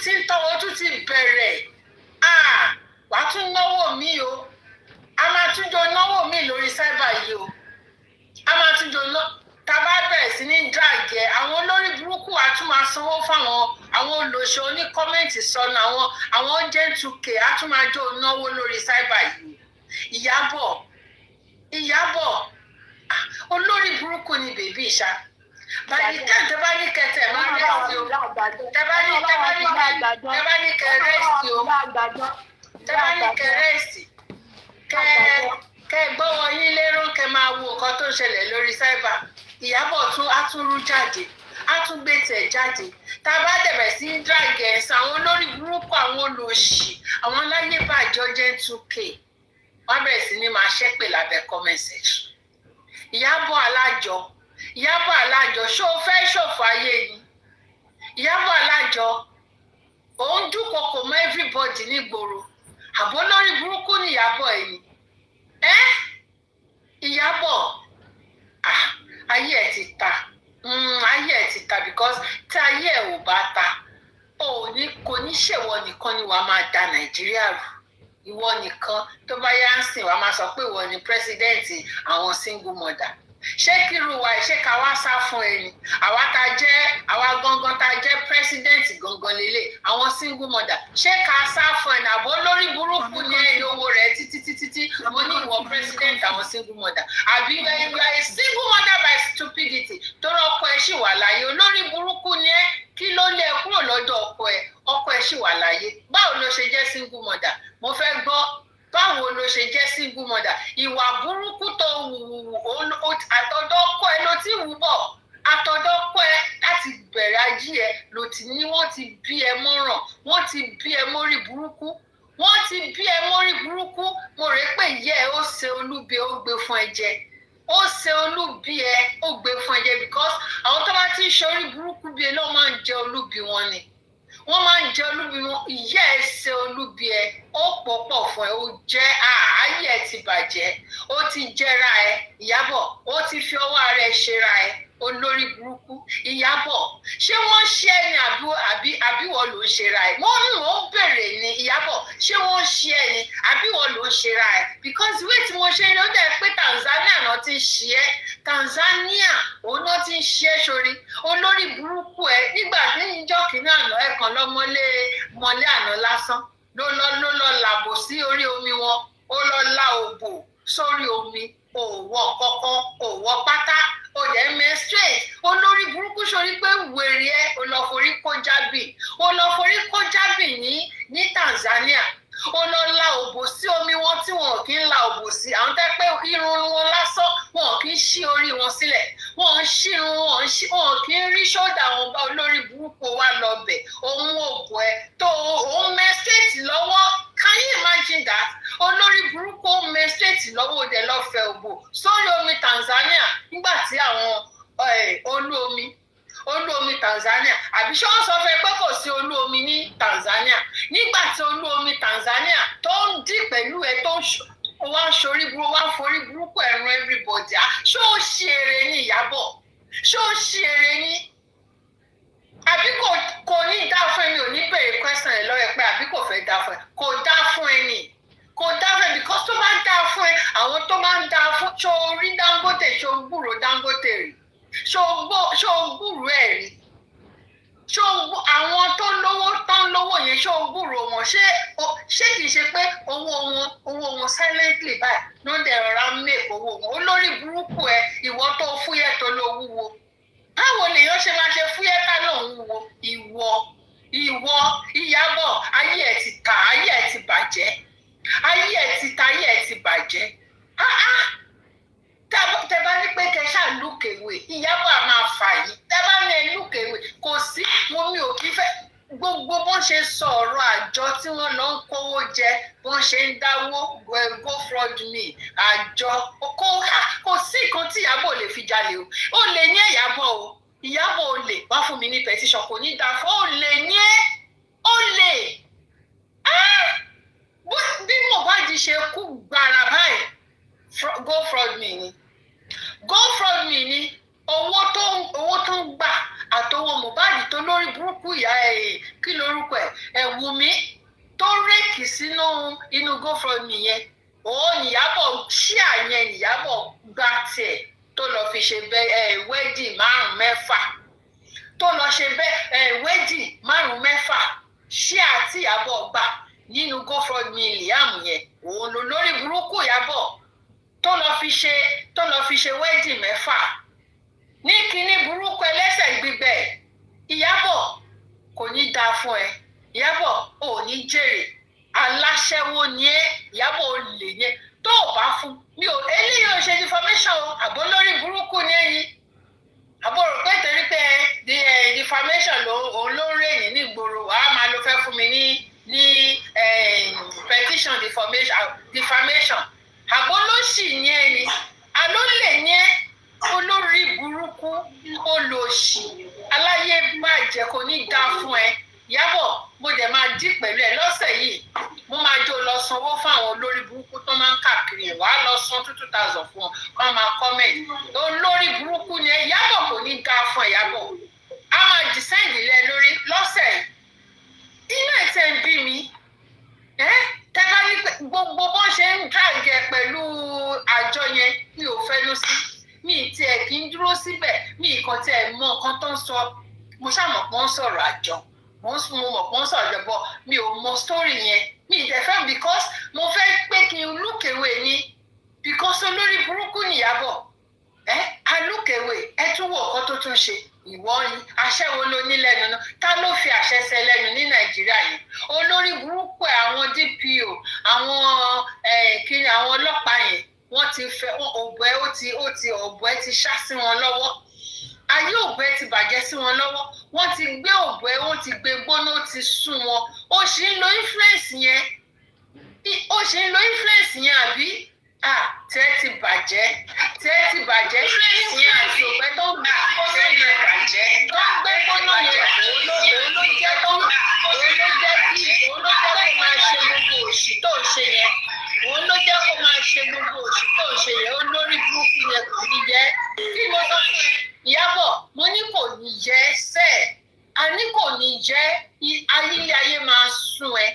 ti ń tọ́ ojú ti bẹ̀rẹ̀ wàá tún náwó mi o a máa tún jọ náwó mi lórí cyber yìí o a máa tún jọ ná tá a bá bẹ̀rẹ̀ sí ní drag ẹ̀ àwọn olórí burúkú wa tún máa sanwó fáwọn àwọn olóṣèlú oní kọ́mẹ́ǹtì sọnù àwọn jẹ́ntukè á tún máa jọ náwó lórí cyber yìí Ìyábọ̀ olórí burúkú ni bèbí ìṣá báyìí tẹ́ bá ní kẹtẹ máa rẹ́sì o tẹ́ bá ní kẹrẹ́sì o tẹ́ bá ní kẹrẹ́sì kẹ gbọ́wọ́ yín lérò kẹ máa wo nǹkan tó ń ṣẹlẹ̀ lórí cyber Ìyábọ̀ á tún rú jáde á tún gbé tẹ̀ jáde tá a bá dẹ̀bẹ̀ sí drag ẹ̀sìn àwọn olórí burúkú àwọn olóṣì àwọn láyé bàjọ́ jẹ́ 2k wọ́n bẹ̀rẹ̀ sí ní máa ṣépè lábẹ́ comment section Ìyábọ̀ Alájọ ṣó o fẹ́ ṣòfò ayé ni Ìyábọ̀ Alájọ òun dúnkokò mọ́ everybody nígboro àbó lórí burúkú ni Ìyábọ̀ ẹ̀yìn Ìyábọ̀ ayé ẹ̀ ti ta because tí ayé ẹ̀ ò bá ta kò ní ṣèwọ nìkan ni wàá máa da Nàìjíríà rú ìwọ nìkan tó bá yá ń sìn wàá máa sọ pé ìwọ ni pírẹsidẹ́ǹtì àwọn single mother ṣé kírú wa ṣé ká wá sá fún ẹni àwa gangan tá jẹ́ pírẹsidẹ́ǹtì gangan lélẹ̀ àwọn single mother ṣé ká sá fún ẹni àbọ̀ lórí burúkú ní ẹni owó rẹ̀ títí mo ní ìwọ pírẹsidẹ́ǹtì àwọn single mother àbí a single mother by stupidity tó rọ́pò ẹ̀ ṣì wà láyé olórí burúkú ni ẹ́ kí ló lé ẹ kúrò lọ́dọ̀ ọkọ ẹ̀ ṣì wà láyé báwo ló ṣe jẹ́ single mother mo fẹ́ gbọ́ báwo ló ṣe jẹ́ single mother ìwà burúkú tó wù àtọ̀dọ̀ ọkọ ẹ ló ti wù bọ̀ àtọ̀dọ̀ ọkọ ẹ láti bẹ̀rẹ̀ ayé ẹ ló ti ní wọ́n ti bí ẹ mọ́ràn wọ́n ti bí ẹ mórí burúkú mo rè pé ìyá ẹ ó ṣe olubi ó gbé fún ẹ jẹ ó ṣe olubi ẹ ó gbé fún ẹ jẹ because àwọn tó bá ti ń ṣorí burúkú bí ẹ lọ́ọ́ máa ń jẹ olubi wọn ni wọ́n máa ń jẹ olubi wọn ìyá ẹ ṣe olubi ẹ ó pọ̀pọ̀ fún ẹ ó jẹ́ ayé ẹ ti bàjẹ́ ó ti jẹ́ra ẹ Ìyábọ̀ ó ti fi ọwọ́ ara ẹ ṣera ẹ olórí burúkú Ìyábọ̀ ṣé wọ́n ṣe ẹ ní àbí wọ́n ló ń ṣera ẹ wọ́n ń bèrè ní Ìyábọ̀ ṣé wọ́n ṣe ẹ ní àbí wọ́n ló ń ṣera ẹ because ìwé tí mo ṣe ní ó dẹ̀ pé Tanzania náà ti ṣe ẹ Tanzania òun náà ti ń ṣe é sórí olórí burúkú ẹ nígbà tí ìjọ kìíní àná ẹ kàn lọ mọ́lé àná lásán ló lọ làbò sí orí omi wọn ó lọ la òbò sórí omi òwò kọ̀ọ̀kan òwò pátá ó dẹ̀ menstruate olórí burúkú sórí pé wèrè ẹ ó lọ forí kó jábì ní Tanzania ó lọ la òbò sí omi wọn tí wọn kì í la òbò sí àwọn tẹ́ pé irun wọn lásán wọn kì í ṣí orí wọn sílẹ̀ wọn ń ṣírun wọn kì í rí ṣọ́dà wọn bá olórí burúkú wa lọ bẹ̀ òun òbò ẹ tó òun menstruate lọ́wọ́ can you imagine that olórí burúkú menstruate lọ́wọ́ òde lọ́fẹ̀ẹ́ òbò sórí omi Tanzania nígbà tí àwọn olú omi Tanzania àbí ṣé wọ́n sọ fún ẹ pé kò sí olú omi ní Tanzania nígbà tí olú omi Tanzania tó ń dì pẹ̀lú ẹ tó wá ń forí burúkú ẹ̀rùn everybody ṣé ó ṣe eré ní Ìyábọ̀ ṣé ó ṣe eré ní àbí kò ní dá fún ẹ mi ò ní bèrè question ẹ lọ́wọ́ ẹ pé àbí kò fẹ́ dá fún ẹ kò dá fún ẹ nì kò dá fún ẹ because tó bá dá fún ẹ àwọn tó máa ń dá fún ṣó rí Dangote ṣó gbúrò Dangote rí ṣó gbúrò ẹ rí ṣó àwọn tó ń lówó yẹn ṣó gbúrò wọn ṣé kìí ṣe pé owó wọn silently báyìí ló ń dẹ̀ rọra make owó wọn olórí burúkú ẹ ìwọ tó fúyẹ́ tó ló wúwo báwo lèèyàn ṣe máa ṣe fúyẹ́ ká lóun wúwo ìwọ Ìyábọ̀ ayé ẹ̀ ti ta ayé ẹ̀ ti bàjẹ́ tẹ bá ní pé kẹ ṣáà lùkèwé Ìyábọ̀ a máa fà yìí tẹ bá ní ẹ lùkèwé kò sí mi ò kí fẹ́ gbogbo bọ́n ṣe sọ ọ̀rọ̀ àjọ tí wọ́n lọ ń kówó jẹ bọ́n ṣe ń dáwó go fraud me àjọ kò sí nǹkan tí Ìyábọ̀ lè fi jalè o lè ní Ìyábọ̀ o Ìyábọ̀ o lè wá fún mi ní petition kò ní dáa fún o lè ní o lè bí Mohbad ṣe kú gbàrà báyìí go fraud me ni owó tó ń gbà àtọwọ́ Mohbad tó lórí burúkú ìyá kí lorúkọ Wùmí tó rékì sínú inú GoFundMe yẹn òun Ìyábọ̀ ṣíà yẹn Ìyábọ̀ gbá tiẹ̀ tó lọ fi ṣe wedding 5-6 tó lọ ṣe wedding 5-6 ṣíà tí Ìyábọ̀ gbà nínú GoFundMe Liam yẹn òun ló lórí burúkú Ìyábọ̀ tó lọ fi ṣe wedding 6 ní kinní burúkú ẹlẹ́sẹ̀ gbígbẹ Ìyábọ̀ kò ní dáa fún ẹ Ìyábọ̀ ò ní jèrè aláṣẹ́wó ni ẹ Ìyábọ̀ olè ni ẹ tó o bá fún mi ò eléyìí ò ṣe defamation o àbó lórí burúkú ni ẹyin àbó rò pé torí pé defamation òun ló ń rèyìn ní ìgboro wàá máa lo fẹ́ fún mi ní petition defamation àbó ló sì ní ẹni alólè ní ẹ olórí burúkú olòṣì aláyé bàjẹ́ kò ní dá fún ẹ Ìyábọ̀ mo dẹ̀ máa dí pẹ̀lú ẹ lọ́sẹ̀ yìí mo máa jó lọ sanwó fún àwọn olórí burúkú tó máa ń káàkiri ẹ̀ wàá lọ san 2,000 fún wọn kó máa comment olórí burúkú ni ẹ Ìyábọ̀ kò ní dá fún ẹ Ìyábọ̀ a máa descend lẹ lórí lọ́sẹ̀ yìí inú ẹ̀ tẹ́ ń bí mi tẹ́lá ní gbogbo bó ṣe ń drag ẹ pẹ̀lú àjọ yẹn mi ò fẹ́nu sí mi tiẹ̀ kì í dúró síbẹ̀ mi kàn tiẹ̀ mọ nǹkan tó ń sọ mo ṣàmọ̀ pé ń sọ̀rọ̀ àjọ mo mọ̀ pé ń sọ̀rọ̀ àjọ bọ̀ mi ò mọ story yẹn mi ìdẹ̀fẹ́ because mo fẹ́ pé kí n look away ni because olórí burúkú nìyàbọ̀ a look away ẹ tún wọ ọ̀kan tó tún ṣe ìwọ yìí àṣẹ wo ló ní lẹ́nu náà ta ló fi àṣẹ ṣe lẹ́nu ní Nàìjíríà yìí olórí burúkú àwọn DPO àwọn kiri àwọn ọlọ́pàá yẹn wọ́n ti fẹ́ ọ̀bẹ ti ṣá sí wọn lọ́wọ́ ayé ọ̀bẹ ti bàjẹ́ sí wọn lọ́wọ́ wọ́n ti gbé ọ̀bẹ wọ́n ti gbé gbóná ó ti sún wọn ó sì ń lo influence yẹn àbí tẹ́ ti bàjẹ́ influence yẹn àti ọ̀bẹ tó ń gbé gbóná yẹn bàjẹ́ tó ń gbé gbóná yẹn òun ló jẹ́ kó máa ṣe gbogbo òṣì tó ń ṣe yẹn òun ló jẹ́ kó máa ṣe gbogbo òṣì tó ń ṣe yẹn olórí burúkú yẹn kò ní jẹ́ kí mo sọ fún ẹ Ìyábọ̀ mo ní kò ní jẹ́ sẹ́ẹ̀ àní kò ní jẹ́ ayé máa sún ẹ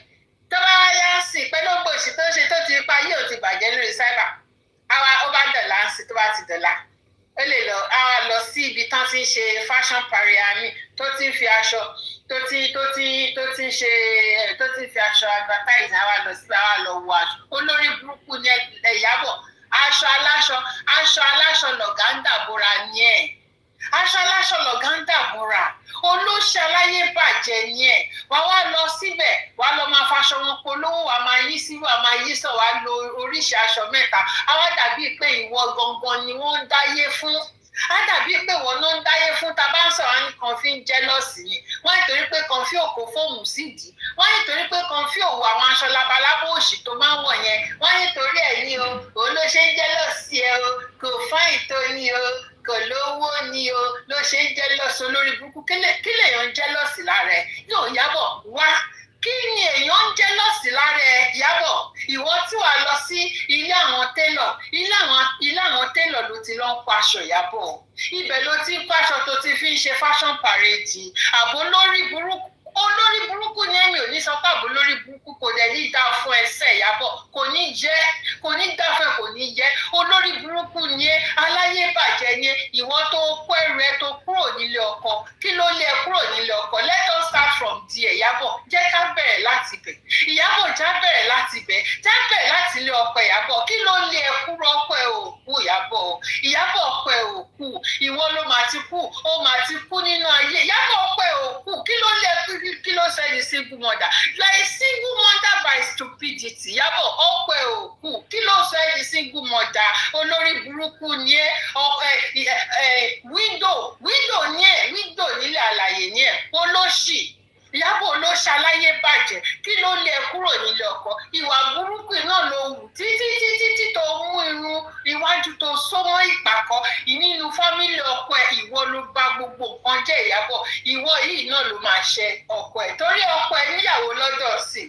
tó bá yá sí pẹ̀lú òṣì tó ṣe tó ti pa yóò ti bàjẹ́ lórí cyber ó bá dọ̀là sí tó bá ti dọ̀là ó lè lọ sí ibi tán ti ń ṣe fashion pariami tó ti ń fi aṣọ tó ti ń ṣe tó ti ń fi aṣọ advertise àwa lọ sí àwa lọ wọ aṣọ olórí burúkú ní Ìyábọ̀ aṣọ aláṣọ lọ̀gá ń dàbòrà ní ẹ̀ aṣọ aláṣọ lọ̀gá ń dàbòrà olóṣè aláyé bàjẹ́ ní ẹ̀ wà wá lọ síbẹ̀ wà lọ máa faṣọ wọn polówó wà máa yí sí wà máa yí sọ wà lo oríṣi aṣọ 3 àwa dàbí pé ìwọ gangan ni wọ́n ń dáyé fún á dàbí pé wọn náà ń dáyé fún ta bá ń sọ̀rọ̀ ní kan fi ń jẹ́lọ́sì ni wọ́n nítorí pé kan fi òkò fóòmù sídìí wọ́n nítorí pé kan fi òwò àwọn aṣọ labalábó òṣì tó máa ń wọ̀ yẹn wọ́n nítorí ẹ̀ ní o òun ló ṣe ń jẹ́lọ́sì ẹ o kò fáìn tó ní o kò lówó ni o ló ṣe ń jẹ́lọ́sì olórí burúkú kí lèèyàn ń jẹ́lọ́sì lára ẹ yóò Ìyábọ̀ wá kí ni èèyàn ń jẹ́lọ́sì lára ẹ Ìyábọ̀ ìwọ tí wàá lọ sí ilé àwọn télọ̀ ló ti lọ ń kó aṣọ Ìyábọ̀ ibẹ̀ ló ti ń kó aṣọ tó ti fi ń ṣe fashion parade àbò olórí burúkú ni èmi ò ní sọ pé àbò olórí burúkú kò dẹ̀ ní dá fún ẹsẹ̀ Ìyábọ̀ kò ní dá fún ẹ kò ní jẹ́ olórí burúkú ni ẹ aláyé bàjẹ́ ni ẹ ìwọ tó kó ẹrù ẹ tó kúrò nílé ọkọ kí ló lé ẹ kúrò nílé ọkọ let us start from there Ìyábọ̀ jẹ́ ká bẹ̀rẹ̀ láti bẹ̀ Ìyábọ̀ já bẹ̀rẹ̀ láti bẹ̀ já bẹ̀rẹ̀ láti ilé ọkọ Ìyábọ̀ kí ló lé ẹ kúrò ọkọ ẹ òkú Ìyábọ̀ ọkọ ẹ òkú ìwọ ló máa ti kú ó máa ti kú nínú ayé Ìyábọ̀ ọkọ ẹ òkú kí ló lé kí ló sọ ní single mother like single mother by stupidity Ìyábọ̀ ọkọ ẹ òkú kí ló sọ ní single mother olórí burúkú ni ẹ window ní ẹ window nílẹ̀ àlàyé ní ẹ olóṣì Ìyábọ̀ olóṣì aláyé bàjẹ́ kí ló lé kúrò nílé ọkọ ìwà burúkú náà ló wù títí tó mú irun iwájú tó sọmọ ìpàkọ́ nínú fámílì ọkọ ẹ ìwọ ló bá gbogbo nǹkan jẹ́ Ìyábọ̀ ìwọ yìí náà ló máa ṣe ọkọ ẹ torí ọkọ ẹ níyàwó lọ́dọ̀ sí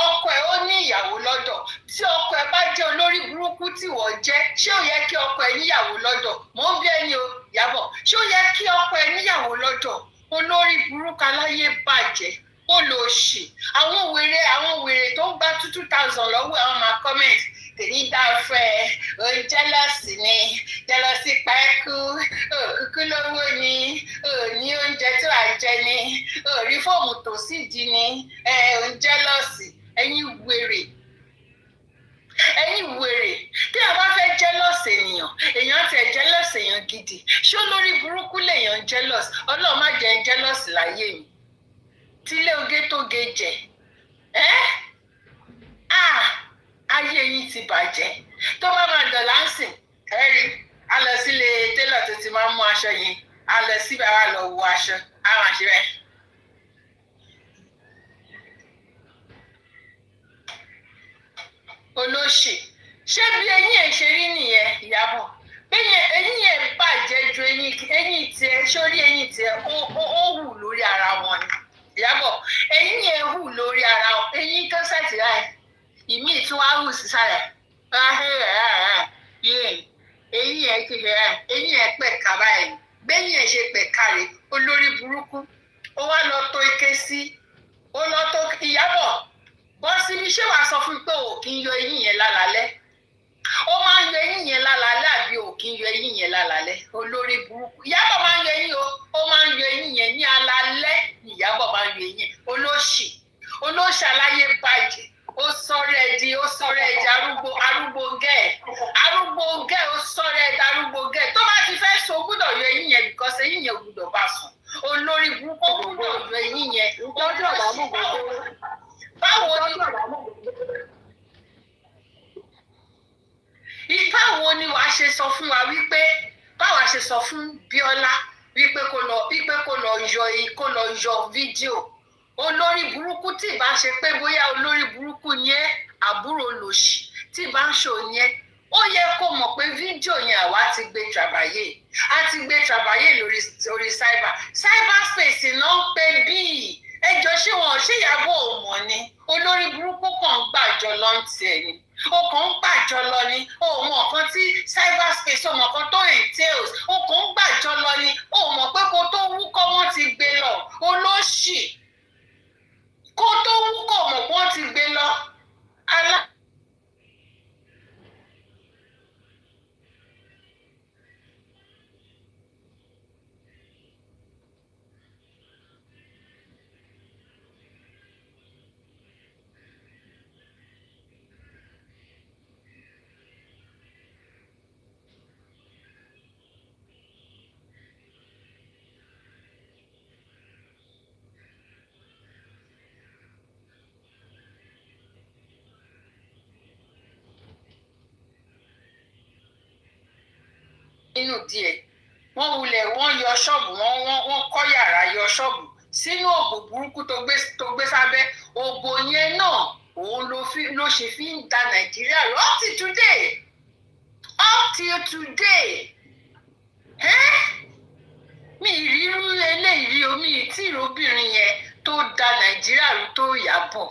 ọkọ ẹ ó ní ìyàwó lọ́dọ̀ tí ọkọ ẹ bá jẹ́ olórí burúkú burúkú tí wọ́n jẹ́ ṣé ó yẹ kí ọkọ ẹ níyàwó lọ́dọ̀ mò ń bí ẹni o Ìyábọ̀ ṣé ó yẹ kí ọkọ ẹ níyàwó lọ́dọ̀ olórí burúkú aláyé bàjẹ́ ó lò ṣì àwọn wèrè tó ń gba 2,000 lọ́wọ́ àwọn máa comment tèmi dáfẹ́ ò ń jẹ́lọ́sì ni jẹ́lọ́sì pẹ́ẹ́kú òkúkú lówó ni ò ní oúnjẹ tó à ń jẹ ni ò rí fóòmù tó sì di ni ò ń jẹ́lọ́sì ẹ̀yin wèrè tí a bá fẹ́ jẹ́lọ́sì èèyàn tẹ̀ jẹ́lọ́sì èèyàn gidi ṣé olórí burúkú lèèyàn jẹ́lọ́sì ọlọ́run má jẹ́ ń jẹ́lọ́sì láyé mi tílé oge tó ge jẹ ayé yín ti bàjẹ́ tó bá máa dọ̀là ń sìn ẹ̀rí a lọ sílé télọ̀ tó ti máa ń mú aṣọ yẹn a lọ síbẹ̀ a lọ wo aṣọ a máa ṣe bẹ́ẹ̀. olóṣì ṣé bí eyín ẹ̀ ṣe rí nìyẹn Ìyábọ̀ bẹ́ẹ̀ eyín ẹ̀ bàjẹ́ ju eyín tiẹ̀ sórí eyín tiẹ̀ ó hù lórí ara wọn ni Ìyábọ̀ eyín ẹ̀ hù lórí ara wọn eyín tó ṣàtì láì ìmí tí wàá hù sísàlẹ̀ eyín ẹ̀ kiri eyín ẹ̀ pẹ̀ka báyìí bẹ́yìn ẹ̀ ṣe pẹ̀ka rè olórí burúkú ó wá lọ tó ike sí ó lọ tó Ìyábọ̀ bọ́ síbi ṣé wàá sọ fún mi pé ò kí ń yọ eyín yẹn lálálẹ́ ó máa ń yọ eyín yẹn lálálẹ́ àbí ò kí ń yọ eyín yẹn lálálẹ́ olórí burúkú Ìyábọ̀ máa ń yọ eyín ó máa ń yọ eyín yẹn ní alálẹ́ Ìyábọ̀ máa ń yọ eyín olóṣì aláyé bàjẹ́ ó sọ̀rọ̀ ẹ̀ di arúgbó gẹ́ẹ̀ ó sọ̀rọ̀ ẹ̀ di arúgbó gẹ́ẹ̀ tó bá ti fẹ́ so gbúdọ̀ yọ eyín yẹn because eyín yẹn gbúdọ̀ bá sùn olórí burúkú gbúdọ̀ yọ eyín yẹn lọ́jọ́ báwo ni wàá ṣe sọ fún wa wípé báwa ṣe sọ fún Bíọ́lá wípé kó lọ yọ fídíò olórí burúkú tí ìbá ṣe pé bóyá olórí burúkú yẹn àbúrò lòṣì tí ìbá ń ṣò yẹn ó yẹ kó mọ̀ pé fídíò yẹn àwa ti gbé travayé lórí cyberspace náà ń pè bíi ẹjọ́ ṣé wọn ṣé Ìyábọ̀ ò mọ̀ ni olórí burúkú kan gbàjọ lọ ń tiẹ̀ ni ó kàn ń gbàjọ lọ ni ó mọ̀ kan tí cyberspace ó mọ̀ kan tó entails ó kàn ń gbàjọ lọ ni ó mọ̀ pé kó tó wúkọ́ wọ́n ti gbé lọ olóṣì kó tó wúkọ́ mọ̀ pé wọ́n ti gbé lọ nínú díẹ̀ wọ́n yọ ṣọ́ọ̀bù wọ́n kọ́ yàrá yọ ṣọ́ọ̀bù sínú òbò burúkú tó gbé sábẹ́ òbò yẹn náà òun ló ṣe fi ń da Nàìjíríà up till today mi ìrírú eléyìí omi tí ìrobìnrin yẹn tó da Nàìjíríà rú tó Ìyábọ̀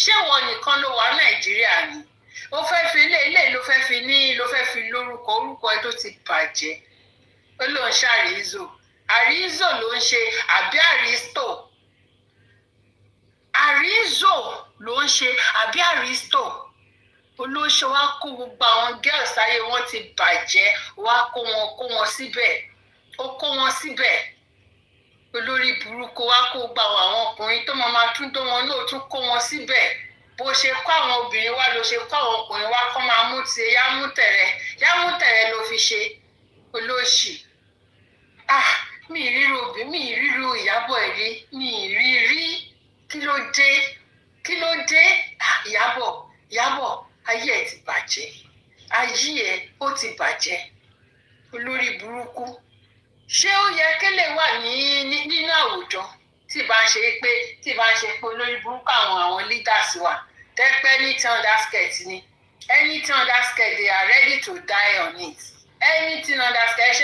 ṣé wọn nìkan ló wà Nàìjíríà ni ó fẹ́ fi ilé ló fẹ́ fi orúkọ ẹ tó ti bàjẹ́ ó ló ń ṣàrízò ló ń ṣe àbí àrístò olóṣè wá kó gbogbo àwọn girls ayé wọn ti bàjẹ́ wá kó wọn síbẹ̀ olórí burúkú wá kó gbogbo àwọn ọkùnrin tó máa tún tó wọn náà tún kó wọn síbẹ̀ bó ṣe kó àwọn obìnrin wá ló ṣe kó àwọn ọkùnrin wá kọ́ máa mú ti yámútẹ̀rẹ̀ ló fi ṣe olóṣì mi ìríru Ìyábọ̀ ẹ̀rí mi ìrírí kí ló dé Ìyábọ̀ ayé ẹ̀ ti bàjẹ́ ayé ẹ̀ ó ti bàjẹ́ olórí burúkú ṣé ó yẹ kélé wà nínú àwùjọ tí bá ń ṣe pé olórí burúkú àwọn leaders wa tẹ́pẹ́ anything on that skirt ni anything on that skirt they are ready to die on it anything on that skirt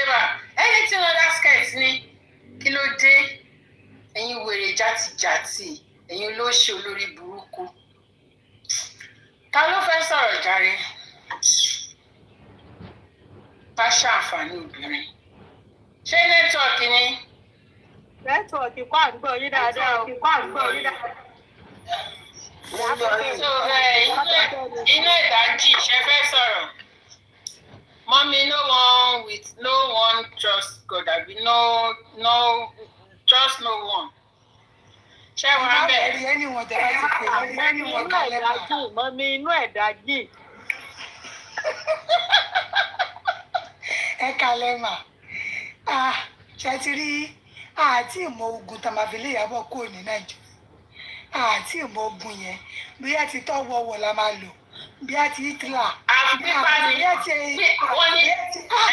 anything on that skirt ni kí ló dé ẹ̀yin wèrè játijàti ẹ̀yin ló ṣe olórí burúkú ta ló fẹ́ sọ̀rọ̀ jàre. ká ṣàǹfààní obìnrin. Ṣé nẹ́tíwọ̀kì ni? Nẹ́tíwọ̀kì kọ́ àgbọ̀ yín dáadáa o. So inú ìdájí ṣe fẹ́ sọ̀rọ̀. Mommy, no one trust God. Àbí no trust no one. Ṣé wàá bẹ̀? Mọ́mí inú ẹ̀dájí. Ẹ kalẹ̀ mà. Ṣé ti rí àti ìmọ̀ ogun tá a máa fi lé Ìyábọ̀ kúrò ní Nàìjíríà? Àti ìmọ̀ ogun yẹn bí a ti tọ́wọ́ la máa lò bí a ti Hitler. Àpípa ni wọ́n ní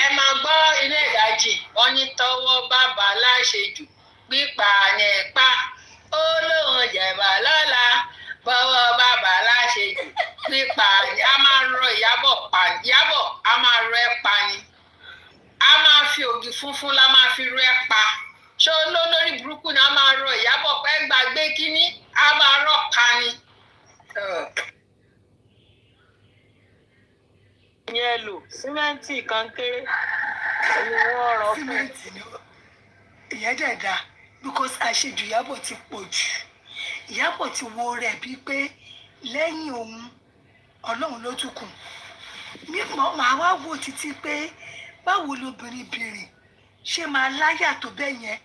ẹ máa gbọ́ inú ìdájí wọ́n ní tọwọ́ bàbá láṣejù pípa ní ẹ̀pá olóhùn jẹ̀bà lọ́la bọ́wọ́ bàbá láṣejù pípa ní a máa rọ Ìyábọ̀ a máa rọ ẹ́ pa ni a máa fi ògì funfun la máa fi rọ ẹ́ pa ṣé olólórí burúkú ni a máa rọ Ìyábọ̀ pé gbàgbé kínní a máa rọ pa ni. Yẹn lò símẹ́ǹtì kan kéré ni wọ́n rọ fún. Símẹ́ǹtì ni ìyẹn dẹ̀ dáa because àṣejù Ìyábọ̀ ti pọ̀ jù. Ìyábọ̀ ti wo rẹ̀ bíi pé lẹ́yìn òun Ọlọ́run ló tún kù. Màá wá wò títí pé báwo lobìnrin ṣe máa láyà tó bẹ́ẹ̀ yẹn.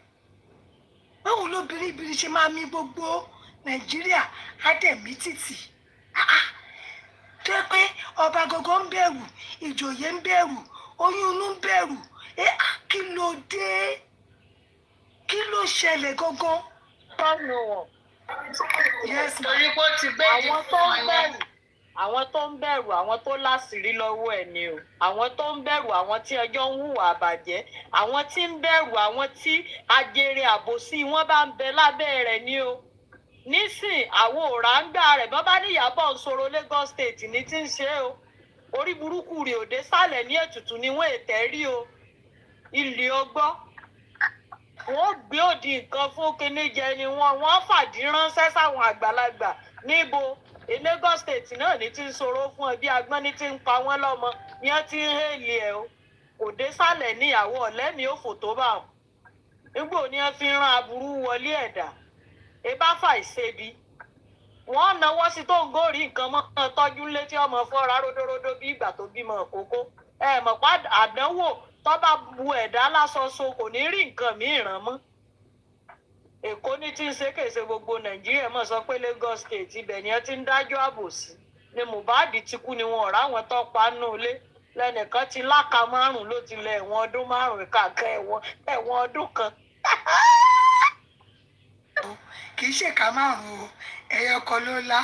Báwo lobìnrin ṣe máa mì gbogbo Nàìjíríà á dẹ̀ mì títì. Tó yẹ pé ọba gógó ń bẹ̀rù, ìjòyè ń bẹ̀rù, oyún inú ń bẹ̀rù. Kí ló dé? Kí ló ṣẹlẹ̀ gangan? Torí pé ó ti gbé ìdí fún ọ. Àwọn tó ń bẹ̀rù àwọn tó láṣìírí lọ́wọ́ ẹ̀ ni o. Àwọn tó ń bẹ̀rù àwọn tí ọjọ́ ń hùwà àbàjẹ́. Àwọn tí ń bẹ̀rù àwọn tí ajere àbòsí wọn bá ń bẹ lábẹ́ rẹ̀ ni o. Nísìn àwọn òràǹgbà rẹ̀ bọ́ bá ní Ìyábọ̀ ń sọ̀rọ̀ Lagos State ní tí ń ṣe o. Orí burúkú rẹ̀ òde sálẹ̀ ní ètùtù ni wọ́n ètẹ́ rí o. Ilé ọgbọ́. Wọ́n gbé òdì nǹkan fún kíníjẹ ni wọ́n fàdí ránṣẹ́ sáwọn àgbàlagbà níbo. Lagos State náà ní tí ń sọ̀rọ̀ fún ẹ bí agbọ́n ní tí ń pa wọ́n lọ́mọ ní ẹ ti ń hèlì ẹ o. Òde sálẹ̀ níyàwó ọ̀lẹ́mìí òfò tó bá wọn. Nígbò ní ẹ fi ń rán aburú wọlé ẹ̀dá. Ebá fà ìṣebi wọn náwó sí tó ń gòrí nǹkan mọ tọ́jú létí ọmọ fọ́ra ródóródó bí ìgbà tó bímọ kókó mọ̀ pa àdánwò tó bá bu ẹ̀dá lásọsọ kò ní rí nǹkan mìíràn mọ́. Èkó ní tí ń ṣe kèsè gbogbo Nàìjíríà mọ̀ sọ pé Lagos State ibẹ̀ ni ẹ ti ń dájọ́ àbòsí ni Mohbad ti kú ni wọn ọ̀rá wọn tó pa nù lé lẹ́nìkan ti láka márùn ló ti lọ ẹ̀wọ̀n ọdún márùn kàkẹ́ ẹ̀wọ̀n ọdún kan. Kì í ṣèkà márùn-ún o ẹyọ kan ló lá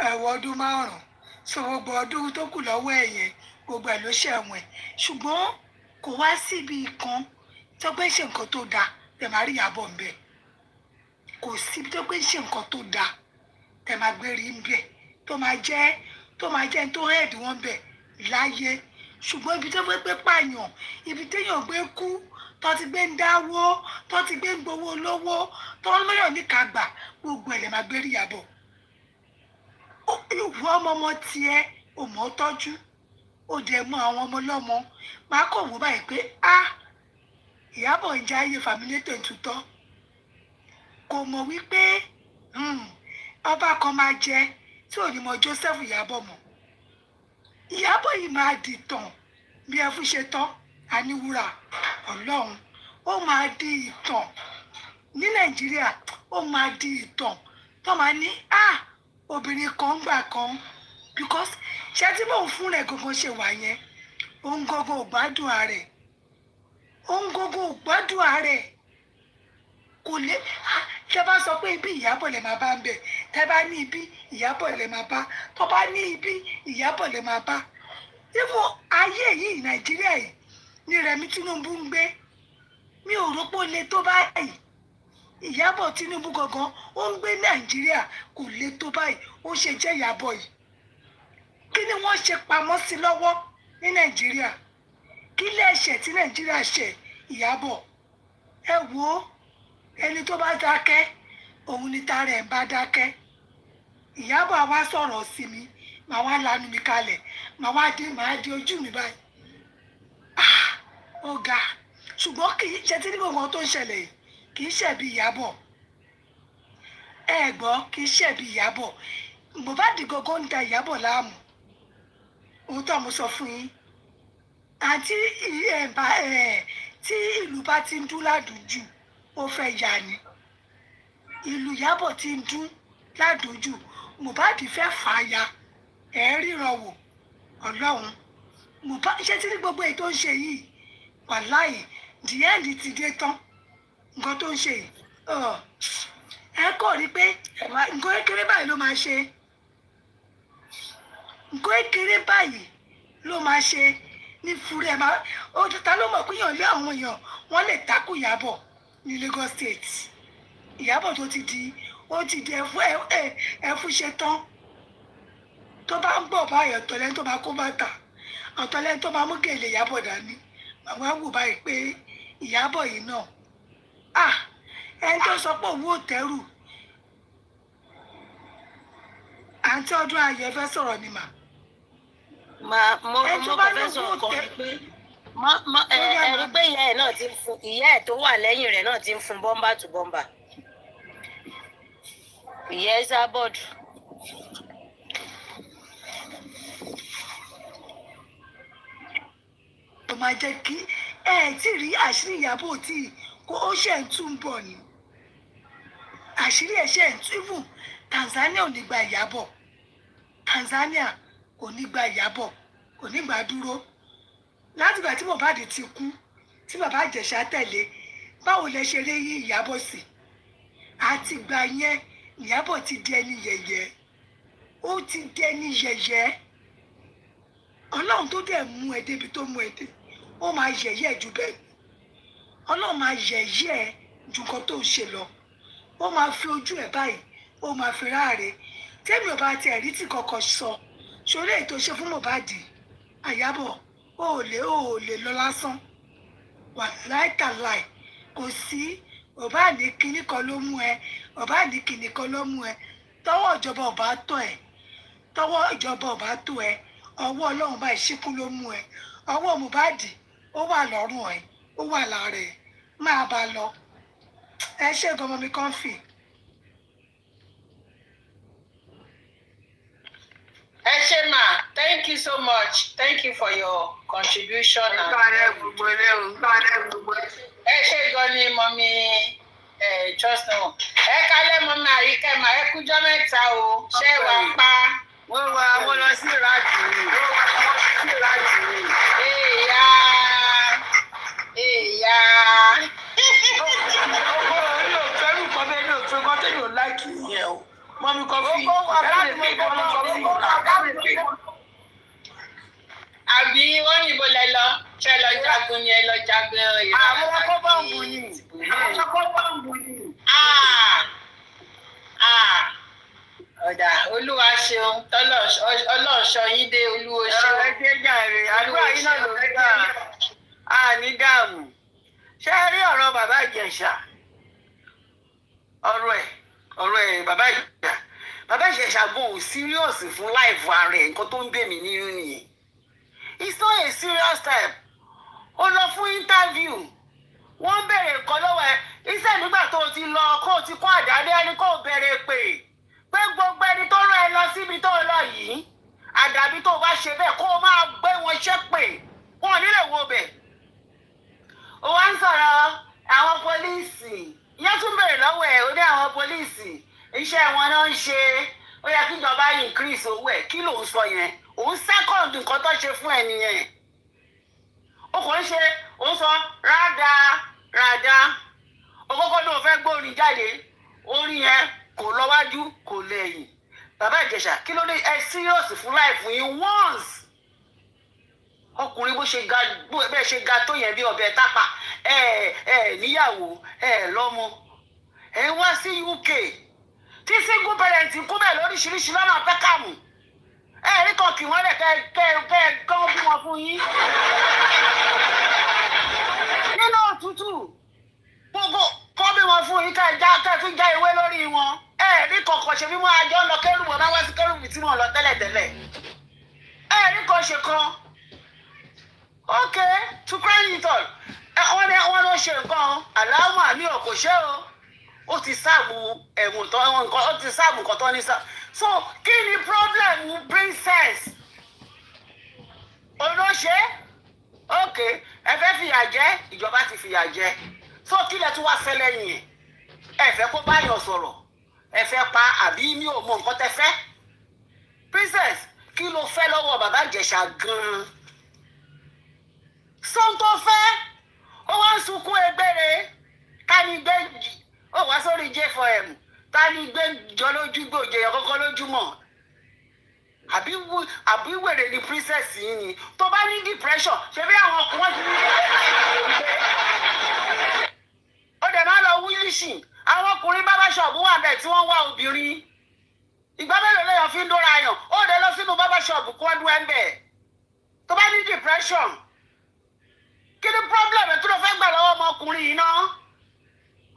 ẹ̀wọ̀n ọdún márùn-ún so gbogbo ọdún tó kù lọ́wọ́ ẹ̀ yẹn gbogbo ẹ̀ ló ṣẹ̀wọ̀n ṣùgbọ́n kò wá síbi kan tó pé ṣe nǹkan tó dáa tẹ̀ máa rí Ìyábọ̀ ń bẹ̀ kò síbi tó pé ṣe nǹkan tó dáa tẹ̀ máa gbé rí ń bẹ̀ tó máa jẹ́ tó hẹ́ẹ̀dì wọn bẹ̀ láyé ṣùgbọ́n ibi tó fẹ́ pé pààyàn ibi téèyàn gbé kú tó ti gbé ń dáwó tó ti gbé ń gbowó lówó tó ń lọ́yọ̀ ní kàgbà gbogbo ẹ̀ lè máa gbé rí Ìyábọ̀ ìwọ ọmọ tiẹ̀ ò mọ̀ tọ́jú ó dẹ̀ mọ àwọn ọmọ lọ́mọ máa kọ̀ wọ́n báyìí pé Ìyábọ̀ ń já ayé fàmílétò tutọ́ kò mọ̀ wípé ọba kan máa jẹ tí ò ní mọ Joseph Ìyábọ̀ mọ̀ Ìyábọ̀ yìí máa dìtàn bí ẹ fún ṣe tán àníwúrà Ọlọ́run ó máa di ìtàn ní Nàìjíríà ó máa di ìtàn tó máa ní obìnrin kan gbà kan because ṣé tí mò ń fún rẹ̀ gangan ṣe wà yẹn òun gangan ò gbádùn ààrẹ kò lè tẹ bá sọ pé ibi Ìyábọ̀ lè máa bá ń bẹ̀ tẹ bá ní ibi Ìyábọ̀ lè máa bá tó bá ní ibi Ìyábọ̀ lè máa bá ifo ayé yìí Nàìjíríà yìí ní Rẹ̀mí Tinubu ń gbé mi ò rò pé ó le tó báyìí Ìyábọ̀ Tinubu gangan ó ń gbé Nàìjíríà kò le tó báyìí ó ṣe jẹ́ Ìyábọ̀ yìí kí ni wọ́n ṣe pamọ́ sí lọ́wọ́ ní Nàìjíríà kí lẹ́ṣẹ̀ tí Nàìjíríà ṣe Ìyábọ̀ ẹ wo ẹni tó bá dákẹ́ òun ni tara ẹ̀ bá dákẹ́ Ìyábọ̀ àwa sọ̀rọ̀ sí mi màá wá lanu mi kalẹ̀ màá di ojú mi báyìí ó ga ṣùgbọ́n kì í ṣe tí ní gbogbo tó ń ṣẹlẹ̀ yìí kì í ṣẹ̀bi Ìyábọ̀ ẹ gbọ́ kì í ṣẹ̀bi Ìyábọ̀ Mohbad gógó ń da Ìyábọ̀ láàmú òótọ́ mo sọ fún yín àti tí ìlú bá ti ń dún ládùújù ó fẹ́ yà ni ìlú Ìyábọ̀ ti ń dún ládùújù Mohbad fẹ́ fà á ya ẹ̀ ríran wò Ọlọ́run Mohbad ṣé tí ní gbogbo èyí tó ń ṣe yìí wàláì the end ti dé tán nǹkan tó ń ṣe yìí ẹ kò rí pé nǹkan kékeré báyìí ló máa ṣe nǹkan kékeré báyìí ló máa ṣe ní fúrẹ́ máa ó ta ló mọ̀ pé yàn lé àwọn èèyàn wọ́n lè takò Ìyábọ̀ ní Lagos State Ìyábọ̀ tó ti di ó ti di ẹfú ṣe tán tó bá ń bọ̀ báyìí ọ̀tọ̀lẹ́ tó máa kó bàtà ọ̀tọ̀lẹ́ tó máa mú gèlè Ìyábọ̀ dání àwọn àwò báyìí pé Ìyábọ̀ yìí náà ẹni tó sọ pé òun ò tẹ́rù àǹtí Ọdún Ayọ̀ fẹ́ sọ̀rọ̀ ni mà. mo kàn fẹ́ sọ ọkọ mi pé ẹ rí pé ìyá ẹ̀ náà ti ń fún ìyá ẹ̀ tó wà lẹ́yìn rẹ̀ náà ti ń fún bọ́mbà tó bọ́mbà ìyá ẹ̀ sábọ̀dù. ó máa jẹ́ kí tí rí àṣírí Ìyábọ̀ tí ó ṣe ń túbọ̀ ni àṣírí ẹ̀ ṣe ń túbọ̀ Tanzania ò ní gba Ìyábọ̀ Tanzania kò ní gba Ìyábọ̀ kò ní gbà dúró látìgbà tí Mohbad ti kú tí bàbá Ìjẹ̀ṣà tẹ̀lé báwo lẹ ṣe rí Ìyábọ̀ sí àtìgbà yẹn Ìyábọ̀ ti di ẹni yẹ̀yẹ́ ó ti di ẹni yẹ̀yẹ́ Ọlọ́run tó dẹ̀ mú ẹ débi tó mú ẹ dé ó máa yẹ̀yẹ́ ju bẹ́ẹ̀ Ọlọ́run máa yẹ̀yẹ́ ju nǹkan tó ń ṣe lọ ó máa fi ojú ẹ̀ báyìí ó máa fi ráre tẹ́mi ò bá tiẹ̀ rí tí kọ̀ọ̀kan sọ ṣòro ètò ṣe fún Mohbad Ìyábọ̀ ó lè lọ lásán wà láìkàláì kò sí ọba ní kinní kan ló mú ẹ ọba ní kinní kan ló mú ẹ tọwọ́ ìjọba ọba tó ẹ tọwọ́ ìjọba ọba tó ẹ ọwọ́ Ọlọ́run bá ìṣíkú ló mú ẹ ọwọ́ Mohbad ó wà lọ́rùn ẹ ó wà lára ẹ máa bá lọ ẹ ṣe gọmọ mi kàn fì. Eshema, thank you so much. Thank you for your contribution. Eshe goni mommy trust no. Kálẹ̀ mommy Àríkẹ́ ma ẹ kújọ́ mẹ́ta o. Ṣé wà pa? wọ́n lọ sí ìrájì ni. Èyà. Mọ́mí kọfí. Àbí wọ́n ní ibo lẹ lọ? Ṣé lọ jagun ni ẹ lọ jagun ìrìn? Àwọn ọkọ̀ bọ́ǹbù ni. Ọ̀dà Olúwa ṣeun ọlọ́ọ̀ṣọ́ yín dé Olúwo ṣeun. Ẹ ṣe jàre, àdúrà yín náà ló ń gbà. Ní dààmú. Ṣé ẹ rí ọ̀rọ̀ bàbá Ìjẹ̀ṣà? Ọ̀rọ̀ ẹ̀ bàbá Ìjẹ̀ṣà gan ò serious fún láìfù ààrẹ nǹkan tó ń bè mí nínú nìyẹn. It's not a serious step. Ó lọ fún interview. Wọ́n bèrè nǹkan lọ́wọ́ ẹ̀. Iṣẹ́ nígbà tó o ti lọ kó o ti kó àdáde ẹni kó o bẹ̀rẹ̀ pé gbogbo ẹni tó rán ẹ lọ síbi tó lọ yìí àdàbí tó bá ṣe bẹ́ẹ̀ kó o máa gbé wọn ṣépè wọn ò nílè wo bẹ̀. Ó wá ń sọ̀rọ̀ àwọn pólíìsì. Ìyẹn tún bèrè lọ́wọ́ ẹ̀ ó ní àwọn pólíìsì iṣẹ́ wọn náà ń ṣe ó yẹ kí ìjọba increase owó ẹ̀ kí ló ń sọ yẹn òun second nǹkan tó ṣe fún ẹ nìyẹn ó kàn ń ṣe òun sọ rádá òkókó ló fẹ́ gbórin jáde orin yẹn kò lọ́wájú kò lẹ́yìn. Bàbá Ìjẹ̀ṣà kí ló dé ẹ serious fún life yín once ọkùnrin bẹ́ẹ̀ ṣe ga tó yẹn bí ọbẹ̀ tápà níyàwó lọ́mọ ẹ wá sí UK tí single parent kú bẹ́ẹ̀ lóríṣiríṣi lọ́nà pẹ́kàmù rí kan kì wọ́n lẹ̀ kẹ́ kọ́ bí wọn fún yín. Nínú òtútù gbogbo kọ́ bí wọn fún yín kẹ́ tún já ewé lórí wọn rí kọ̀ọ̀kan ṣe bí wọ́n àjọ ń lọ kẹ́rù wọn bá wá sí kẹ́rù tí wọ́n lọ tẹ́lẹ̀tẹ́lẹ̀ rí kan ṣe kan okay to crying it all wọ́n ló ṣe nǹkan aláwọ̀ àmì ọ̀kọ̀ṣẹ́ ó ti sáàbù ẹ̀wọ̀n tó nǹkan ó ti sáàbù nǹkan tó ní sá so kí ni problem princess olóṣè okay ẹ fẹ́ fìyà jẹ ìjọba ti fìyà jẹ so kí lẹ tún wá fẹ́ lẹ́yìn ẹ fẹ́ kó báyọ̀ sọ̀rọ̀ ẹ fẹ́ pa àbí mi ò mọ nǹkan tẹ́ fẹ́ princess kí ló fẹ́ lọ́wọ́ bàbá Ìjẹ̀ṣà gan-an sọ́ńtò fẹ́ ó wá ń sunkún egbére ká ní gbé ó wá sórí J4M ká ní gbé jọ lójú gbòjè yàn kọ́kọ́ lójúmọ́ àbí wèrè ni princess yìí ni tó bá ní depression ṣe bí àwọn ọkùnrin ti ní ó dẹ̀ máa lọ wílíṣì àwọn ọkùnrin bábá ṣọ̀bù wà bẹ́ẹ̀ tí wọ́n wá obìnrin ìgbà mélòó lèèyàn fi ń dóra yàn ó dẹ̀ lọ sínú bábá ṣọ̀bù kó ọdún ẹ̀ ń bẹ̀ tó bá ní depression kí ni problem ẹ̀ tó lọ fẹ́ gbà lọ́wọ́ ọmọkùnrin yìí náà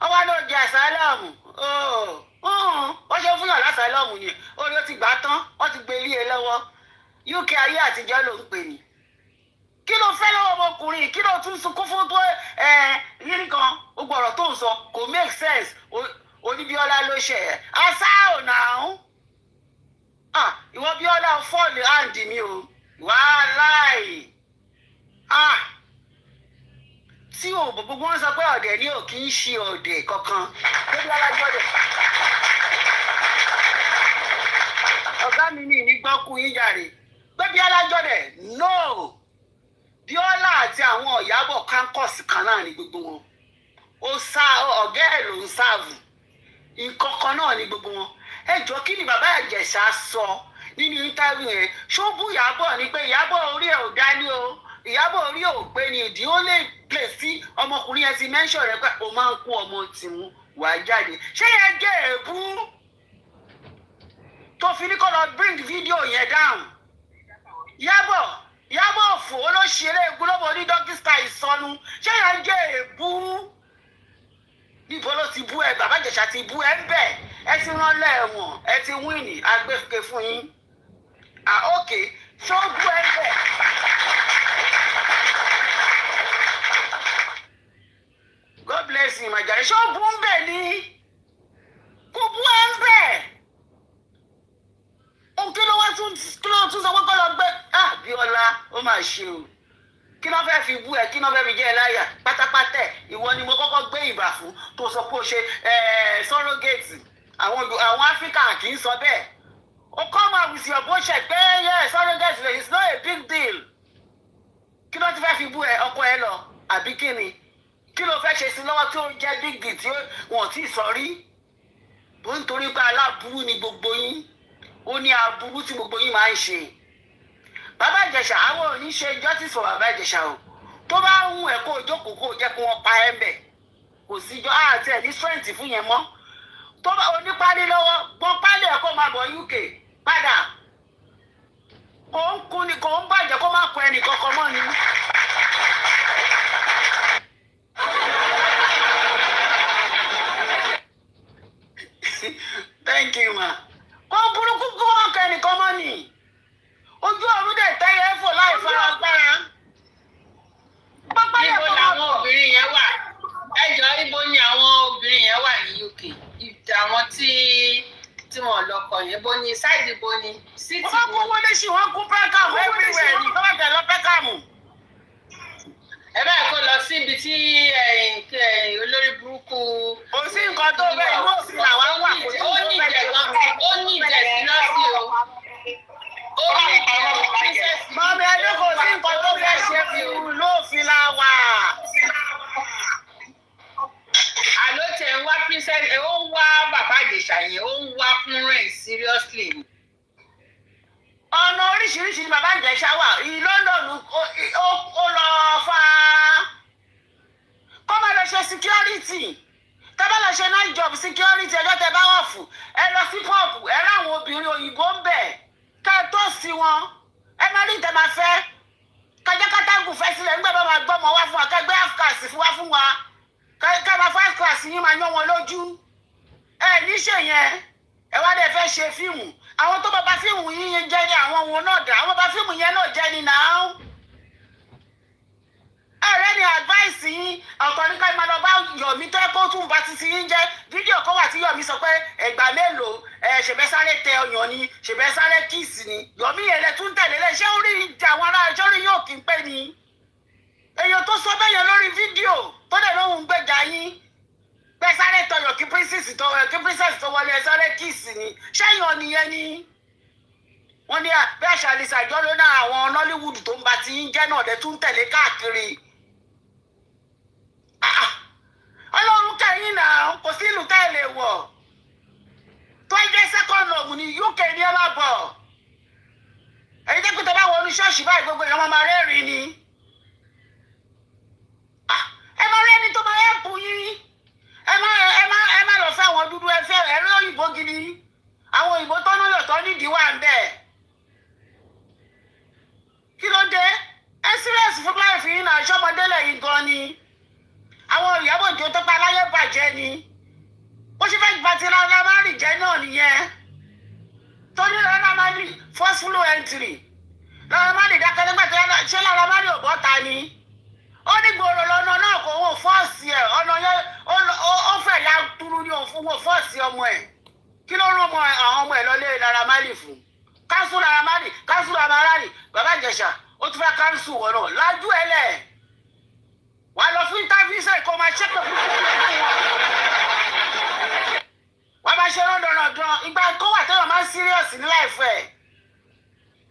wọ́n wá ló jẹ àsálàmù wọ́n ṣe fún yàn lásálàmù ni orí ó ti gbà tán wọ́n ti gbé ilé e lọ́wọ́ UK ayé àtijọ́ ló ń pè ní kí ló fẹ́ lọ́wọ́ ọmọkùnrin kí ló tún sunkún fún tó yín kan gbogbo ọ̀rọ̀ tó ń sọ kò make sense oníbíọ́lá ló ṣe ẹ̀ asá ò náà ìwọ bíọ́lá fọ́ọ̀lù àǹdí mi o wàláì tí o gbogbo wọn sọ pé ọ̀dẹ̀ ni ò kì í ṣe ọ̀dẹ̀ kankan lórí alájọ́dẹ̀ ọ̀gá mi ní ìnígbọ́kú yín jàre pé bí alájọ́dẹ̀ no Bíọ́lá àti àwọn Ìyábọ̀ kánkọ̀sì kan náà ni gbogbo wọn ọ̀gá ẹ̀ ló ń sáàbù nǹkan kan náà ni gbogbo wọn ẹ jọ kí ni bàbá Ìjẹ̀ṣà sọ nínú íńtávíù yẹn ṣó bú Ìyábọ̀ ni pé Ìyábọ̀ orí ẹ̀ ò dání o Ìyábọ̀ orí ò pé ni ìdí ó lè place tí ọmọkùnrin yẹn ti mention rẹ pé o máa ń kó ọmọ tìmú wàá jáde ṣé yẹn jẹ́ èébú tó fi ní kó lọ bring video yẹn down Ìyábọ̀ òfò olóṣèré gbólóbò ní dókítà ìsọnù ṣé yẹn jẹ́ èébú níbo ló ti bú ẹ bàbá Ìjẹ̀ṣà ti bú ẹ ń bẹ̀ ẹ ti rán lẹ́ẹ̀wọ̀n ẹ ti wíìnì agbẹ́fẹ́ fún yín okay ṣó bú ẹ bẹ̀. God bless you, my jare. Ṣó bú ń bẹ̀ ni? Kò bú ẹ ń bẹ̀. Ohun kí ló tún sọ pé kọ́ lọ gbé? Bíọ́lá, ó máa ṣe o. Kí ló fẹ́ fi bú ẹ? Kí ló fẹ́ fi jẹ́ ẹ láyà? Pátápátá ìwọ ni mo kọ́kọ́ gbé ìbà fún tó sọ pé o ṣe surrogate. Àwọn Áfíríkà kì í sọ bẹ́ẹ̀. O come out with your bullshit pé surrogate is not a big deal. Kí ló ti fẹ́ fi bú ẹ ọkọ ẹ lọ? Àbí kí ni? Kí ló fẹ́ ṣe sí lọ́wọ́ tó jẹ́ big deal tí wọ́n ti sọ rí? Bó ń torí pé aláburú ni gbogbo yín. Ó ní aburú tí gbogbo yín máa ń ṣe. Bàbá Ìjẹ̀ṣà àwọn ò ní ṣe justice for Bàbá Ìjẹ̀ṣà o. Tó bá ń ẹ̀ kó o jókòó kó o jẹ́ kó wọ́n pa ẹ́ mbẹ̀. Kò síjọ́ àti ẹ̀ ní strength fún yẹn mọ́. Tó bá onípálí lọ́wọ́ gbọ́n pálí ẹ̀ kó máa bọ̀ UK padà. Kò ń kú ni kò ń bàjẹ́ kó má kọ ẹnì kankan mọ́ ni. Thank you, ma. Kò burúkú kó má kọ ẹnì kan mọ́ ni. Ojú ọ̀run dẹ̀ tẹ́yẹ fò láì faragbára. Ibo làwọn obìnrin yẹn wà? Ẹ jọ̀ọ́ ibo ni àwọn obìnrin yẹn wà ní UK? Àwọn tí wọ́n lọ́kọ yẹn bó ni ṣáìdì bó ni city ni. Wọ́n kú wọlé sí wọ́n kú pẹ́kàmù everywhere ni kọ́ bẹ̀ lọ pẹ́kàmù. Ẹ báyìí kó lọ síbi tí olórí burúkú. Kò sí nǹkan tó bẹ́ẹ̀ inú òsì làwọn wà kò sí nǹkan tó bẹ́ẹ̀. Ó ní ìjẹ̀sí lọ́sí o. Mọ̀mí ẹni kò sí nǹkan tó fẹ́ ṣe fi lófin la wà. Àló tẹ̀ ń wá princess ó ń wá bàbá Ìjẹ̀ṣà yẹn ó ń wá fún rẹ̀ seriously. Ọ̀nà oríṣiríṣi ni bàbá Ìjẹ̀ṣà wà. London ó lọ fa kọ́ máa lọ ṣe security. Tẹ́ bá lọ ṣe night job security ẹjọ́ tẹ́ bá wà fún ẹ lọ sí pọ́ọ̀pù ẹ ráwọn obìnrin òyìnbó ń bẹ̀ ká tó sí wọn ẹ má rí ìtẹ́ máa fẹ́ kájẹ́ kátàgùn fẹ́ sílẹ̀ nígbà bá máa gbọ́mọ wá fún wa kẹgbẹ́ afcas fún wa fún wa ká máa first class yín máa yán wọn lójú ẹ níṣẹ́ yẹn ẹ wá dẹ̀ fẹ́ ṣe fíìmù àwọn tó bàbá fíìmù yín jẹ́ ní àwọn òun náà dà àwọn bàbá fíìmù yẹn náà jẹ́ ní náà ọ̀tọ̀ ní ká máa lọ bá Yọ̀mí tó kó tún bá ti ti yín jẹ́ fídíò kan wà tí Yọ̀mí sọ pé ẹgbà mélòó ṣèbẹ́ sáré tẹ ọyàn ni ṣèbẹ́ sáré kíìsì ni Yọ̀mí yẹn lẹ tún tẹ̀lé lẹ ṣé ó rí ìjà àwọn ará ẹjọ́ rí yóò kí n pé ni èèyàn tó sọ bẹ́yẹn lórí fídíò tó dẹ̀ lóhùn gbẹ̀jà yín bẹ́ẹ̀ sáré tọyọ̀ kí princess tó wọlé ẹ sáré kíìsì ni ṣẹ́yàn nìyẹn ni wọ́n ní bẹ́ẹ̀ ṣàlìsà ìjọ ló náà àwọn Nollywood tó ń ba ti yín jẹ́ náà dẹ̀ tún tẹ̀lé káàkiri Ọlọ́run kẹ́yìn náà kò sí ìlú tá ẹ lè wọ̀ tó ẹ jẹ́ second home ní UK ní ẹ má bọ̀ ẹ̀yin tẹ́kùn tó bá wọ ní ṣọ́ọ̀ṣì báyìí gbogbo èèyàn máa rẹ́rìn ni ẹ máa rí ẹni tó máa ẹ̀ bù yín ẹ má lọ fẹ́ àwọn dúdú ẹ fẹ́ ẹ̀rí òyìnbó gidi àwọn òyìnbó tó ń lò tó nídìí wà ń bẹ̀ kí ló dé ẹ serious fún láìfì yín náà ṣọmọdé lẹ́yìn gan ni àwọn Ìyábọ̀ Òjó tó pa aláyé bàjẹ́ ni ó ṣe fẹ́ gba ti rárá má rì jẹ́ náà nìyẹn tó ní rárá má rì forceful entry rárá má rì dákẹ́ nígbà tí ṣé rárá má rì òbọ̀ ta ni ó ní gbòòrò lọ́nà náà kò wọ́n fọ́ọ̀sì ẹ̀ ọ̀nà yẹn ó fẹ́ ya turu ní òun fún wọn fọ́ọ̀sì ọmọ ẹ̀ kí ló rán ọmọ àwọn ọmọ ẹ̀ lọ́lé Naira Marley fún káńsù Naira Marley káńsù Naira Marley bàbá Ìjẹ̀ṣà ó tún fẹ́ káńsù wọn náà lájú ẹ̀ lẹ̀ wà á lọ fún interview kó máa ṣẹ́pẹ̀ fún wà á máa ṣe rọ́ndọ̀rọ̀dọ̀ ìgbà kó wà tẹ́wọ̀n máa ń serious ní láìfẹ́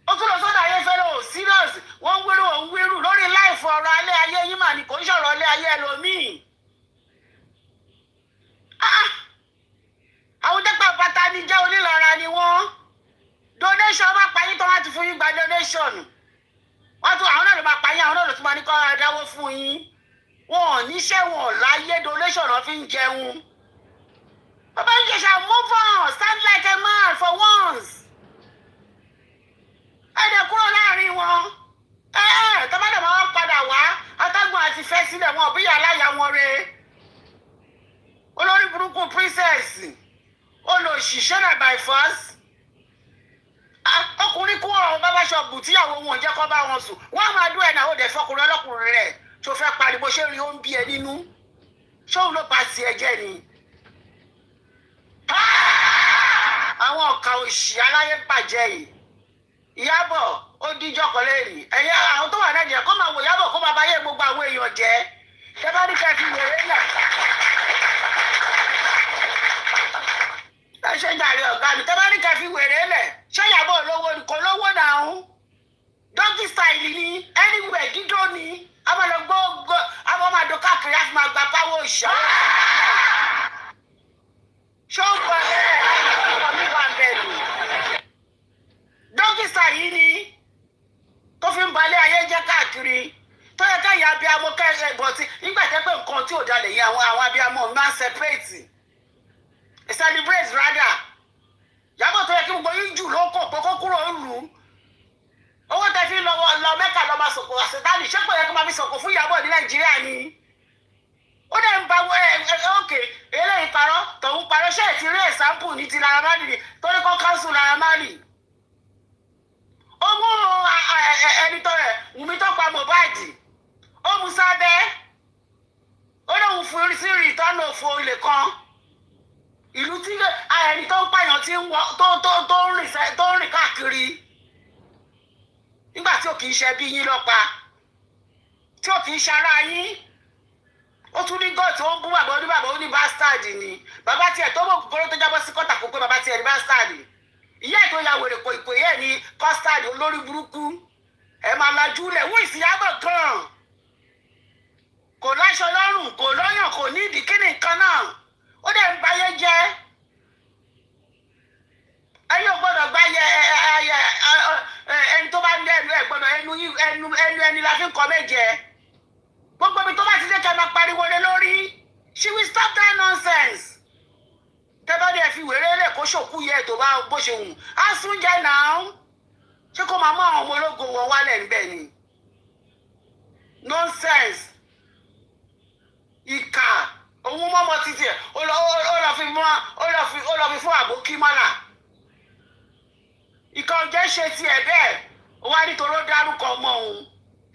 ó tún lọ sọ́dọ̀ ayéfẹ́lẹ́ ò serious wọ́n ń wérù lórí láìfẹ́ ọ̀rọ̀ alẹ́ ayé yín mà ní kò ń ṣọ̀rọ̀ alẹ́ ayé ẹlòmíì àwọn dẹ́pà pátá ní jẹ́ onílọ́ra ni wọ́n donation bá payín tó wá ti fún yín gba donation wọ́n tún àwọn náà ló máa payín àwọn náà ló tún máa ní kọ́ ẹ dáwó fún yín wọn ò níṣẹ́ wọn láyé donation náà fi ń jẹun bàbá Ìjẹ̀ṣà move on stand like a man for once ẹ̀dẹ̀ kúrò láàrin wọn tọ́bádà máa ń padà wá atágùn àti fẹ́ sílẹ̀ wọn bí aláya wọn re olórí burúkú princess olóṣìṣẹ́ náà by force ọkùnrin kú ọ̀rọ̀ bábá ṣọ̀bù tíyàwó wọn jẹ́ kọ́ bá wọn sùn wọ́n á máa dún ẹ̀ náà ó dẹ̀ fọkùnrin ọlọ́kùnrin rẹ̀ tó fẹ́ pariwo ṣé rí ó ń bí ẹ nínú ṣóun ló pa sí ẹ̀jẹ̀ ni àwọn ọ̀kà òṣì aláyé bàjẹ́ yìí Ìyábọ̀ ó díjọ́ kan lẹ́rìí ẹ̀yẹ àwọn tó wà Nàìjíríà kó máa wò Ìyábọ̀ kó máa bá yé gbogbo àwọn èèyàn jẹ́ ṣé bá ní ká fi wèrè yà ẹ ṣe ń jàre ọ̀gá mi tẹ́ bá ní ká fi wèrè lẹ̀ ṣé Ìyábọ̀ olówó ni kò lówó náà ń dọ́kì style ni anywhere dídó ni abọ́lọ́gbọ́ abọ́mọdé káàkiri àti máa gba pàwọ́ òṣà ṣó ń bọ̀ ẹ́ ọkọ̀ mi wà bẹ́ẹ̀ ni dókítà yìí ni tó fi ń balẹ̀ ayé jẹ́ káàkiri tó yẹ ká ìyá abiyamọ kẹ́sẹ̀ bọ̀ tí nígbà tẹ́ pé nǹkan tí ò dalẹ̀ yẹn àwọn abiyamọ máa ń separate celebrate rather Ìyábọ̀ tó yẹ kí gbogbo yín jù ló kọ̀ pé kó kúrò ń lù ú owó tẹ fi lọ Mẹ́kà lọ máa sọ̀kò àṣetánì ṣé pé yẹ kó máa fi sọ̀kò fún Ìyábọ̀ ní Nàìjíríà ni ó dẹ̀ ń ba òkè eléyìí parọ́ tòun parọ́ ṣé ẹ̀ ti rí example ní ti Naira Marley torí kọ́ council Naira Marley ó mú ẹni tó rẹ̀ Wùmí tó pa Mohbad ó mú sábẹ́ ó lóun fún sí ìtọ́nà òfò ilé kan ìlú tí ẹni tó ń pààyàn tí tó ń rìn káàkiri nígbà tí ò kì í ṣe bí yín lọ́pa tí ò kì í ṣara yín ó tún ní gọ́ọ̀tì ó ń bú bàbá oníbàbá ó ní bastard ni bàbá tiẹ̀ tó mọ̀ kúkúrú tó jábọ́ sí kọ́tà kó pé bàbá tiẹ̀ ní bastard ìyá ètò ìyàwó rẹ̀ kò ìpè yẹ́ ní custard olórí burúkú ẹ̀ máa lajú lẹ̀ wọ́n Ìyábọ̀ kan kò láṣọ lọ́rùn kò lọ́yàn kò ní ìdí kíni kan náà ó dẹ̀ ń bayé jẹ́ ẹ̀yin ò gbọ́dọ̀ gbáyé ẹni tó bá ní ẹnu ẹ̀ gbọ́dọ̀ ẹnu la fi ń kọ́ méje gbogbo ibi tó bá ti dé kẹ́ máa pariwo lé lórí she will stop that nonsense tẹ́bọ́dé ẹ̀ fi wèrè lẹ̀ kó ṣòkú yẹ tó bá bó ṣe wù á sún jẹ́ náà ṣé kó máa mú àwọn ọmọ ológun wọn wálẹ̀ níbẹ̀ ni nonsense ìkà òun mọ́mọ́ títí ẹ̀ ó lọ fi fún àbókí mọ́là ìkà ọ̀jẹ́ ṣe tiẹ̀ bẹ́ẹ̀ ó wá nítorí ó dárúkọ ọmọ òun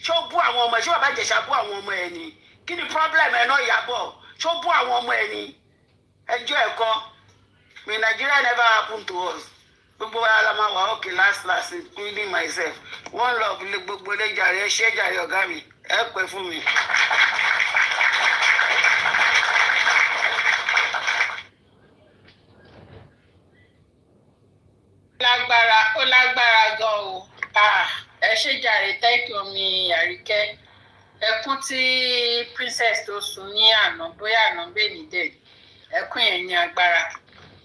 ṣé ó bú àwọn ọmọ ẹ̀ ṣé bàbá Ìjẹ̀ṣà bú àwọn ọmọ ẹ̀ ni kí ni problem ẹ̀ náà Ìyábọ̀ ṣó bú àwọn ọmọ ẹ̀ ní ẹjọ́ ẹ̀kọ́ mi Nigeria never happen to us gbogbo wa la máa wà okay last including myself one love ilé gbogbo ilé jàre ẹ ṣé jàre ọ̀gá mi ẹ pẹ́ fún mi. ó lágbára gan o ẹ ṣé jàre thank you mi Àríkẹ́ ẹkún tí princess tó sùn ní àná bóyá àná bẹ́ẹ̀ ní dẹ̀ ẹkún yẹn ní agbára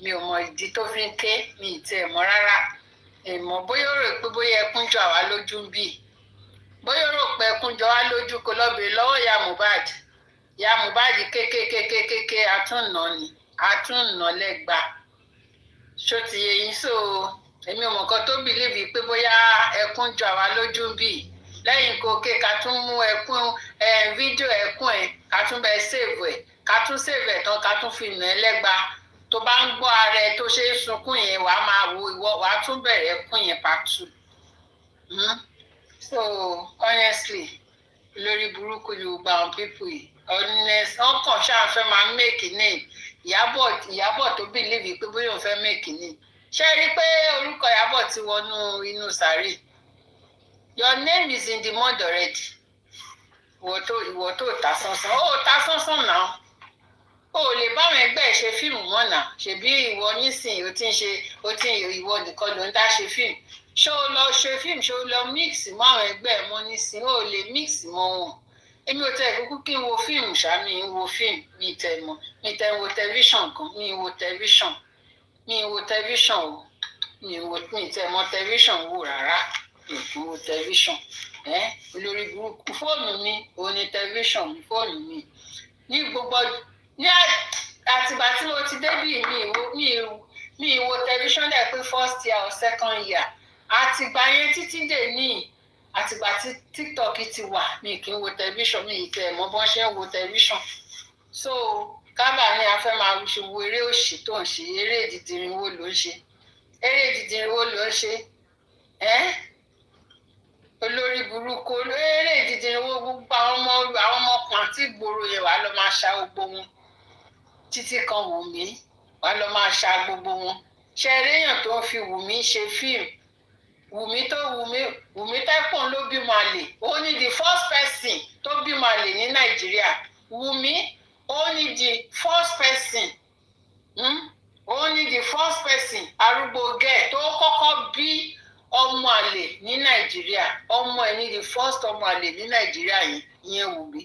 mi ò mọ ìdí tó fi ń ké mi ì tiẹ̀ mọ̀ rárá èèmọ̀ bóyá ó rò pé bóyá ẹkún jọ àwa lójú ń bì bóyá ó rò pé ẹkún jọ wá lójú kó lọ́bìnrin lọ́wọ́ ìyá Mohbad kékékékékéké àtúnnà lẹ́gbàá ṣó ti yẹ yín so èmi ò mọ̀ nǹkan tó bìlíìfì pé bóyá ẹkún jọ àwa lójú ń bì lẹ́yìn kó ké ká tún mú ẹkún fídíò ẹkún ẹ̀ ká tún bẹ sèvù ẹ̀ ká tún sèvù ẹ̀ tán ká tún fi nà ẹ́ lẹ́gbàá tó bá ń gbọ́ ara ẹ tó ṣe é sunkún yẹn wàá máa wo ìwọ wàá tún bẹ̀rẹ̀ ẹkún yẹn part 2. So honestly lórí burúkú ni gbogbo àwọn pípù yìí ọkàn ṣáà fẹ́ máa make name Ìyábọ̀ tó bìlíìfì pé bóyá òun fẹ́ make name ṣé rí i pé orúkọ Ìyábọ̀ ti wọnú inú sàárè your name is in the mud already ìwọ tó ta sánsán ó ta sánsán náà o lè báwọn ẹgbẹ́ ẹ̀ ṣe fíìmù mọ́ náà ṣèbí ìwọ nísìnyí ìwọ nìkan ló ń dá ṣe fíìmù ṣé o lọ ṣe fíìmù ṣé o lọ mix mọ́ àwọn ẹgbẹ́ ẹ̀ mọ́ nísìnyí o lè mix mọ́ wọn èmi ò tẹ̀ kúkú kí n wo fíìmù ṣá mi ń wo fíìmù mi tẹ̀ wo tẹlifíṣàn kan mi wo tẹlifíṣàn o mi tẹ̀ mọ́ tẹlifíṣàn wò rárá mi kì í wo tẹlifíṣàn olórí burúkú fóònù mi òun ni tẹlifíṣàn mi fóònù mi ní gbogbo ní àtìgbà tí mo ti débì mi ìwo tẹlifíṣàn dẹ̀ pé first year or second year àtìgbà yẹn títí dè ní àtìgbà tí TikTok ti wà mi kì í wo tẹlifíṣàn mi ìtẹ̀ mọ́ bọ́n ṣe ń wo tẹlifíṣàn so kábà ní a fẹ́ máa ṣe wo eré òṣì tó ń ṣe eré ìdìdìrín wo ló ń ṣe olórí burúkú eré ìdìdìrín wo gbogbo àwọn ọmọkùnrin àti ìgboro yẹn wàá lọ máa ṣa gbogbo wọn títí kan Wùmí wàá lọ máa ṣa gbogbo wọn ṣe eréyàn tó ń fi Wùmí ṣe fíìmù Wùmí tẹ́pọ̀n ló bímọ àlè ó ní the first person tó bímọ àlè ní Nàìjíríà Wùmí ó ní the first person arúgbó gẹ̀ tó kọ́kọ́ bí ọmọ àlè ní Nàìjíríà ọmọ ẹ̀ ní the first ọmọ àlè ní Nàìjíríà yẹn Wùmí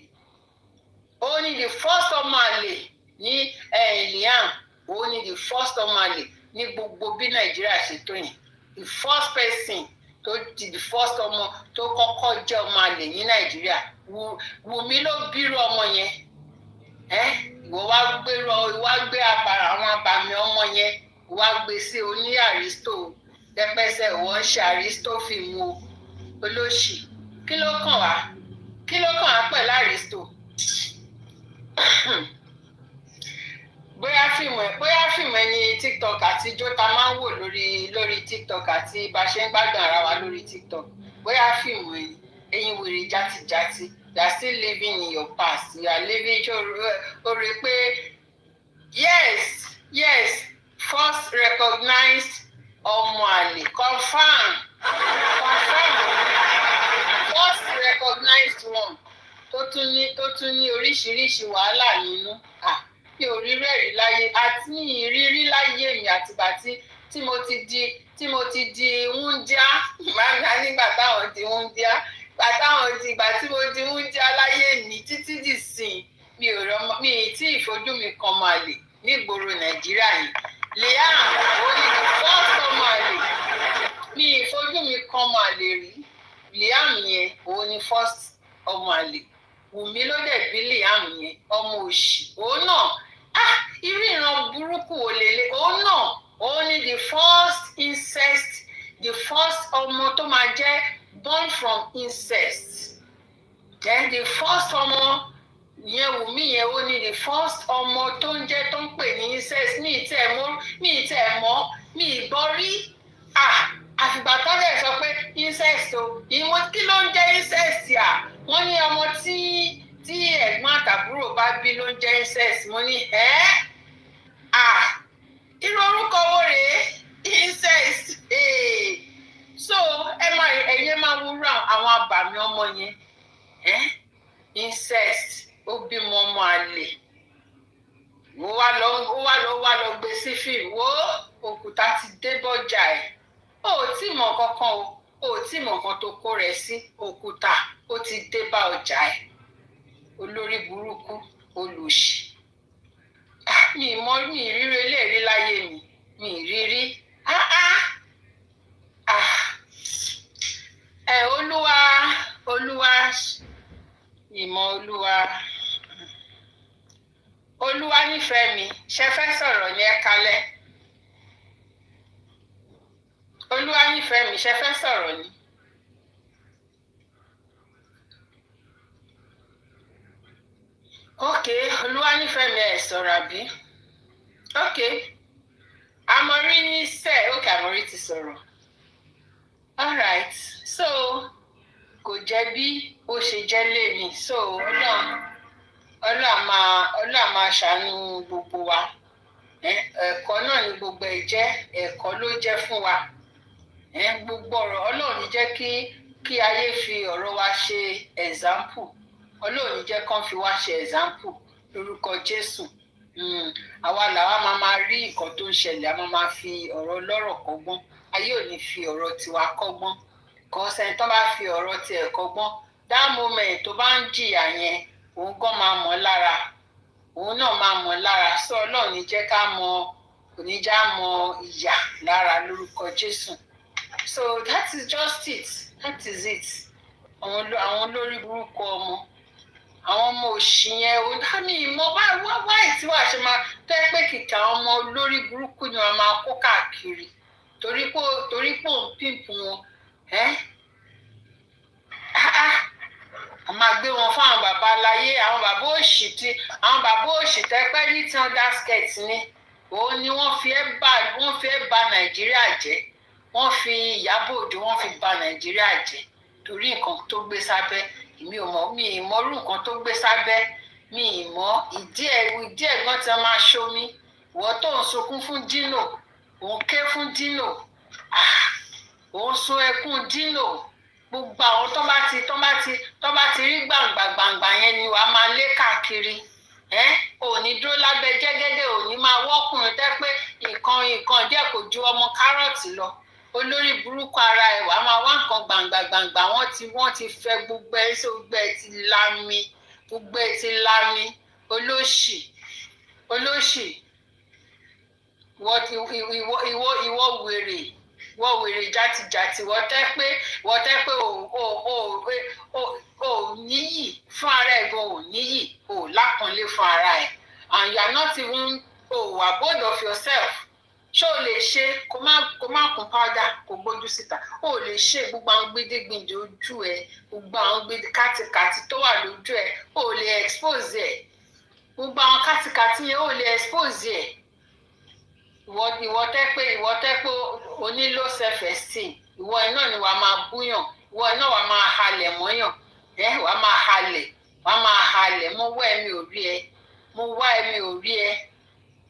ó ní the first ọmọ àlè ní Liam ó ní the first ọmọ àlè ní gbogbo bí Nàìjíríà ṣe tó yẹn the first person tó di the first ọmọ tó kọ́kọ́ jẹ́ ọmọ àlè ní Nàìjíríà Wùmí ló bírú ọmọ yẹn ìwọ wá gbé àpàrà àwọn abàmì ọmọ yẹn wá gbé sí oní àrísítò dẹpẹsẹ wọn ṣe àrísítò fíìmù olóṣì kí ló kàn wá pẹ̀lú àrísítò bóyá fíìmù ẹni TikTok àti jota máa ń wò lórí TikTok àti bá ṣe ń gbádùn ara wa lórí TikTok bóyá fíìmù ẹ̀yin wèrè játijàti you are still living in your past you are living o rè pé yes first recognized ọmọ àlè confirm first recognized one tó tún ní oríṣiríṣi wàhálà nínú mi ò rí rẹ́ẹ̀rí láyé àti mi ìrírí láyé mi àtìgbà tí mo ti di wúndíá máa nígbà táwọn di wúndíá ìgbà tí mo di wúndíá láyé mi títí dì sìn mi ì tí ìfojú mi kan máa lè nígboro Nàìjíríà yìí Liam ó ní the first ọmọ àlè mi ìfojú mi kan máa lè rí Liam yẹn ó ní first ọmọ àlè Wùmí ló dẹ̀ bí Liam yẹn ọmọ òṣì òun náà irú ìran burúkú ò lélẹ̀ òun náà òun ní the first incest the first ọmọ tó máa jẹ́ born from incest then the first ọmọ yẹn Wùmí yẹn ó ní the first ọmọ tó ń pè ní incest mi ìtẹ̀ mọ́ mi ìgbọ́ rí àfìgbà tó lè sọ pé incest o ìwọ̀n kí ló ń jẹ́ incest wọ́n ní ọmọ tí ẹ̀gbọ́n àbúrò bá bí ló ń jẹ́ incest mo ní irú orúkọ wo rèé incest so ẹ̀yin máa wúrà àwọn àbàmì ọmọ yẹn incest ó bímọ ọmọ àlè ó wá lọ gbé sí fíìmù wo òkúta ti dé bọ́jà ẹ̀ ó tí mọ̀ kankan ó tí mọ̀ kan tó kó rẹ̀ sí òkúta ó ti dé bá ọjà ẹ̀ olórí burúkú olùṣì mi ìrírí eléèrí láyé mi ìrírí olúwa ìmọ̀ olúwa nífẹ̀ẹ́ mi ṣe fẹ́ sọ̀rọ̀ ní ẹ kalẹ̀ olúwa nífẹ̀ẹ́ mi ṣe fẹ́ sọ̀rọ̀ ni. ok olúwa nífẹ̀ẹ́ mi ẹ̀ sọ̀rọ̀ àbí ok Àmọ̀rí ní sẹ́ ok Àmọ̀rí ti sọ̀rọ̀ alright so kò jẹ́ bí ó ṣe jẹ́ lẹ́ni so ọlọ́run máa ṣàánú gbogbo wa ẹ̀kọ́ náà ni gbogbo ẹ̀ jẹ́ ẹ̀kọ́ ló jẹ́ fún wa gbogbo ọ̀rọ̀ ọlọ́run ní jẹ́ kí ayé fi ọ̀rọ̀ wa ṣe example ọlọ́run jẹ́ kán fi wá ṣe example lórúkọ Jésù àwa làwa máa rí nǹkan tó ń ṣẹlẹ̀ a máa fi ọ̀rọ̀ lọ́rọ̀ kọ́gbọ́n ayé ò ní fi ọ̀rọ̀ tiwa kọ́gbọ́n kan sẹ́ni tó bá fi ọ̀rọ̀ tiẹ̀ kọ́gbọ́n that moment tó bá ń jìyà yẹn òun gan máa mọ̀ lára òun náà máa mọ̀ lára sọ ọlọ́run ní jẹ́ ká mọ oníjà mọ ìyà lára lórúkọ Jésù so that is just it that is it àwọn olórí burúkú ọmọ àwọn ọmọ òṣì yẹn ò dání ìmọ̀ wáì tí wàá ṣe máa tẹ́ pé kìkà ọmọ olórí burúkú ni wọ́n máa kó káàkiri torí pé òun píǹpù wọn a máa gbé wọn fún àwọn bàbá aláyé àwọn bàbá òṣì tẹ́ pé ní tí wọ́n dá skẹ̀tì ni òun ni wọ́n fi ẹ́ bà Nàìjíríà jẹ́ wọ́n fi Ìyábọ̀ Òjó wọ́n fi bà Nàìjíríà jẹ́ torí nǹkan tó gbé sábẹ́ mi ìmọ̀rú nǹkan tó gbé sábẹ́ mi ìmọ̀ ìdí ẹ̀ gan tí wọ́n máa ṣomi wọ́n tó ń sunkún fún Dino òun ké fún Dino òun sun ẹkún Dino gbogbo àwọn tó bá ti rí gbàǹgbà yẹn ni wàá máa lé káàkiri òní dúró lábẹ́ jẹ́gẹ́dẹ́ òní máa wọ́kùnrin tẹ́ pé nǹkan díẹ̀ kò ju ọmọ kárọ̀tì lọ olórí burúkú ara ẹ̀ wàá máa wá nǹkan gbàǹgbà wọ́n ti fẹ́ gbogbo ẹ̀ sí gbogbo ẹ̀ ti lámi olóṣì ìwọ wèrè játijàti wọ́n tẹ́ pé ò níyì fún ara ẹ̀ gan ò níyì ò lápọ́nlé fún ara ẹ̀ and you are not even wà bold of yourself ṣé o lè ṣe kó má kún powder kó gbójú síta o lè ṣe gbogbo àwọn gbédégbèdé ojú ẹ gbogbo àwọn gbédé kátikàti tó wà lójú ẹ o lè expose ẹ gbogbo àwọn kátikàti yẹn o lè expose ẹ ìwọ tẹ́ pé o ní low self esteem ìwọ iná ni wàá máa búyàn ìwọ iná wàá máa halẹ̀ mọ́yàn wàá máa halẹ̀ mo wá ẹ̀mí ò rí ẹ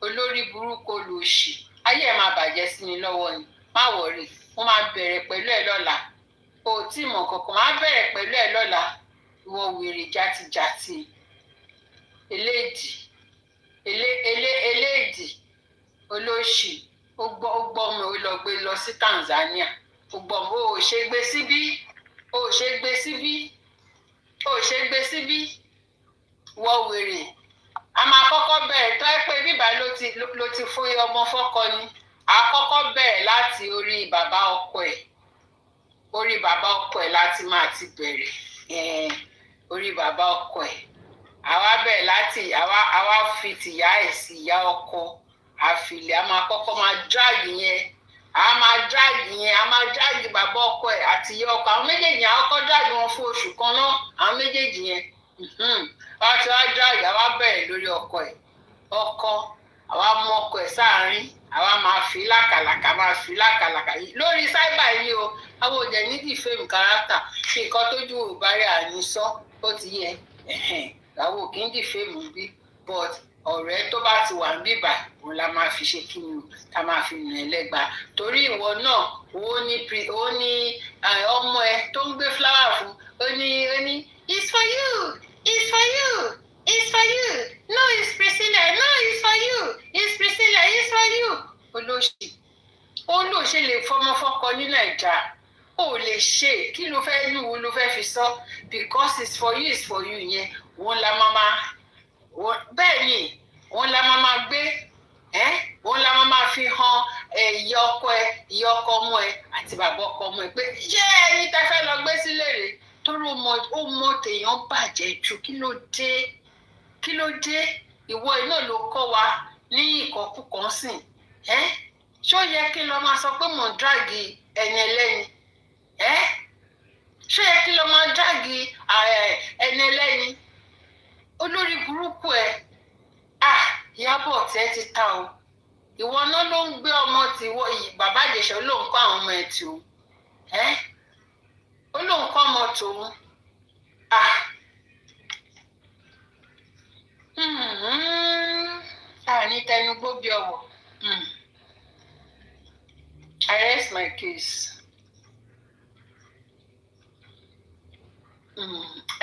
olórí burúkú olùṣì ayé ẹ̀ máa bàjẹ́ sí mi lọ́wọ́ ni má wọ̀rí mo máa bẹ̀rẹ̀ pẹ̀lú ẹ̀ lọ́la o tí mọ̀ kankan máa bẹ̀rẹ̀ pẹ̀lú ẹ̀ lọ́la ìwọ wèrè játijàti eléèdì olóṣì ó gbọ́ mi ó lọ gbé lọ sí Tanzania ó gbọ́ mi ó ṣe gbé síbí wọ wèrè a máa kọ́kọ́ bẹ̀rẹ̀ tó ẹ pé bíbá ló ti fún ọmọ fọ́kọ ni a kọ́kọ́ bẹ̀rẹ̀ láti orí bàbá ọkọ ẹ̀ láti máa ti bẹ̀rẹ̀ orí bàbá ọkọ ẹ̀ àwa bẹ̀rẹ̀ láti àwa fi tìyá ẹ̀ sí ìyá ọkọ àfìlẹ̀ a máa kọ́kọ́ máa drag yẹn a máa drag bàbá ọkọ ẹ̀ àti ìyá ọkọ àwọn méjèèjì àwọn kọ́ drag wọn fún oṣù kan náà àwọn méjèèjì yẹn wọ́n ti wá drag àwa bẹ̀rẹ̀ lórí ọkọ ẹ̀ àwa mú ọkọ ẹ̀ sáàárín àwa máa fi lákàlàkà lórí sáíbà yìí o àwọn òjẹ̀ ní defame character nǹkan tójú òbárí àní sọ ó ti yẹ àwọn kì í dìfẹ́mù bí but ọ̀rẹ́ tó bá ti wà ń bíbà òun la máa fi ṣe kí ni o ta máa fi nà ẹ́ lẹ́gba torí ìwọ náà ó ní ọmọ ẹ tó ń gbé fúláwà fún ó ní it's for you it's for you it's for you no it's Priscilla no it's for you it's Priscilla it's for you olóṣì ó lò ṣe lè fọmọ fọkọ ní Nàìjíríà ó lè ṣe kí ló fẹ́ ní wo ló fẹ́ fi sọ because it's for you yẹn òun la máa bẹ́ẹ̀ ni òun la máa gbé òun la máa fi hàn ìyá ọkọ ọmọ ẹ àti bàbá ọkọ ọmọ ẹ pé ṣé ẹni tá fẹ́ lọ gbé sílé rẹ̀ torí ó mọ tèèyàn bàjẹ́ jù kí ló dé ìwọ iná ló kọ́ wa ní ìkọ̀kùkọ̀ sìn ṣó yẹ kí lọ máa sọ pé mò ń dráàgì ẹni ẹlẹ́ni ṣó yẹ kí lọ máa dráàgì ẹni ẹlẹ́ni olórí burúkú ẹ Ìyábọ̀ tẹ́ ti ta o ìwọ náà ló ń gbé ọmọ tí bàbá Ìjẹ̀ṣà ló ń kọ́ àwọn ọmọ ẹ̀ tí o ó ló ń kọ́ ọmọ tòun ní tẹnugbó bí ọwọ́ I rest my case.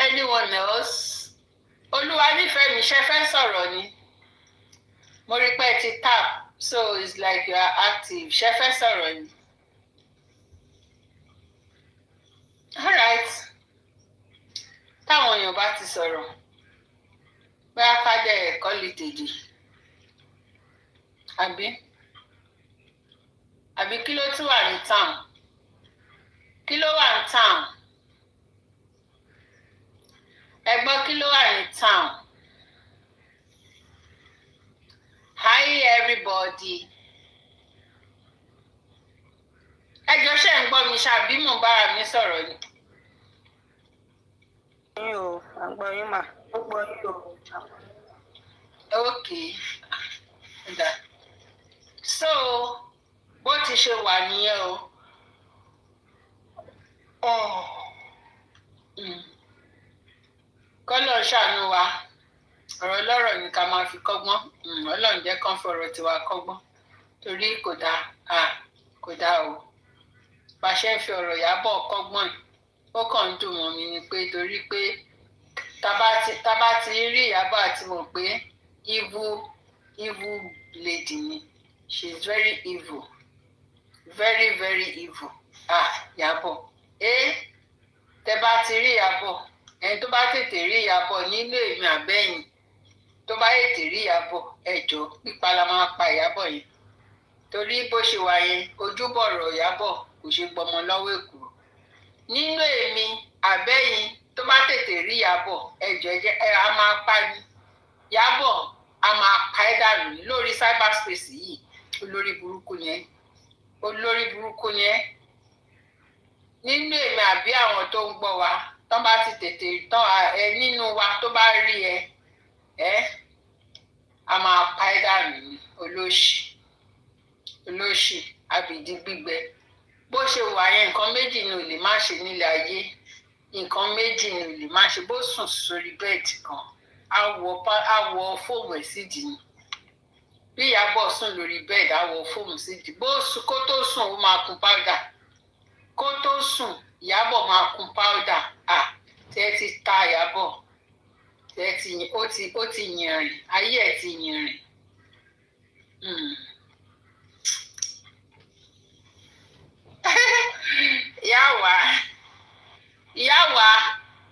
Anyone else? Olúwa nífẹ̀ẹ́ mi ṣe fẹ́ sọ̀rọ̀ ni. Mo rí pé ti tap so it's like you are active. Ṣe fẹ́ sọ̀rọ̀ ni. All right. Táwọn èèyàn bá ti sọ̀rọ̀. Bóyá ká jẹ́ ẹ̀kọ́ lè tèjì. Àbí kí ló tún wà ní town? Kí ló wà ní town? Ẹgbọ́n kí ló wà ní town? Hi everybody. Ẹjọ́ ṣe ń gbọ́ mi ṣàbí mò ń bára mi sọ̀rọ̀ ni. Yín o, à ń gbọ́ yín mà. Ó gbọ́ yín o. Okay. So, bó ti ṣe wà nìyẹn o. Kọ́lọ̀ ṣàánú wa. Ọ̀rọ̀ lọ́rọ̀ ni ká máa fi kọ́gbọ́n. Ọlọ́run jẹ́ kán fọ̀rọ̀ tiwa kọ́gbọ́n. Torí kò dáa o. Bá ṣe ń fi ọ̀rọ̀ Ìyábọ̀ kọ́gbọ́n ẹ̀. Ó kàn ń dùn mọ́ mi ni pé torí pé tá bá ti rí Ìyábọ̀ àti mọ̀ pé evil lady ni. She is very evil. Very, very evil. Ìyábọ̀. Tẹ́ bá ti rí Ìyábọ̀. Ẹni tó bá tètè rí Ìyábọ̀ nínú èmi àbẹ́yìn. Tó bá tètè rí Ìyábọ̀ ẹjọ́ pípa la máa pa Ìyábọ̀ yẹn. Torí bó ṣe wà yẹn ojúbọ̀rọ̀ Ìyábọ̀ kò ṣe gbọmọ lọ́wọ́ èkó. Nínú èmi àbẹ́yìn tó bá tètè rí Ìyábọ̀ ẹjọ́ a máa pa ni. Ìyábọ̀ a máa pa ẹ́ dànù lórí cyberspace yìí. Olórí burúkú yẹn. Nínú èmi àbí àwọn tó ń gbọ́ wa tán bá ti tètè nínú wa tó bá rí ẹ a máa pa ẹ́ dànù ní olóṣì àbìdí gbígbẹ bó ṣe wà yẹn nǹkan méjì ni ò lè má ṣe nílé ayé nǹkan méjì ni ò lè má ṣe bó sùn sórí bẹ́ẹ̀dì kan àwọ̀ fóòmù ẹ̀ sídìí ni bí Ìyábọ̀ sùn lórí bẹ́ẹ̀dì àwọ̀ fóòmù sídìí kó tó sùn ó máa kun páúdà kó tó sùn Ìyábọ̀ máa kun páúdà tẹ́ ti ta Ìyábọ̀ ó ti yìnrìn ayé ẹ̀ ti yìnrìn.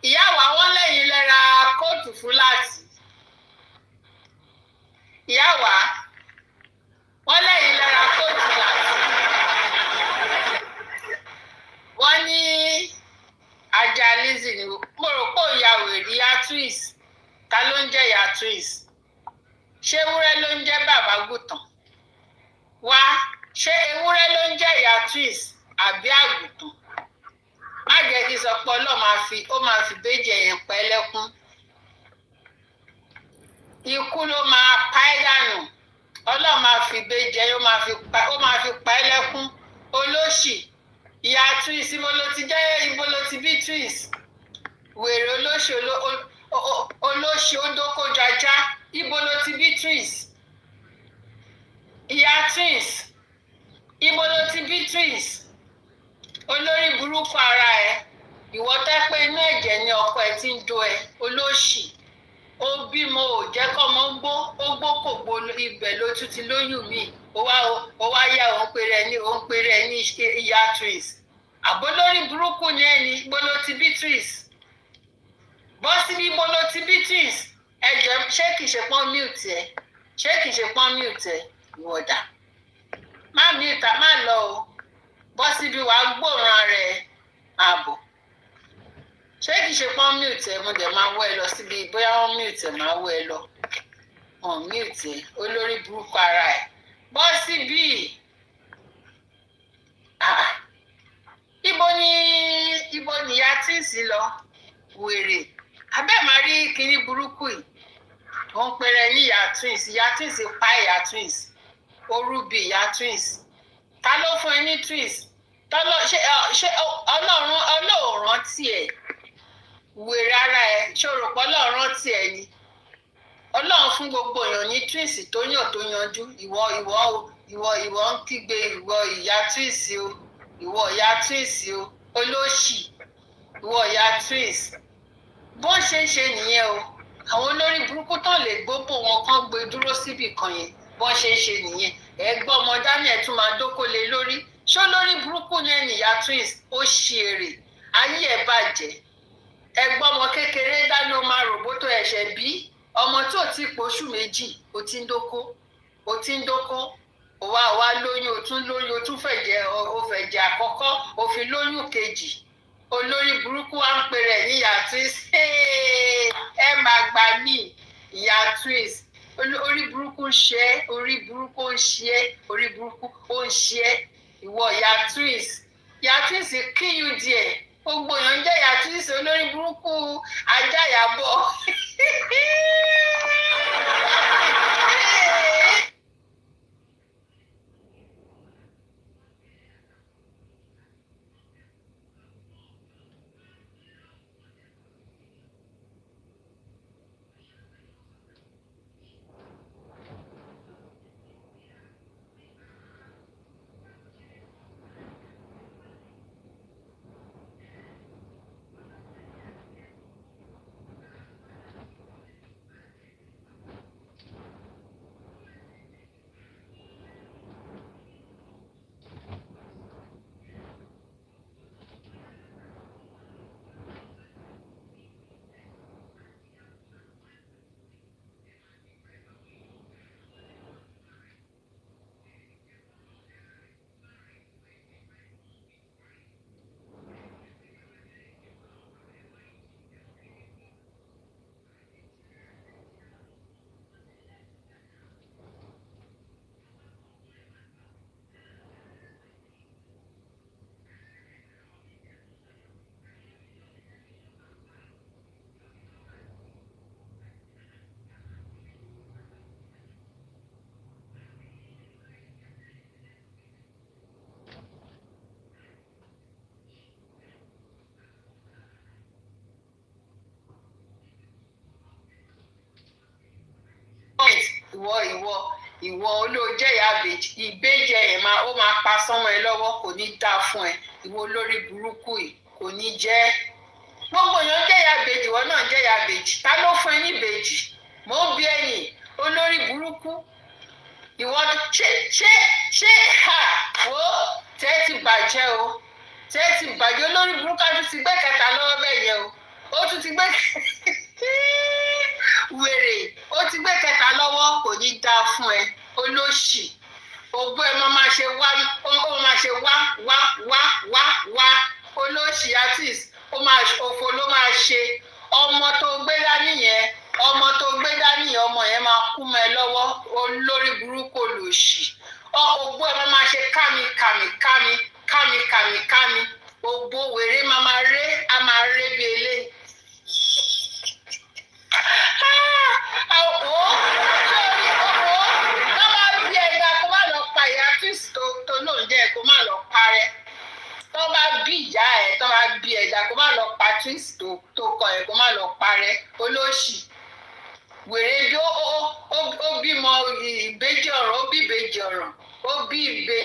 ìyá wa wọ́n lẹ́yìn lẹ́ra kóòtù fúláàtì ìyá wa wọ́n lẹ́yìn lẹ́ra kóòtù fúláàtì wọ́n ní ajá Lizzy ni mo rò pé ìyàwó ìyá twins ta ló ń jẹ́ ìyá twins ṣé ewúrẹ́ ló ń jẹ́ bàbá gùtàn wá ṣé ewúrẹ́ ló ń jẹ́ ìyá twins àbí àgùtàn má jẹ́ kí sọ pé ó máa fi béjì ẹ̀yìn pẹ́ lẹ́kún ikú ló máa pa ẹ́ dànù Ọlọ́run máa fi béjì ẹ̀yìn ó máa fi pa ẹ́ lẹ́kún olóṣì ìyá twins ibo ló ti bí twins wèrè olóṣì olóṣì ondókó jajá ibo ló ti bí twins ìyá twins ibo ló ti bí twins olórí burúkú ara ẹ ìwọ tẹ́ pé inú ẹ̀jẹ̀ ni ọkọ ẹ ti ń do ẹ olóṣì ó bímọ ò jẹ́ kọ́mọ gbó ó gbó kò gbó ibẹ̀ ló tún ti lóyún mi ó wá yá òun péré ẹ ní ìyá twins àbó lórí burúkú ni ẹni ibo ló ti bí twins bọ́ síbi ibo ló ti bí twins ẹ̀jẹ̀ ṣé kìí ṣe pọ́n mute ẹ ìwọ̀dà má mute má lọ o bọ́ síbi wàá gbòòràn rẹ̀ ààbò ṣé kìí ṣe pọ́n mute ẹ mo dẹ̀ máa wọ́ ẹ lọ síbi bóyá wọ́n mute ẹ máa wọ́ ẹ lọ wọ́n mute ẹ olórí burúkú ara ẹ bọ́ síbi ibo ni ìyá twins lọ wèrè abẹ́ máa rí kinní burúkú yìí wọ́n pèrè ní ìyá twins pa ìyá twins orúbi ìyá twins ta ló fún ẹ ní twins ṣé ọlọ́run tiẹ̀ wèrè ara ẹ ṣòròpọ̀ ọlọ́run tiẹ̀ ni ọlọ́run fún gbogbo èèyàn ní twins tó yanjú ìwọ ń kígbe ìwọ ìyá twins o ìwọ ìyá twins o olóṣì ìwọ ìyá twins bó ṣe ń ṣe nìyẹn o àwọn olórí burúkú tán lè gbóbò wọn kán gbé dúró síbì kan yẹn bó ṣe ń ṣe nìyẹn ẹgbẹ́ ọmọ Daniel tún máa dókòlè lórí ṣó lórí burúkú ní ẹni ìyá twins ó ṣe èrè ayé ẹ̀ bàjẹ́ ẹgbẹ́ ọmọ kékeré dáná máa ròbótò ẹ̀ṣẹ̀ bí ọmọ tó ti pòṣù méjì ó ti ń dókó ó wá lóyún ó tún fẹ̀jẹ̀ àkọ́kọ́ ó fi lóyún kejì olórí burúkú wa ń pè rẹ̀ ní ìyá twins ẹ máa gbà mí ìyá twins orí burúkú ń ṣe é orí burúkú ń ṣe é orí burúkú ó ń ṣe é ìwọ ìyá twins kíyù díẹ̀ gbogbo èèyàn jẹ́ ìyá twins olórí burúkú ajá ìyàbọ̀. ìwọ olóòjẹ́ ìyá ìbejì ẹ̀ ó máa pa sánmọ́ ẹ lọ́wọ́ kò ní dáa fún ẹ ìwọ olórí burúkú yìí kò ní jẹ́ gbogbo èèyàn jẹ́ ìyá ìbejì ìwọ náà jẹ́ ìyá ìbejì ta ló fún ẹ ní ìbejì mò ń bí ẹ̀yìn olórí burúkú ìwọ ṣé wo tẹ́ ti bàjẹ́ o tẹ́ ti bàjẹ́ olórí burúkú àti ti gbé kẹta lọ́wọ́ bẹ́ẹ̀ yẹn o ó tún ti gbé wèrè ó ti gbé kẹta lọ́wọ́ kò ní dáa fún ẹ olóṣì ògbó ẹ máa ṣe wá olóṣì artist òfò ló máa ṣe ọmọ tó gbé dání yẹn ọmọ yẹn máa kú mọ́ ẹ lọ́wọ́ olórí burúkú olóṣì ògbó ẹ máa ṣe kámi ògbó wèrè máa ré bí eléyìí. tó lóun jẹ́ kó má lọ parẹ́ tó bá bí ìyá ẹ̀ tó bá bí ẹ̀dá kó má lọ pa twins tó kọ ẹ̀ kó má lọ parẹ́ olóṣì wèrè bí ó bímọ ìbejì ọ̀ràn ó bí ìbejì ọ̀ràn ó bí ìbe.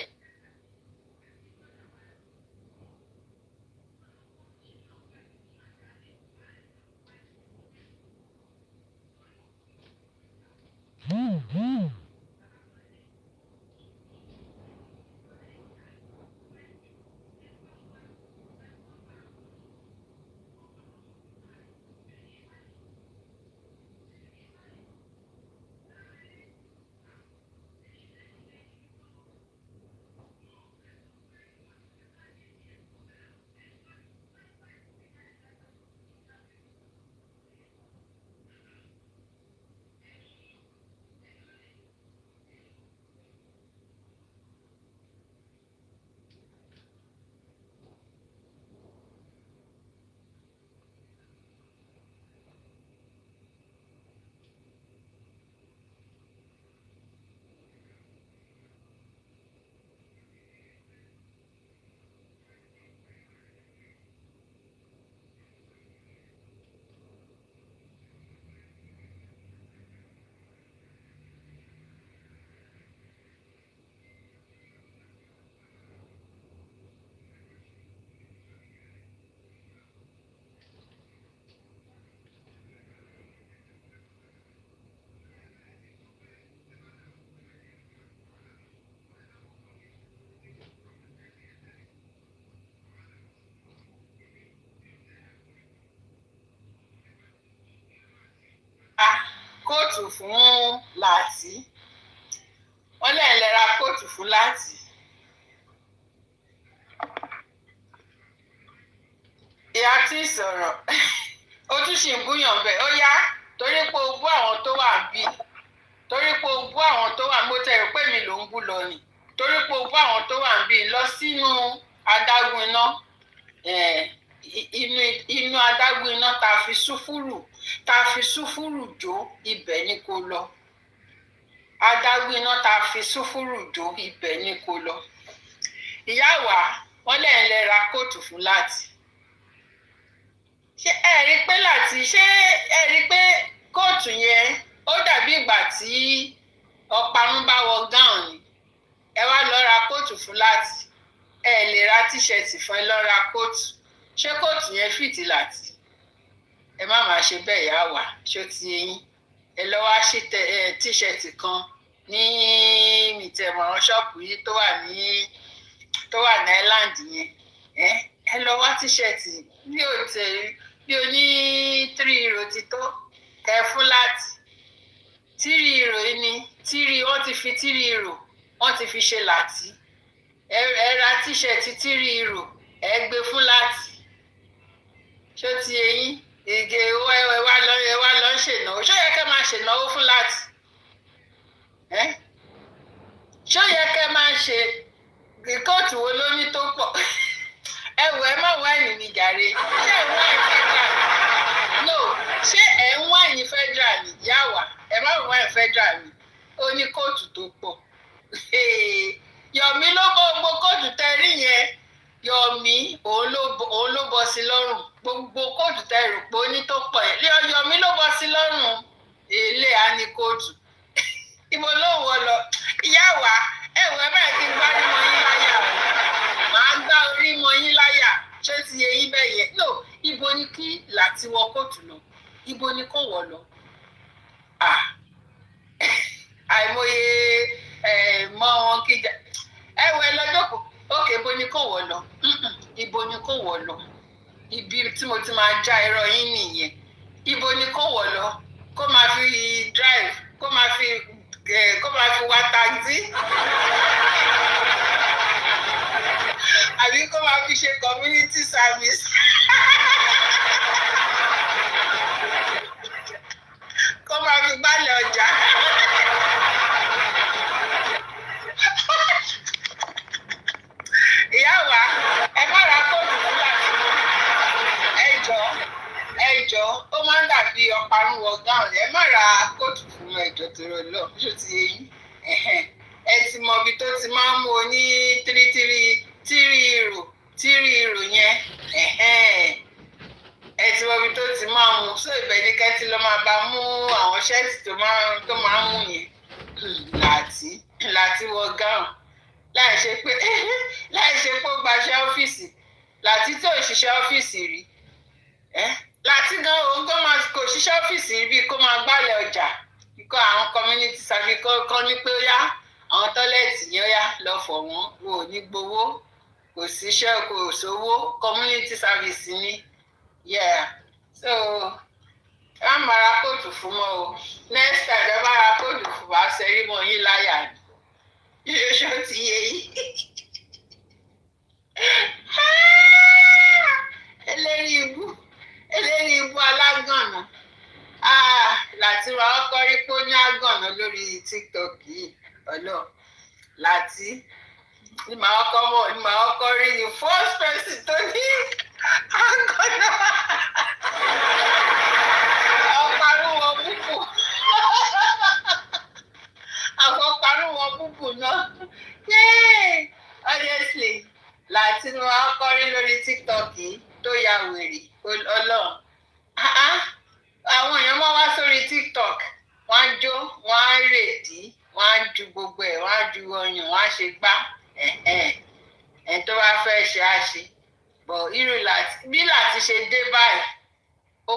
Kóòtù fún Láti wọ́n lè lè ra kóòtù fún Láti. Ìyá tí ì sọ̀rọ̀ ó tún ṣì ń búyàn bẹ́ẹ̀ ó yá torí pé o bú àwọn tó wà bí torí pé o bú àwọn tó wà mo tẹ̀ rò pé mi ló ń bú lọ ni torí pé o bú àwọn tó wà bí lọ sínú adágún iná inú adágún iná tá a fi súfúrù jó ibẹ̀ ni kò lọ adágún iná tá a fi súfúrù jó ibẹ̀ ni kò lọ. Ìyá wa wọ́n lè ń lè ra kóòtù fún Láti. Ṣé ẹ rí pé Láti ṣé ẹ rí pé kóòtù yẹn ó dàbí ìgbà tí ọparun bá wọ gáùn ni ẹ wá lọ ra kóòtù fún Láti ẹ lè ra tíṣẹ̀tì fún ẹ lọ ra kóòtù ṣé kóòtù yẹn fìtì Láti ẹ má máa ṣe bẹ́ẹ̀ yá wá ṣó ti yín ẹ lọ wá ṣe tíṣẹ̀tì kan ní mìtẹ̀mọ̀ràn ṣọ́ọ̀pù yìí tó wà ní island yẹn ẹ lọ wá tíṣẹ̀tì bí o ní 3 euro ti tó ẹ fún Láti 3 euro ni 3 wọ́n ti fi 3 euro wọ́n ti fi ṣe Láti ẹ ra tíṣẹ̀tì 3 euro ẹ gbé fún Láti ṣó ti yín ìgè ẹ wá lọ ń ṣènáwó ṣó yẹ kẹ́ máa ṣènáwó fún Láti ṣó yẹ kẹ́ máa ṣe kóòtù wo ló ní tó pọ̀ ẹ wọ ẹ má wáìnì ní jàre ṣé ẹ ń wáìnì federal no ṣé ẹ ń wáìnì federal ní yàwá ẹ má wáìnì federal ní ó ní kóòtù tó pọ̀ Yọ̀mí ló bọ́ gbogbo kóòtù tẹ́rí yẹn Yọ̀mí òun ló bọ́ sí lọ́rùn gbogbo kóòtù tẹ́rù pé ó ní tó pọ̀ yẹn Yọ̀mí ló bọ́ sí lọ́rùn èlé àní kóòtù ibo ló wọ lọ ìyá wa ẹ̀wọ̀ ẹ báyìí kí n gbá rí mọ yín láyà o màá gbá orí mọ yín láyà ṣé ti yẹ yín bẹ́ẹ̀ yẹn no ibo ni kí Láti wọ kóòtù lọ ibo ni kò wọ lọ àìmọye mọ wọn kíjà ẹ̀wọ̀ ẹ lọ́jọ́ kò ókè ibo ni kò wọ lọ ibo ni kò wọ lọ ibi tí mo ti máa já irọ́ yín nìyẹn ibo ni kò wọ lọ kó máa fi drive kó máa fi wá taxi àbí kó máa fi ṣe community service kó máa fi gbálẹ̀ ọjà ìyá wa ẹ má ra kóòtù fún Láti ẹjọ́ ó máa ń dàbí ọparun wọ gáùn ẹ má ra kóòtù fún ẹjọ́ tó rọ lọ ṣó ti yé yín ẹ ti mọ ibi tó ti máa ń mú o ní 3 euro yẹn ẹ ti wọ́n bí tó ti máa mú so ibẹ̀ ní kẹ́tì ló máa bá mú àwọn ṣẹ́ẹ̀tì tó máa ń mú yẹn láti wọ gáùn láì ṣe pé ó gbaṣẹ́ ọ́fíìsì láti tó ìṣiṣẹ́ ọ́fíìsì rí láti gan òun tó máa kò ṣiṣẹ́ ọ́fíìsì rí bíi kó máa gbálẹ̀ ọjà kíkọ́ àwọn community service kọ́ ní pé ó yá àwọn tọ́lẹ̀tì yẹn ó yá lọ fọ̀ wọ́n wò ní gbowó kò síṣẹ́ kò sówó community service ni so ẹ má mara kóòtù fún mọ́ o next time ẹ bá ra kóòtù fún wa ṣẹ́rí mọ́ yín láyà ni yóò ti yé yín eléyìí ibú alágànnà láti ra ọkọ rí pé ó ní àgànnà lórí TikTok yìí ọlọ láti ní màá ọkọ rí the first person tó ní àgànnà ọparúwọ búbù àfọparúwọ búbù náà honestly láti ní màá ọkọ rí lórí TikTok yìí tó ya wèrè ọlọ́run àwọn èèyàn máa wá sórí TikTok wọ́n á jó wọ́n á rèdí wọ́n á ju gbogbo ẹ̀ wọ́n á ju ọyàn wọ́n á ṣe gbá ẹ̀ tó bá fẹ́ ṣe á ṣe bọ̀ irú bí láti ṣe dé báyìí ó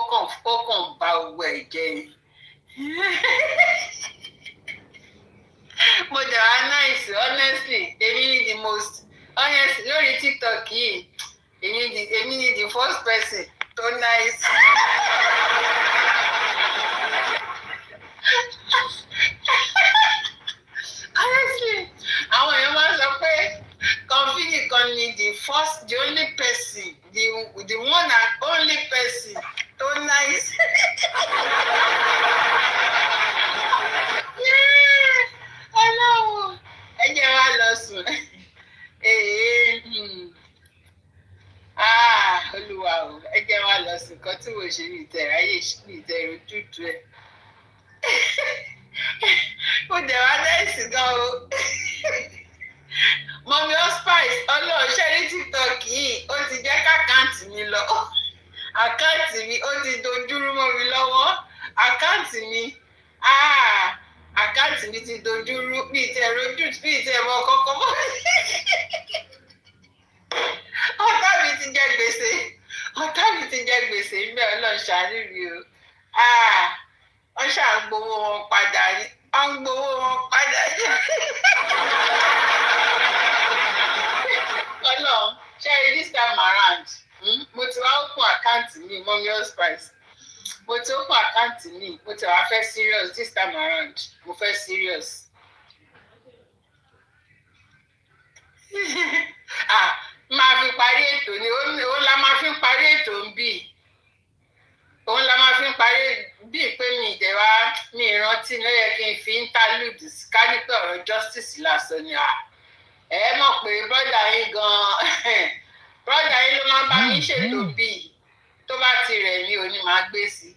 kàn ba owó ẹ̀ jẹ́ ni mo jẹ́ wá nice honestly èmi ni the most honestly lórí TikTok yìí èmi ni the first person tó nice. Honestly, àwọn èèyàn máa ń sọ pé Confini kan ni the only person, the one and only person tó nice. Ọlọ́run, ẹ jẹ́ wá lọ sùn. Olúwa o, ẹ jẹ́ wá lọ sùn kan tí mo ṣe ní ìtẹ̀ráyè ní ìtẹ̀rù tútù ẹ̀. Mo dẹ̀ wá dẹ́sì gan o. Mọ̀mí Spice ọlọ́run ṣe ní TikTok yìí ó ti jẹ́ káàkáǹtì mi lọ. Àkáǹtì mi ó ti dojúrú mọ́ mi lọ́wọ́. Àkáǹtì mi ti dojúrú bí ìtẹ̀rù tútù bí ìtẹ̀rù ọkọ̀ọ̀kọ̀ mọ́. Ọ̀tá mi ti jẹ gbèsè ń bẹ̀ ọlọ́run ṣàánú mi o. Wọ́n ṣáà ń gbowó wọn padà ní. Ọlọ́run ṣe this time around mo ti wá open àkáǹtì mi Mummy Spice mo ti open àkáǹtì mi mo ti wá fẹ́ serious this time around mo fẹ́ serious. Máa fi parí ètò ni ó la máa fi parí ètò ń bì òun la máa fi parí bíi pé mi ìrántí ló yẹ kí n fi interlude ká ní pé ọ̀rọ̀ justice lásán ni ẹ mọ̀ pé brọ́dà yín gan-an brọ́dà yín ló máa ń bá mi ṣètò bíi tó bá ti rẹ̀ mí ò ní máa gbé sí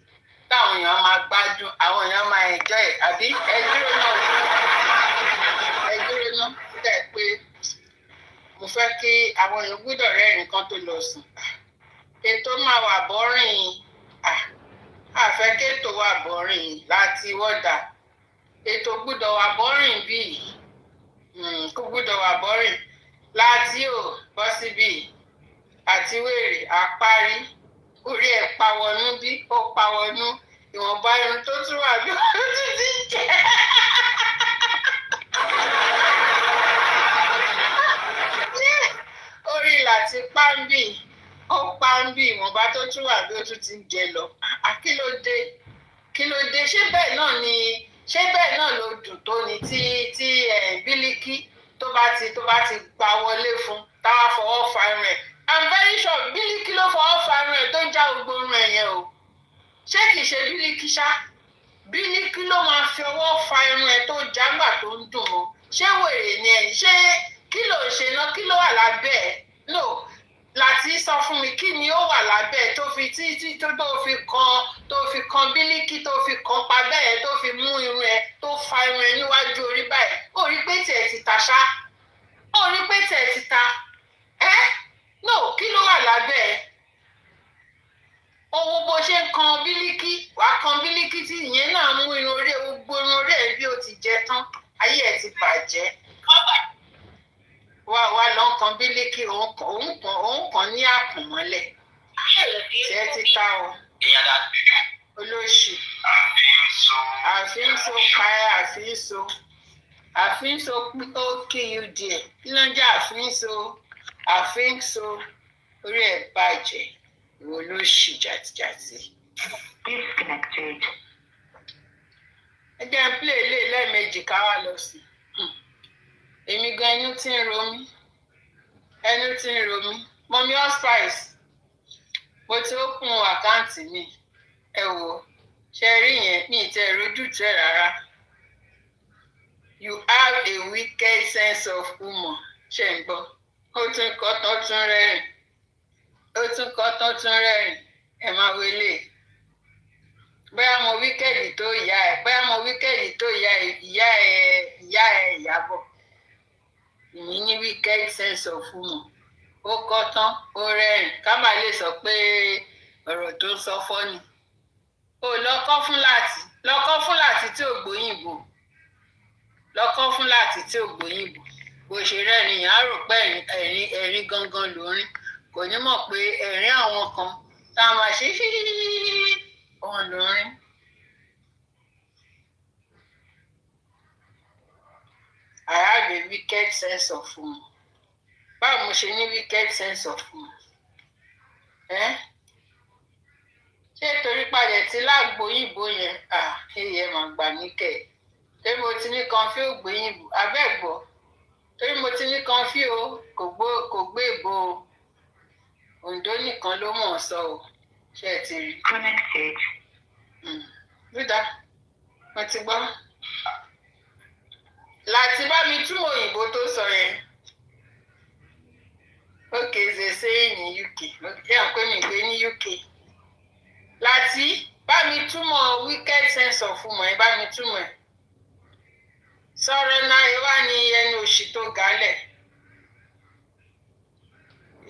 táwọn èèyàn máa gbádùn àwọn èèyàn máa enjoy àbí ẹ dúró náà dẹ̀ pé mo fẹ́ kí àwọn èèyàn gbọ́dọ̀ rẹ́rìn kan tó lọ sùn ètò máa wà bọ́rìn àfẹ́kẹ́tò wà bọ́rìn láti wọ́dà ètò gbọ́dọ̀ wà bọ́rìn bíi kò gbọ́dọ̀ wà bọ́rìn láti ò bọ́ síbí àti wèrè àparí orí ẹ̀ pawọnú bí ó pawọnú ìwọ̀nba irun tó tún wà bí ó tún ti jẹ́. Orí láti pàmbì ó pàmbì ìwọ̀nba tó tún wà bí ó tún ti jẹ lọ. Kí ló dé ṣé bẹ́ẹ̀ náà ló dùn tó ni tí Bílíkì tó bá ti gba wọlé fún táwa fọwọ́ fa irun ẹ̀. I'm very sure Bílíkì ló fọwọ́ fa irun ẹ̀ tó já gbogbo irun ẹ̀ yẹn o. Ṣé kìí ṣe Bílíkì ṣá? Bílíkì ló máa fi ọwọ́ fa irun ẹ̀ tó jágbà tó ń dùn mọ́. Ṣé wèrè ni ẹ̀? Ṣé kí ló ń ṣe náà? Kí ló wà lábẹ́ ẹ̀? No, láti sọ fún mi kí ni ó wà lábẹ́ ẹ̀ tó fi kan Bílíkì tó fi kan pa bẹ́ẹ̀ tó fi mú irun ẹ̀ tó fa irun ẹ̀ níwájú orí báyìí. Ó rí pé tiẹ̀ ti ta ṣá. Ó rí pé tiẹ̀ ti ta. No, kí ló wà lábẹ́ ẹ̀? owó bó ṣe ń kan bílíkì wàá kan bílíkì tí ìyẹn náà mú irun orí gbogbo irun orí ẹ̀ bí ó ti jẹ tán ayé ẹ̀ ti bàjẹ́ wá lọ ń kan bílíkì òun kàn ní àkùnmọ́lẹ̀ tí ẹ ti ká ọ olóṣù àfihàn pa ẹ àfihàn ó kí you díẹ̀ kí ló ń jẹ́ àfihàn orí ẹ̀ bàjẹ́ ìwọ ló ṣì jàtìjàtì. Disconnected. ẹ jẹ́ ń play ilé lẹ́ẹ̀mejì ká wá lọ sí èmi gan ẹnu tí ń ro mí mọ́mí allspice mo ti open àkáǹtì mi ẹ wò ṣe rí yẹn ní ìtẹ́ ìrójútùú ẹ̀ rárá you have a wicked sense of humour ṣe ń gbọ́ ó tún kọ́ tán tún rẹ́rìn ẹ máa wọlé bóyá mo wíkẹ́ẹ̀dì tó ìyá ẹ Ìyábọ̀ ìyí ní wicked sense of humour ó kọ́ tán ó rẹ́rìn ká má lè sọ pé ọ̀rọ̀ tó sọ fọ́ni ó lọ́kọ́ fún láti tí ò gbóyìnbó bó ṣe rẹ́rìn yẹn á rò pé ẹ̀rín gangan lórin kò ní mọ̀ pé ẹ̀rín àwọn kan tá a máa ṣe ọ̀hún lórin. I have a wicked sense of humour. Báwo mo ṣe ní wicked sense of humour? Ṣé torí padà tí lágbóyìnbó yẹn ẹyẹ mà gbà mí kẹ̀? Torí mo ti ní kan fí ògbóyìnbó abẹ́gbọ́. Torí mo ti ní kan fí o kò gbé ìbò o. Òǹdó nìkan ló mọ̀ ọ́ sọ o. Ṣé ẹ ti rí? Connected. Bídà, mo ti gbọ́. Láti bá mi túmọ̀ òyìnbó tó sọ yẹn. Okay, they say in UK. Okay, I'm going to go in UK. Láti bá mi túmọ̀ wicked sense of humour ẹ bá mi túmọ̀ ẹ̀. Sọ̀rọ̀ náà ẹ wá ní ẹnu òṣì tó gálẹ̀.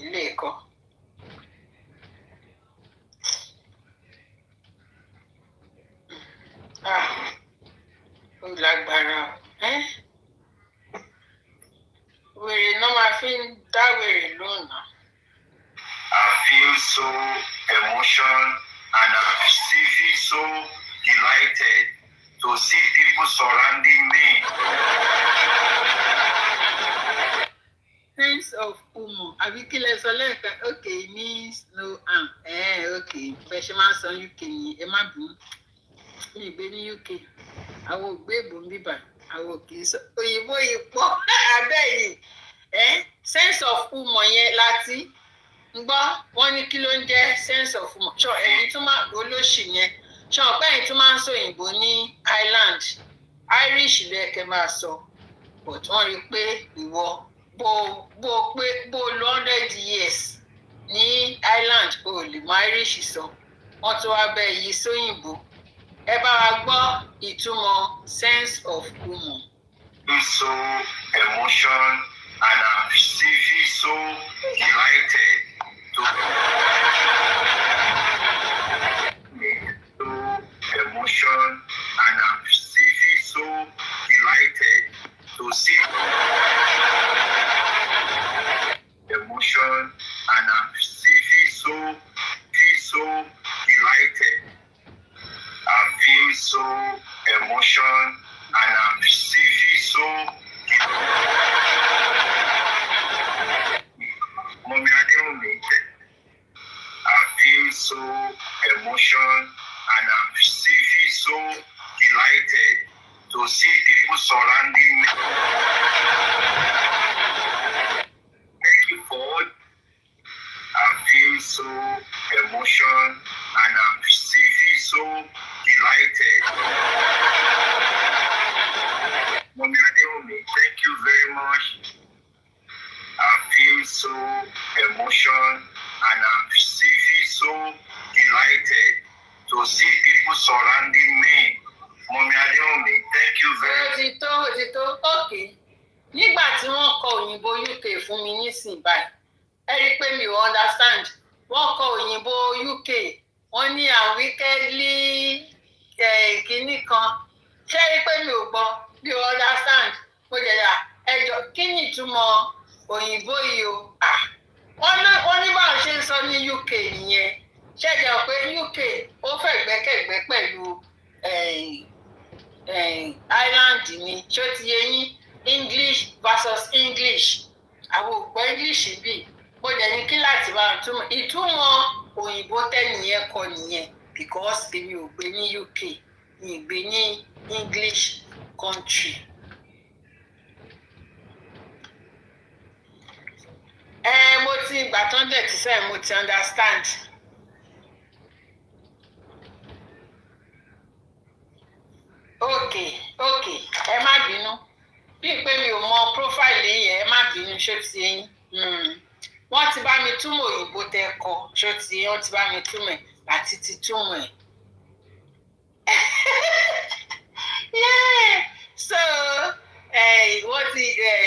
Ilé ẹ̀kọ́. Ó lágbára o. Wèrè náà máa fi ń dá wèrè lónà. I feel so emotional and I feel so delighted to see people surrounding me. Sense of humour. Àbí kí lẹ sọ lẹ́ẹ̀kan? Okay, means no harm. Okay. Bẹ́ẹ̀ ṣe máa ń sọ UK ni ẹ má bínú. Mi ì gbé ní UK. Àwọn ògbé ìbò ń bíbà. Àwọn kì í sọ òyìnbó yìí pọ̀ abẹ́ yìí. Sense of humour yẹn láti ń gbọ́ wọ́n ní kí ló ń jẹ́ sense of humour. Ṣọ ẹ̀yin tún máa olóṣì yẹn. Ṣọ ọ̀pẹ́ ẹ̀yin tún máa ń sọ òyìnbó ní Ireland. Irish lẹ́ẹ̀kẹ́ máa sọ. But wọ́n rí i pé ìwọ bó lo 100 years ní Ireland o lè mọ Irish sọ. Wọ́n tún wá bẹ èyí sóyìnbó. Ẹ bá wa gbọ́ ìtumọ̀ sense of humour. I'm so emotional and I'm so delighted to emotion and I'm so delighted to see emotion and I'm so delighted. I feel so emotional and I'm so Mommy, I don't mean it. I feel so emotional and I'm so delighted to see people surrounding me. Thank you, God. I feel so emotional and I'm so delighted. Mommy, thank you very much. I feel so emotional and I'm so delighted to see people surrounding me. Mommy, thank you very much. Òtítọ́, okay. Nígbà tí wọ́n kọ òyìnbó UK fún mi nísìnyí báyìí, ẹ rí i pé mi ò understand. Wọ́n kọ òyìnbó UK wọ́n ní àwíkẹ́lí kínní kan ṣé rí pé mi ò gbọ́ bí o understand mo jẹ̀yà ẹjọ́ kí ni ìtumọ̀ òyìnbó yìí o wọ́n ní báwọn ṣe ń sọ ní UK nìyẹn ṣẹ́jọ́ pé UK ó fẹ́ gbẹ́kẹ̀gbẹ́ pẹ̀lú Ireland ni ṣó ti yé yín English versus English àwọn ògbọ́ English bì mo jẹ́ ní kí láti bá ìtumọ̀ òyìnbó tẹ́nìyẹn kọ nìyẹn because èmi ò gbé ní UK mi ì gbé ní English country. Mo ti ìgbà tán dẹ̀ ti sẹ́yìn mo ti understand. Okay ẹ má bínú bí pé mi ò mọ profile yẹn ẹ má bínú ṣó ti yín wọ́n ti bá mi túmọ̀ òyìnbó tẹ kọ ṣó ti yín wọ́n ti bá mi túmọ̀ ẹ̀ láti ti túmọ̀ ẹ̀. So wọ́n ti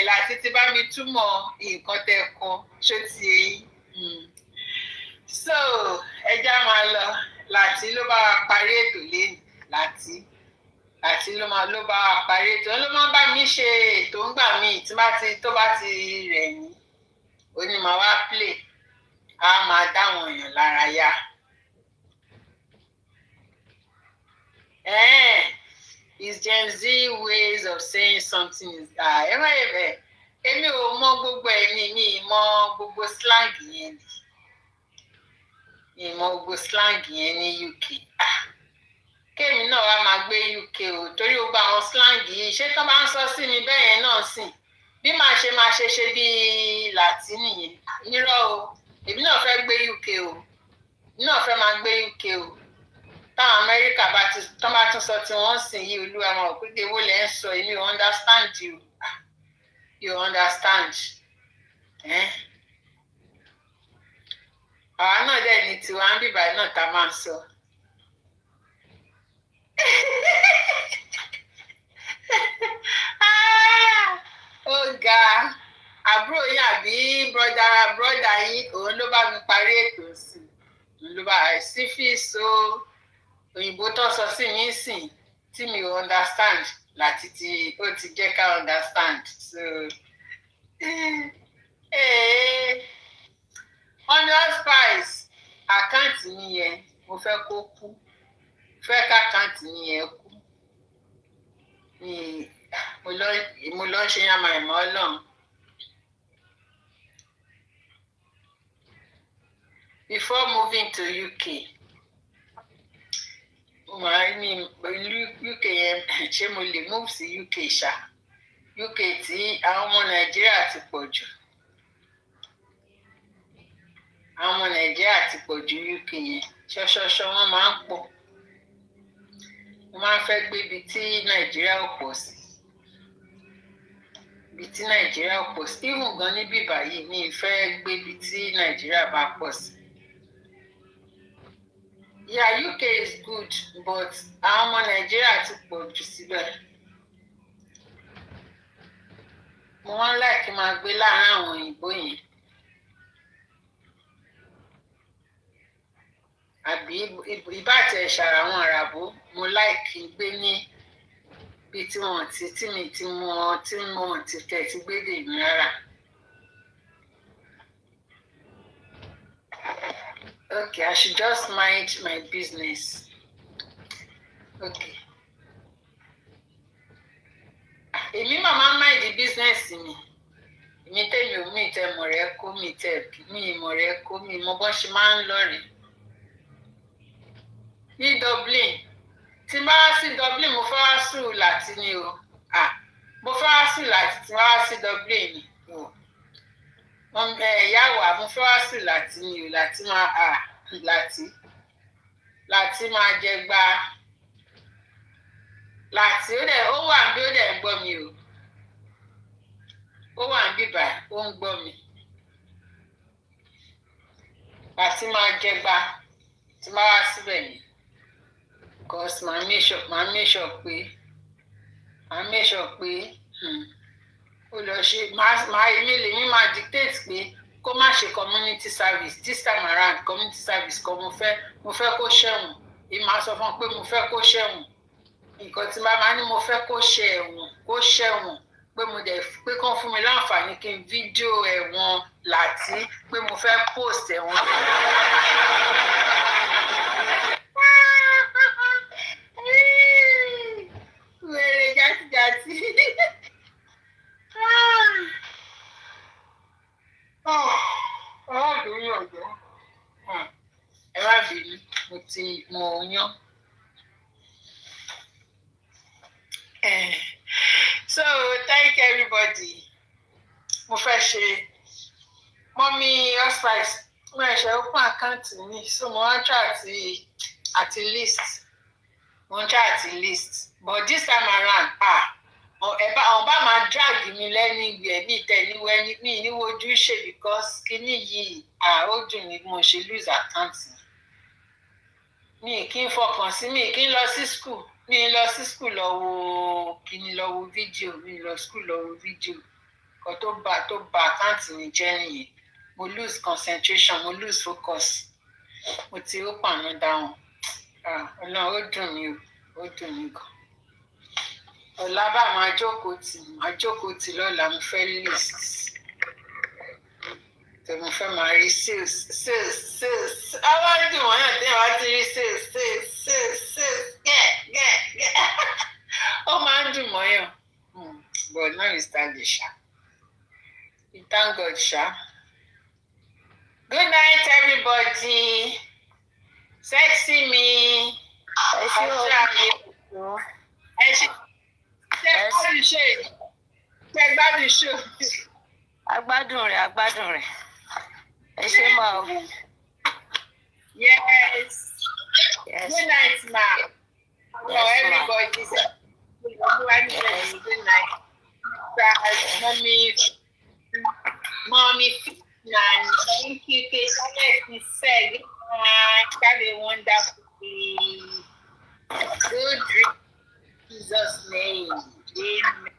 láti ti bá mi túmọ̀ nǹkan tẹ kọ ṣó ti yín so ẹja máa lọ láti ló bá wa parí ètò lẹ́nu láti ló bá wa parí ètò ló máa bá mi ṣe ètò ńgbà míì tó bá ti rẹ̀ yín òní máa wá play á máa dáwọn èèyàn lára yá. Is Gen Z ways of saying something is èmi ò mọ gbogbo ẹ̀ ní ìmọ̀ gbogbo slang yẹn ní gbogbo slang yẹn ní UK kémi náà wá máa gbé UK o torí gbogbo àwọn slang yìí ṣé tán bá ń sọ sí mi bẹ́ẹ̀ yẹn náà sìn bí màá ṣe bí Látíìnì yẹn nírọ̀ o èmi náà fẹ́ gbé UK o èmi náà fẹ́ máa gbé UK o táwọn Amẹ́ríkà tán bá tún sọ tí wọ́n sìn yí olúwa wọn ò pété owó lẹ́ ń sọ èmi ò understand you understand àwa náà dẹ̀ ní tiwa ń bíbá náà tá máa ń sọ. Ó ga àbúrò yín àbí brọ́dà yín òun ló bá mi parí ètò sí òun ló bá sífìsó òyìnbó tó sọ sí mi sìn tí mi ò understand láti ó ti jẹ́ ká understand so $100 àkáǹtì mi yẹn mo fẹ́ kó kú fẹ́ ká àkáǹtì mi yẹn kú mo lọ ṣe yàmàyàmà Ọlọ́run. Before moving to UK UK yẹn ṣé mo lè move sí UK ṣá UK tí àwọn ọmọ Nàìjíríà ti pọ̀ jù àwọn ọmọ Nàìjíríà ti pọ̀ jù UK yẹn ṣọṣọṣọ wọn máa ń pọ̀ wọ́n máa ń fẹ́ gbé ibi tí Nàìjíríà ò pọ̀ sí ibi tí Nàìjíríà ò pọ̀ sí even gan níbí báyìí mi ì fẹ́ gbé ibi tí Nàìjíríà bá pọ̀ sí. Yeah, UK is good, but àwọn ọmọ Nàìjíríà ti pọ̀ jù síbẹ̀. Mo wá ń láìkí máa gbé láàárín àwọn òyìnbó yẹn. Àbí ìbàtẹ̀ ṣàrà àwọn àràbó mo láìkí gbé ní bí tí wọ́n ti tẹ̀ ti gbé dè mí rárá. Okay, I should just mind my business. Okay. Èmi màmá mind the business mi. Èmi tẹ̀mí ò mí tẹ̀ mọ̀ rẹ̀ kó mi tẹ̀ mí mọ̀ rẹ̀ kó mi mọ bọ́ ṣe máa ń lọ rẹ̀. Ní Dublin, tí n bá wá sí Dublin mo fẹ́ wá sùn láti ní o. Mo fẹ́ wá sùn láti tí wọ́n wá sí Dublin ni o. Ìyàwó àmúfẹ́ wá sí láti ní o láti máa jẹ gba láti ó wà bí ó dẹ̀ ń gbọ́ mi o ó wà ń bíbà ó ń gbọ́ mi láti máa jẹ gba tí máa wá síbẹ̀ yẹn cause máa make sure pé ó lọ ṣe èmi lèmi máa dictate pé kó má ṣe community service this time around community service kọ́ mo fẹ́ kó ṣẹ̀wọ̀n ìmọ̀ sọ fún un pé mo fẹ́ kó ṣẹ̀wọ̀n nǹkan tí màmá ní mo fẹ́ kó ṣẹ̀wọ̀n pé mo dẹ̀ pé kán fún mi láǹfààní kí n fídíò ẹ̀wọ̀n Láti pé mo fẹ́ post ẹ̀wọ̀n. Wèrè játijàti. Ọ̀dùnrí ọ̀dọ́. Ẹ má bínú, mo yán. So thank everybody. Mo fẹ́ ṣe mọ́mí hospice mo ẹ̀ṣẹ̀ open account mi so mo wá try àti list but this time around àwọn bá máa drag mi lẹ́nu ìgbẹ́ mi tẹ̀lé mi níwojú ṣe because kíní yìí ó dùn mí mo ṣe lose account mi kí n fọkàn sí mi kí n lọ sí school lọ wo kíní lọ wo fídíò mi lọ school lọ wo fídíò kan tó bà àkáǹtì mi jẹ́ nìyẹn mo lose concentration mo lose focus mo ti ó pàánù dáhùn Ọlọ́run ó dùn mí gan ọ̀la bá máa jókòó tì lọ́la mo fẹ́ list tó mo fẹ́ máa rí sales àwọn dùn wọ́n yàn tí wọ́n ti rí sales gẹ́gẹ́ ó máa ń dùn mọ́yàn but now it's time to ṣá. We thank God, Sha. Good night, everybody. Sexy me. Agbádùn rẹ̀. Ẹ ṣé ma o. Yes. Good night, ma. Everybody. Good night. Mommy, thank you. Said, have a wonderful day. Good dream. In Jesus' name. Amen.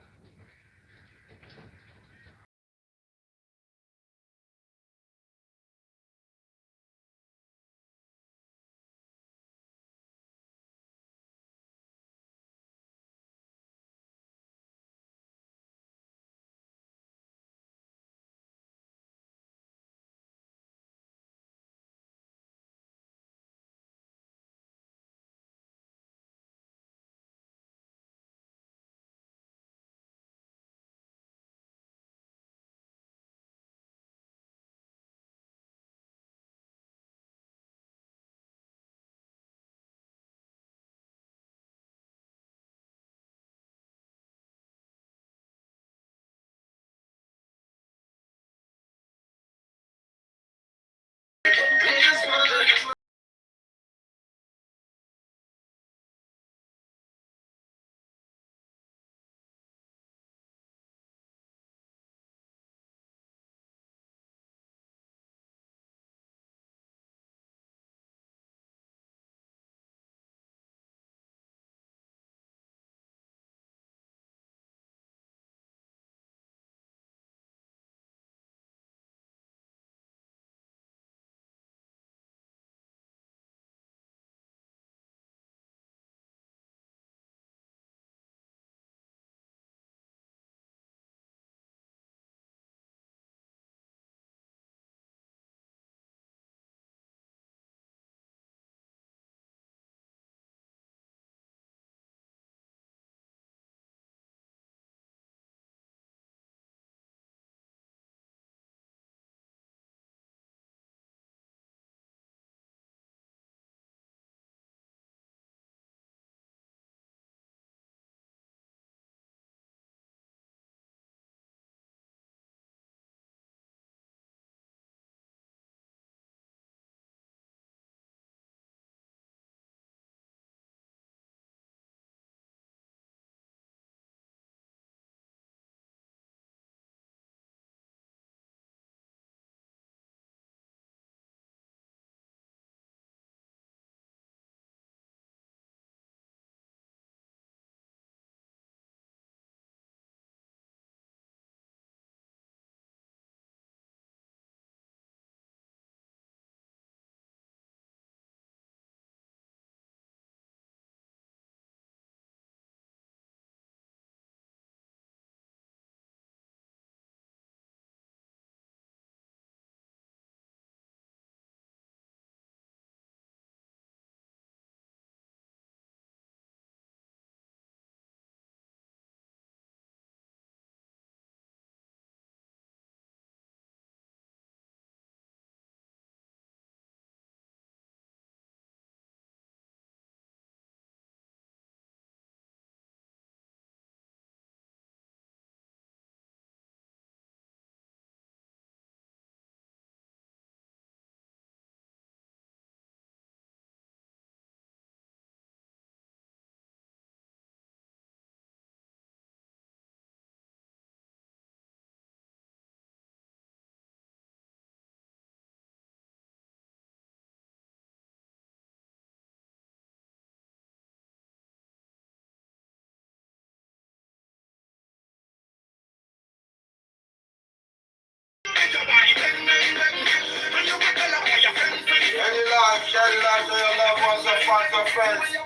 friends.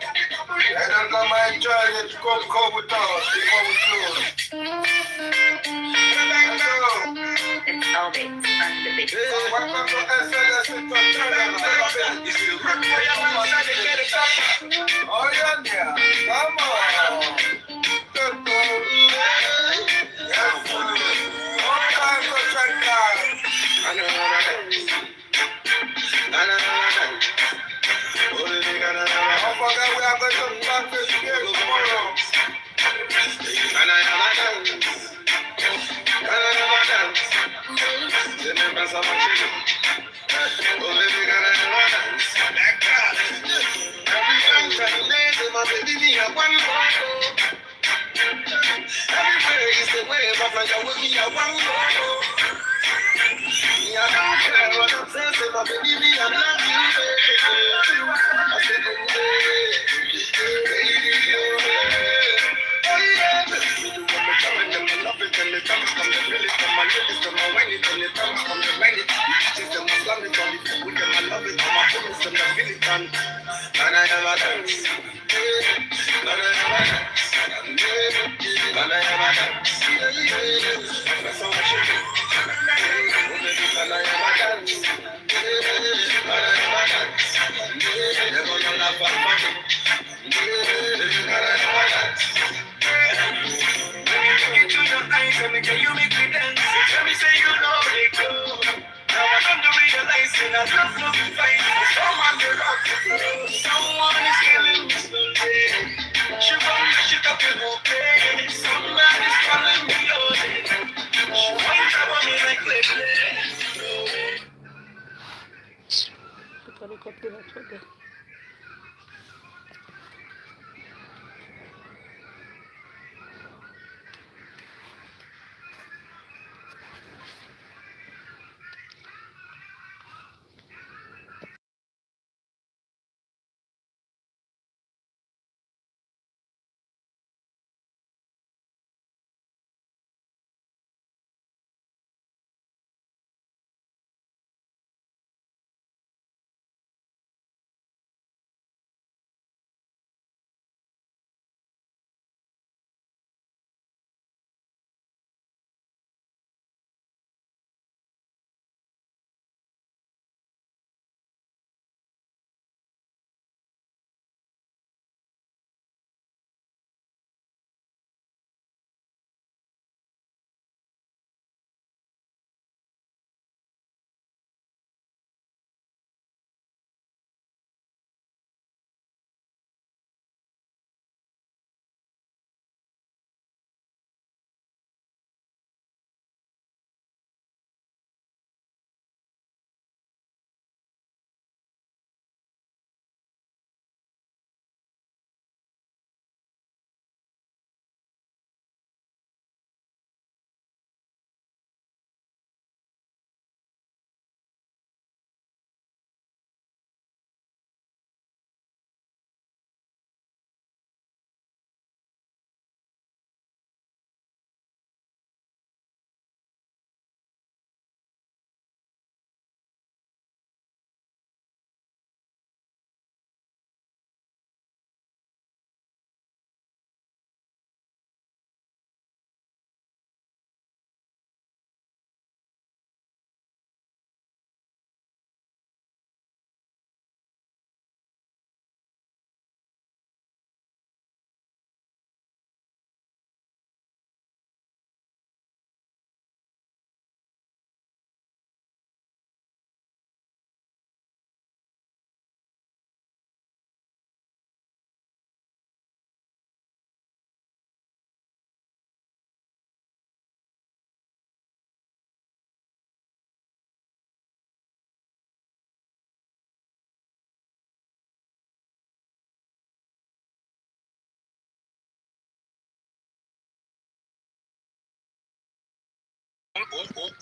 Let them come and enjoy the Coco with us before we close. It's always on the big Welcome to SLS Entertainment. Oh yeah, yeah. Come on. Yes, all time to check out. Don't forget we are going to practice here tomorrow. Everywhere is the way, but now you're with me, I want to go. I don't care what I'm saying, my baby, I love you, baby. I said, oh yeah, baby, you want me coming, and I love it, and it comes from the village, from my lips, from my wine, and it comes from the rain. Just in my slum, it's on the food, and I love it, from my goodness, and I feel it, and I never dance. And I never dance. And I never dance. That's how I should do. And I never dance. And I never dance. They're gonna laugh at me. And I never dance. Let me look into your eyes and can you make me dance? Let me say you know they go. Now I come to realize that I love to be fine. Someone to rock the floor. Someone is killing me slowly. She won't shit up in her face. Somebody's calling me Lord. She winds up on me like lately.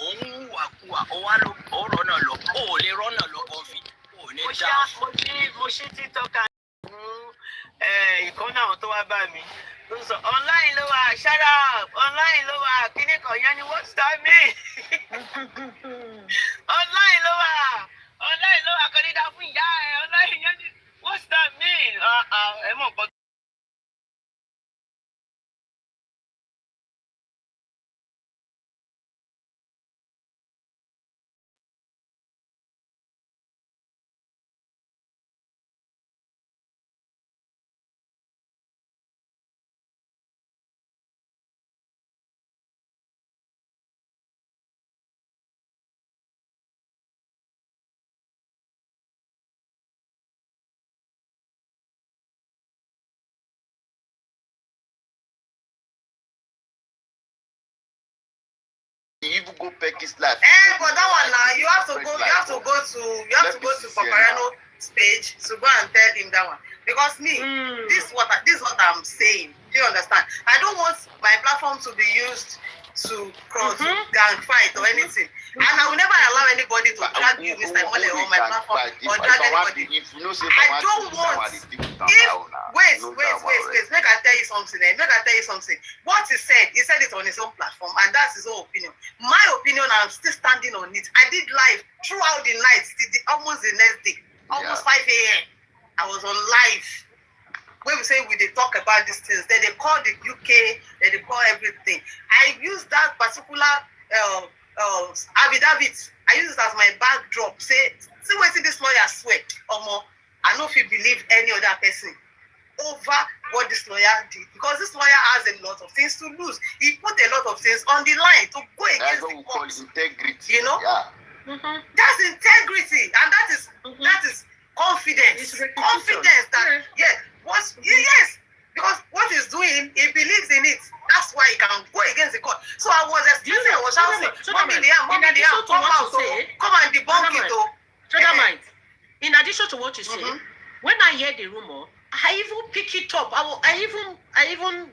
òun wàkúwà ó wá ló ó rọ́nà lọ ó lè rọ́nà lọ kọfí ó ní dá. mo ṣí títọ́ka fún ìkànnì àwọn tó wá bá mi ló sọ online ló wà shut up online ló wà kíní kan yẹn ni what's that mean online ló wà kò ní dá fún ìyá ẹ online yẹn ni What's that mean? You even go peck his life. But that one now you have to go to Paparano's page to go and tell him that one. Because me, this is what I'm saying. Do you understand? I don't want my platform to be used to cross gang fight or anything. And I will never allow anybody to drag you Mr. Mole on my platform or drag anybody. I don't want. Wait. Make I tell you something. What he said it on his own platform, and that's his own opinion. My opinion, I'm still standing on it. I did live throughout the night, almost the next day, almost 5 a.m. I was on live. When we say we they talk about these things, then they call the UK, then they call everything. I use that particular affidavit. I use it as my backdrop. See what this lawyer swear, I know if you believe any other person over what this lawyer did, because this lawyer has a lot of things to lose. He put a lot of things on the line to go against the court. Integrity. You know, that's integrity, and that is confidence. Confidence that yes, because what he's doing, he believes in it. That's why he can go against the court. So I was explaining, I was shouting, Mommy Liam, come out, come and debunk it. In addition to what you say, when I hear the rumor, I even pick it up. I even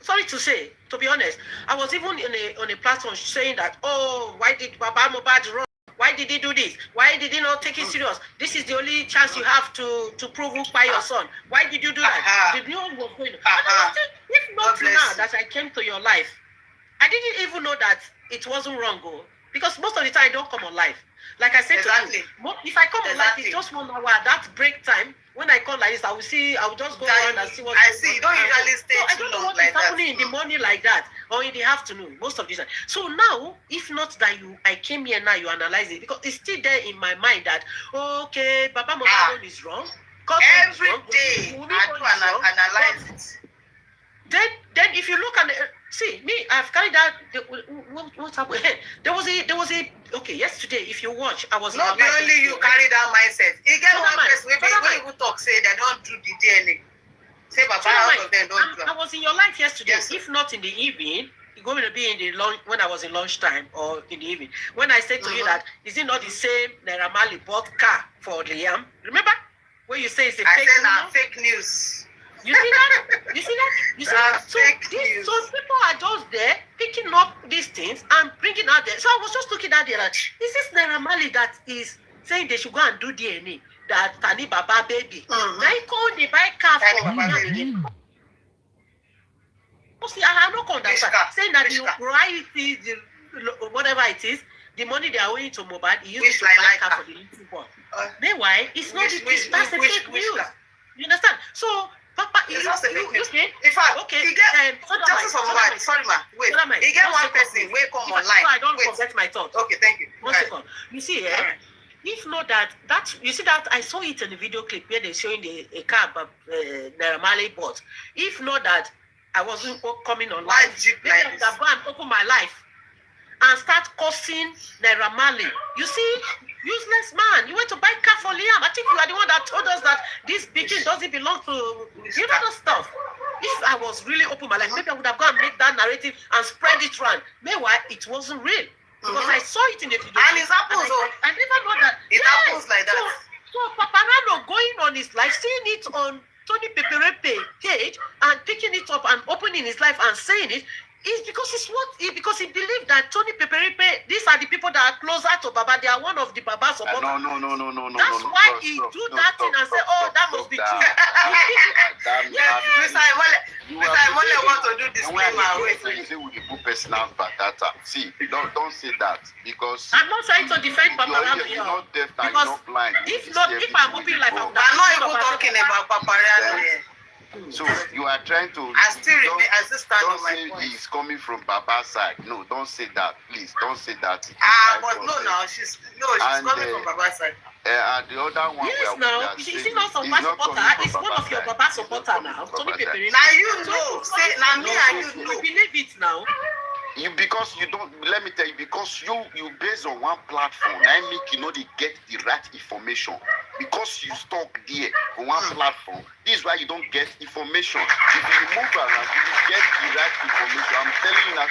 sorry to say, to be honest, I was even on a platform saying that, why did Baba Mohbad run? Why did he do this? Why did he not take it serious? This is the only chance you have to prove who by your son. Why did you do that? The news was going. If not now that I came to your life, I didn't even know that it wasn't wrong, because most of the time I don't come on live. Like I said to you, if I come on live, it's just 1 hour. That break time. When I come like this, I will just go around and see what I see. You don't usually stay I don't know what is happening in the morning like that or in the afternoon, most of the time. So now, if not that I came here now, you analyze it, because it's still there in my mind that, okay, Baba Mohbad is wrong. Every day, I do analyze it. Then if you look at the, see me, I've carried out what happened. There was a okay, yesterday, if you watch, I was not only you carry that mindset. You get one person when people talk say they don't do the DNA. Say Baba out of them don't do. I was in your life yesterday. Yes, if not in the evening, you're going to be in the lunch when I was in lunchtime or in the evening. When I said to you that, is it not the same Naira Marley bought car for Liam? Remember? When you say it's a fake news. You see that? You see that? So people are just there picking up these things and bringing out there. So I was just looking at it like, is this Naira Marley that is saying they should go and do DNA? That Tani Baba baby. Now you call the buy car for see, I have no contact. Saying that the royalty, whatever it is, the money they are owing to Mohbad, he used to buy car for the little boy. Meanwhile, it's not that's a fake news. You understand? So Papa, it's not a fake news. In fact, okay, just for Mohbad. Sorry, ma. Wait. You get one person. Wait, come online. I don't forget my thought. Okay, thank you. 1 second. You see, if not that you see that I saw it in the video clip where they're showing a car Naira Marley bought. If not that I wasn't coming online, maybe I would have gone and open my life and start cursing Naira Marley. You see, useless man. You went to buy car for Liam. I think you are the one that told us that this pigeon doesn't belong to you know the stuff. If I was really open my life, maybe I would have gone and make that narrative and spread it around. Meanwhile, it wasn't real. Because I saw it in the video. And it happens. I never know that. It happens like that. So Paparano going on his life, seeing it on Tony Peperepe page and picking it up and opening his life and saying it, is because because he believed that Tony Peperepe, these are the people that are closer to Baba. They are one of the Babas of Baba. No. That's why he do that thing and say, that must be true. Mr. Mole want to do And when disclaimer. you Wait. say we dey put personal data, see, don't say that because I'm not trying to defend Papa Rano you're here. not deaf and you're Because not blind. You if see not, if I'm everything open like before. I'm I'm not even talking about Papariano here. So you are trying to. I still remain, I still stand Don't on my say point. he's coming from Baba's side. No, don't say that, please. Don't say that. But no, now she's And, coming from Baba's side. And the other one. Yes, we are now. Is saying it not some he's Papa not supporter? coming from It's one Baba's of your side. Papa He's not supporter coming now. from Tony Baba's side. Peperino. Now you So know, it's say not- now me and you You know. believe it now. You because you don't let me tell you because you based on one platform I make you know they get the right information because you stuck there on one platform. This is why you don't get information. If you move around, you will get the right information. I'm telling you now,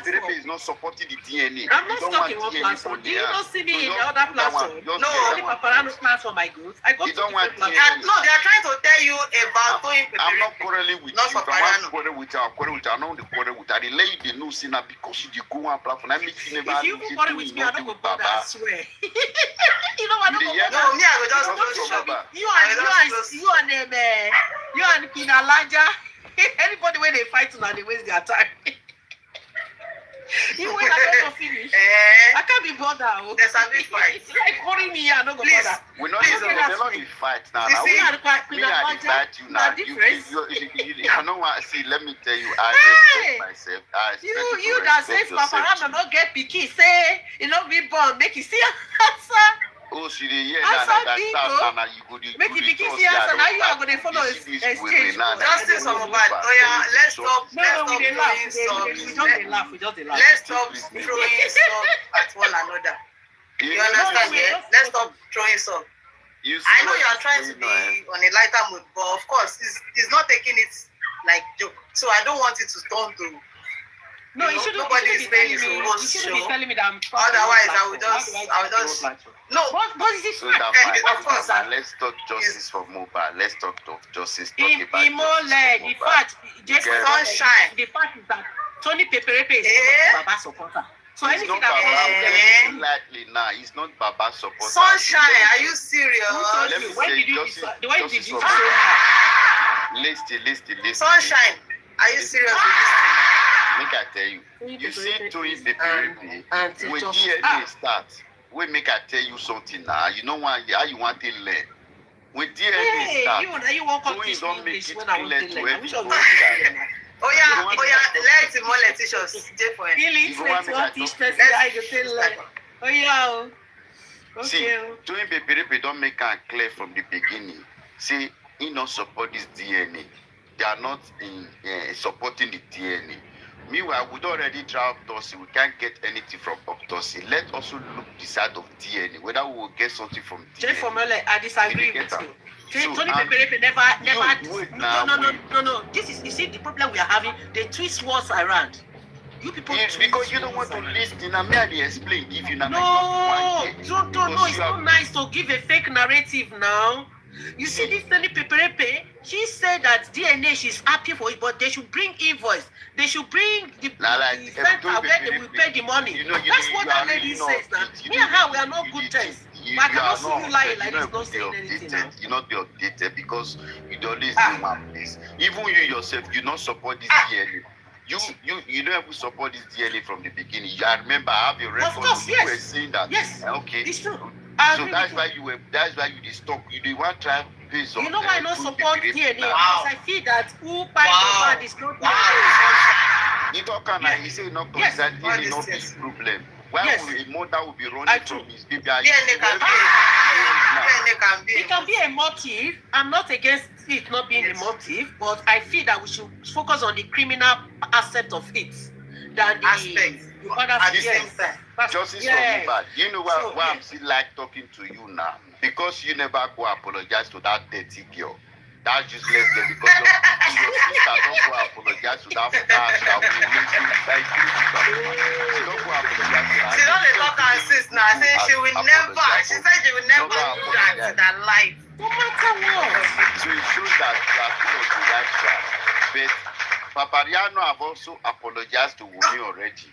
Pepe is not supporting the DNA. I'm not You don't stuck want in one DNA platform. for Do you the not see me So in the just other put that one. platform? Just No, put Only that one. Paparano's platform, my goods. I go You to don't want different DNA. platforms. No, they are trying to tell you about doing I'm not quarreling with Not you. If I Papariano. want quarrel with you, I'll quarrel with you. I know the quarrel with you. I delay the news now because you go on platform. I make you never. If you quarrel with me, I don't go bother, I swear. You know, I don't go Yeah. bother. No, me, I will just Don't close show shop. me. I will just You and Queen Alanja. Anybody when they fight now, they waste their time. You when I don't finish. I can't be bothered. Oh. There's a big fight. It's like calling me here, I don't go Please. bother. We're not Please, even don't they're not in fight now. You Now, see, me, Queen I Alanja, fight you now. the difference. I don't want see. Let me tell you, I Hey! respect myself. I expect You to that respect says yourself Paparano too. not get picky, say you know be born, make you see answer. Oh, she dey hear Answer now that me, start bro. now you go dey Make do you the begin talk, see say, I answer. don't Now you are fight. going to follow You see this exchange. women now, now, Justice they on go mobile. back. Oh yeah, let's So, stop. No, we dey laugh. Let's stop We just dey laugh. We just dey laugh. Let's stop throwing stuff at one another. You understand? Yeah. Let's stop throwing stuff. You see I know what you are she's trying to saying be now, on a lighter mood, but of course, it's not taking it like joke. So I don't want it to turn to. No, You you know, shouldn't. nobody You is shouldn't be paying telling me. his You own shouldn't be show. telling me that I'm. Otherwise, I will How just- do I will just- platform? No, But it is So fine. that Of course. man, let's talk justice for Mobile. Let's talk justice. Talk In about Imole, justice the for Mobile. fact, just get it. Sunshine. the fact is that Tony Peperepe is Eh? one of the Baba supporter. So It's anything not that Baba. comes Eh? Very likely now. It's not Baba supporter. Sunshine, are you serious? who told Let you? me When say did you justice- decide? When did justice you for say that? Listen. Sunshine, are you serious with this thing? Make I tell you. You see, Tony Peperepe, and when just- DNA start, we make I tell you something now. You know why? How you want to learn? When DNA Hey, start, you won't come Tony teach me don't make English it when I want clear to to learn. I wish I everybody would that Oh yeah, let Imole teach us. J for him. illiterate want teach person Let's- how you tell learn. Oh yeah. Oh. See, Okay. oh. Tony Peperepe don't make am clear from the beginning. Say he not support this DNA. They are not in supporting the DNA. Meanwhile, we don't already try autopsy. We can't get anything from autopsy. Let also look the side of DNA, whether we will get something from Jay DNA. Formule, I disagree You get with am? you. So, Tony and Peperepe never. wait now, No. This is, you see, the problem we are having. They twist words around. You people. It's twist because you don't want words to around. listen. I mean, they explain, give you now. No, it's not nice to give a fake narrative now. You see, this Tony Peperepe, she said that DNA, she's happy for it, but they should bring invoice. They should bring the Like, center where they will pay the money. That's what that lady says now. Me and her, we are not good friends. But I cannot see you lying like this, not saying anything now. You not be updated because you always do one place. Even you yourself, you not support this DNA. You don't even support this DNA from the beginning. I remember I have a record. Of course, You yes. were saying that. Yes, Okay. it's true. I So agree that's with why you were. That's why you did stop. You did want try based on. You know why I not Tony support Peperepe DNA? now. Because I feel that who buy Wow. the bad is not He talk and he say no Yes. concern All DNA these not things. big problem. Why Yes. will a mother will be running I from do. his baby? DNA can be. DNA can be. It can be a motive. I'm not against it not being a motive, but I feel that we should focus on the criminal aspect of it than the Aspect. the other At the yes. same time. That's- Justice yes. for Mohbad. You know So, why I'm yes. still like talking to you now? Because you never go apologize to that dirty girl. That useless girl. Because your sister don't go apologize to that that will make you like you. She don't go apologize to that. She don't dey talk her sis now. Say she will never. She said she will never do that in her life. No matter what. So it shows that you are still on the right track. But Papariano have also apologized to Wunmi already.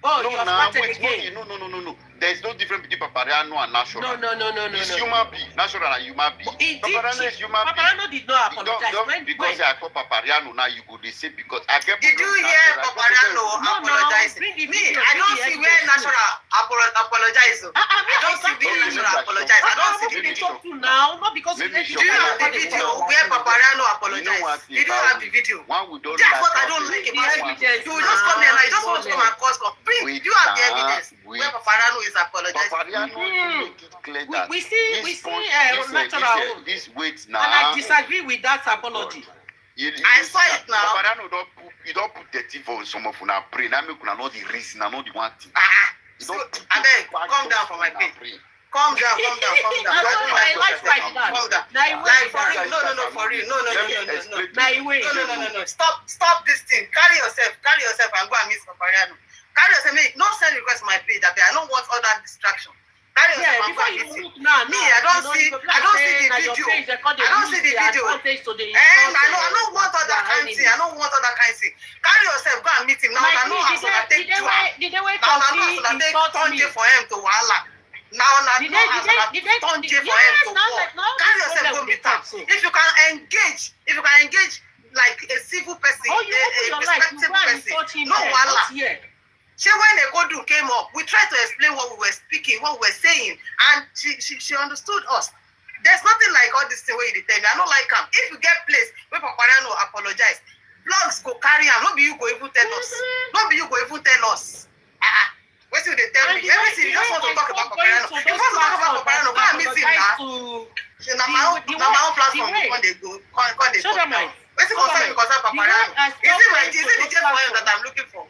Oh, No, you have now started wait, again. no. There's no difference between Papariano and National. No. It's human being. National and human being. Papariano is human being. Papariano did not apologize. Don't because I call Papariano now, you go they say because I get. Did you hear Papariano apologizing? Me, I don't see where National apologize. I don't see where National apologize. I don't see the video. Now, not because do you have the video where Papariano apologized? Did you have the video? One we don't. That's what I don't like about you. You just come here and you just want to come and cause complaint. Do you have the evidence where Papariano is apologizing? We see Natural this weight now. and I disagree with that apology. I saw it now. Papariano don't put the tip on some of una brain. I make una know the reason, I know the one thing. So, I beg, calm down for my pain. Calm down. Calm down. Like for real, no, for real, no. Stop this thing. Carry yourself and go and meet Papariano. Carry yourself. No send request my page. I don't want all that distraction. Carry yourself and go and meet him. Me, I don't see the video. I don't see the video. And I don't want all that kind of thing. Carry yourself, go and meet him. Now I know I'm gonna take two. Now I know I'm gonna take Tonje for him to Wala. Carry yourself, go meet him. If you can engage like a civil person, a respectable person, no Wala. She when Ekodu came up, we tried to explain what we were speaking, what we were saying, and she understood us. There's nothing like all this thing where you tell me. I don't like him. If you get place where Papariano apologize, blogs go carry him. Not be you go even tell us. What do they tell me? Everything you just want to talk about Papariano. If you want to talk about Papariano, go and meet him now. My own platform. When they go, Show them out. What's it concerned because of Papariano? Is it the jet for him that I'm looking for?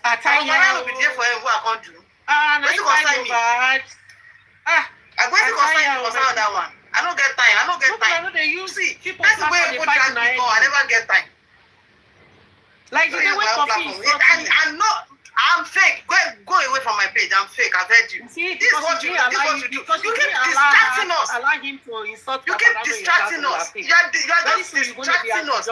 Papariano be there for him. Who I can't do? What's it concerned me? I'm going to concern that one. I don't get time. See, that's the way you put drag before. I never get time. Like the way I'm not. I'm fake. Go away from my page. I'm fake. I've heard you. See, this is what you do. You keep distracting us. Allow him to insult. You keep distracting us. You are just distracting us.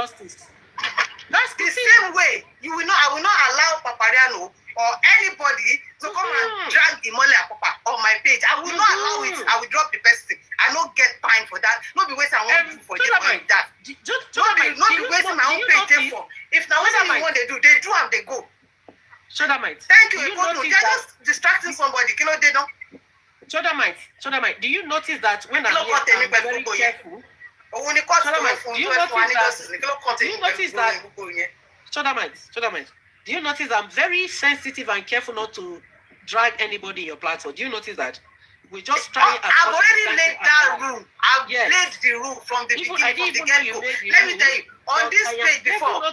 That's the same way. I will not allow Papariano or anybody to come and drag Imole Papa on my page. I will not allow it. I will drop the person. I don't get time for that. Not be wasting my own for that. Not be wasting my own page for. If now what you want they do and they go. Thank you. They're just distracting somebody. They don't. Shodamite, do you notice that when I'm very careful? Do you notice I'm very sensitive and careful not to drag anybody in your platform? Do you notice that? We just try. I've already laid that room. I've laid the room from the beginning, from the get-go. Let me tell you, on this page before,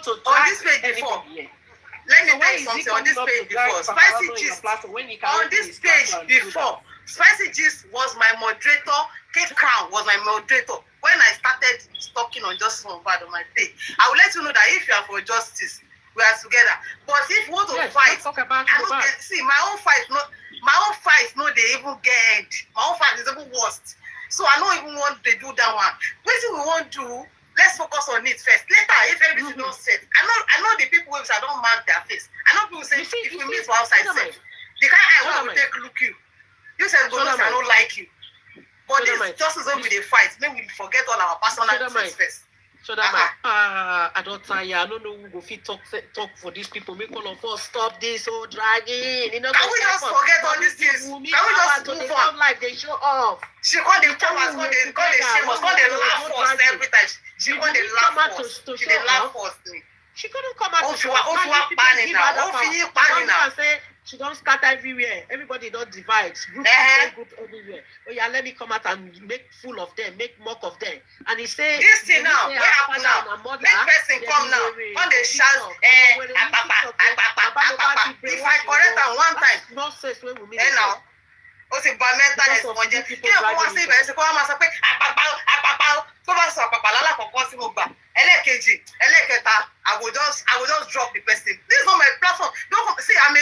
let me tell you something. On this page before, Spicy Gist. On this page before, Spicy Gist was my moderator. Kate Crown was my moderator. When I started talking on justice on my page, I will let you know that if you are for justice, we are together. But if you want to fight, I don't get. See, my own fight, no, they even get. My own fight is even worst. So I don't even want to do that one. What do we want to do? Let's focus on it first. Later, if everything not set, I know the people who don't mark their face. I know people say if we meet for outside set, the kind I will take look you. You said go I don't like you. But this justice will be the fight. Maybe we forget all our personal things first. I don't know who go fit talk for these people. Make all of us stop this whole dragging. Can we just forget all these things? Can we just move on? Like they show off. She called the Thomas, called the shame us, called the laugh us every time. She called the laugh us. She did laugh us. She couldn't come out. She don't scatter everywhere. Everybody don't divide. Group everywhere. Oh yeah, let me come out and make fool of them, make mock of them. And he say this thing now, where happen now? Make person come now. When they shout, if I correct her one time, nonsense when we meet. Now, ó sì bá mental exponge. Kí ló kó wá sí ibẹ̀ sí kó wá máa sọ pé àpapà tó bá sọ àpapà lálàkọ̀kọ́ sí mo gbà. Ẹlẹ́ẹ̀kejì, ẹlẹ́ẹ̀kẹta, I will just drop the person. This is not my platform. Don't see, I'm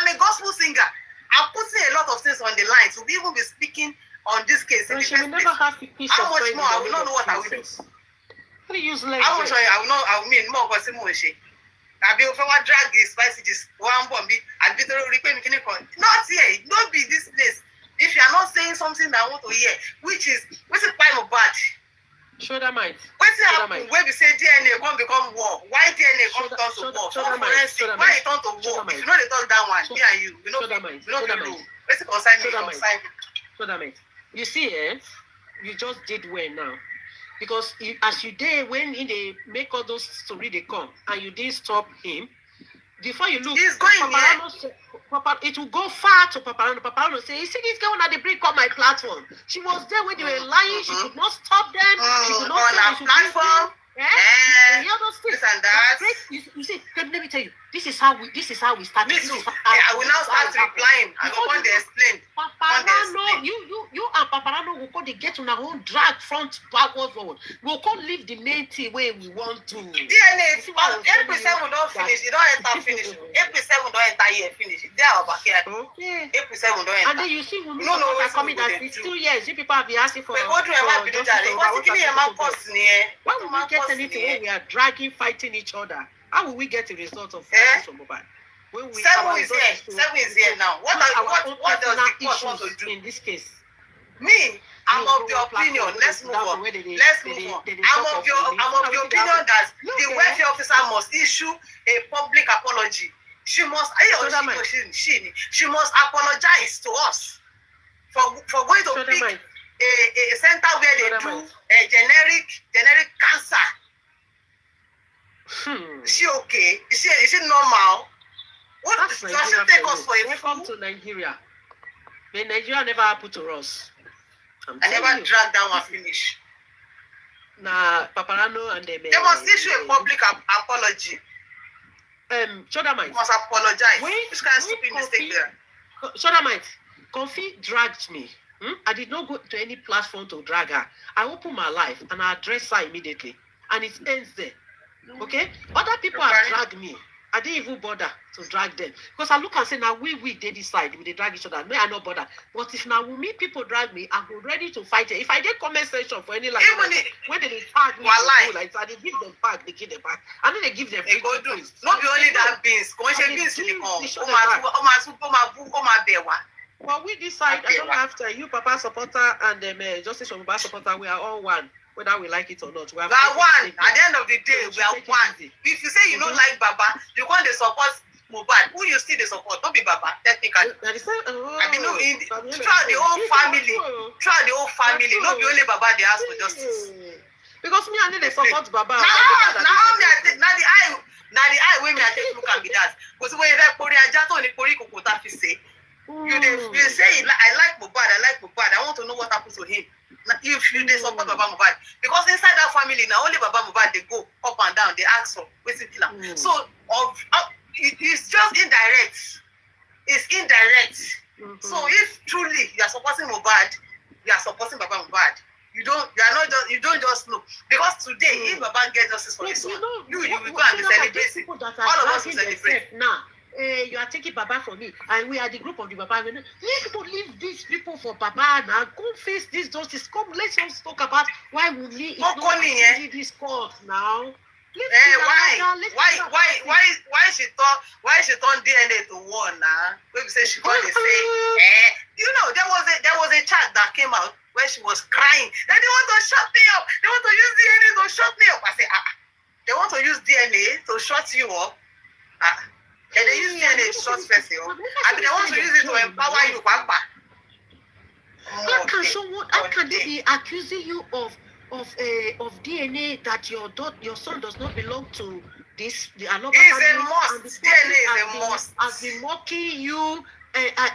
a gospel singer. I'm putting a lot of things on the line to even be speaking on this case. In the first place. How much more? I will not know what I will do. How much I will not. I will mean more because Àbí o fẹ́ wá drag the spices one bomb bí àbí tó rí pé mi kíní kan. Not here, not be this place. If you are not saying something that I want to hear, which is why Mohbad. Shoulder might. Wetin happen wey be say DNA come become war? Why DNA come turn to war? Forensic. Why it turn to war? If you know they talk that one, me and you, we know the rule. Wetin concern me, concern me. Shoulder might. You see, you just did well now. Because as you did when they make all those stories they come and you didn't stop him, before you look, he's going there. It will go far to Paparano. Paparano say, you see this girl that they bring on my platform. She was there when they were lying. She could not stop them. She could not on our platform. This and that. You see, let me tell you. This is how we start. Me too. I will now start replying. I go on to explain. Paparano, you and Paparano will go to get on our own drag front backward forward. We'll go leave the main thing where we want to. DNA, April 7 don't finish. It don't enter finish. April 7 don't enter here finish. They are back here. Okay. April 7 don't enter. And then you see, we are coming that it's 2 years. You people have been asking for. We go to a justice. Why would we get anything when we are dragging, fighting each other? How will we get a result of fighting from Mohbad? Seven is here now. What does the court want to do in this case? Me, I'm of the opinion. Let's move on. I'm of the opinion that the welfare officer must issue a public apology. She must apologize to us for going to pick a center where they do a generic cancer. Is she okay? Is she normal? What does she take us for a welcome to Nigeria. But Nigeria never happened to us. I never dragged down and finish. Nah, Paparano and them. They must issue a public apology. Shodamite. Must apologize. Which kind of stupid mistake there? Shodamite, Kofi dragged me. I did not go to any platform to drag her. I opened my life and I addressed her immediately. And it ends there. Okay? Other people have dragged me. I didn't even bother to drag them. Because I look and say, now we they decide. They drag each other. Me, I not bother. But if now me people drag me, I'm ready to fight it. If I did comment section for any like when they tag me, like so they give them back, they give them back. And then they give them not be only that beans. Well, we decide, I don't have to, you Papa supporter and Justice from Mohbad supporter, we are all one. Whether we like it or not. We are one. At the end of the day, we are one. If you say you don't like Baba, you want to support Mohbad. Who you still the support? Don't be Baba, technically. I mean, throughout the whole family, not be only Baba they ask for justice. Because me, I need to support Baba. Now the eye way me I take look and be that. Because when you like Poriajato and Porikokota fi say, you say I like Mohbad, I want to know what happens to him. If you they support Baba Mohbad, because inside that family now only Baba Mohbad they go up and down, they ask for waiting killer. So it's just indirect. It's indirect. So if truly you are supporting Mohbad, you are supporting Baba Mohbad. You don't just know, because today if Baba gets justice for this one, you will go and be celebrating. All of us will celebrate now. You are taking Baba from me, and we are the group of the Baba. Let people leave these people for Baba now. Go face this justice. Come, let's just talk about why we need this court now. Why she turn DNA to war now? Maybe say she called say, you know, there was a chat that came out where she was crying. They want to shut me up. They want to use DNA to shut me up. I say, they want to use DNA to shut you up. And they use DNA to shut first you up. I mean, they want to use it to empower you, Papa. How can they be accusing you of DNA that your son does not belong to this? It's a must. DNA is a must. Has been mocking you,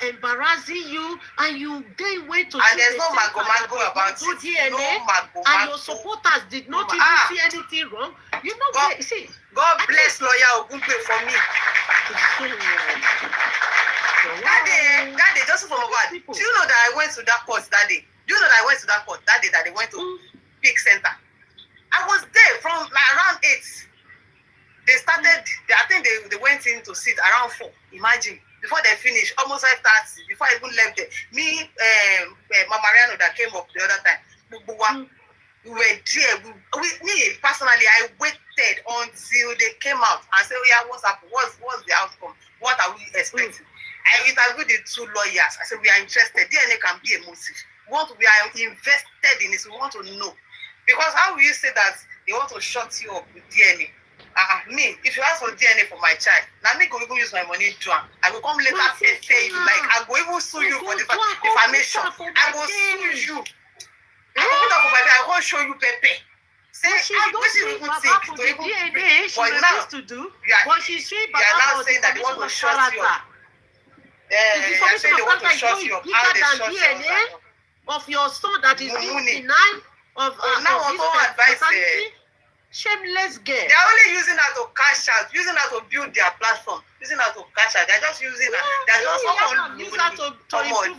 embarrassing you, and you then went to. And there's no mago about it. DNA, no and your supporters did not even see anything wrong. You know, see. God bless lawyer Ogunpe for me. That day, just for Mohbad. Do you know that I went to that court that day? Do you know that I went to that court that day that they went to Big Center? I was there from like around 8. They started. I think they went in to sit around 4. Imagine. Before they finished, almost 5:30. Before I even left there, me, Mama Mariano that came up the other time. We were there. Me personally, I waited until they came out and said, oh, yeah, what's happened? What's the outcome? What are we expecting? I interviewed the 2 lawyers. I said, we are interested. DNA can be a motive. We are invested in this. We want to know. Because how will you say that they want to shut you up with DNA? Me, if you ask for DNA for my child, now me go even use my money to am. I will come later say you like I go even sue you for defamation. I will sue you. I go put up for my I won't show you Pepe. Say what you even think to even DNA she refused to do, but she's saying you are now saying that they want to shut you up. You're saying they want to shut you up. How they shut you up? Of your son that is being denied of now I don't advise shameless girl. They are only using her to cash out, using her to build their platform, using her to cash out. They're just using her. They're just someone use her to improve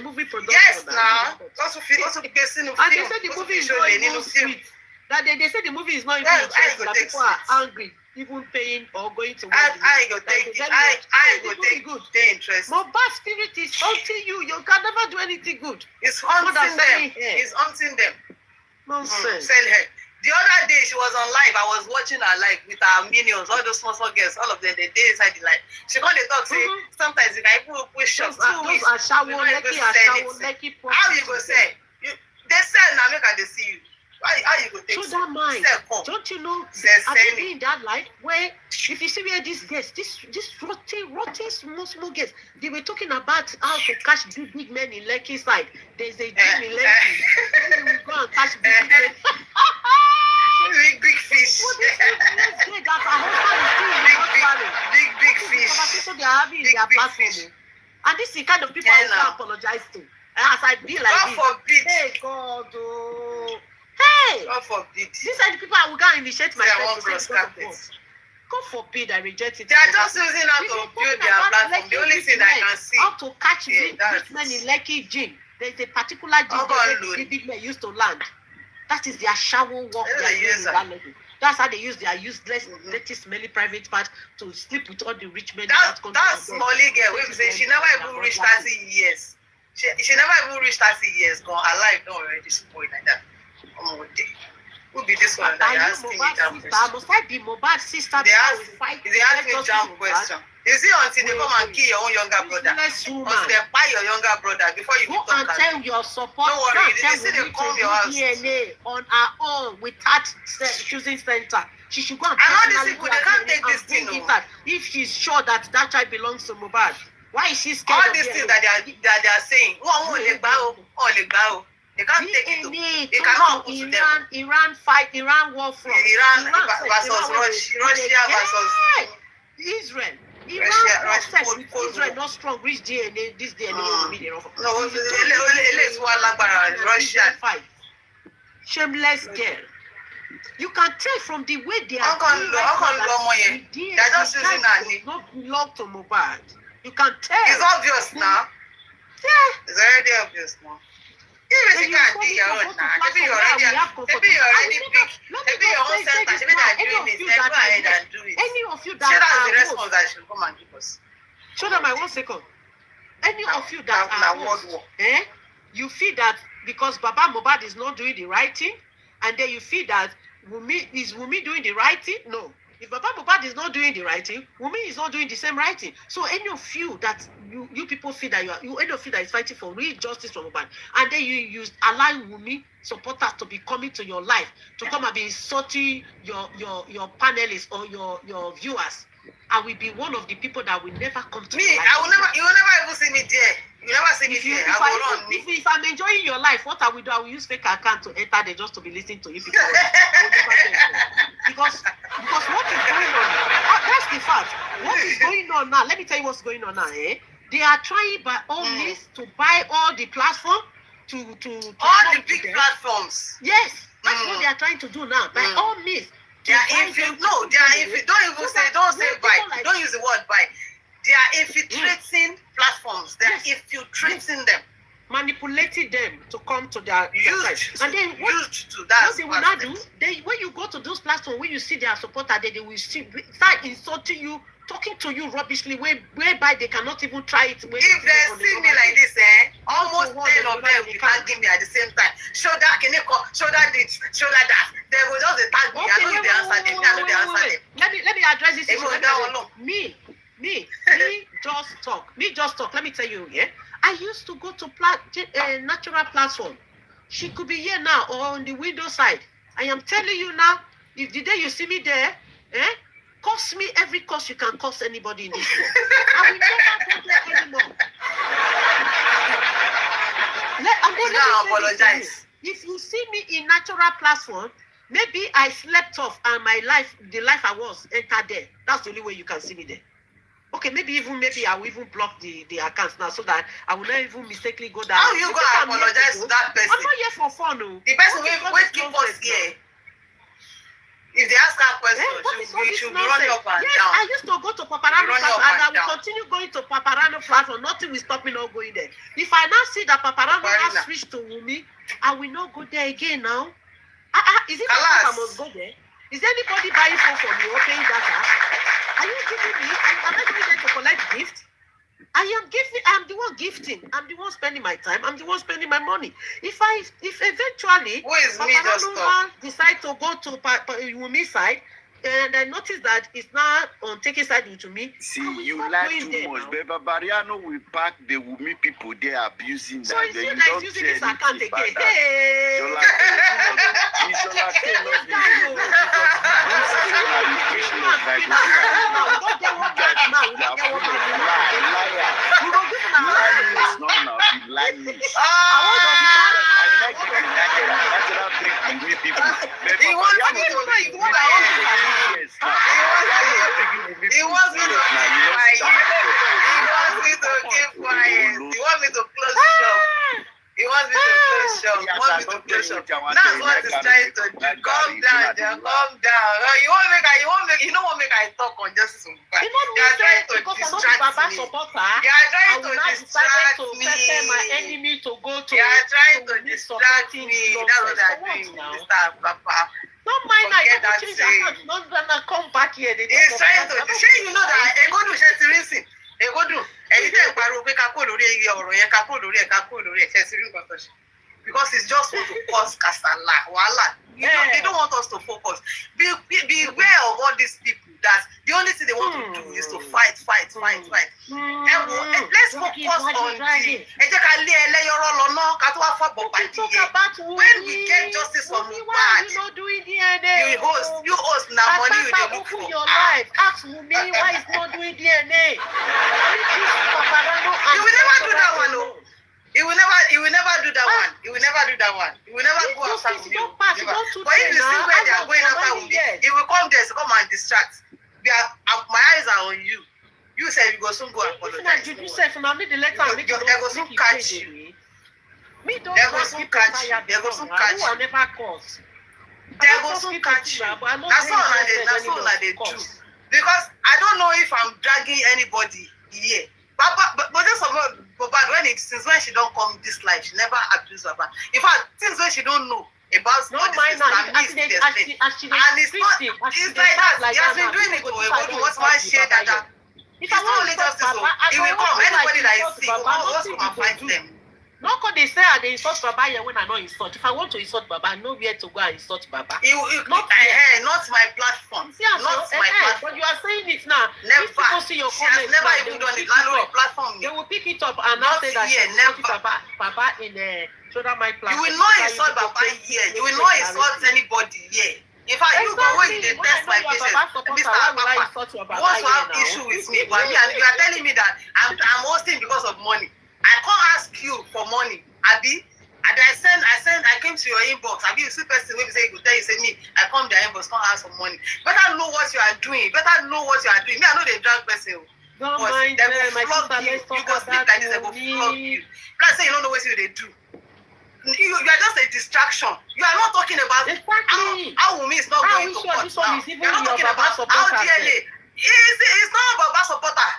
movie production. Yes, now. Also, and they said the movie is not even sweet. That they said the movie is not even interesting. That people are angry, even paying or going to. I go take good. They interesting. Mohbad spirit is haunting you. You can never do anything good. It's haunting them. It's haunting them. Nonsense. Sell her. The other day she was on live. I was watching her live with her minions, all those small girls, all of them. They inside the live. She can't talk. Say sometimes you can even push shots. Those are shower, lucky. How you go say? They sell now. Make her they see you. How you go take? So that mind. Don't you know? I've been in that life where if you see where these girls, this rotten small girls, they were talking about how to catch big men in Lekki side. There's a gym in Lekki. We will go and catch big men. Big fish. Big fish. So they are having in their platform. And this is the kind of people I will apologize to. As I be like God this. forbid. Hey God, oh. Hey! God forbid. These are the people I will go and initiate myself to say God forbid I reject it. They are just using how to build their platform. The only thing I can see. How to catch big men in Lekki gym. There is a particular gym where the big men used to land. That is their shower work. That's how they use their useless, dirty, smelly private part to sleep with all the rich men in that country. That Smolly girl, we say she never even reached 30 years. She never even reached 30 years. Gone, her life don't already spoil like that. Who be this one that you're asking me that question? Must I be Mohbad's sister? They ask me jam question. Is it until they come and kill your own younger brother? Until they buy your younger brother before you go and tell your support. Don't worry, they say they come your house. DNA on her own without choosing center. She should go and all these people, they can't take this thing. If she's sure that child belongs to Mohbad. Why is she scared? All these things that they are saying, they can't take it to. They cannot go to them. Iran war front. Iran versus Russia versus Israel. Israel not strong. Reach DNA. This DNA will be enough. No, Russia fight. Shameless girl. You can tell from the way they are. They're just using that. Not belong to Mohbad. You can tell. It's obvious now. Yeah. It's already obvious now. Even you can do your own now. Maybe you're already big. Maybe your own center. Maybe they're doing this. Then go ahead and do it. Any of you that are the response that should come and give us. Show them my 1 second. Any of you that are you feel that because Baba Mohbad is not doing the right thing, and then you feel that Wunmi doing the right thing? No. If Baba Mohbad is not doing the right thing, Wunmi is not doing the same right thing. So any of you that you people feel that any of you that is fighting for real justice for Mohbad, and then you allow Wunmi supporters to be coming to your life to come and be insulting your panelists or your viewers, I will be one of the people that will never come to me. I will never. You will never even see me there. You never see me there. If I'm enjoying your life, what I will do, I will use fake account to enter there just to be listening to you people. because what is going on? That's the fact. What is going on now? Let me tell you what's going on now. They are trying by all means to buy all the platform to all the big platforms. Yes, that's what they are trying to do now. By all means. They are infiltrating. No, they are infiltrating. Don't say buy. Don't use the word buy. They are infiltrating platforms. They are infiltrating them, manipulating them to come to their side. And then what they will not do? When you go to those platforms, when you see their supporters, they will start insulting you, talking to you rubbishly, whereby they cannot even try it. If they see me like this, almost 10 of them will tag me at the same time. Shoulder this, shoulder that. They will just tag me. I know me address this issue. Me just talk. Let me tell you, yeah. I used to go to natural platform. She could be here now or on the window side. I am telling you now, if the day you see me there, curse me every curse you can curse anybody in this world. I will never go there anymore. Apologize. If you see me in natural platform, maybe I slept off and the life I was entered there. That's the only way you can see me there. Okay, maybe I will even block the accounts now so that I will not even mistakenly go down. How you go apologize to that person? I'm not here for fun. No. The person will keep us here. If they ask her question, she will be running up and down. I used to go to Paparano platform and I will continue going to Paparano platform. Nothing will stop me not going there. If I now see that Paparano has switched to Wumi, I will not go there again now. Is it because I must go there? Is anybody buying phone for me or paying data? Are you giving me? Am I going there to collect gift? I'm the one gifting. I'm the one spending my time. I'm the one spending my money. If eventually decide to go to Wumi side, and I notice that it's not on taking side with me. See, you like too much. But Bariano will pack the Wumi people there abusing so that. So you guys using this account again? Hey! He wants me to keep quiet. He wants me to close shop. He wants me to close shop. That's what he's trying to do. Calm down, John. Calm down. You don't want me to talk on justice. You are trying to distract me. You are trying to distract me. My enemy to go to. You are trying to distract me. That's what they are doing, Mr. Papa. Don't mind that. Don't come back here. He's trying to. You know that Egodu Shetirinsin. Egodu. Anytime Paro pe kako lori ọ̀rọ̀ yẹn kako lori Shetirin kan touch. Because it's just want to cause kasala, wala. They don't want us to focus. Beware of all these people that the only thing they want to do is to fight. Let's focus on the. When we get justice from Mohbad, you host now money you dey look for. Your life. Ask me why it's not doing DNA. You will never do that one, no. He will never do that one. He will never do that one. He will never go after Wunmi. But if you see where they are going after Wunmi, he will come there to come and distract. My eyes are on you. You said you go soon go and apologize. You said from me the letter. They go soon catch you. They go soon catch you. They go soon catch you. Never cause. They go soon catch you. That's all they do. Because I don't know if I'm dragging anybody here. But just about since when she don't come this life, she never abused Baba. In fact, since when she don't know about all this Islamist, and it's like that. He has been doing it to Egodu. What's one share that? It's not only justice. He will come. Anybody that is sick will come and fight them. No, because they say they insult Baba here when I not insult. If I want to insult Baba, I know where to go and insult Baba. Not my platform. See, not my platform. But you are saying it now. Never. If people see your comments, never even done it. Platform. They will pick it up and now say that Baba in the shoulder my platform. You will not insult Baba here. You will not insult anybody here. In fact, you go when you test my patience, Mr. Papa, you want to have issue with me, but and you are telling me that I'm hosting because of money. I can't ask you for money, Abi. And I came to your inbox. Abi, you see person when you say you tell you say me, I come to your inbox, can't ask for money. Better know what you are doing. Me, I know they drag person. Don't mind them, my sister. You go speak like this, they go flog you. Plus, say you don't know what they do. You are just a distraction. You are not talking about how Wunmi is not going to court now. You are not talking about how DNA. It's not about Baba supporter.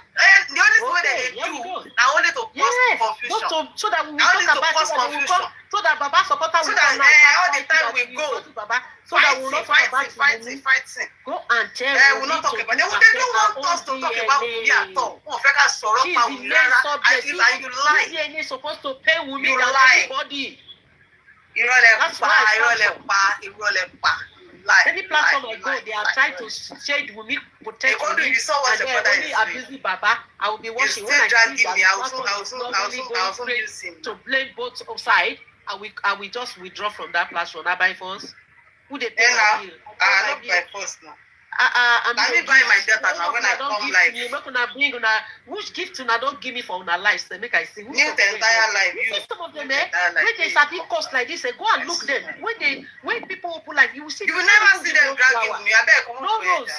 The only thing they do now only to cause confusion. So that we will talk about confusion. So that Baba supporter will come all the time we go. So that we will not talk about fighting. Go and tell we will not talk about. They don't want us to talk about Wunmi at all. She's the main subject. And you lie. DNA is supposed to pay Wunmi than everybody. Irọ́ lẹ pa. Any platform I go, they are trying trying to shade Wumi, protect Ekodu, me, you saw what and your then brother only is doing. abusing Baba. I will be You watching. still When I dragging see that me. the I will platform is soon normally going straight use him. to blame both sides, I will just withdraw from that platform. I buy phones. Who they pay And now, my bill? I not by force now. I'm Let me buy my data now when I come live. You not gonna bring una which gift una don't give me for una life. So make I see. Mute the entire life. You You see some of them, mute the entire life. when they sabi cost like this, go and look them. When people open like you will see. You will never see them dragging me. I beg, come No on for rose.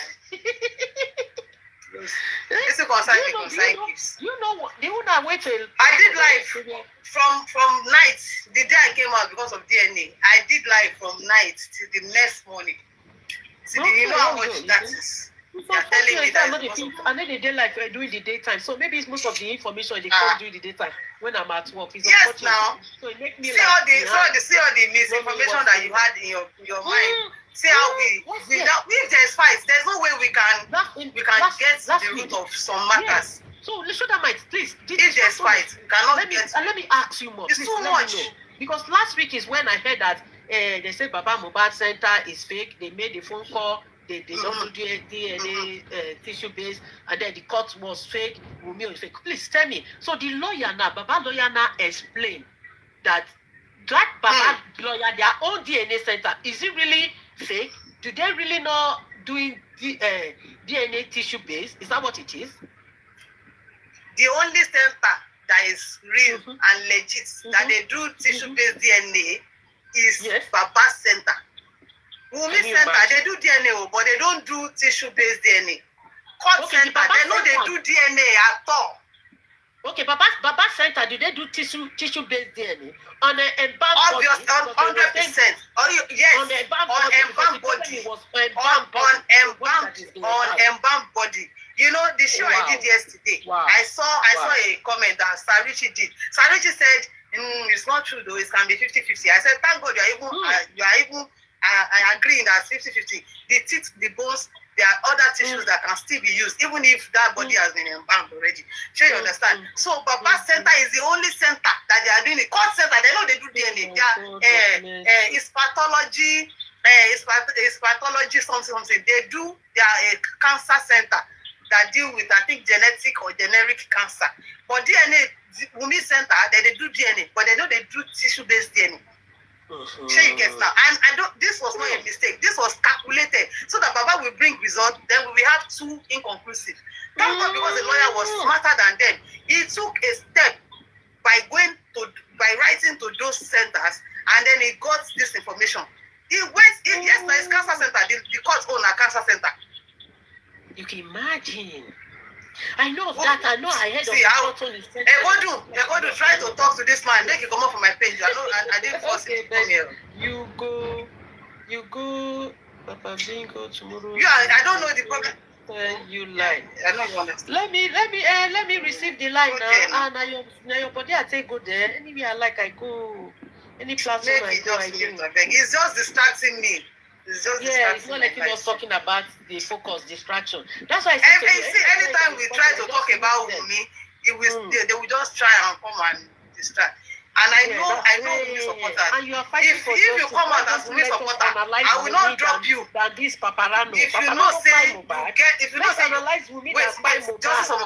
This is concern me, concern gifts. You know what? The one wait till I did live from night. The day I came out because of DNA, I did live from night till the next morning. See, you know how much that is. You're telling me that I know the daylight during the daytime, so maybe it's most of the information they come during the daytime when I'm at work. It's yes, now. So it make me see all the misinformation that you had in your mind. See how without if there's fight, there's no way we can get to the root of some matters. Yes. So show that might please. If there's fight, we cannot let me ask you more. It's please, too much. Because last week is when I heard that they said Baba Mohbad Center is fake. They made a phone call. They don't do DNA tissue base, and then the court was fake. Wunmi was fake. Please tell me. So the lawyer now, Baba lawyer now explained that Baba lawyer, their own DNA center, is it really fake? Do they really not doing DNA tissue base? Is that what it is? The only center that is real and legit that they do tissue based DNA is Baba Center. Wunmi Center, they do DNA, but they don't do tissue-based DNA. Court Center, they know they do DNA at all. Okay, Baba Center, do they do tissue-based DNA on an embalmed body? Obviously, 100%. Yes, on embalmed body. On embalmed body. You know the show I did yesterday. Wow. I saw a comment that Sarichi did. Sarichi said, "It's not true though. It can be 50-50." I said, "Thank God you are even." I agree that 50-50. The teeth, the bones, there are other tissues that can still be used, even if that body has been embalmed already. Sure, you understand? So, Baba Center is the only center that they are doing it. Court Center, they know they do DNA. It's pathology, it's pathology, something. They do, they are a cancer center that deal with, I think, genetic or generic cancer. But DNA, Wunmi Center, they do DNA, but they know they do tissue-based DNA. Sure, you get now. And this was not a mistake. This was calculated so that Baba will bring results. Then we will have two inconclusive. Thank God, because the lawyer was smarter than them. He took a step by writing to those centers, and then he got this information. He went. Yes, there is cancer center. The court own a cancer center. You can imagine. I know of that. I know I heard of Ekodu, try to talk to this man. Make it come up from my page. I didn't force it to come here. You go, Papa Bingo tomorrow. Yeah, I don't know the problem. You lie. I don't want to. Let me receive the line now. Now your body I take go there. Anywhere I like I go. Any platform I go I go. It's just distracting me. It's not like he was talking about the focus distraction. That's why I said anytime we try to talk about Wunmi, they will just try and come and distract. And I know Wunmi supporters. And you are fighting if you come out as Wunmi supporter, I will not drop you. Than this Paparano. If you know say you get, if you know say analyze Wunmi just for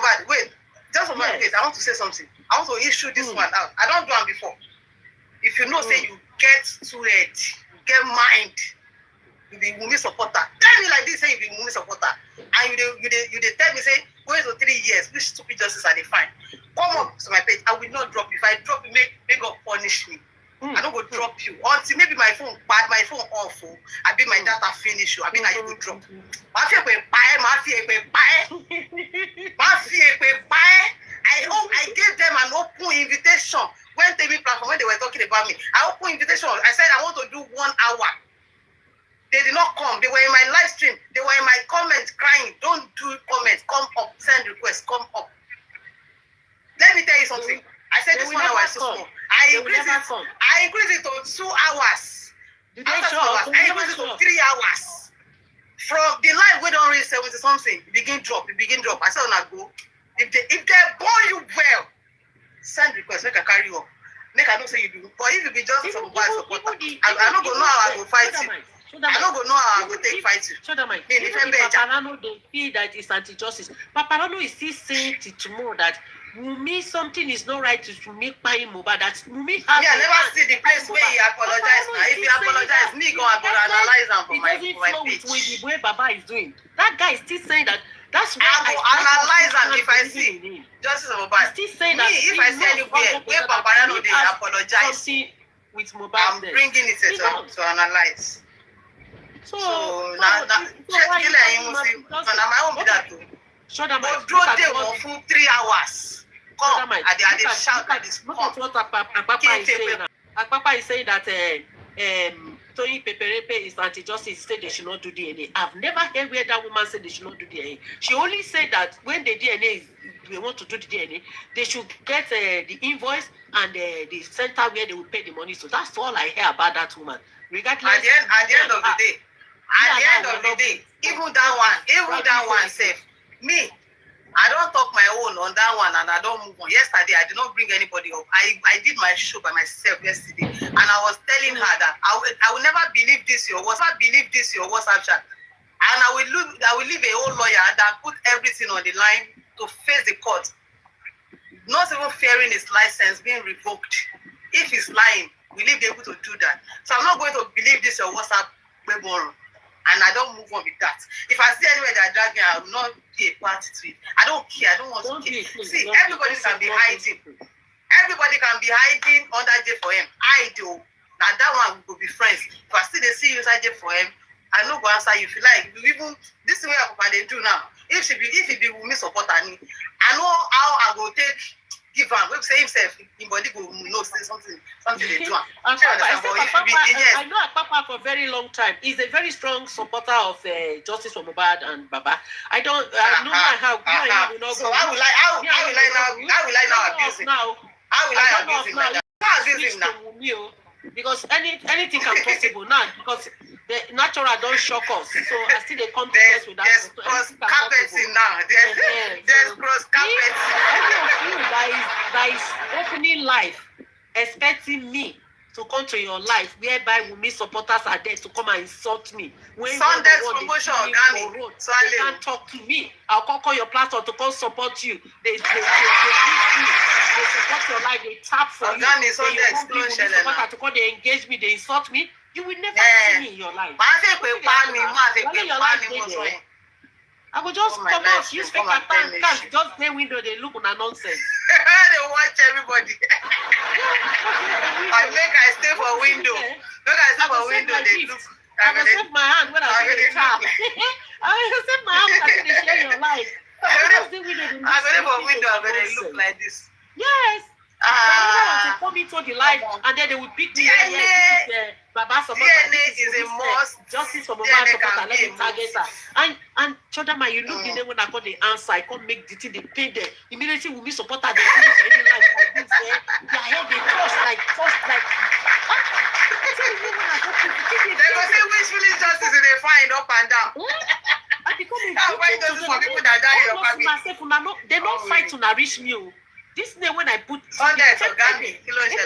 that, wait. I want to say something. I want to issue this one out. I don't do it before. If you know say you get too head, get mind, you be Wunmi supporter. Tell me like this, say you be Wunmi supporter, and you tell me say going to 3 years, which stupid justice are they fine? Come up to my page. I will not drop you. If I drop you, make God punish me. I don't go drop you until maybe my phone off. I be my data finish. I mean, I go drop. I gave them an open invitation. When TV platform, when they were talking about me, I opened invitation. I said I want to do 1 hour. They did not come. They were in my live stream. They were in my comments crying. Don't do comments. Come up. Send requests. Come up. Let me tell you something. I said this 1 hour is too small. I increased it to 2 hours. After 2 hours, I increased it to 3 hours. From the live, we don't reach 70 something. It begin drop. I said when I go, if they born you well, send request, make I carry you up. Make I don't say you do. But if you be just some bad supporter, I don't go know how I will fight you. I don't go know how I go take fight you. So that my Me, even if Paparano they feel that it's anti-justice, Paparano is still saying to tomorrow that Wunmi something is not right to make by Mohbad. That Wunmi has. Me, I never see the place where he apologize. Now, if he apologize, me go and go analyze him for my page. With the way Baba is doing. That guy is still saying that. That's why I go analyze am if I see justice of Mohbad. Still saying Me, that if I see anywhere where Paparano dey apologize, with Mohbad, I'm bringing it to analyze. So now, check it out. You must see. Na my own be that too. Show them But draw them for 3 hours. Come, and they shout at this. Look at what Akpapa is saying. Akpapa is saying that Toyin Peperepe is anti-justice. He said they should not do DNA. I've never heard where that woman said they should not do DNA. She only said that when the DNA they want to do the DNA, they should get the invoice and the center where they will pay the money. So that's all I hear about that woman. Regardless. At the end of the day, even that one safe. Me, I don't talk my own on that one and I don't move on. Yesterday, I did not bring anybody up. I did my show by myself yesterday. And I was telling her that I will never believe this your WhatsApp chat. And I will leave a whole lawyer that put everything on the line to face the court. Not even fearing his license being revoked. If he's lying, will he be able to do that? So I'm not going to believe this your WhatsApp tomorrow. And I don't move on with that. If I see anywhere that drag me, I will not be a party to it. I don't care. I don't want to care. See, everybody can be hiding. Everybody can be hiding under J4M. I do. Now that one will be friends. If I still they see you inside J4M, I know go answer you. If you like, even this way they do now. If it be Wunmi support me, I know how I go take give am. We say himself, his body go know say something they do. I know Akpapa for a very long time. He's a very strong supporter of justice for Mohbad and Baba. I know how. So how will I now abuse him? How will I abuse him like that? How abuse him now? Because anything can possible now because the natural don't shock us. So I still they come to us with that. There's cross carpeting now. There's cross carpeting. Any of you that is opening life, expecting me to come to your life, whereby Wunmi supporters are there to come and insult me. When Sunday's promotion, they can't talk to me. I'll call your platform to come support you. They push you. They support your life. They tap for you. They engage me. They insult me. You will never see me in your life. I will just come out, use fake account, just play window, they look on a nonsense. They watch everybody. I stay for window. They look. I will save my hand when I see the car. I will save my hand when I share your life. I'm ready for window, they look like this. Yes. They come into the life and then they will pick me. Baba supporter. DNA is a must. Justice for Baba supporter. Let me target her. And Chodama, you look in them when I got the answer. I can't make the thing they pay them. Immediately we be supporter. They finish any life like this. Their head they toss like. They go say which village justice they find up and down. I become a victim for people that die in your family. They don't fight to nourish me. This day when I put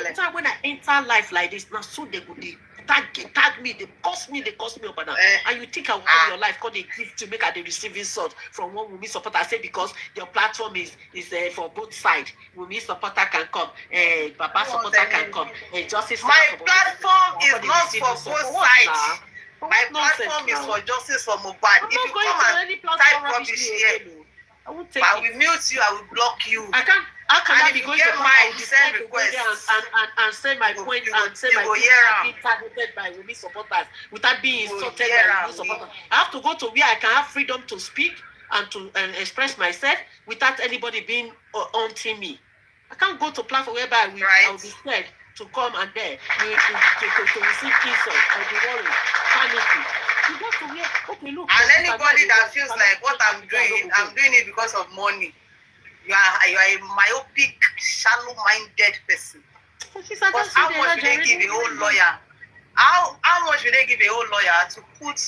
anytime when I enter life like this, now so they would tag me, they cost me up and down. And you think I will have your life called a gift to make at the receiving sort from one Wunmi supporter. I say because your platform is for both sides. Wunmi supporter can come, Baba supporter can come, justice. My platform is not for both sides. My platform is for justice for Mohbad. If you come and type rubbish here, I will mute you, I will block you. How can I be going to my send request and say my point and say my point being targeted by Wunmi supporters without being insulted by Wunmi supporters? I have to go to where I can have freedom to speak and to express myself without anybody being haunting me. I can't go to platform whereby I will be scared to come and there to receive insult. I'll be worried, panicking. You go to where, okay, look. And anybody that feels like what I'm doing it because of money. You are a myopic, shallow-minded person. But how much will they give a whole lawyer? How much will they give a whole lawyer to put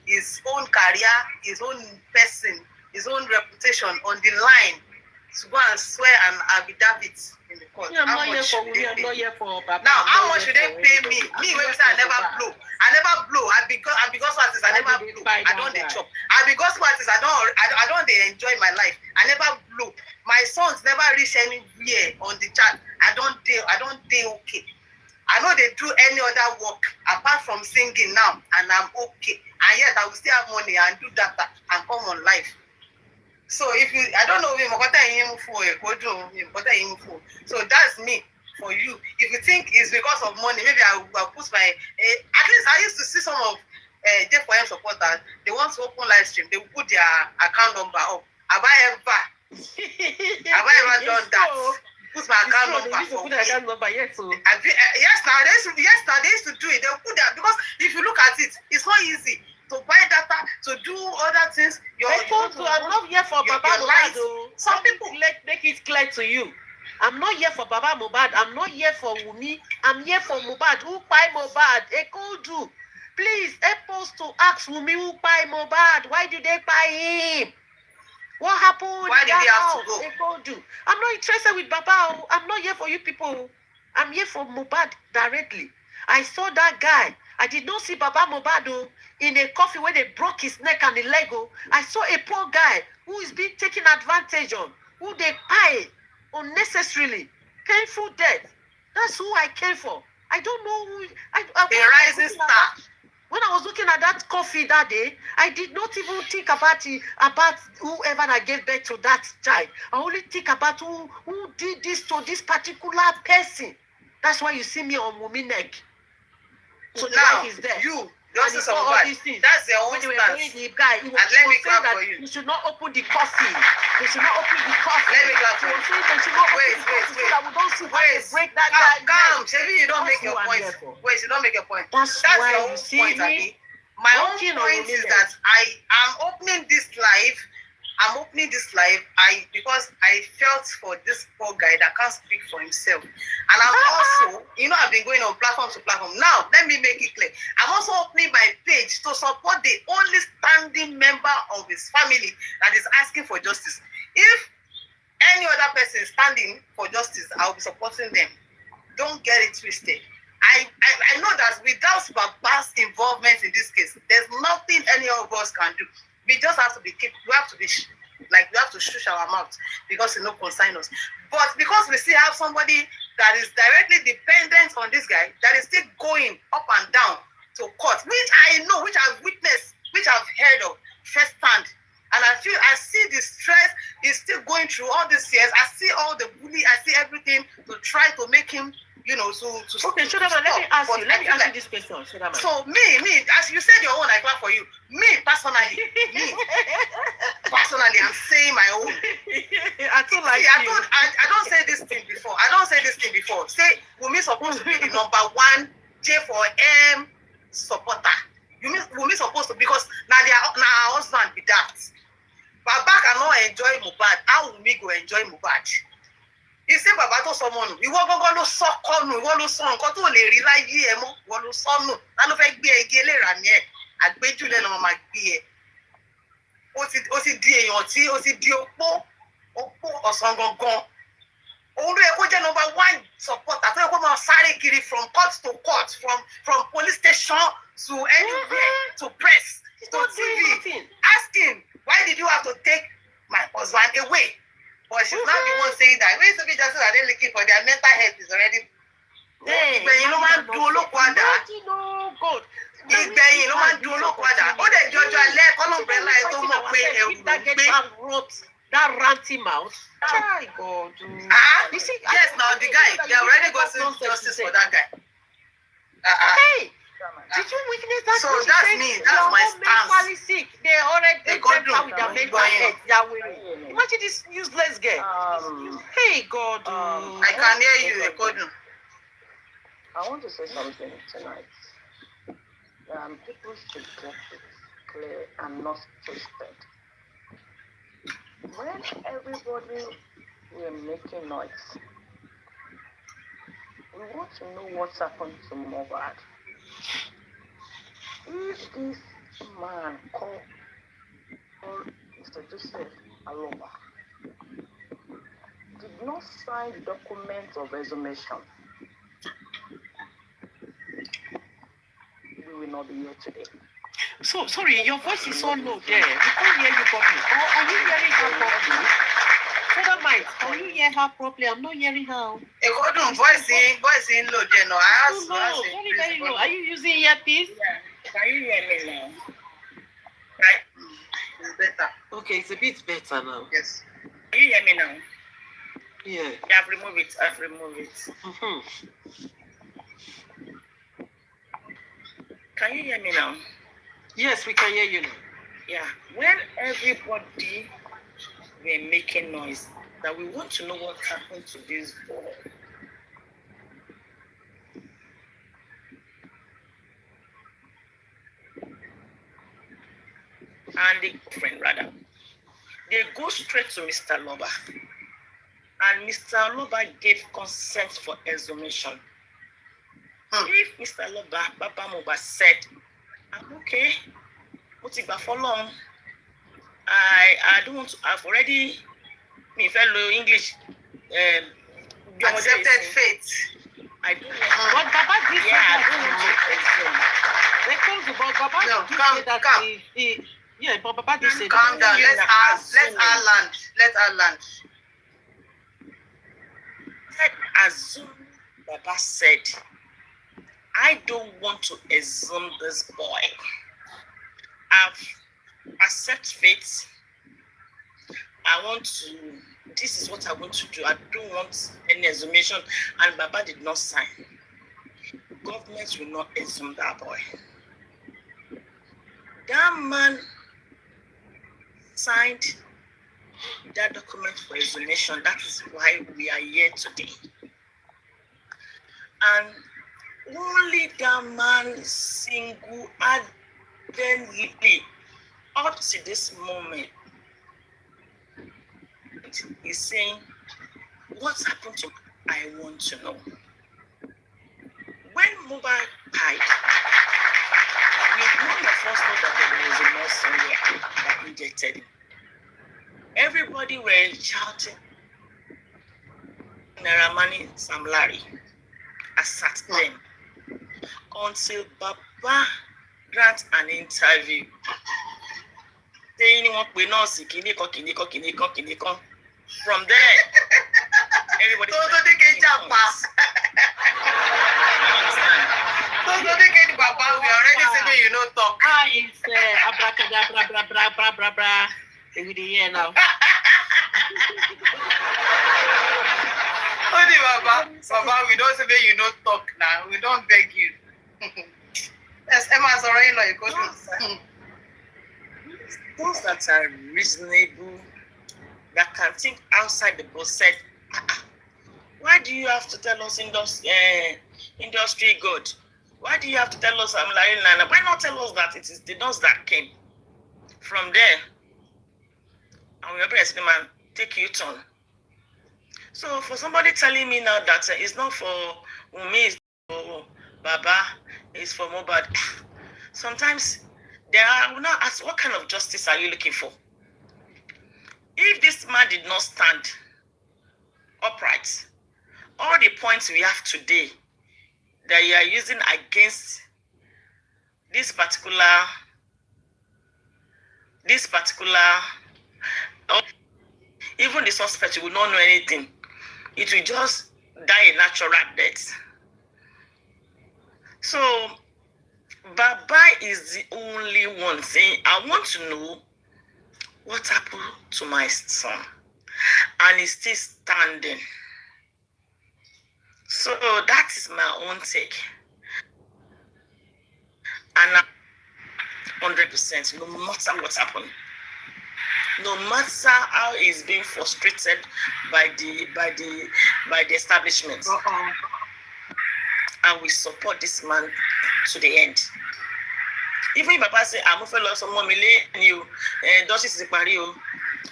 his own career, his own person, his own reputation on the line to go and swear and affidavit in the court. Me, I'm How not here much for should me. they I'm pay not me? here for Baba. Now, I'm how not much here should they for pay me? anybody. I'm Me, here when we say for I never Baba. blow. I never blow. I because artist, I Why never did they blow. buy I that don't dey guy? chop. I because artist, I don't dey enjoy my life. I never blow. My songs never reach anywhere on the chart. I don't dey okay. I know they do any other work apart from singing now, and I'm okay. And yet I will still have money and do that and come on live. So if you, I don't know so that's me for you. If you think it's because of money, maybe I will put my, at least I used to see some of J4M supporters, they want to open live stream, they will put their account number up. Have I ever done that? Put my account number for me. Yes, now they used to do it. They'll put that, because if you look at it, it's not easy to buy data, to do other things. I'm not here for Baba Mohbad. Some people make it clear to you. I'm not here for Baba Mohbad. I'm not here for Wumi. I'm here for Mohbad. Who buy Mohbad? Ekodu. Please help us to ask Wumi who buy Mohbad. Why did they buy him? What happened? Why did he have to go? Ekodu. I'm not interested with Baba. I'm not here for you people. I'm here for Mohbad directly. I saw that guy. I did not see Baba Mohbad in a coffee where they broke his neck and the leg. I saw a poor guy who is being taken advantage of, who they pay unnecessarily, painful death. That's who I came for. I don't know who. A rising star. When I was looking at that coffee that day, I did not even think about whoever that gave birth to that child. I only think about who did this to this particular person. That's why you see me on Wumi neck. So now is there. That's their own stance. The guy, he was let me clap that for you. You should not open the coffee. They should not open the coffee. Let me clap for you. They should not open the coffee so that we don't see how they break that guy. Calm. Maybe you don't make your point. You don't make your point. That's why your you see point, me. My own point is that I am opening this live. Because I felt for this poor guy that can't speak for himself. And I'm also, I've been going on platform to platform. Now, let me make it clear. I'm also opening my page to support the only standing member of his family that is asking for justice. If any other person is standing for justice, I'll be supporting them. Don't get it twisted. I know that without Baba's involvement in this case, there's nothing any of us can do. We just have to we have to shush our mouth because it no concern us. But because we still have somebody that is directly dependent on this guy, that is still going up and down to court, which I know, which I've witnessed, which I've heard of firsthand. And I see the stress he's still going through all these years. I see all the bully, I see everything to try to make him, to okay, Shodaman, let me ask you this question, Shodaman. So me, as you said your own, I clap for you. Me, personally, I'm saying my own. I don't say this thing before. Say, Wumi supposed to be the #1 J4M supporter. Wumi supposed to, because now our husband be that. Baba cannot enjoy Mohbad. How Wumi go enjoy Mohbad? You say Baba to someone, you want to go so corner, you want to so nǹkan tó lè rí láyé ẹ mọ́, wọ́n ló sọnù. Ta ló fẹ́ gbé igi eléra ni ẹ? Àgbéjúlẹ̀ ló máa gbé ẹ. Ó ti di èèyàn tí ó ti di opó ọ̀sán gangan. Òun ló yẹ kó jẹ́ #1 supporter. Tó yẹ kó máa sáré kiri from court to court, from police station to anywhere, to press, to TV. Asking, why did you have to take my husband away? But she's not the one saying that. When somebody just are they looking for their mental health is already. Ìgbẹ̀yìn ló máa ń dun olóko àdá. Ìgbẹ̀yìn ló máa ń dun olóko àdá. Ó dẹ̀ jọjọ alẹ́ kọ́lọ́mbrẹ́lá ẹ̀ tó mọ̀ pé ẹ̀rù ló gbé. That ranty mouth. My God. You see, yes, now the guy, they already got justice for that guy. Hey, did you witness that? So that's me. That's my stance. Mentally sick. They already went out with their mental health. Imagine this useless girl. Hey, God. I can hear you, Ekodun. I want to say something tonight. People should get it clear and not twisted. When everybody were making noise, we want to know what's happened to Mohbad. If this man called Mr. Joseph Aloba did not signed documents of exhumation, we will not be here today. So sorry, your voice is so low there. We can't hear you properly. Or are you hearing her properly? Father Mike, can you hear her properly? I'm not hearing her. Voice in low there. No, I asked. Too low, very, very low. Are you using earpiece? Yeah. Can you hear me now? Right. It's better. Okay, it's a bit better now. Yes. Can you hear me now? Yeah. Yeah, I've removed it. Mm-hmm. Can you hear me now? Yes, we can hear you now. Yeah. When everybody were making noise, that we want to know what happened to this boy. And the friend rather, they go straight to Mr. Loba, and Mr. Loba gave consent for exhumation. If Mr. Loba, Baba Moba said, okay, what's it for long? I don't want to. I've already, me fellow English, accepted fate. I don't want. But Baba did say I that. They told you, but Baba did say that yeah, but Baba did say calm that. Calm down. Let her land. Let assume Baba said, I don't want to exhume this boy. I've accepted fate. I want to, this is what I want to do. I don't want any exhumation. And Baba did not sign. Government will not exhume that boy. That man signed that document for exhumation. That is why we are here today. And only that man single-handedly up to this moment is saying, what happened to me? I want to know. When Mobile died, none of us know that there was a nurse somewhere that injected him. Everybody were shouting, Naramani Sam Larry. I sat them until Baba grant an interview saying we're not sick. From there, everybody Baba, we already said you know talk. It's abracadabra, bra, bra, bra, bra. With the ear now. Only Baba, we don't say you know talk now. We don't beg you. Yes, Emma's already know you go to. Those that are reasonable, that can think outside the box said, why do you have to tell us industry good? Why do you have to tell us I'm lying? Why not tell us that it is the nurse that came from there? And we are the man take you turn. So for somebody telling me now that it's not for Umi, it's for Baba, it's for Mobad. Sometimes I will not ask, what kind of justice are you looking for? If this man did not stand upright, all the points we have today that you are using against this particular, even the suspect will not know anything. It will just die a natural death. So Baba is the only one saying, I want to know what happened to my son. And he's still standing. So that is my own take. And 100%, no matter what happened, no matter how he's being frustrated by the establishment, and we support this man to the end. Even if Papa say, I'm a fellow, someone and you, Doshis Pario,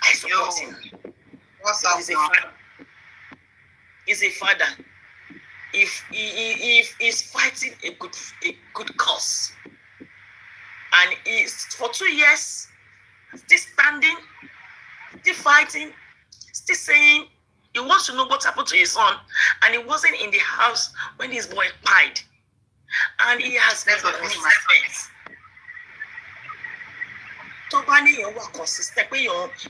I support him. He's a father. He's a father. If he's fighting a good cause, and he's for 2 years still standing, still fighting, still saying he He wants to know what happened to his son, and he wasn't in the house when his boy died. And he has been consistent. Tó bá ní èèyàn wà consistent pé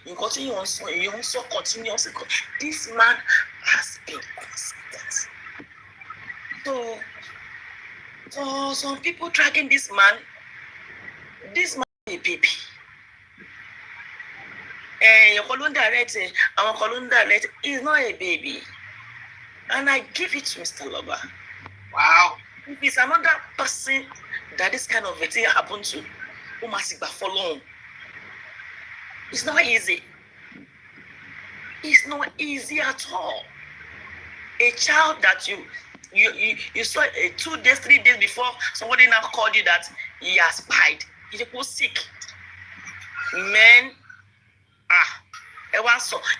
nǹkan tí èèyàn ń sọ continuously. This man has been consistent. So for some people dragging this man is a baby. Your Colunda Rete, our Colunda Rete is not a baby. And I give it to Mr. Loba. Wow. If it's another person that this kind of a thing happened to, who must follow? It's not easy. It's not easy at all. A child that you saw 2 days, 3 days before somebody now called you that he has died. He was sick. Men,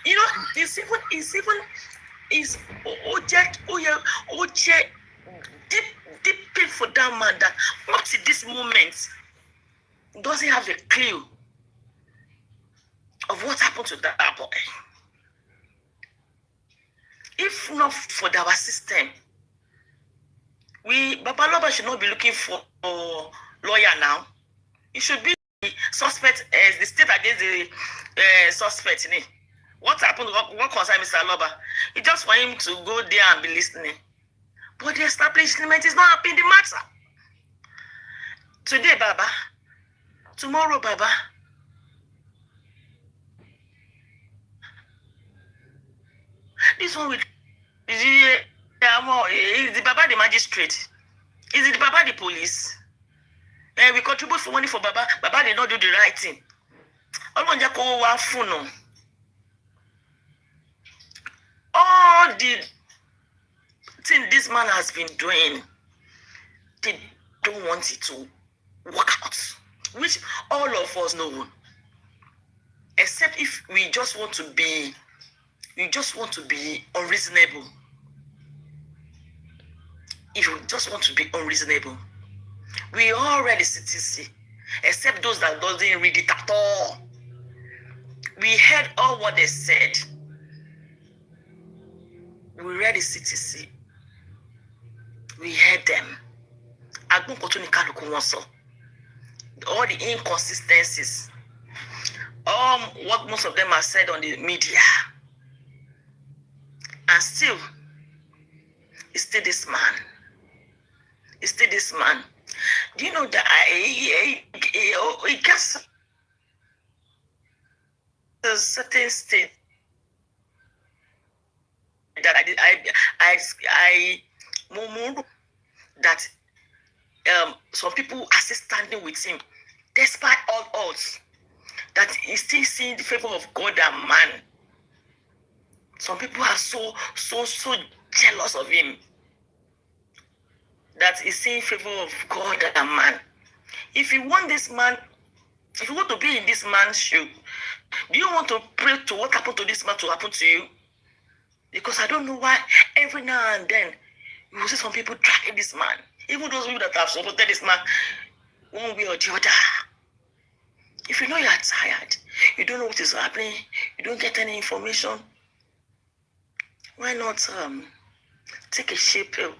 you know, it's deep pain for that man that up to this moment doesn't have a clue of what happened to that boy. If not for our system, Babaloba should not be looking for a lawyer now. He should be suspect as the state against the suspect. What happened? What concerns Mr. Loba? It's just for him to go there and be listening. But the establishment is not happy in the matter. Today, Baba. Tomorrow, Baba. This one with is the Baba the magistrate? Is it the Baba the police? And we contribute for money for Baba. Baba did not do the right thing. All the thing this man has been doing, they don't want it to work out, which all of us know. Except if we just want to be unreasonable. If you just want to be unreasonable, we all read the CTC, except those that doesn't read it at all. We heard all what they said. We read the CTC. We heard them. All the inconsistencies. What most of them have said on the media. And still, it's still this man. It's still this man. Do you know that he gets a certain state that I that some people are still standing with him despite all odds, that he's still seeing the favor of God and man. Some people are so jealous of him that he's seeing favor of God and man. If you want this man, if you want to be in this man's shoe, do you want to pray to what happened to this man to happen to you? Because I don't know why every now and then you will see some people dragging this man. Even those people that have supported this man one way or the other. If you know you are tired, you don't know what is happening, you don't get any information, why not take a shea pill?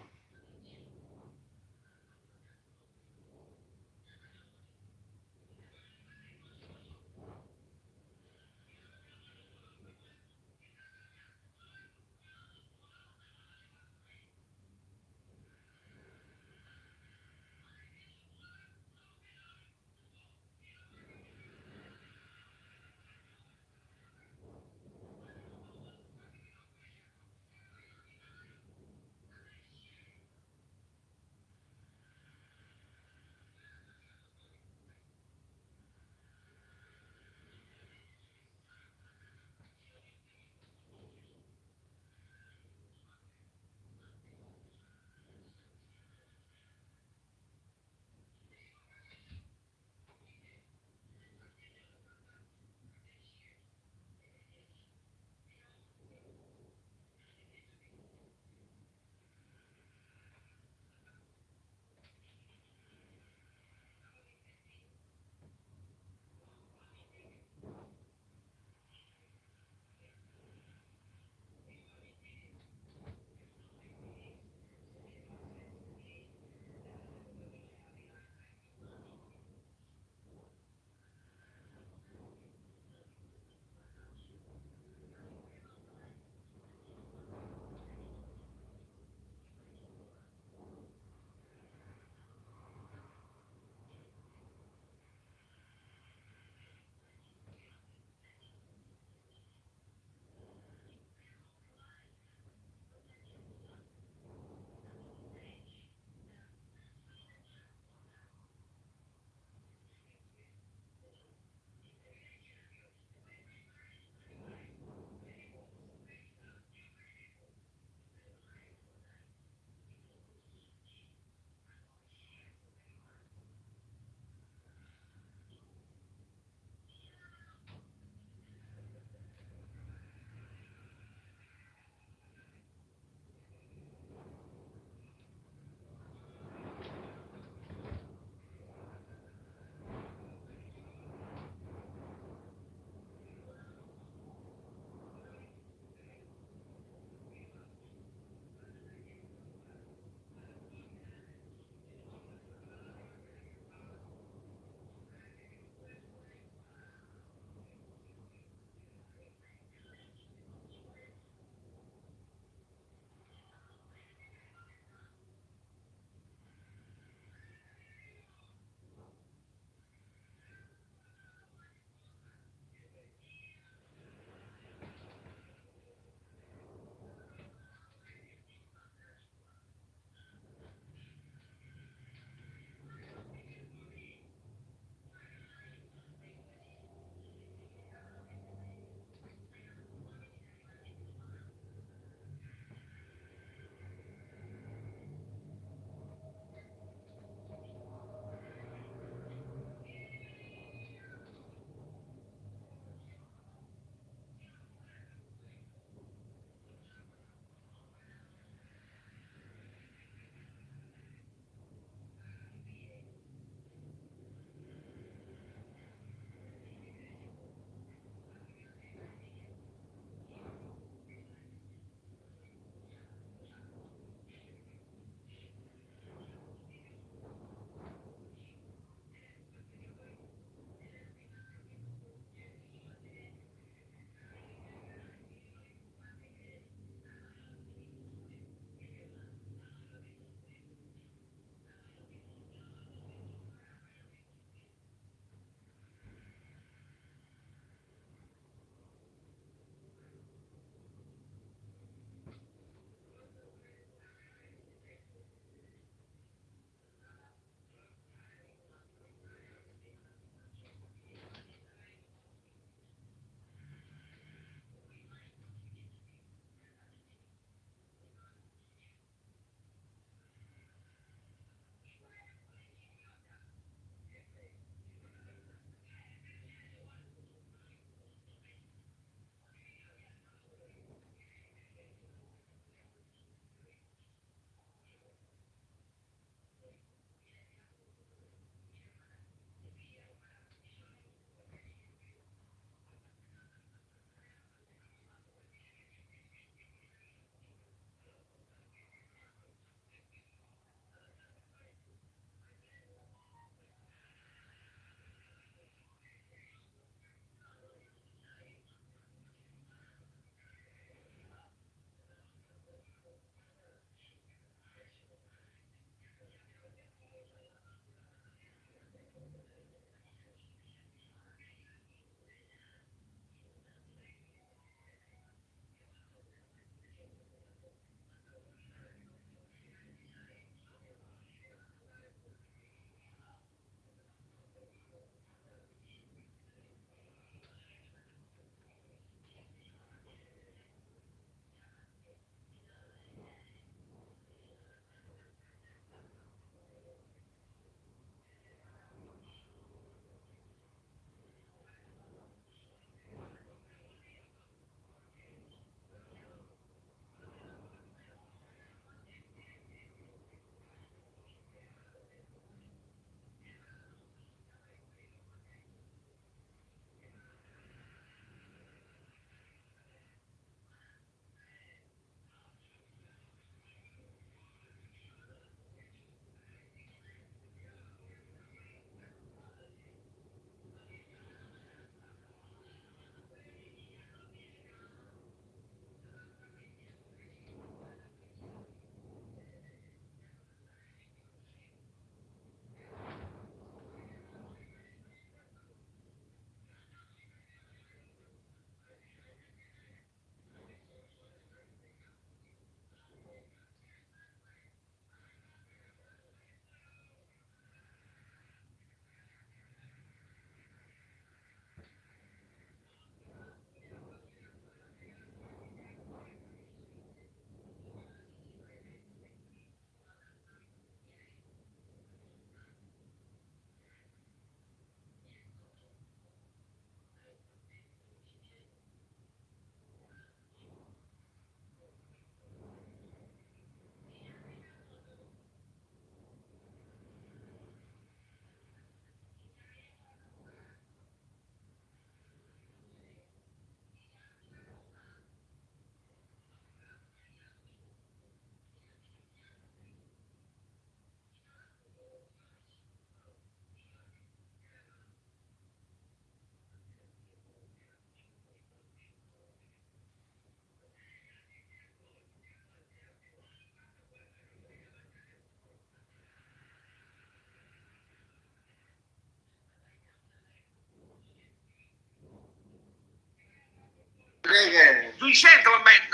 Due gentlemen.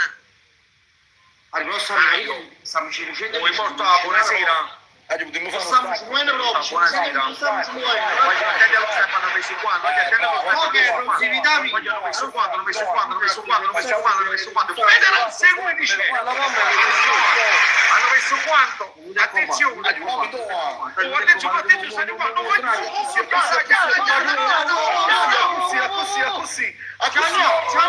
Allora, stiamo circendo. Vuoi portare buonasera? Stiamo muovendo proprio. Buonasera. Voglio attendere lo Stefano, hanno messo qua, voglio attendere lo Stefano. Hanno messo qua, hanno messo qua, hanno messo qua, hanno messo qua, hanno messo qua. Federal segue dice. Hanno messo quanto? Attenzione. Attenzione, attenzione, stai qua. Non voglio. Così. Ciao,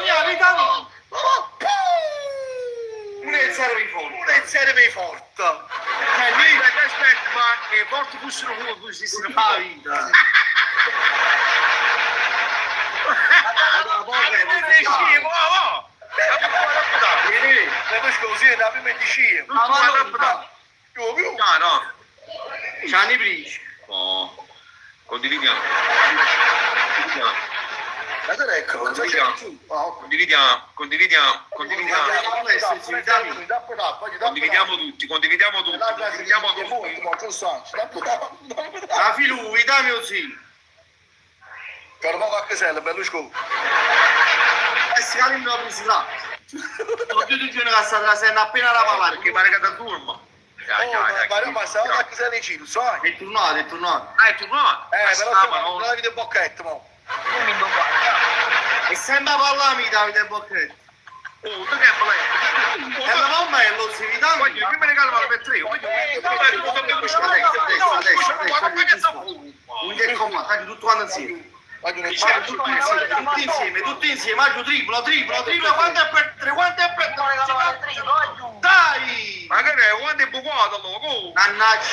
non serve forte. Aspetta, ma che porti fossero come così si fa la vita. Condividiamo. Condividiamo tutti. La filu, dammi così. Per poco a casella, Berlusconi. Si calma la pubblicità. Ho detto di una cassa della senna appena la parlare, che pare che da turma. Ma stavo a casella di Ciro, sai? È tornato. È tornato. Però non avete bocchetto, mo. E sempre a parlare, Davide Bocchetto. Oh, tu che è E la mamma è lo si vediamo. Voglio, io me ne calmo per tre. Un che comma, tutto quanto insieme. Tutti insieme, Maggio triplo, quanto è per tre, dai! Magari è quanto è bucato, loco! Mannaggia,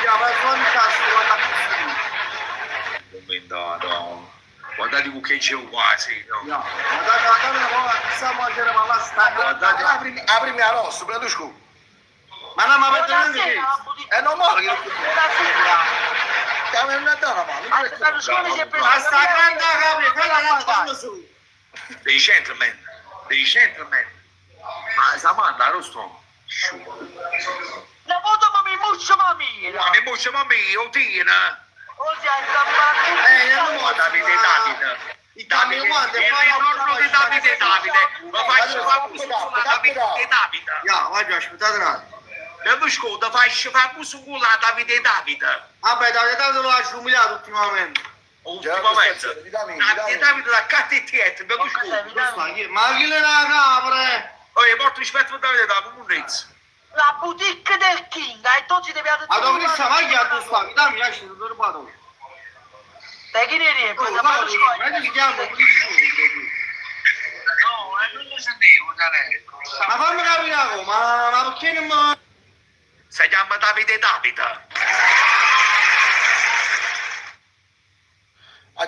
già, fantastico, Commentato. Guardate che c'è quasi, no? Aprimi la rossa, Berlusconi. Ma non mi avete detto è normale che siamo in Natale, ma sta grande capri, quella non fanno su. Dei gentlemen. Ma Samantha, non sto. La foto ma mi muccio mamma. Ma mi muccio mamma, io tina. Davide. Il ritorno di Davide. Lo faccio fare sulla Davide. Vai, aspettate un attimo. Berlusconi, faccio fare sulla Davide. Vabbè, Davide lo lascio umiliato ultimamente. Ultimamente. Davide da KTT, Berlusconi. Ma chi le la capre? Oh, porto rispetto a Davide, Munez. La boutique del King, e tu ci devi Ma dove sta mangiando sta? Dammi, lasci, non lo rubato. Te chi ne riesci? Ma ti chiamo? No, non lo sentivo, Ma fammi capire, ma perché non mi... Si chiama Davide.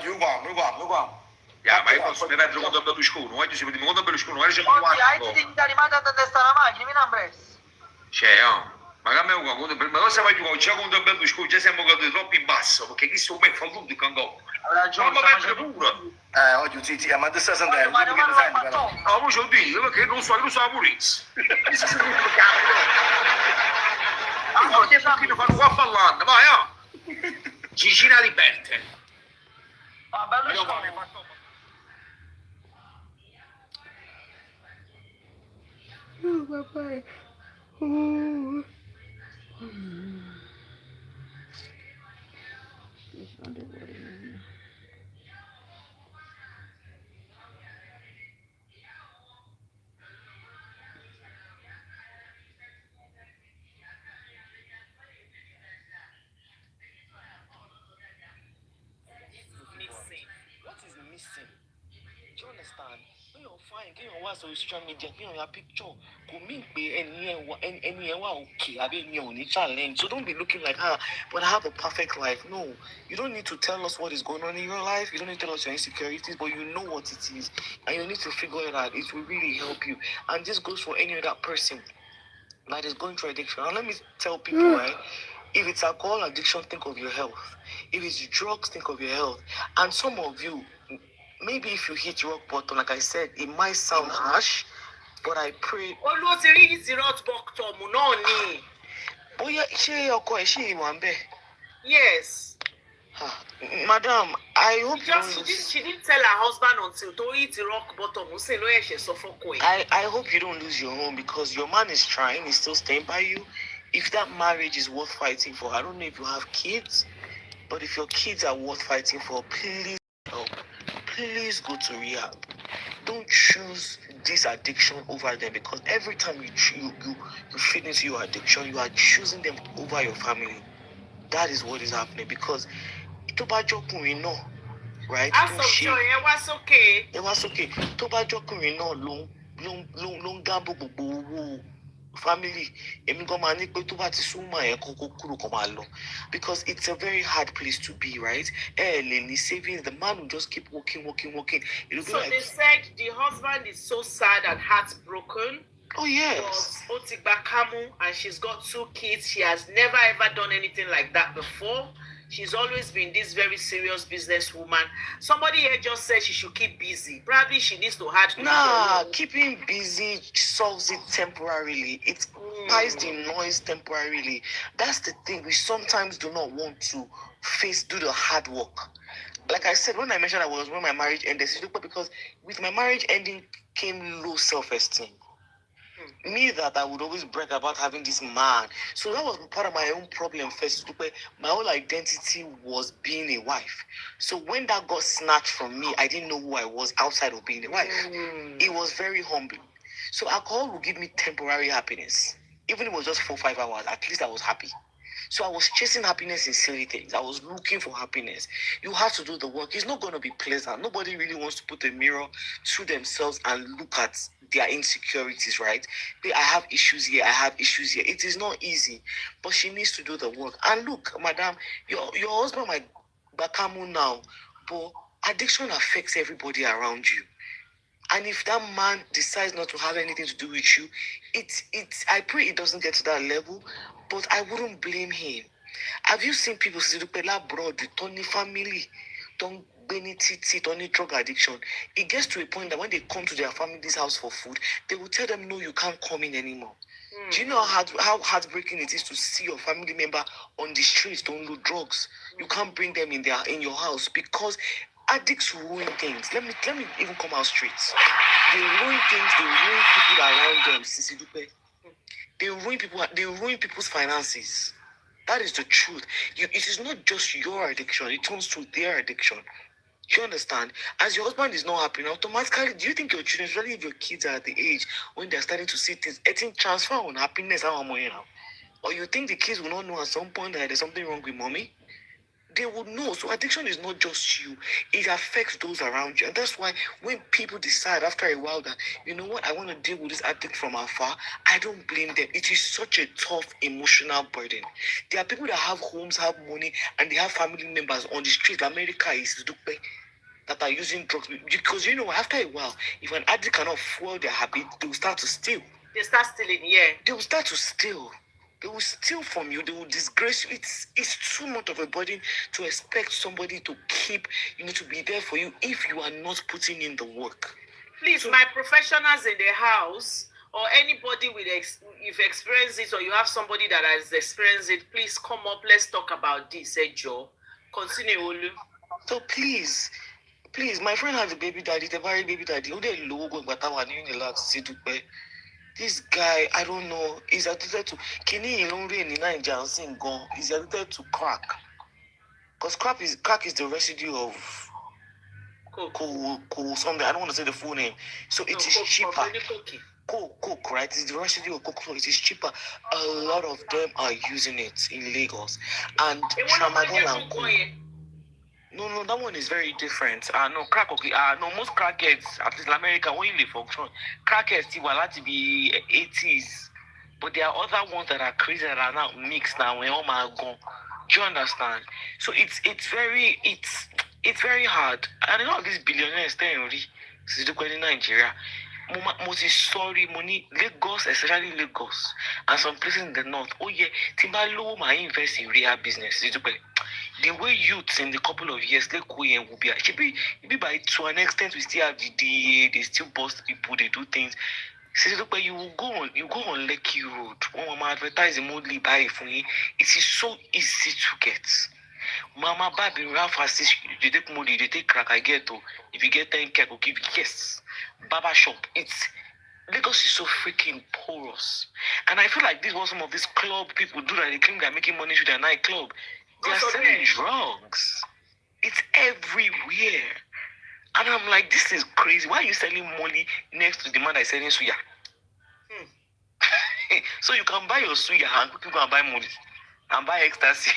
Uguale. Ya, ma io posso mi prendere contro Berlusconi, oggi si vede contro Berlusconi, oggi siamo Oggi hai quattro. ti rimane a testa la macchina, mi non preso. Cioè, ma che me lo guardo, per me cosa faccio già contro Berlusconi, già siamo caduti troppo in basso, perché chi sto me fa l'unico che ancora. Ma mi prendere pure. Oggi sì, ma ti stai sentendo, tu che ti senti però. No, ma ce lo dico, perché non so la polizia. Mi si sente che allora, che fanno qua ballando, vai, Cicina Liberte. Ah, bello scopo. Do you understand? When you're fine, get your social media, get on your picture. Go meet me anywhere okay. I mean, you need challenge. So don't be looking like, but I have a perfect life. No, you don't need to tell us what is going on in your life. You don't need to tell us your insecurities, but you know what it is, and you need to figure it out. It will really help you. And this goes for any other person that is going through addiction. And let me tell people, right? If it's alcohol addiction, think of your health. If it's drugs, think of your health. And some of you, maybe if you hit rock bottom, like I said, it might sound harsh, but I pray. Yes. Madam, I hope you don't lose. She didn't tell her husband until to eat the rock bottom. I hope you don't lose your home because your man is trying, he's still staying by you. If that marriage is worth fighting for, I don't know if you have kids, but if your kids are worth fighting for, please help. Please go to rehab. Don't choose this addiction over them because every time you feed into your addiction, you are choosing them over your family. That is what is happening because right? As of joy, it was okay. It was okay. Tó bá jọkùnrin náà ló ń gamble gbogbo owó family. Èmi gan máa ní pé tó bá ti súnmọ́ ẹ̀ kó kúrò kó máa lọ. Because it's a very hard place to be, right? Lè ní savings, the man will just keep working. It'll be so like, they said the husband is so sad and heartbroken. Oh yes. Otibakamu, and she's got 2 kids. She has never ever done anything like that before. She's always been this very serious businesswoman. Somebody here just said she should keep busy. Probably she needs to hard. Keeping busy solves it temporarily. It buys the noise temporarily. That's the thing. We sometimes do not want to do the hard work. Like I said, when I mentioned when my marriage ended, because with my marriage ending came low self-esteem. Me that I would always brag about having this man. So that was part of my own problem first. My whole identity was being a wife. So when that got snatched from me, I didn't know who I was outside of being a wife. It was very humbling. So alcohol would give me temporary happiness. Even if it was just 4 or 5 hours, at least I was happy. So I was chasing happiness in silly things. I was looking for happiness. You have to do the work. It's not going to be pleasant. Nobody really wants to put a mirror to themselves and look at their insecurities, right? I have issues here. I have issues here. It is not easy, but she needs to do the work. And look, madam, your husband might bakamu now, but addiction affects everybody around you. And if that man decides not to have anything to do with you, I pray it doesn't get to that level, but I wouldn't blame him. Have you seen people say abroad, the Tony family, don't drug addiction? It gets to a point that when they come to their family's house for food, they will tell them, no, you can't come in anymore. Do you know how heartbreaking it is to see your family member on the streets don't do drugs? You can't bring them in your house because addicts ruin things. Let me even come out straight. They ruin things. They ruin people around them. Sisi Dupe. They ruin people's finances. That is the truth. It is not just your addiction. It turns to their addiction. You understand? As your husband is not happy, automatically, do you think your children, especially if your kids are at the age when they're starting to see things, getting transfer on happiness, or you think the kids will not know at some point that there's something wrong with mommy? They would know. So addiction is not just you. It affects those around you. And that's why when people decide after a while that, you know what, I want to deal with this addict from afar, I don't blame them. It is such a tough emotional burden. There are people that have homes, have money, and they have family members on the street. America is that are using drugs. Because, after a while, if an addict cannot fuel their habit, they will start to steal. They start stealing, yeah. They will start to steal. They will steal from you. They will disgrace you. It's too much of a burden to expect somebody to keep, to be there for you if you are not putting in the work. Please, my professionals in the house or anybody you've experienced it or you have somebody that has experienced it, please come up. Let's talk about this, Joe. Continue, Olu. So please, my friend has a baby daddy, the very baby daddy. This guy, I don't know, is addicted to he's addicted to crack. Because crack is the residue of coke, something. I don't want to say the full name. So it is cheaper. Coke, right? It's the residue of coke, so it is cheaper. A lot of them are using it in Lagos. And Tramadol and coke. No, that one is very different. No, crack, okay. No, most crackheads, at least in America, when you function, crackheads still allowed to be 80s. But there are other ones that are crazy that are now mixed now. When all my gone. Do you understand? So it's very hard. And a lot of these billionaires stay in Nigeria. Most is sorry money, Lagos, especially Lagos, and some places in the north. Oh yeah, Timbalo might invest in real business. The way youths in the couple of years, they go and will be by to an extent we still have the DA, they still bust people, they do things. You go on Lekki Road. When I'm advertising mostly buy it for me, it is so easy to get. Mama, baby, Ralph assist you take money, they take crack, I get to. If you get 10K, I go give you. Yes. Baba shop. Lagos is so freaking porous. And I feel like this is what some of these club people do, that they claim they're making money through their nightclub. They are selling drugs. It's everywhere. And I'm like, this is crazy. Why are you selling money next to the man that's selling suya? So you can buy your suya and people can buy money and buy ecstasy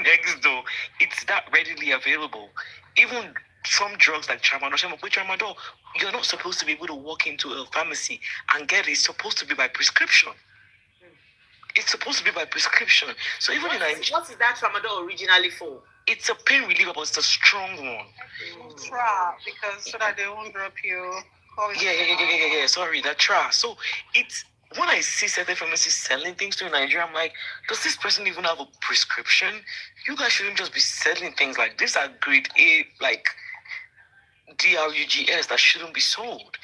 next door. It's that readily available. Even some drugs like tramadol, you're not supposed to be able to walk into a pharmacy and get it. It's supposed to be by prescription. It's supposed to be by prescription. So even in Nigeria, what is that tramadol originally for? It's a pain reliever, but it's a strong one. Because so that they won't drop you. Yeah. Sorry, that tra. So it's when I see certain pharmacies selling things to Nigeria, I'm like, does this person even have a prescription? You guys shouldn't just be selling things like this are grade A, like drugs that shouldn't be sold.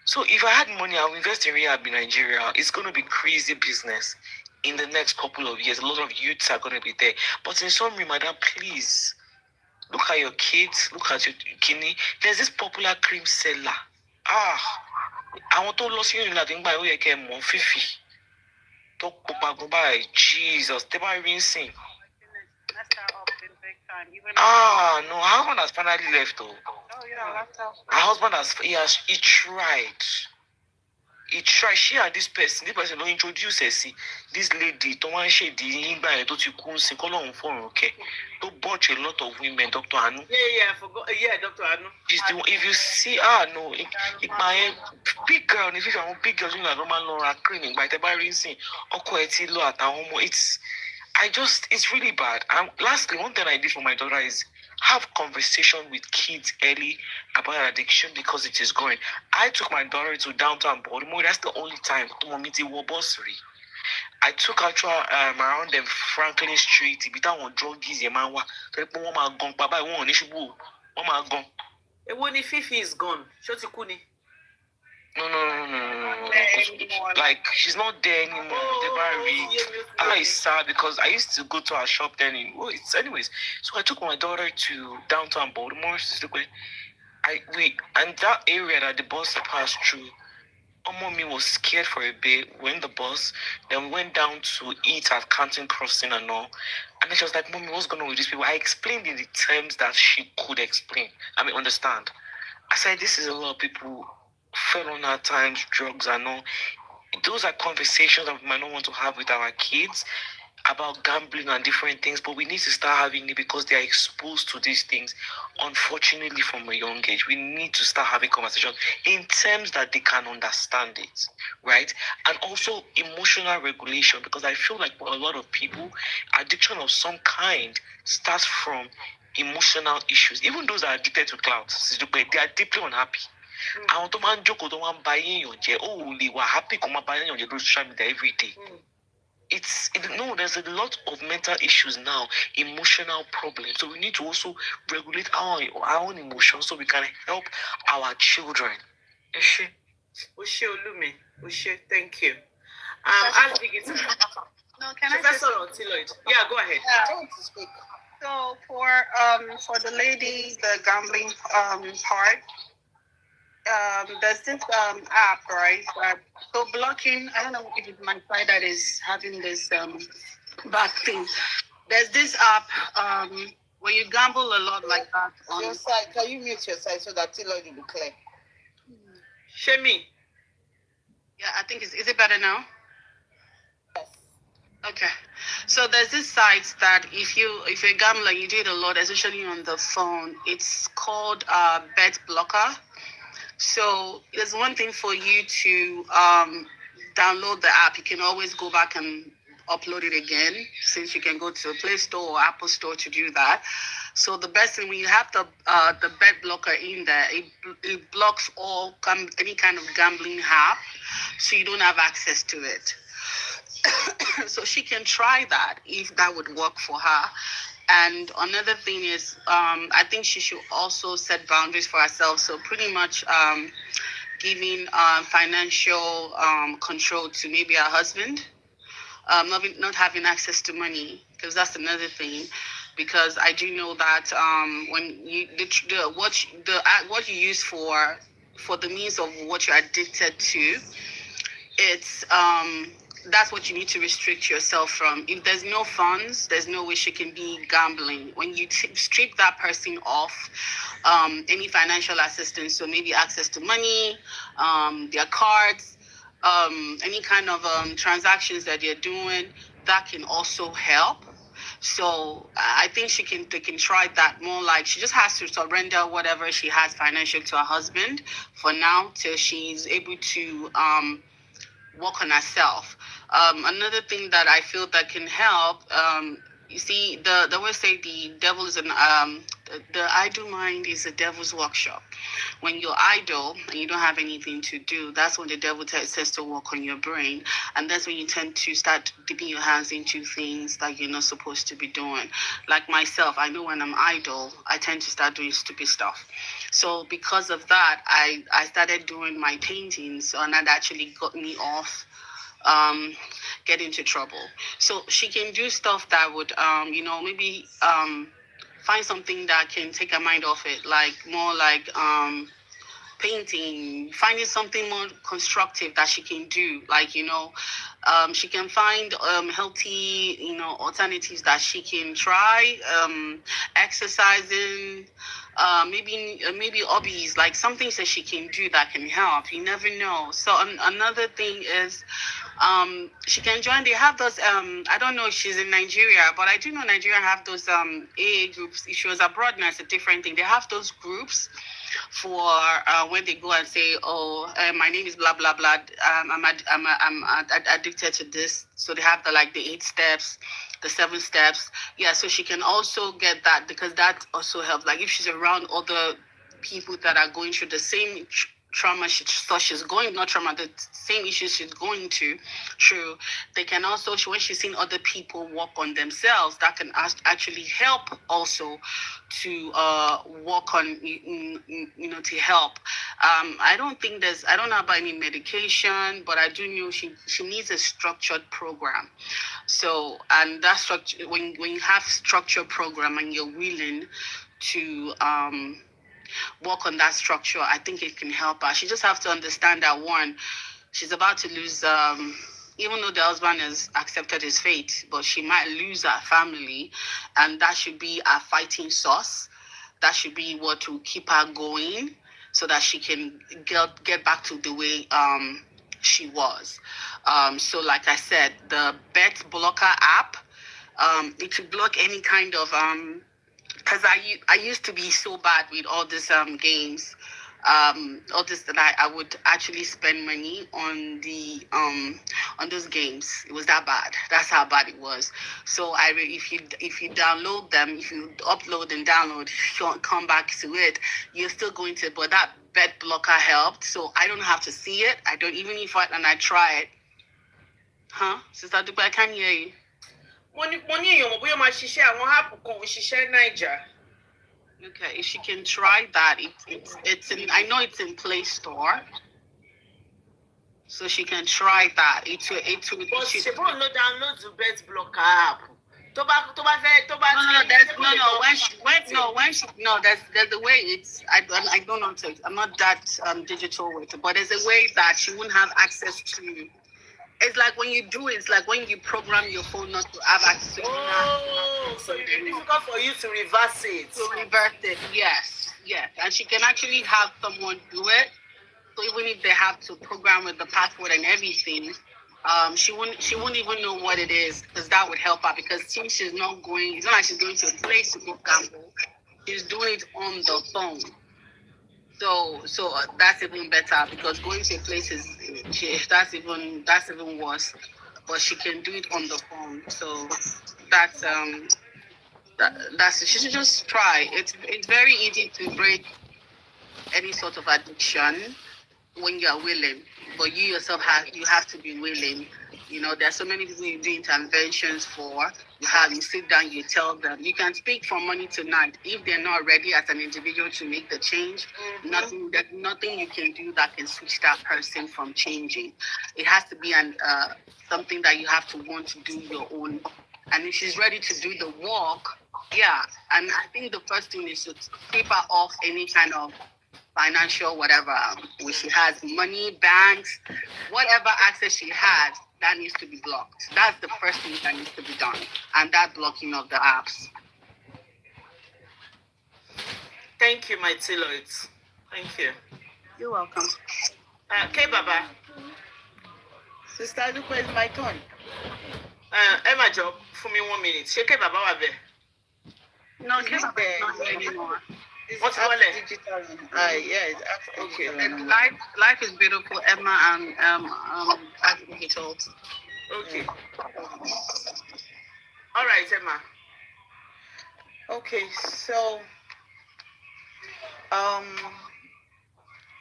So if I had money, I'll invest in rehab in Nigeria. It's going to be crazy business in the next couple of years. A lot of youths are going to be there. But in summary, madam, please, look at your kids, look at your kidney. There's this popular cream seller. I want to lose you in that thing by way again, more fifi. Talk about Jesus, they buy rinsing. No, her husband has finally left though. Her husband he tried. He tried. She and this person don't introduce her. See, this lady, to one shade, the to bunch a lot of women, Dr. Anu. I forgot. Yeah, Dr. Anu. If you see, no, my big girl, if you want big girls, you know, normal Laura cleaning, but the rinsing, it's really bad. And lastly, one thing I did for my daughter is have conversation with kids early about addiction because it is growing. I took my daughter to downtown Baltimore. That's the only time to meet the bursary. I took her around them Franklin Street. If you want druggies, you man, when Fifi is gone, No. Like, she's not there anymore. It's sad because I used to go to her shop then. Anyways, so I took my daughter to downtown Baltimore. And that area that the bus passed through, mommy was scared for a bit. Went the bus, then we went down to eat at Canton Crossing and all. And then she was like, "Mommy, what's going on with these people?" I explained in the terms that she could understand. I said, "This is a lot of people fell on hard times, drugs and all." Those are conversations that we might not want to have with our kids about gambling and different things, but we need to start having it because they are exposed to these things, unfortunately, from a young age. We need to start having conversations in terms that they can understand it, right? And also emotional regulation, because I feel like for a lot of people, addiction of some kind starts from emotional issues. Even those that are addicted to clouds, they are deeply unhappy. I want to man joke, don't want buying your jet. They were happy come buying on your social media every day. There's a lot of mental issues now, emotional problems. So we need to also regulate our own emotions so we can help our children. Thank you. No, can I just... Yeah, go ahead. So for the lady, the gambling part, there's this app, right? So blocking, I don't know if it's my side that is having this bad thing. There's this app where you gamble a lot like that. Your side, can you mute your side so that Tiloid will be clear? Shemi. Yeah, I think is it better now? Yes. Okay. So there's this site that if you're a gambler, you do it a lot, especially on the phone. It's called Bet Blocker. So there's one thing for you to download the app. You can always go back and upload it again, since you can go to the Play Store or Apple Store to do that. So the best thing, when you have the Bet Blocker in there, it blocks any kind of gambling app, so you don't have access to it. So she can try that if that would work for her. And another thing is, I think she should also set boundaries for herself. So pretty much giving financial control to maybe her husband, not having access to money, because that's another thing. because I do know that when you what you use for the means of what you're addicted to, it's that's what you need to restrict yourself from. If there's no funds, there's no way she can be gambling. When you strip that person off any financial assistance, so maybe access to money, their cards, any kind of transactions that they're doing, that can also help. So I think they can try that more. Like, she just has to surrender whatever she has financial to her husband for now till she's able to work on herself. Another thing that I feel that can help, you see, they always say the devil is the idle mind is a devil's workshop. When you're idle and you don't have anything to do, that's when the devil says to work on your brain, and that's when you tend to start dipping your hands into things that you're not supposed to be doing. Like myself, I know when I'm idle, I tend to start doing stupid stuff. So because of that, I started doing my paintings, and that actually got me off get into trouble. So she can do stuff that would maybe find something that can take her mind off it, like more like painting, finding something more constructive that she can do, like she can find healthy alternatives that she can try, exercising, maybe hobbies, like some things that she can do that can help. You never know. So another thing is she can join. They have those I don't know if she's in Nigeria, but I do know Nigeria have those AA groups. If she was abroad now, it's a different thing. They have those groups for when they go and say, my name is blah blah blah, I'm addicted to this. So they have the 8 steps, the 7 steps. Yeah, so she can also get that, because that also helps. Like if she's around other people that are going through the same trauma she's going, not trauma, the same issues she's going through, they can also, when she's seen other people work on themselves, that can actually help also to work on, to help. I don't know about any medication, but I do know she needs a structured program. So, and that structure, when you have structured program and you're willing to work on that structure, I think it can help her. She just have to understand that, one, she's about to lose, even though the husband has accepted his fate, but she might lose her family, and that should be a fighting source. That should be what will keep her going, so that she can get back to the way she was. So like I said, the bet blocker app, it will block any kind of because I used to be so bad with all these games, all this, that I would actually spend money on the on those games. It was that bad. That's how bad it was. So if you download them, if you upload and download, if you come back to it, you're still going to. But that bet blocker helped, so I don't have to see it. I don't, even if I try it. Huh, Sister Dupe, I can't hear you. Money, bóyá máa ṣiṣẹ́ àwọn app kan ò ṣiṣẹ́ Naija. Okay, if she can try that, it's in, I know it's in Play Store, so she can try that. But she won't download the bet blocker app. There's a way. I don't know. I'm not that digital with it, but there's a way that she wouldn't have access to. It's like when you do it, it's like when you program your phone not to have access to it. So it's difficult for you to reverse it. Yes. And she can actually have someone do it. So even if they have to program with the password and everything, she won't even know what it is, because that would help her. Because since she's not going, it's not like she's going to a place to go gamble. She's doing it on the phone. So that's even better, because going to a place that's even worse. But she can do it on the phone. So that's she should just try. It's very easy to break any sort of addiction when you are willing. But you yourself have to be willing. There's so many people you do interventions for. You sit down, you tell them. You can speak from morning to night. If they're not ready as an individual to make the change, nothing you can do that can switch that person from changing. It has to be something that you have to want to do your own. And if she's ready to do the work, Yeah, and I think the first thing is to keep her off any kind of financial whatever. When she has money, banks, whatever access she has, that needs to be blocked. That's the first thing that needs to be done, and that blocking of the apps. Thank you, my Tiloids. Thank you. You're welcome. Okay, Baba. Sister Lupa, it's my turn. Emma Job, for me 1 minute. Shake Baba Wabe. No, it's not there anymore. What's Apps going on? digital. Yeah, it's apps Okay. digital. Life is beautiful, Emma, and at digital. Okay. All right, Emma. Okay, so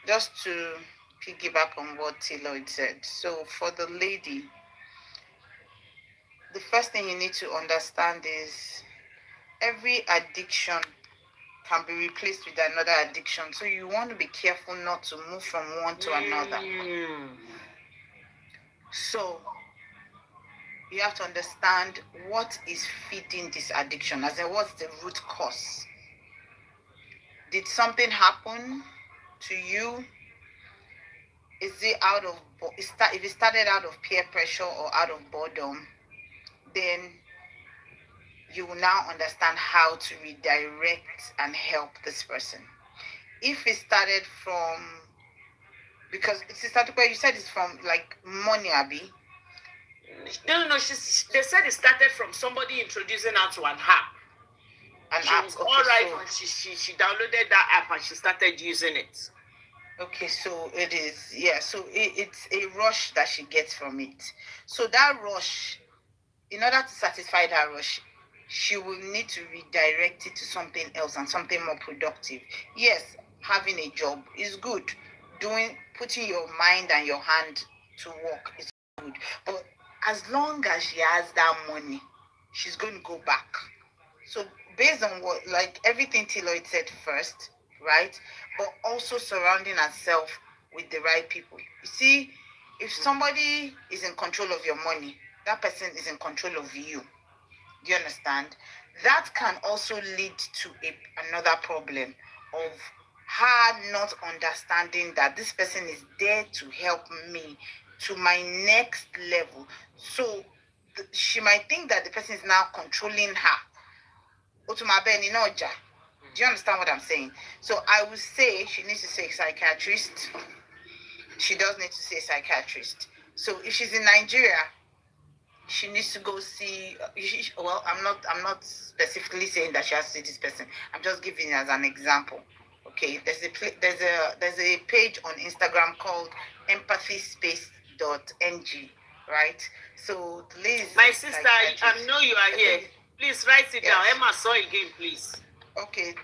just to piggyback on what Lloyd said. So for the lady, the first thing you need to understand is every addiction can be replaced with another addiction. So you want to be careful not to move from one to another. So you have to understand what is feeding this addiction, as in what's the root cause. Did something happen to you? Is it if it started out of peer pressure or out of boredom, then you will now understand how to redirect and help this person. If it started from, because you said it's from like money, Abby. No. They said it started from somebody introducing her to an app. She was all right when she downloaded that app and she started using it. Okay, so it is, yeah. So it's a rush that she gets from it. So that rush, in order to satisfy that rush, she will need to redirect it to something else and something more productive. Yes, having a job is good. Putting your mind and your hand to work is good. But as long as she has that money, she's going to go back. So based on what, like everything Lloyd said first, right? But also surrounding herself with the right people. You see, if somebody is in control of your money, that person is in control of you. Do you understand? That can also lead to another problem of her not understanding that this person is there to help me to my next level. So she might think that the person is now controlling her. Do you understand what I'm saying? So I would say she needs to see a psychiatrist. She does need to see a psychiatrist. So if she's in Nigeria, she needs to go see. I'm not specifically saying that she has to see this person. I'm just giving it as an example. Okay, there's a page on Instagram called empathyspace.ng, right? So Liz, my sister, I know you are here. Please write it down. Emma saw again, please. Okay,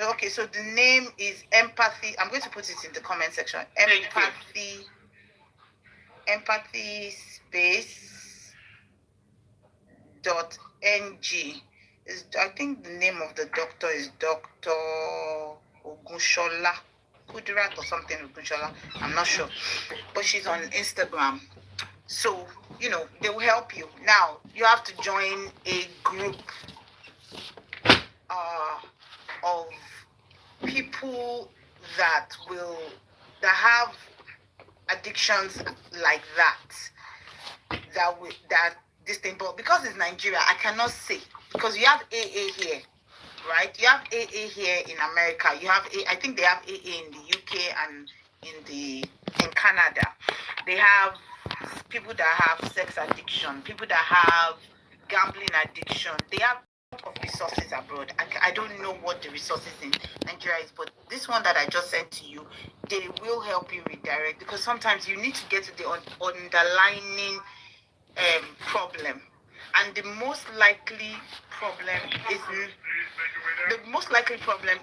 Okay, so the name is Empathy. I'm going to put it in the comment section. Empathy space.ng. I think the name of the doctor is Dr. Ogunshola Kudirat or something Ogunshola. I'm not sure. But she's on Instagram. So, they will help you. Now, you have to join a group of people that have addictions like that this thing. But because it's Nigeria, I cannot say, because you have AA here, right? You have AA here in America. You have I think they have AA in the UK and in Canada. They have people that have sex addiction, people that have gambling addiction. They have a lot of resources abroad. I don't know what the resources in Nigeria is, but this one that I just sent to you, they will help you redirect, because sometimes you need to get to the underlying problem. And the most likely problem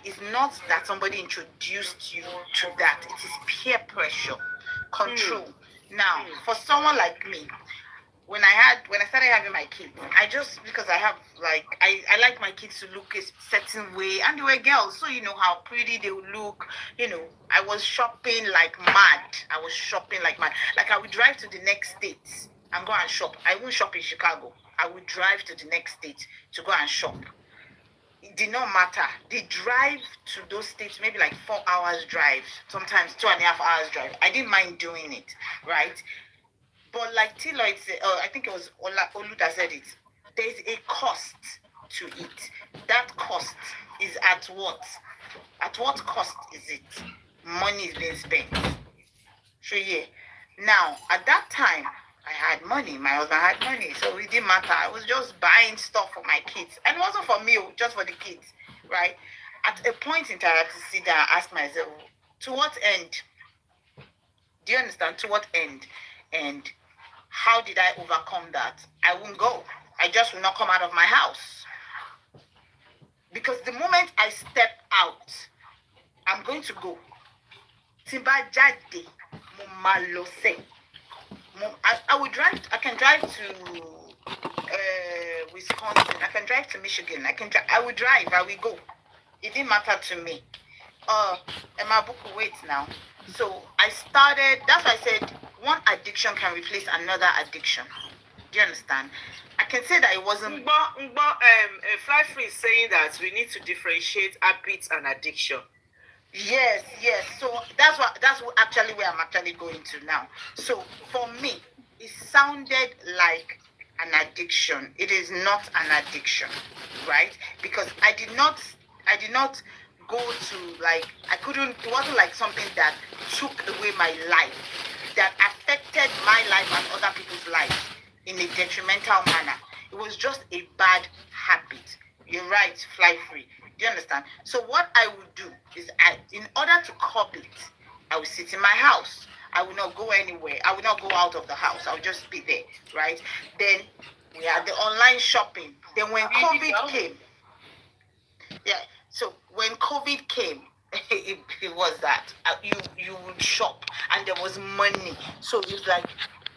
is not that somebody introduced you to that. It is peer pressure, control. Now, for someone like me, when I started having my kids, because I have I like my kids to look a certain way, and they were girls, so how pretty they would look. I was shopping like mad. Like I would drive to the next state and go and shop. I won't shop in Chicago. I would drive to the next state to go and shop. it did not matter. The drive to those states, maybe like 4 hours drive, sometimes 2.5 hours drive. I didn't mind doing it, right? But like Tiloid said, I think it was Olu that said it. There's a cost to it. That cost is at what? At what cost is it? Money is being spent. So yeah. Now, at that time, I had money. My husband had money. So it didn't matter. I was just buying stuff for my kids. And it wasn't for me, just for the kids, right? At a point in time, I had to sit down and ask myself, to what end? Do you understand? To what end? And how did I overcome that? I won't go. I just will not come out of my house. Because the moment I step out, I'm going to go. Timba jade, mumalose. I will drive. I can drive to Wisconsin. I can drive to Michigan. I will drive. I will go. It didn't matter to me. And my book will wait now. So I started. That's why I said one addiction can replace another addiction. Do you understand? I can say that it wasn't. Fly Free is saying that we need to differentiate habits and addiction. Yes. So that's actually where I'm actually going to now. So for me, it sounded like an addiction. It is not an addiction, right? Because I did not go to it wasn't like something that took away my life, that affected my life and other people's lives in a detrimental manner. It was just a bad habit. You're right, Fly Free. Do you understand? So what I would do is, in order to curb it, I would sit in my house. I would not go anywhere. I would not go out of the house. I would just be there, right? Then we had the online shopping. Then when COVID came, so when COVID came, it was that you would shop and there was money. So it's like,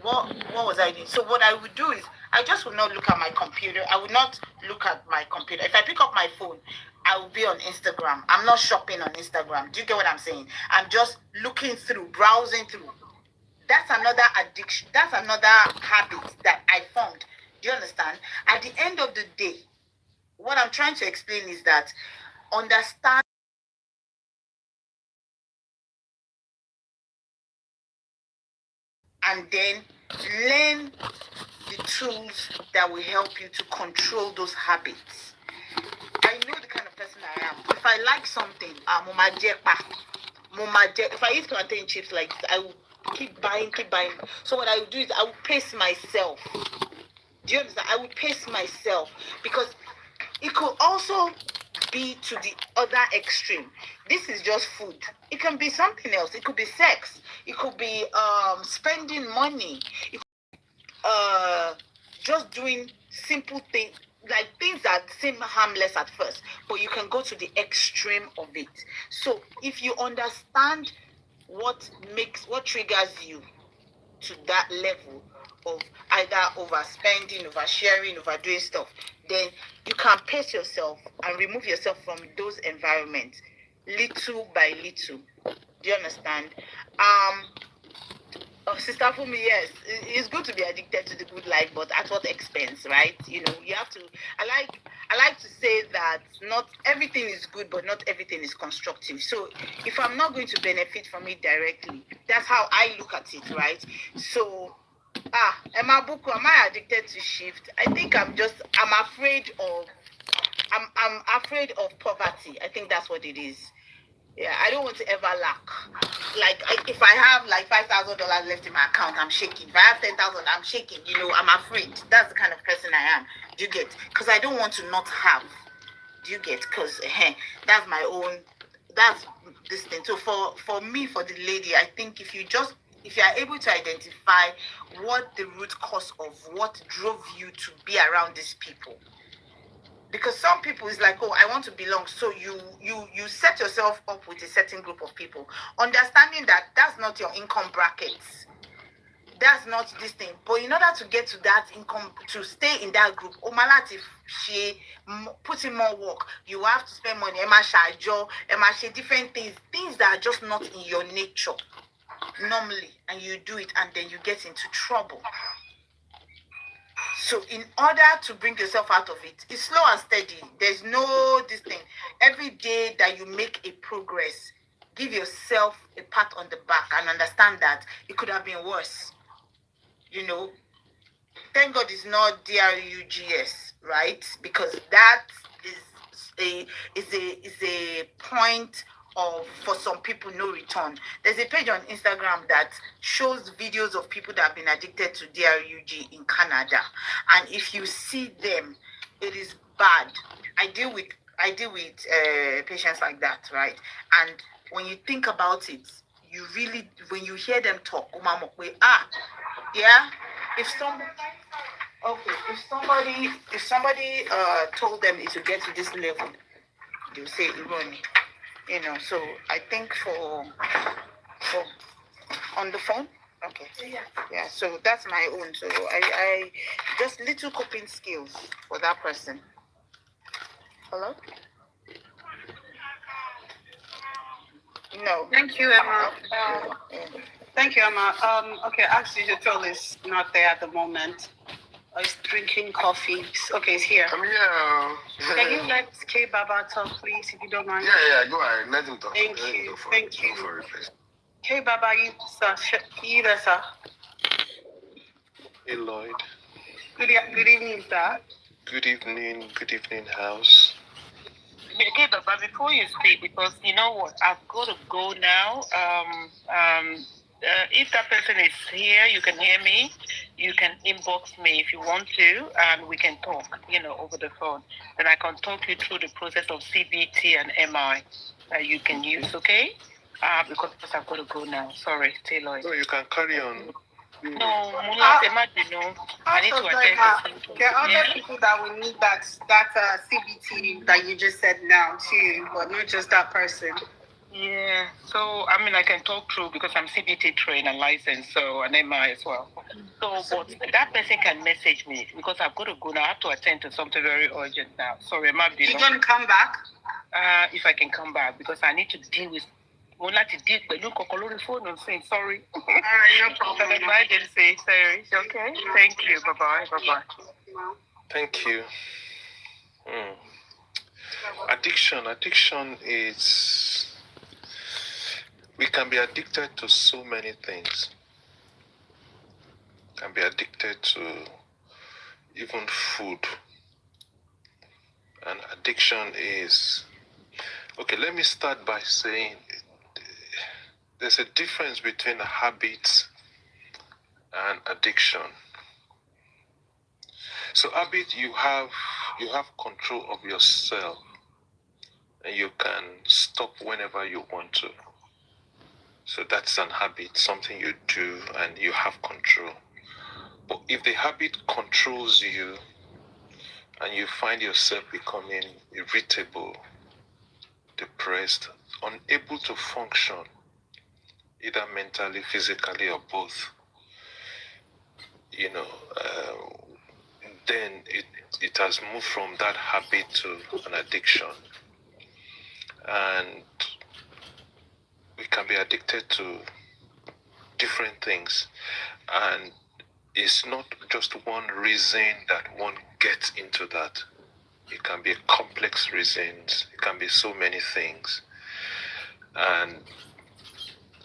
what was I doing? So what I would do is, I just would not look at my computer. I would not look at my computer. If I pick up my phone, I will be on Instagram. I'm not shopping on Instagram. Do you get what I'm saying? I'm just looking through, browsing through. That's another addiction. That's another habit that I formed. Do you understand? At the end of the day, what I'm trying to explain is that understand and then learn the tools that will help you to control those habits. I know the kind of person I am. If I like something, if I eat plantain chips like this, I will keep buying. So what I will do is I will pace myself. Do you understand? I will pace myself, because it could also be to the other extreme. This is just food. It can be something else. It could be sex. It could be spending money. It could, just doing simple things, like things that seem harmless at first, but you can go to the extreme of it. So if you understand what triggers you to that level of either overspending, oversharing, overdoing stuff, then you can pace yourself and remove yourself from those environments little by little. Do you understand? Sister Fumi, yes, it's good to be addicted to the good life, but at what expense, right? You know, you have to. I like to say that not everything is good, but not everything is constructive. So if I'm not going to benefit from it directly, that's how I look at it, right? So, Emma Buku, am I addicted to shift? I think I'm afraid of poverty. I think that's what it is. Yeah, I don't want to ever lack. Like, if I have like $5,000 left in my account, I'm shaking. If I have 10,000, I'm shaking. You know, I'm afraid. That's the kind of person I am. Do you get? Because I don't want to not have. Do you get? Because that's my own. That's this thing. So for me, for the lady, I think if you are able to identify what the root cause of what drove you to be around these people. Because some people is like, oh, I want to belong. So you set yourself up with a certain group of people, understanding that that's not your income brackets. That's not this thing. But in order to get to that income, to stay in that group, Omalati, she puts in more work. You have to spend money. Emma different things that are just not in your nature normally, and you do it, and then you get into trouble. So in order to bring yourself out of it, it's slow and steady. There's no this thing. Every day that you make a progress, give yourself a pat on the back and understand that it could have been worse. You know, thank God it's not DRUGS, right? Because that is a point of, for some people, no return. There's a page on Instagram that shows videos of people that have been addicted to DRUG in Canada, and if you see them, it is bad. I deal with patients like that, right? And when you think about it, you really, when you hear them talk, yeah, if somebody told them it to get to this level, they'll say irony. You know, so I think for on the phone, okay, yeah. So that's my own. So I just little coping skills for that person. Hello. No. Thank you, Emma. Thank you, Emma. Okay, Oxygen is not there at the moment. He's drinking coffee. Okay, he's here. I'm here. Can you let K Baba talk, please, if you don't mind? Yeah, go ahead. Let him talk. Thank you. Thank you. K Baba, you there, sir. Hey, Lloyd. Good evening, sir. Good evening, house. Okay, but before you speak, because you know what, I've got to go now. If that person is here, you can hear me. You can inbox me if you want to, and we can talk, over the phone. Then I can talk you through the process of CBT and MI that you can use, okay? Because I've got to go now. Sorry, Taylor. No, you can carry on. No, I need to attend to there are other people that will need that CBT that you just said now too, but not just that person. Yeah, so I can talk through because I'm CBT trained and licensed, so and MI as well. So, but that person can message me because I've got to go now. I have to attend to something very urgent now. Sorry, You're gonna come back? If I can come back because I need to deal with. We'll have to deal with the phone and saying sorry. All right, no problem. Emergency, sorry. Okay. Thank you. Bye bye. Thank you. Addiction is. We can be addicted to so many things. Can be addicted to even food. And addiction is... Okay, let me start by saying there's a difference between habits and addiction. So habit, you have control of yourself and you can stop whenever you want to. So that's an habit, something you do and you have control. But if the habit controls you and you find yourself becoming irritable, depressed, unable to function, either mentally, physically, or both, then it has moved from that habit to an addiction. And we can be addicted to different things, and it's not just one reason that one gets into that. It can be complex reasons. It can be so many things. And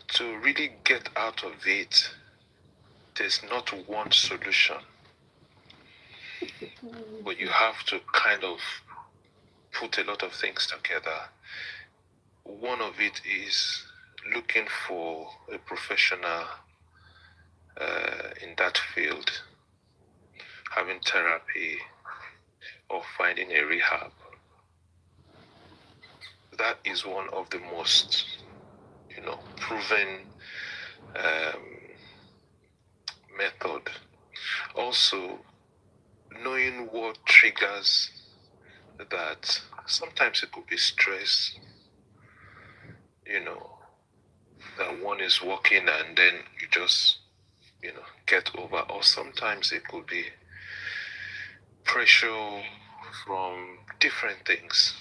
to really get out of it, there's not one solution. But you have to kind of put a lot of things together. One of it is looking for a professional in that field, having therapy or finding a rehab. That is one of the most, proven method. Also, knowing what triggers that. Sometimes it could be stress, that one is working and then you just, get over. Or sometimes it could be pressure from different things,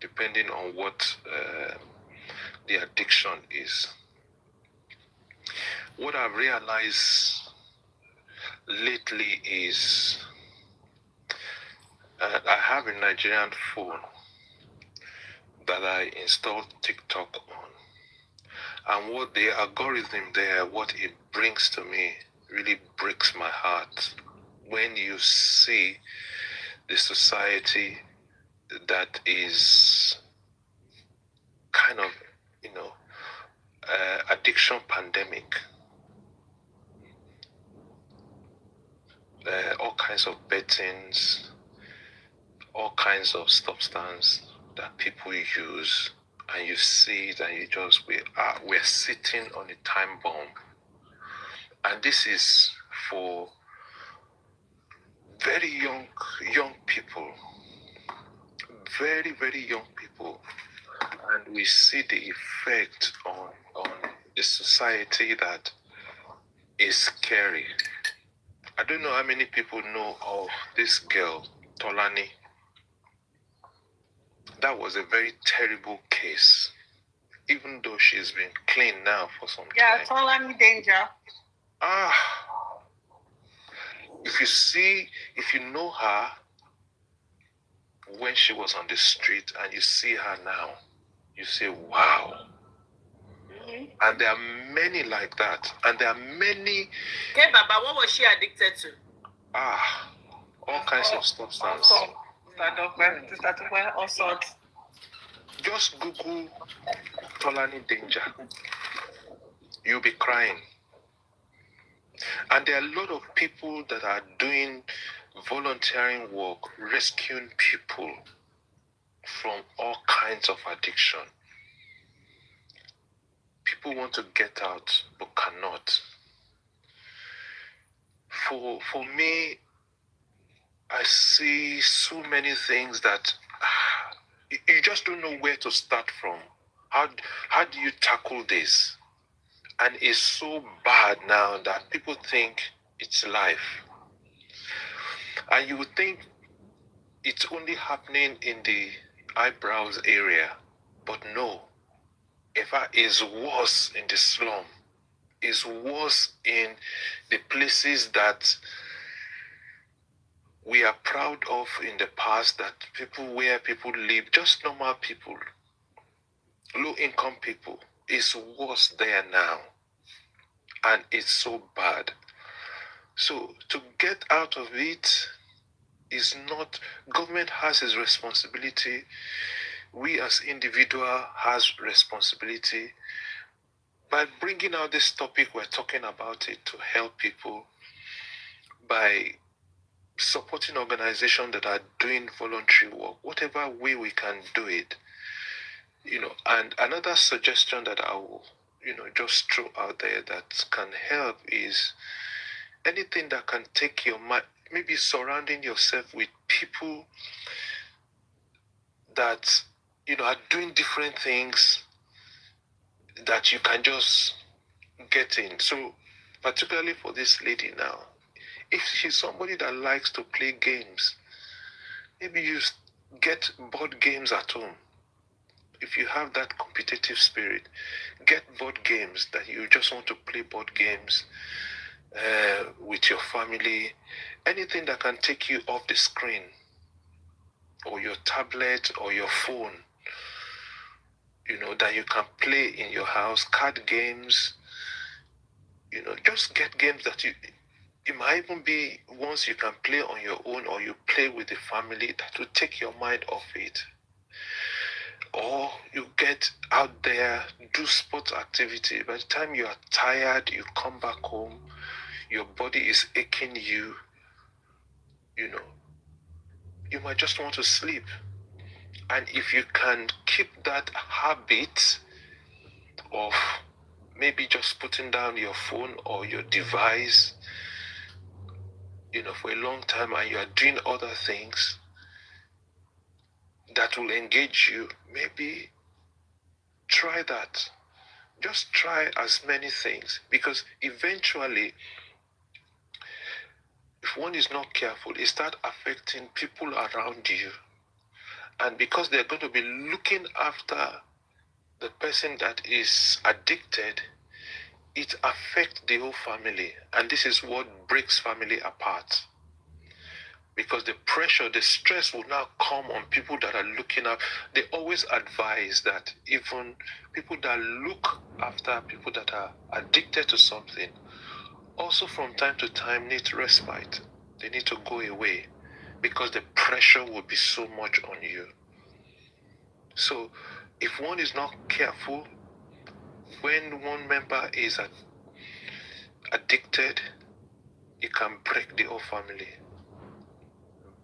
depending on what the addiction is. What I've realized lately is I have a Nigerian phone that I installed TikTok on. And what the algorithm there, what it brings to me, really breaks my heart. When you see the society that is kind of, addiction pandemic, all kinds of bettings, all kinds of substance that people use, and you see it and you just, we're sitting on a time bomb. And this is for very young people, very, very young people. And we see the effect on the society that is scary. I don't know how many people know of this girl, Tolani. That was a very terrible case, even though she's been clean now for some time. Yeah, Tolani danger. If you know her when she was on the street and you see her now, you say, wow. Mm-hmm. And there are many like that. And there are many. Okay, Baba, what was she addicted to? All kinds of substances. All sorts. Just Google Tolani danger. You'll be crying. And there are a lot of people that are doing volunteering work, rescuing people from all kinds of addiction. People want to get out but cannot. For me, I see so many things that you just don't know where to start from. How do you tackle this? And it's so bad now that people think it's life. And you would think it's only happening in the eyebrows area. But no. In fact, it's worse in the slum. It's worse in the places that we are proud of in the past, that where people live, just normal people, low-income people. It's worse there now. And it's so bad. So to get out of it is not, government has its responsibility. We as individual has responsibility. By bringing out this topic, we're talking about it to help people by supporting organizations that are doing voluntary work, whatever way we can do it. And another suggestion that I will, just throw out there that can help is anything that can take your mind, maybe surrounding yourself with people that, are doing different things that you can just get in. So, particularly for this lady now, if she's somebody that likes to play games, maybe you get board games at home. If you have that competitive spirit, get board games that you just want to play board games with your family. Anything that can take you off the screen, or your tablet or your phone, that you can play in your house, card games, just get games that it might even be ones you can play on your own or you play with the family that will take your mind off it. Or you get out there, do sports activity. By the time you are tired, you come back home, your body is aching you, you might just want to sleep. And if you can keep that habit of maybe just putting down your phone or your device, for a long time, and you are doing other things that will engage you, maybe try that. Just try as many things, because eventually, if one is not careful, it starts affecting people around you. And because they're going to be looking after the person that is addicted, it affects the whole family, and this is what breaks family apart. Because the pressure, the stress will now come on people that are looking up. They always advise that even people that look after people that are addicted to something, also from time to time need respite. They need to go away because the pressure will be so much on you. So if one is not careful, when one member is addicted, it can break the whole family.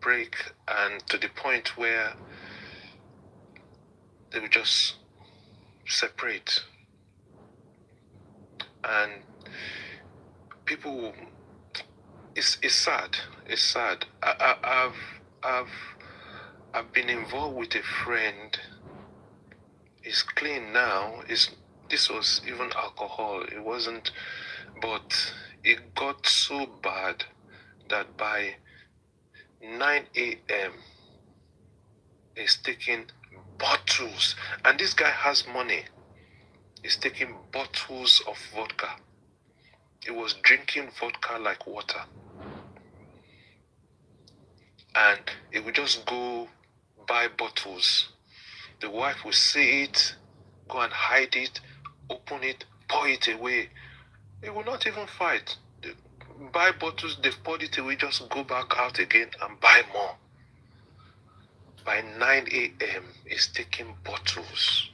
Break, and to the point where they will just separate. And people, it's sad. It's sad. I've been involved with a friend. He's clean now. This was even alcohol. It wasn't, but it got so bad that by 9 a.m. is taking bottles, and this guy has money. He's taking bottles of vodka. He was drinking vodka like water, and he would just go buy bottles. The wife will see it, go and hide it, open it, pour it away. He will not even fight. Buy bottles, they've poured it away, just go back out again and buy more. By 9 a.m., he's taking bottles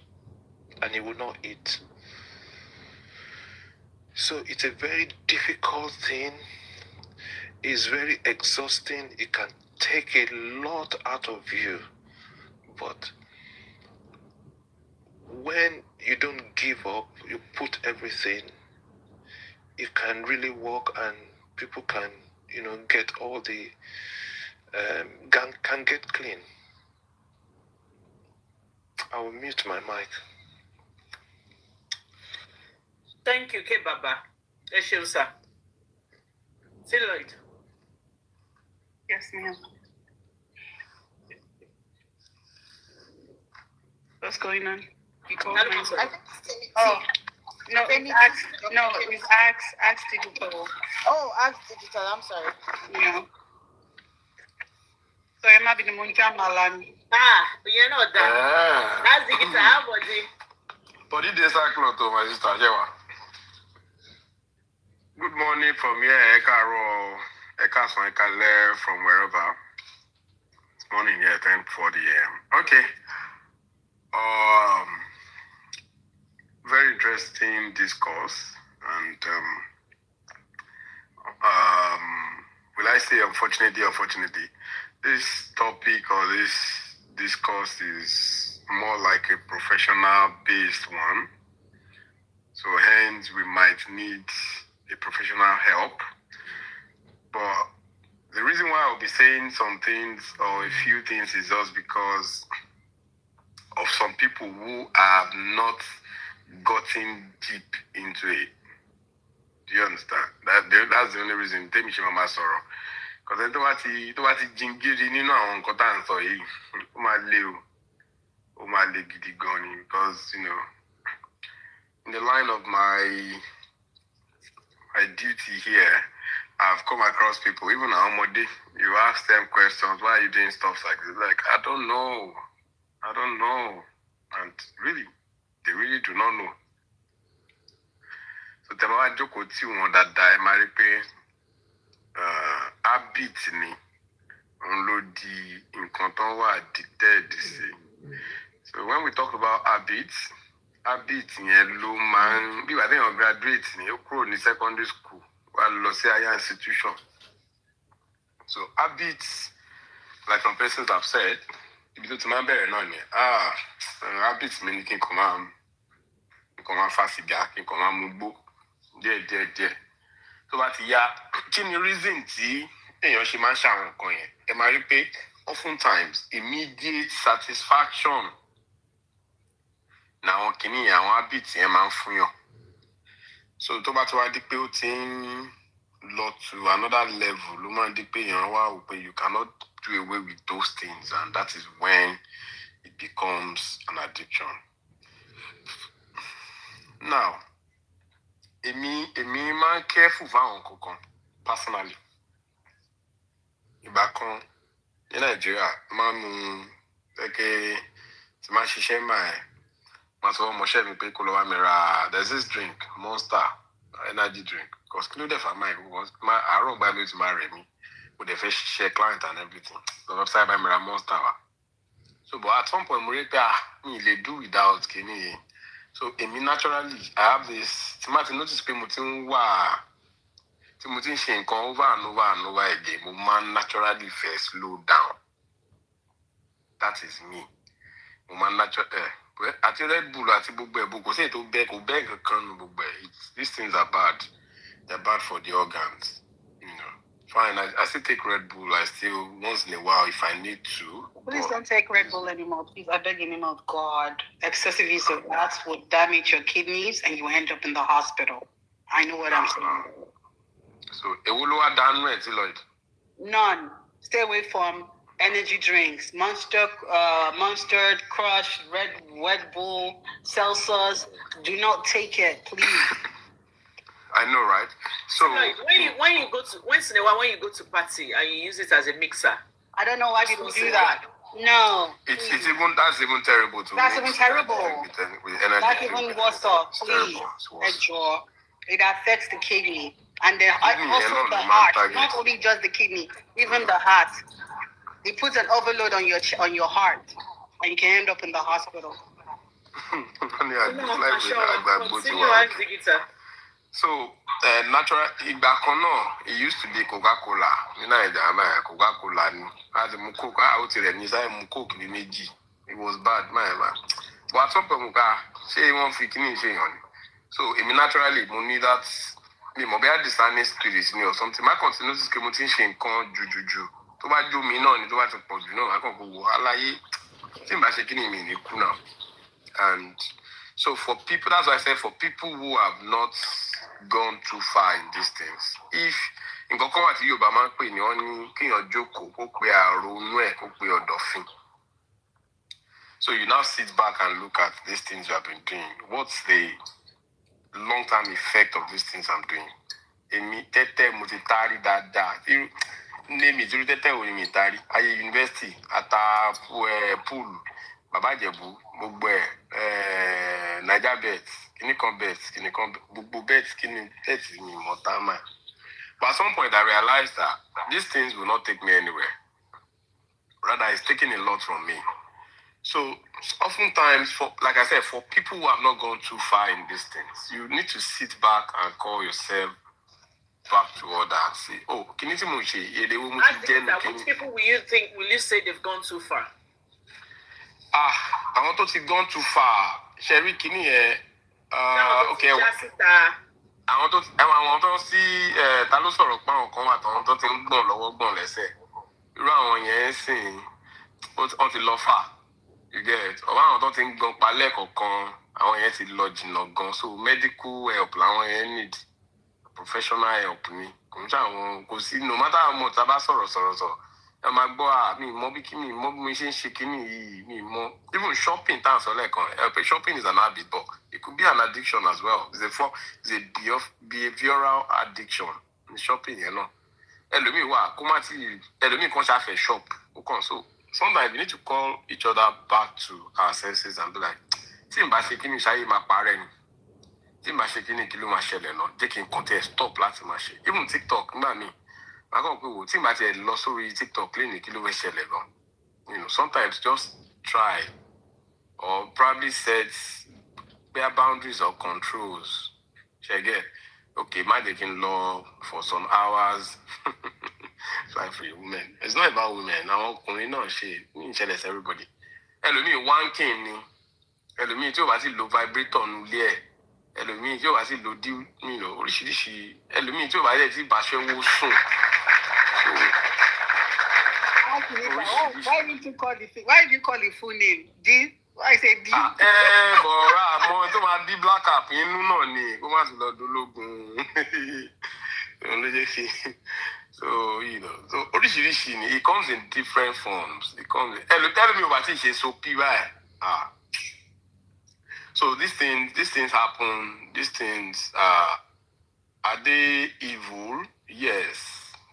and he will not eat. So it's a very difficult thing. It's very exhausting. It can take a lot out of you. But when you don't give up, you put everything, it can really work, and people can, get all the, can get clean. I will mute my mic. Thank you, K Baba. Eshe sir. See you later. Yes, ma'am. What's going on? You called me. Oh, No, it's Axe Digital. oh, Ask Digital. I'm sorry. Yeah. So I'm having the Munja Malami. You know that. That's the guitar, But it is a close to my sister, Jewa. Good morning from here, Eka from wherever. It's morning here, 10:40 a.m. Okay. Very interesting discourse, and will I say unfortunately, this topic or this discourse is more like a professional-based one. So hence, we might need a professional help. But the reason why I'll be saying some things or a few things is just because of some people who have not gotten deep into it. Do you understand? That's the only reason. Tell me, Mama Sorrow. Because then, tó bá ti jingiri nínú àwọn nǹkan tá à ń sọ yìí, ó máa le gidi gan ni. Because, in the line of my duty here, I've come across people, even Amode, you ask them questions, why are you doing stuff like this? Like, I don't know. And really, they really do not know. So, tell me what you could see on that die, Maripe, habit ni, on di nǹkan tó wà addicted sí. So, when we talk about habits yẹn ló máa ń, bí wàá téèyàn graduate ni, ó kúrò ní secondary school, wà lọ sí higher institution. So, habits, like some persons have said, ibi tó ti máa ń bẹ̀rẹ̀ náà ni, habits mi ni kí n kàn máa fa sìgá, kí n kàn máa mu gbó díẹ̀. Tó bá ti yá, kí ni reason tí èèyàn ṣe máa ń ṣàwọn nǹkan yẹn? Ẹ máa rí pé oftentimes immediate satisfaction làwọn kìíní yẹn, àwọn habits yẹn máa ń fún yàn. So tó bá ti wá di pé ó ti ń lọ to another level, ló máa ń di pé èèyàn wá wò pé you cannot do away with those things, and that is when it becomes an addiction. Now, èmi máa ń careful fáwọn kankan personally. Ìgbà kan ní Nàìjíríà máa ń mu gẹ́gẹ́ tí máa ṣiṣẹ́ máa máa sọ ọmọọṣẹ́ mi pé kó lọ wá mi ra there's this drink Monster energy drink because kí ló dẹ̀ fà máa àárọ̀ gbá mi ó ti máa rẹ̀ mí mo dẹ̀ fẹ́ ṣiṣẹ́ client and everything lọ́wọ́ sáyé bá mi ra Monster wa. So but at some point mo rí pé mi lè do without kìíní yẹn. So èmi naturally I have this tí máa ti notice pé mo ti ń wà tí mo ti ń ṣe nǹkan over and over and over again mo máa naturally fẹ́ slow down. That is me. Mo máa naturally àti Red Bull àti gbogbo ẹ̀ kò sí èyí tó bẹ́ẹ̀ kò bẹ́ẹ̀ kankan nu gbogbo ẹ̀. These things are bad. They're bad for the organs. You know. Fine, I still take Red Bull. I still once in a while if I need to. Please don't take Red Bull anymore. Please, I beg in the name of God. Excessive use of that will damage your kidneys and you will end up in the hospital. I know what I'm saying. So, Ewolowa danu eti Lloyd. None. Stay away from energy drinks. Monster, Crush, Red Bull, Celsius. Do not take it, please. I know, right? So when you go to once in a while when you go to party and you use it as a mixer. I don't know why people do that. No. That's even terrible to me. That's even terrible. With energy That's even worse off, please. It affects the kidney. And also the heart. Not only just the kidney, even the heart. It puts an overload on your heart. And you can end up in the hospital. So, natural, it used to be Coca-Cola. Coca-Cola. It was bad, man. But at some point, so, naturally, I need that. I discerning spirits or something. My continuous is communication con juju. To buy do me no, to buy to put I can go now. And so for people, that's why I said for people who have not gone too far in these things, if in Kokoma to you, Obama, Queen, only King or Joko, so you now sit back and look at these things you have been doing. What's the long-term effect of these things I'm doing? Emi tete mutitari dada. Name is tete unimitari. Aye university ata pool. Baba Jebu, Bugbe, Naija bets, Kinikon Bubu bets, Kini bets in Motama. But at some point I realized that these things will not take me anywhere. Rather, it's taking a lot from me. So oftentimes, like I said, for people who have not gone too far in these things, you need to sit back and call yourself back to order and say, "Oh, which people will you say they've gone too far?" I want to gone too far. Sherry Kini, okay. I want to see Talo sọ̀rọ̀ pa nǹkan wà tán tó ti ń gbọ̀n lọ́wọ́ gbọ̀n lẹ́sẹ̀. Irú àwọn yẹn sìn ó ti lọ fà. You get ọ̀wọ́ àwọn tó ti ń gbọ̀n palẹ̀ kọ̀ọ̀kan àwọn yẹn ti lọ jìnnà gan. So medical help làwọn yẹn need, professional help ni. Kò sí no matter how much a bá sọ̀rọ̀. I might go me mobi kimi mobi shikini me even shopping times or like shopping is an habit, but it could be an addiction as well. It's a behavioral addiction. Shopping, you know. Shop. So sometimes we need to call each other back to our senses and be like, Timba shikini shayi ma parent. Timba shikini kilo ma shele no. They can contest stop lati ma she. Even TikTok, me. I can't go. Think about it. Lost over TikTok clinic. You know, sometimes just try, or probably set bare boundaries or controls. Check it. Okay, my taking law for some hours. Try for women. It's not about women. Now, no shit. It's everybody. Elumi one king. Elumi two was low vibrator nuclear. Elumi two was low deal. You know, rishi. Elumi two was it bashe wo soon. Why did you call the full name? D? I said D. More to my D black up. You know, go on to the dologun. So you know, so originally it comes in different forms. It comes. Tell me what it is. So So these things happen. These things Are they evil? Yes,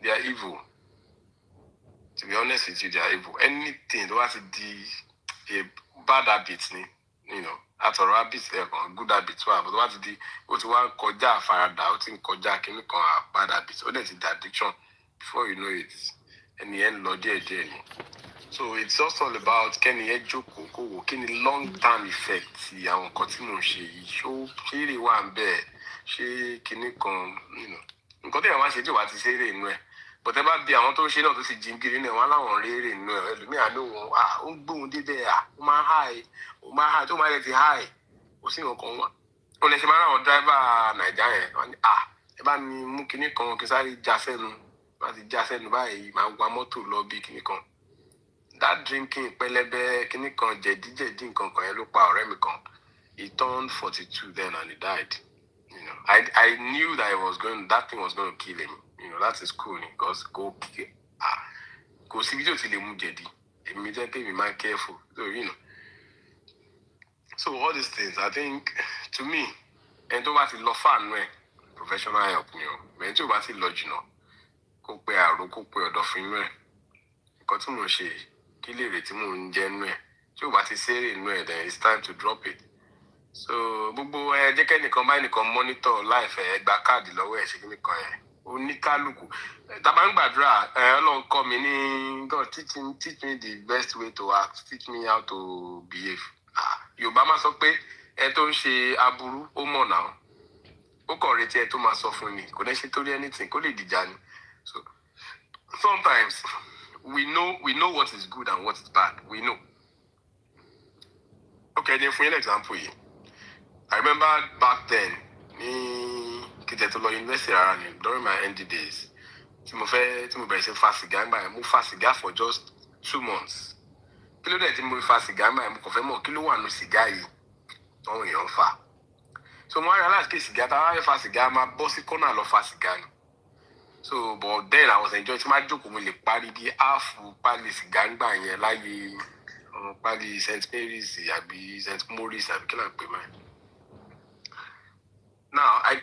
they are evil. To be honest with you, they are evil. Anything that has a bad habit, you know, at a habits, good habits, but what the one koja farada, out in koja can bad habits, or that's the addiction. Before you know it, and the end, Lord, so it's also all about can you joko, can long-term effects, and continue she show really one bear, she can you know, because I say what to say in where. But about the amount of shit to see Jim Green and one on really no, me I know boom did there, my high, to my high, or sing on one. Only a man or driver Nigeria, about me mooking because I just said, but it just said by my one more to lobby kinikon. That drinking pelebe kinikon, DJ Dinkon, look power remicon. He turned 42 then and he died. You know, I knew that that thing was going to kill him. You know, that is cool because go see video till immediately be man careful. So you know. So all these things, I think, to me, and to what it love fun way, professional help you know. When to what it lodge you know, go pay a rook, go pay a dolphin way. Got to know she kill it in January. So what he say in way, then it's time to drop it. So bubu they can combine monitor life back card the lower she give me coin. Onikaluku. Tabang badra, Ọlọ́run kọ́ mi ní God teach me the best way to act, teach me how to behave. Yorùbá máa sọ pé ẹ tó ń ṣe aburú ó mọ̀ náà. Ó kàn retí ẹ tó máa sọ fún ni. Kò ní ṣe torí anything, kó lè dìjà ni. So sometimes we know what is good and what is bad. We know. Okay, then for an example here. I remember back then, university during my ND days. I fast cigar for just 2 months. Kilo de mo fast cigar I confirm more kilo one cigar yi. Don yon fa. So I realized that cigar I fast cigar my bossy corner of fast cigar. So but then I was enjoying my joke with the party be half party cigar by here like party St. Mary's, abi St. Maurice, abi can I pay man. Now, I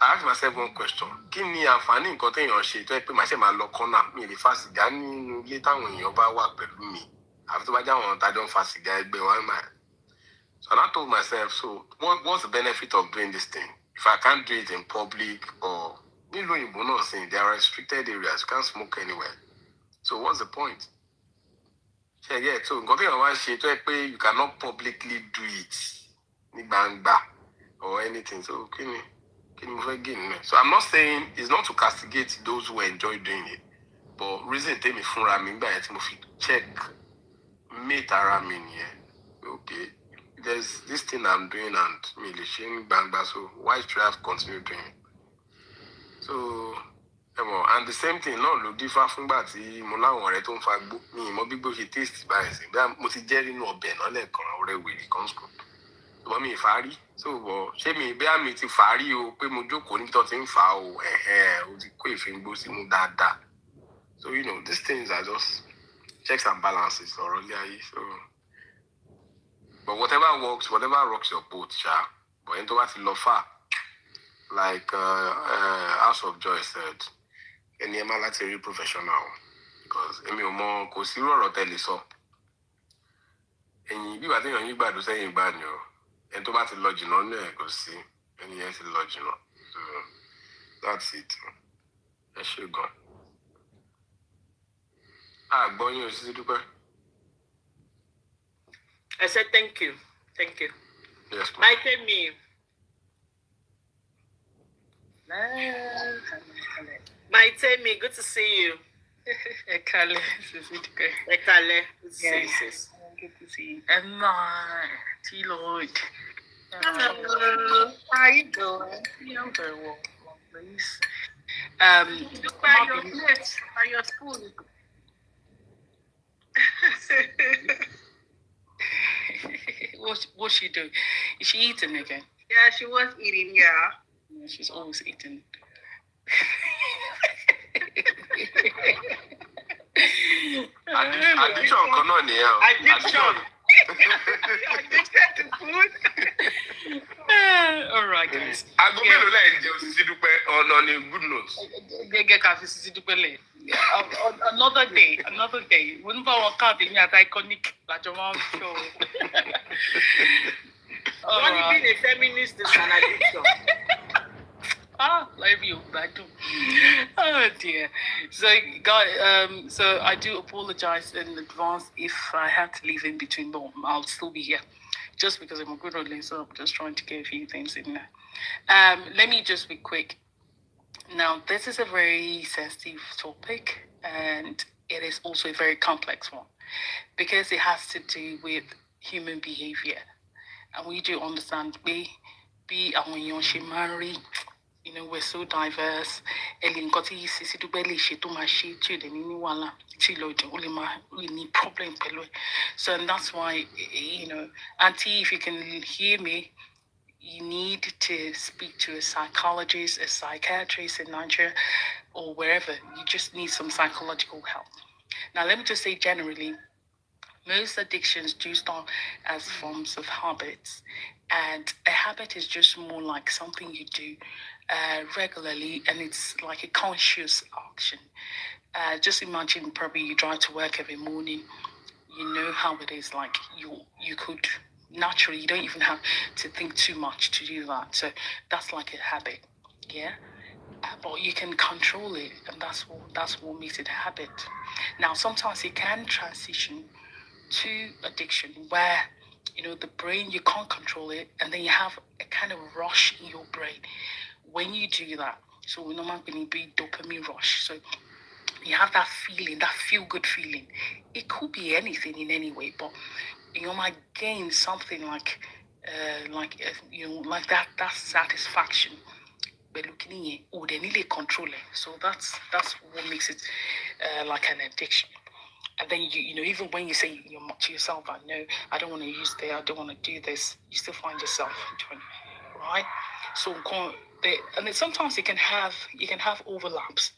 asked myself one question. Kí ni àǹfààní nǹkan téèyàn ṣe tó yẹ pé màá ṣe máa lọ kọ́nà mi lè fa sìgá nínú ilé táwọn èèyàn bá wà pẹ̀lú mi. Àfi tó bá jẹ́ àwọn tájọ́ ń fa sìgá ẹgbẹ́ wọn máa. So I told myself, so what's the benefit of doing this thing? If I can't do it in public or nílùú òyìnbó náà sìn, there are restricted areas, you can't smoke anywhere. So what's the point? Yeah, so nǹkan téèyàn wá ṣe tó yẹ pé you cannot publicly do it ní gbangba. Or anything. So can you again? So I'm not saying it's not to castigate those who enjoy doing it, but reason take me from ramming by it check mate ramming here. Okay, there's this thing I'm doing and me shame bangba. So why should I have continue doing it? So and the same thing, no look different from that. Mola or I don't find me more big he taste by saying that multi-jerry no ben on that corner really comes good. So me fari. So she me be me ti fari o pe mo joko ni to tin fa o o ti ko ifingbo si mu dada. So you know these things are just checks and balances or really so but whatever rocks your boat sha but into what you love far like House of Joy said any emalati professional because emi o mo ko si roro tele so eyin bi wa te yan yin gbadu seyin gba ni o and to bat lodge no go see and yes lodge no. So that's it. I should go. Bon you see do I said thank you. Thank you. Yes. My me. Me, good to see you. Ekale, good to see you, sis. Good to see you. Emma, T-Lord. Hello. How are you doing? Yeah, I'm very well. Please. Where your plates and your spoon? What's she doing? Is she eating again? Yeah, she was eating, yeah. She's always eating. Addiction kono ni Addiction. Addicted to food. All right. right, guys. Aago mélòó lẹ́yìn jẹun Sisi Dúpẹ́ on a good note? Get coffee, Sisi Dupele. Another day. We never work out in that iconic Lajamal show. Only being a feminist is an addiction. Love you, but do. Oh dear. So, God, so I do apologize in advance if I had to leave in between, but I'll still be here. Just because I'm a good old so I'm just trying to get a few things in there. Let me just be quick. Now, this is a very sensitive topic, and it is also a very complex one because it has to do with human behavior. And we do understand we're so diverse. Problem. So and that's why, Auntie, if you can hear me, you need to speak to a psychologist, a psychiatrist in Nigeria, or wherever. You just need some psychological help. Now, let me just say generally, most addictions do start as forms of habits, and a habit is just more like something you do regularly, and it's like a conscious action. Just imagine probably you drive to work every morning. You know how it is, like you could naturally, you don't even have to think too much to do that. So that's like a habit, yeah. But you can control it, and that's what makes it a habit. Now, sometimes it can transition to addiction, where the brain, you can't control it, and then you have a kind of rush in your brain when you do that. So we're not going to be dopamine rush. So you have that feeling, that feel-good feeling. It could be anything in any way, but you might gain something like that satisfaction. But looking at they need to control it. So that's what makes it like an addiction. And then you even when you say to yourself, no, I don't want to use that, I don't want to do this, you still find yourself doing it, right? So and then sometimes you can have overlaps.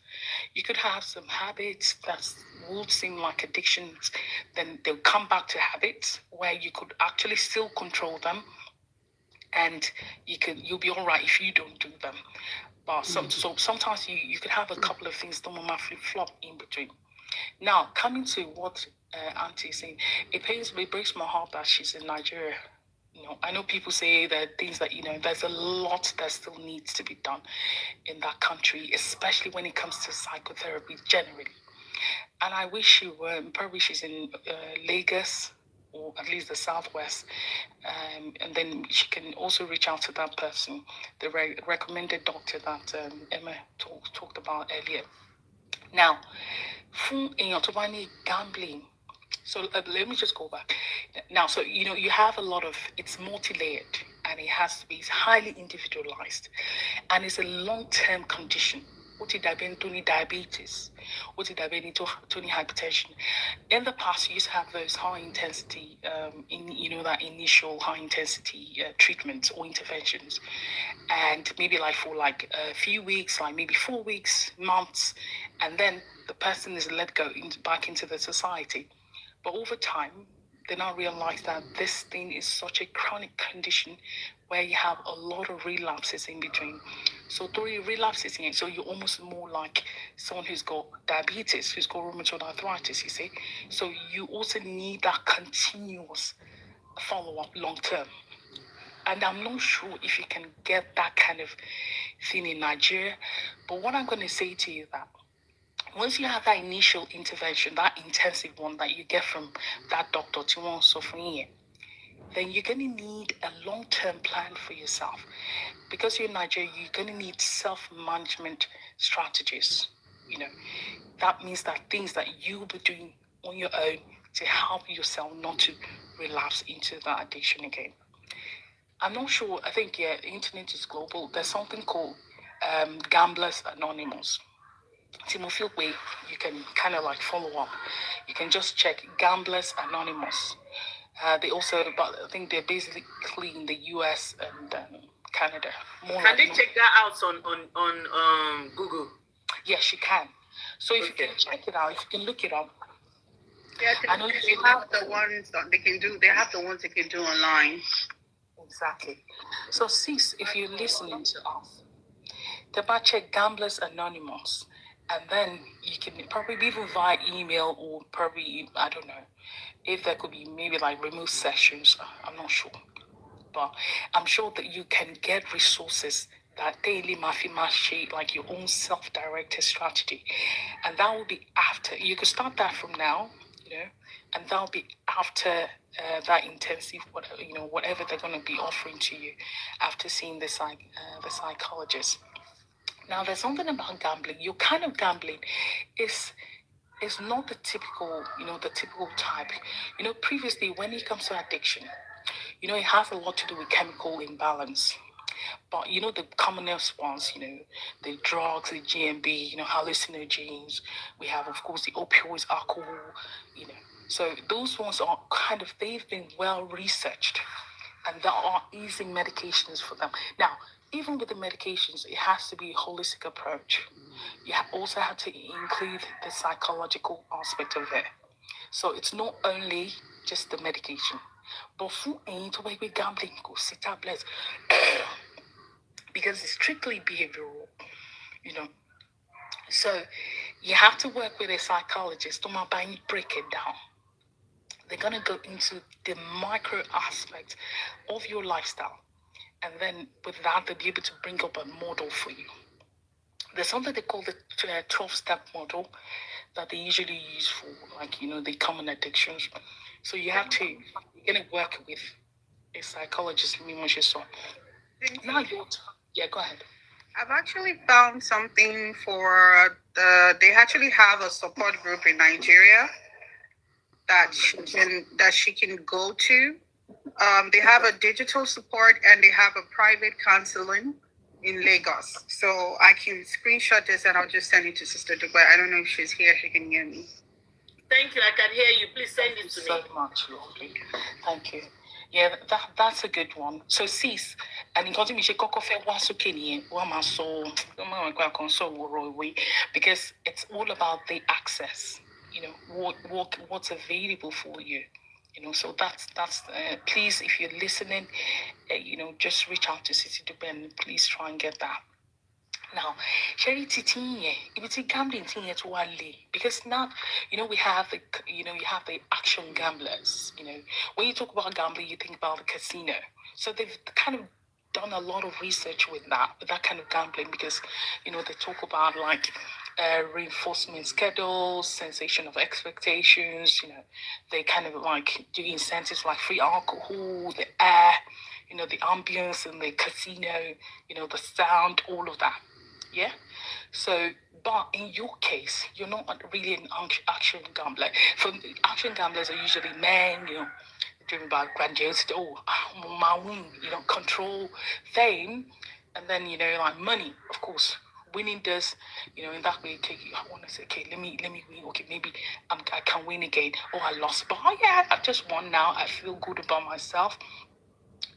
You could have some habits that would seem like addictions, then they'll come back to habits where you could actually still control them, and you'll be all right if you don't do them. But sometimes you could have a couple of things that might flip-flop in between. Now, coming to what Auntie is saying, it breaks my heart that she's in Nigeria. I know people say that things that, there's a lot that still needs to be done in that country, especially when it comes to psychotherapy generally. And I wish she were, probably she's in Lagos, or at least the Southwest, and then she can also reach out to that person, the recommended doctor that Emma talked about earlier. Now, gambling. So let me just go back. Now, so, you have a lot of, it's multi-layered, and it's highly individualized, and it's a long-term condition. What did I mean to diabetes? What did I mean to hypertension? In the past, you used to have those high intensity, that initial high intensity treatments or interventions, and maybe for a few weeks, like maybe 4 weeks, months, and then the person is let go back into the society. But over time, they now realize that this thing is such a chronic condition where you have a lot of relapses in between. So through relapses, so you're almost more like someone who's got diabetes, who's got rheumatoid arthritis, you see. So you also need that continuous follow-up long term. And I'm not sure if you can get that kind of thing in Nigeria. But what I'm going to say to you is that once you have that initial intervention, that intensive one that you get from that doctor, then you're going to need a long-term plan for yourself. Because you're in Nigeria, you're going to need self-management strategies. That means that things that you'll be doing on your own to help yourself not to relapse into that addiction again. I'm not sure, I think, the internet is global. There's something called Gamblers Anonymous. Timothy, you can kind of follow up. You can just check Gamblers Anonymous. They also, but I think they're basically in the US and Canada. Can they check that out on Google? Yes, you can. So if you can check it out, if you can look it up. Yeah, I know they have the ones that they can do. They have the ones they can do online. Exactly. So, sis, if you're listening to us, check Gamblers Anonymous, and then you can probably even via email or probably, I don't know, if there could be maybe like remote sessions, I'm not sure. But I'm sure that you can get resources that daily mafi like your own self-directed strategy. And that will be after, you could start that from now, and that'll be after that intensive, whatever they're going to be offering to you after seeing the psychologist. Now, there's something about gambling. Your kind of gambling is not the typical, the typical type. Previously, when it comes to addiction, it has a lot to do with chemical imbalance. But the commonest ones, the drugs, the GMB, hallucinogens. We have, of course, the opioids, alcohol, So those ones are they've been well researched, and there are easy medications for them. Now, even with the medications, it has to be a holistic approach. You also have to include the psychological aspect of it. So it's not only just the medication, but for any to work with gambling, go see tablets, because it's strictly behavioral, So you have to work with a psychologist to break it down. They're going to go into the micro aspect of your lifestyle. And then with that, they'll be able to bring up a model for you. There's something they call the 12-step model that they usually use for, the common addictions. So you're going to work with a psychologist. Now yeah, go ahead. I've actually found something for they actually have a support group in Nigeria that she can go to. They have a digital support and they have a private counseling in Lagos. So I can screenshot this and I'll just send it to Sister Dugbe. I don't know if she's here. She can hear me. Thank you. I can hear you. Please send it to me. So much, lovely. Thank you. Yeah, that's a good one. So, sis, and in continue, because it's all about the access. What's available for you. So that's please, if you're listening, just reach out to City Dube and please try and get that. Now, charity tinye, if it's a gambling tinye to wale, because now, we have the, you have the action gamblers. When you talk about gambling, you think about the casino. So they've kind of done a lot of research with that kind of gambling, because, they talk about reinforcement schedules, sensation of expectations. They kind of do incentives like free alcohol, the air, the ambience in the casino, the sound, all of that. Yeah. So, but in your case, you're not really an action gambler. For action gamblers are usually men, driven by grandiosity. My win, control, fame, and then money, of course. Winning does, in that way. Okay, I want to say, okay, let me win. Okay, maybe I can win again. I lost, but yeah, I just won now. I feel good about myself.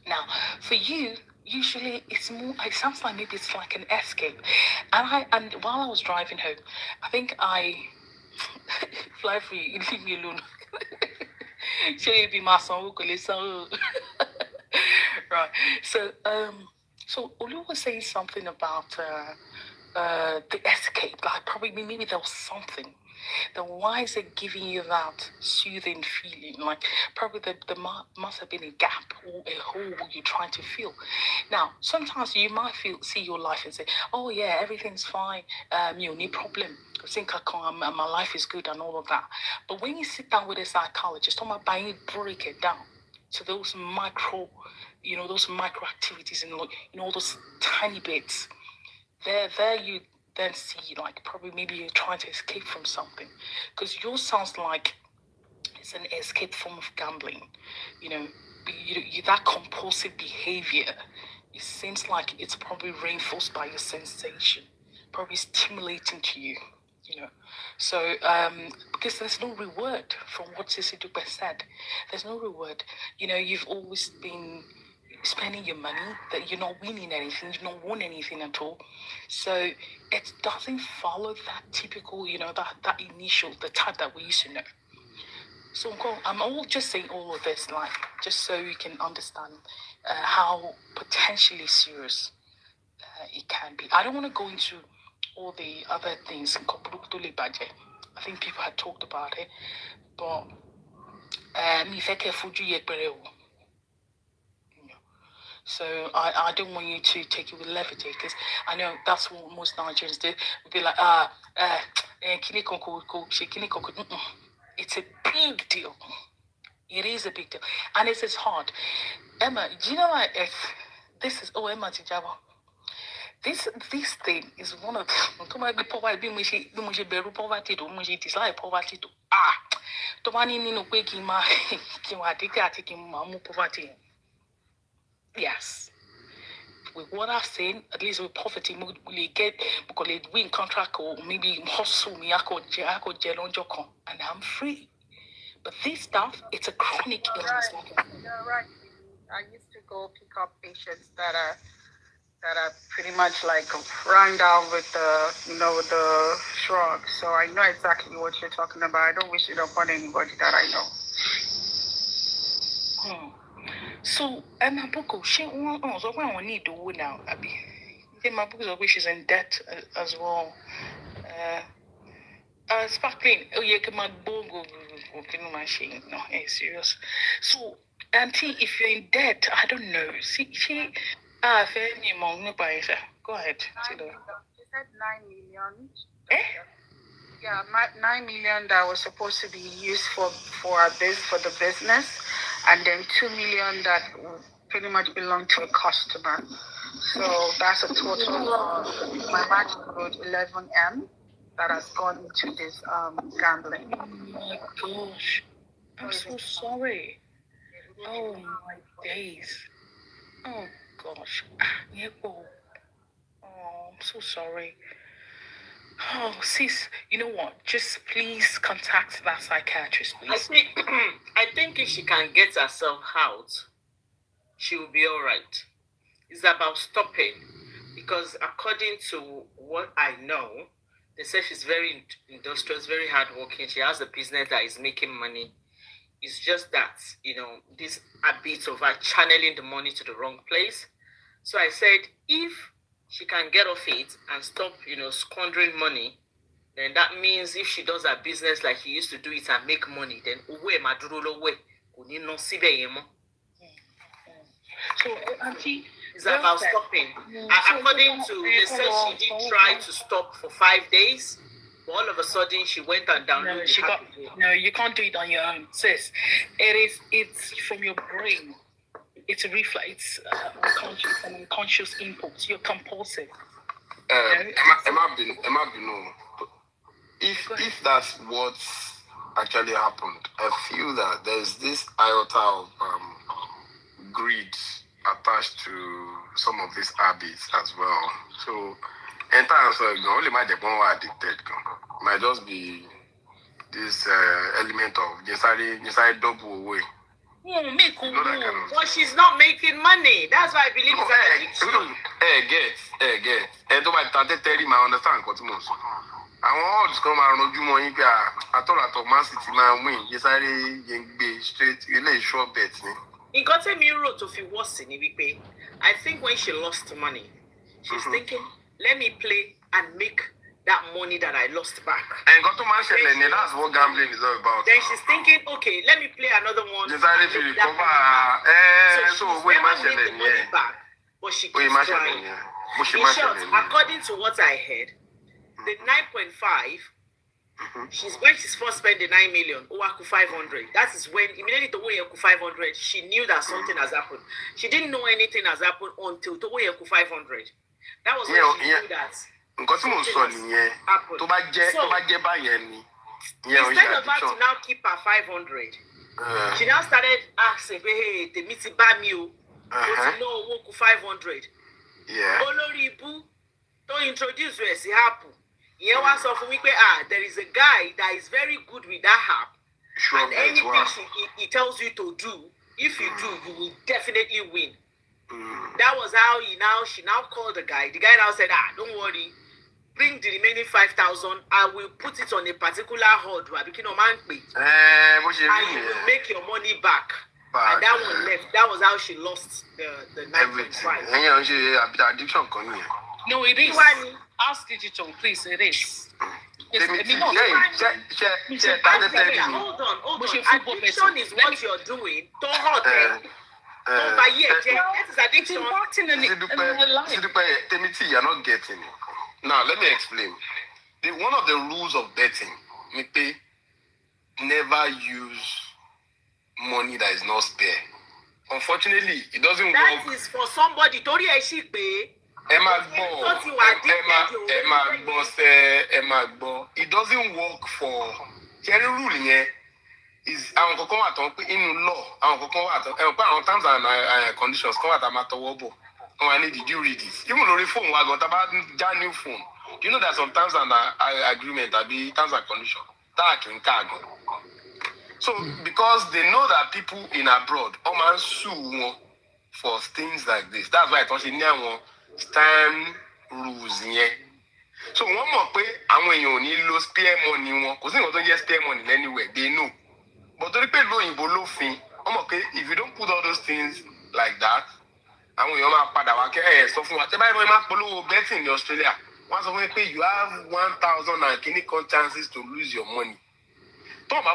Now, for you, usually it's more. It sounds like maybe it's like an escape. And while I was driving home, I think I fly free. Leave me alone. Should be my son? Right. So Olu was saying something about the escape. Probably maybe there was something. Then why is it giving you that soothing feeling? Probably there must have been a gap or a hole you're trying to fill. Now, sometimes you might see your life and say, oh yeah, everything's fine, no problem. I think my life is good and all of that. But when you sit down with a psychologist, talking about break it down to those micro activities and all those tiny bits, there you then see probably maybe you're trying to escape from something, because yours sounds like it's an escape form of gambling. That compulsive behavior, it seems like it's probably reinforced by your sensation, probably stimulating to you. So because there's no reward from what Sisi Dupe said. There's no reward. You've always been spending your money, that you're not winning anything, you don't won anything at all. So it doesn't follow that typical, that initial, the type that we used to know. So I'm all just saying all of this, like, just so you can understand how potentially serious it can be. I don't want to go into all the other things. I think people had talked about it, but so I don't want you to take it with levity, because I know that's what most Nigerians do. We'll be like, it's a big deal. It is a big deal. And it is hard. Emma, do you know like if this is Emma Tijabo? This thing is one of the poverty dislike poverty to to poverty. Yes. With what I've seen, at least with poverty, we get because they win contract or maybe hustle me, and I'm free. But this stuff, it's a chronic illness. You're right. I used to go pick up patients that are pretty much like run down with the shrug. So I know exactly what you're talking about. I don't wish it upon anybody that I know. So Emma Boko, she need to win now. Emma Boko, she's in debt as well. Sparkling. Oh, yeah, come on, bongo. Machine. No, it's serious. So, Auntie, if you're in debt, I don't know. See, go ahead. She said 9 million. Yeah, 9 million that was supposed to be used for the business, and then 2 million that pretty much belonged to a customer. So that's a total of my match code 11M that has gone into this gambling. Oh my gosh, I'm so sorry. Oh my days. Oh gosh. Oh, I'm so sorry. Oh, sis, you know what? Just please contact that psychiatrist, please. I think if she can get herself out, she will be all right. It's about stopping, because according to what I know, they say she's very industrious, very hardworking. She has a business that is making money. It's just that, this habit of her channeling the money to the wrong place. So I said, if she can get off it and stop, squandering money, then that means if she does her business like she used to do it and make money, then so, Auntie, it's about stopping. According to, they said she did try to stop for 5 days. But all of a sudden, she went and downloaded. No, you can't do it on your own, sis. It's from your brain. It's a reflex. It's an unconscious input. You're compulsive. If that's what's actually happened, I feel that there's this iota of greed attached to some of these habits as well. So, only my addicted might just be this element of inside double away. But she's not making money. That's why I believe it's an addiction. Get. And to my I understand what most. I want to come around you more. I thought Man City man win. Yes, straight. You lay sure bets. He got a mirror to feel worse in Ibipe. I think when she lost money, she's thinking, let me play and make that money that I lost back. And got to mention that's what gambling is all about. Then she's thinking, okay, let me play another one. Decided to recover. So we mentioned the money back, but she keeps trying. In short, according to what I heard, the 9.5. When she's first spent the 9 million, 500. That is when immediately to 500, she knew that something has happened. She didn't know anything has happened until to 500. That was when she knew that. Instead of her to now keep her 500, she now started asking, hey, the meeting by me, no 500. Yeah. Oloribu, to introduce where she happened. There is a guy that is very good with that app. Sure, and anything he tells you to do, if you do, you will definitely win. That was how she now called the guy. The guy now said, don't worry, bring the remaining 5,000. I will put it on a particular hold. And you will make your money back. And that one left. That was how she lost the 9.5. No, it is. Ask Digital, please. It is. Hold on. Addiction is what you're doing. Don't hurt it. That is addiction. You're not getting it. Now, let me explain. One of the rules of betting, never use money that is not spare. Unfortunately, it doesn't work. That is for somebody. It doesn't work for Jerry ruling is our in law, our terms and conditions come at a matter of did you read it? Even though the phone was got about new phone. Do you know that sometimes an agreement be terms and conditions? So because they know that people in abroad sue for things like this. That's why I thought stand rules here. So one more way, and when you need low spare money, because they don't just spare money anywhere, they know. But the people low in below fee, okay, if you don't put all those things like that, and when you're so from whatever betting in Australia, once you have 1,000 and any chances to lose your money. Nigeria,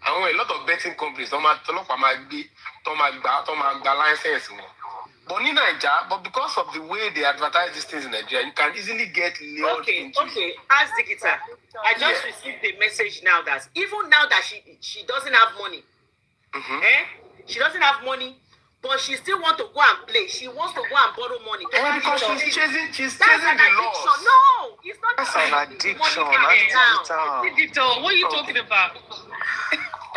a lot of betting companies, license. But in Nigeria, but because of the way they advertise these things in Nigeria, you can easily get lured into it. Ask Digita. I just received a message now that even now that she doesn't have money, she doesn't have money, but she still wants to go and play. She wants to go and borrow money. Because she's chasing the loss. No, it's not. That's an addiction. Digital. What are you talking about?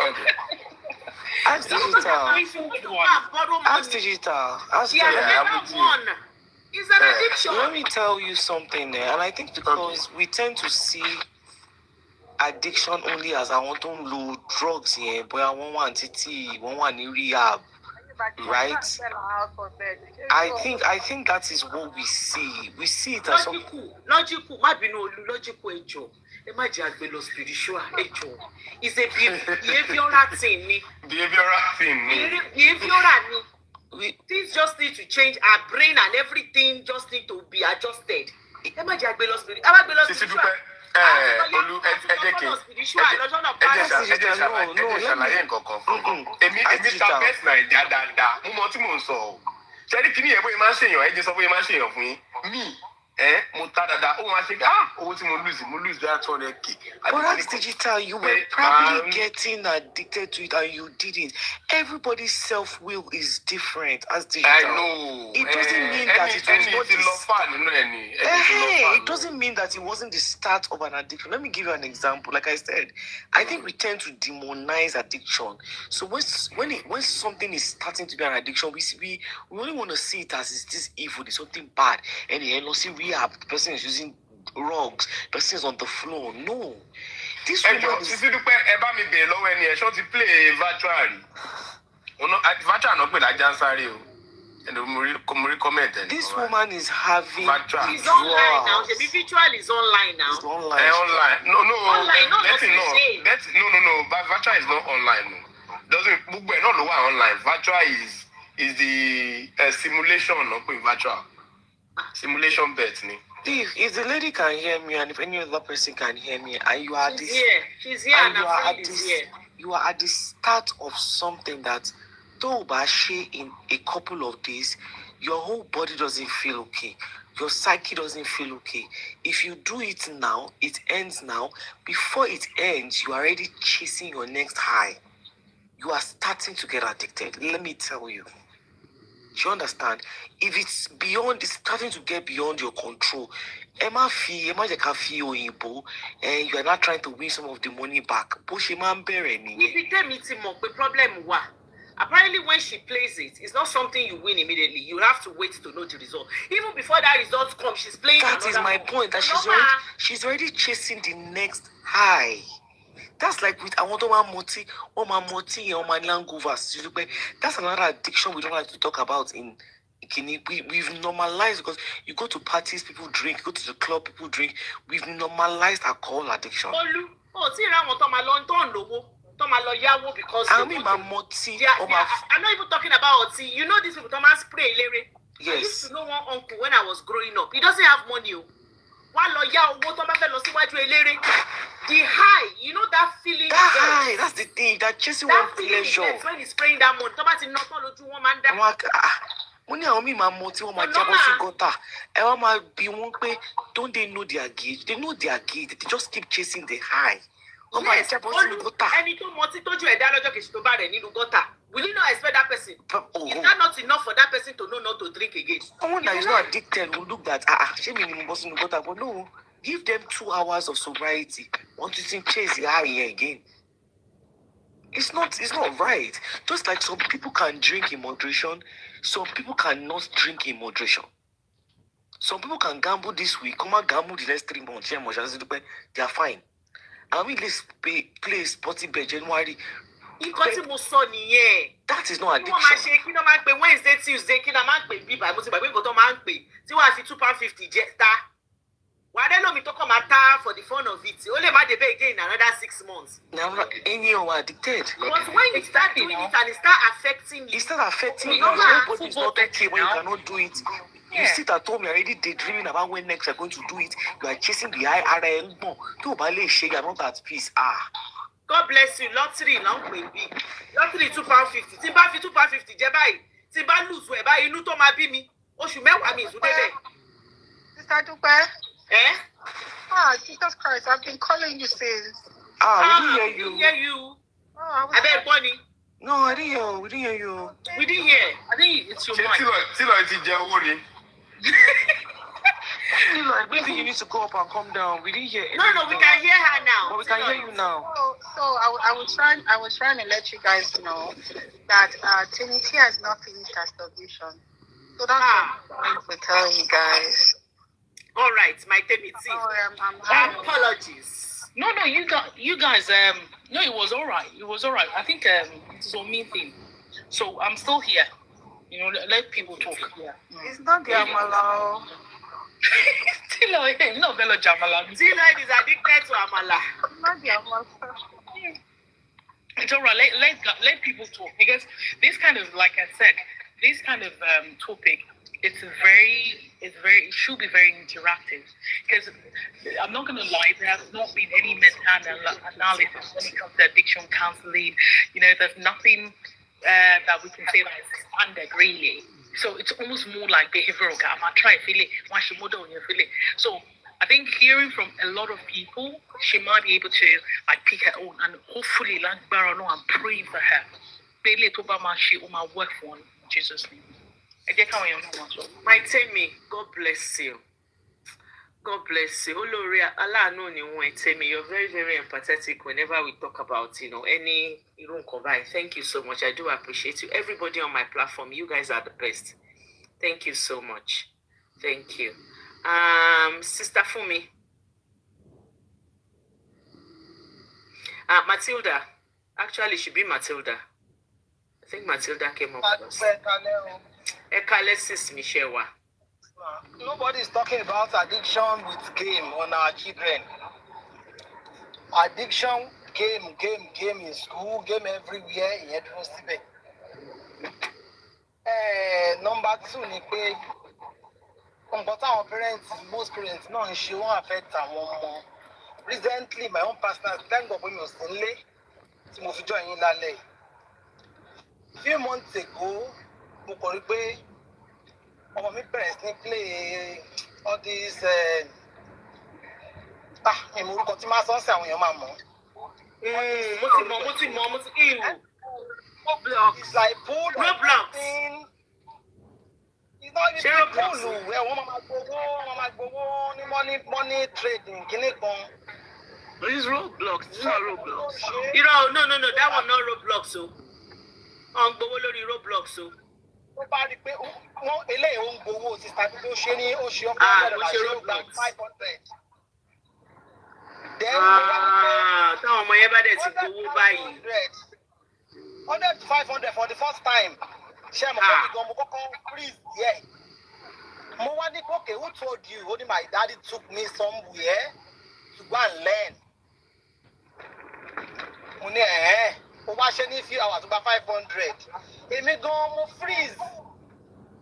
Okay. Ask Digital. Ask Digital. She has never won. It's an addiction. Let me tell you something there, and I think because we tend to see addiction only as I want to load drugs here, but I want TT, want rehab, right? I think that is what we see. We see it as logical. Imagine spiritual. It's a behavioral thing. Things just need to change. Our brain and everything just need to be adjusted. Imagine spiritual. But that's Digital. You were probably getting addicted to it and you didn't. Everybody's self-will is different as Digital. I know. It doesn't mean that it was not it doesn't mean that it wasn't the start of an addiction. Let me give you an example. Like I said, I think we tend to demonize addiction. So when something is starting to be an addiction, we only want to see it as it's this evil, it's something bad. And you know, see rehab, the person is using rugs, the person is on the floor. No. This woman is... play virtually. This woman is having She's online now. The virtual is online now. It's online. Online. No. Online, not what you say. No. But virtual is not online. Doesn't not online. Virtual is the simulation of virtual. Simulation bet. If the lady can hear me and if any other person can hear me and you are she's here and her friend is here. You are at the start of something that though in a couple of days, your whole body doesn't feel okay. Your psyche doesn't feel okay. If you do it now, it ends now. Before it ends, you are already chasing your next high. You are starting to get addicted. Let me tell you. Do you understand? If it's starting to get beyond your control, and you are not trying to win some of the money back. Apparently, when she plays it, it's not something you win immediately. You have to wait to know the result. Even before that result comes, she's playing. That is my point. That she's already chasing the next high. That's like with moti, Land Rovers. That's another addiction we don't like to talk about in we've normalized, because you go to parties, people drink, you go to the club, people drink. We've normalized alcohol addiction. Because I mean, my moti. I'm not even talking about Oti. You know these people, Thomas spray Lere. Yes. I used to know one uncle when I was growing up. He doesn't have money. One lawyer, the high, you know that feeling. That high, that's the thing. That chasing one pleasure. When he's spraying that money, Thomas is not going to one man. Money, I mean, my moti, my jabosi gota. I want be one way. Don't they know their gauge? They know their gauge. They just keep chasing the high. Yes, anything multi told you a dialogue is to buy the gota. Will you not expect that person? Is that not enough for that person to know not to drink again? Someone that is not addicted will look at she mean boss no gota, but no, give them 2 hours of sobriety. Want to think chase the high again. It's not right. Just like some people can drink in moderation, some people cannot drink in moderation. Some people can gamble this week, come and gamble the next 3 months. They are fine. I mean, let's play sporty bet January. That is not addiction. Wednesday, Tuesday, why they know me talk about for the fun of it? Only my debate again in another 6 months. Now, any of addicted. But when you start doing it and it start affecting you, it start affecting you. Nobody is not okay when you cannot do it. You sit at home, you're already daydreaming about when next you're going to do it. You are chasing the IRL. No, you're not at peace. God bless you. Lottery, long baby. Lottery £2.50. Timba £2.50. Jebai. Timba lose where by you to my bimi. Oh, she met me. Sister Dupe. Jesus Christ, I've been calling you since. We didn't hear you. We hear you. I bet Bonnie. No, I didn't hear. We didn't hear you. We didn't hear. I think it's your mic. Maybe you need to go up and come down. We didn't hear. No, we can hear her now. But we can hear you now. So I was trying to let you guys know that Trinity has not finished her submission. So that's what I'm going to tell you guys. All right, my Trinity. Apologies. No, you guys. No, it was all right. It was all right. I think it's a me thing. So I'm still here. You know, let people talk. Yeah. It's not the Amala. Tilo, not Bello Jamala. Tilo is addicted to Amala. Not the Amala. It's all right. Let people talk, because this kind of, like I said, this kind of topic, it should be very interactive. Because I'm not going to lie, there has not been any meta-analysis when it comes to addiction counseling. You know, there's nothing that we can say that is standard, really. So it's almost more like behavioral. I might try feel it. Why should model you feel it? So I think hearing from a lot of people, she might be able to like pick her own, and hopefully like Barano and praying for her. Bailey to Bama, she will my work for in Jesus' name. My Temi, God bless you. God bless you. Oloria, Allah no ni one Temi. You're very, very empathetic whenever we talk about, any Thank you so much. I do appreciate you. Everybody on my platform, you guys are the best. Thank you so much. Thank you. Sister Fumi. Matilda. Actually, it should be Matilda. I think Matilda came up with us. Ekalesis Michewa. Nobody is talking about addiction with game on our children. Addiction, game in school, game everywhere in university. Number 2 ni pé our parents, most parents no issue won't affect our mom. Recently, my own personal thank God when you was late to move to join in that late. Few months ago, mo kọ rí pé ọmọ mi bẹ̀rẹ̀ sí ní play all these orúkọ tí máa sọ sí àwọn èèyàn máa mọ̀. Mo ti mọ̀. Roblox. It's like pool. Roblox. It's not even pool. Wọ́n máa gbowó ní money trading kíní kan. It's Roblox. It's not Roblox. No. That one not Roblox. So, on gbowó lórí Roblox. So. Ó bá rí pé wọ́n eléyìí ó ń gbowó ti tàbí ó ṣe ní ó ṣe ọkọ̀ $500. Táwọn ọmọ yẹn bá dẹ̀ ti gbowó báyìí. 100 to 500 for the first time. ṣé mo kọ́ kíkan mo kọ́kọ́ freeze díẹ̀ mo wá ní okay who told you only my daddy took me somewhere to go and learn mo ní ó wá ṣe ní few hours tó bá 500 èmi gan mo freeze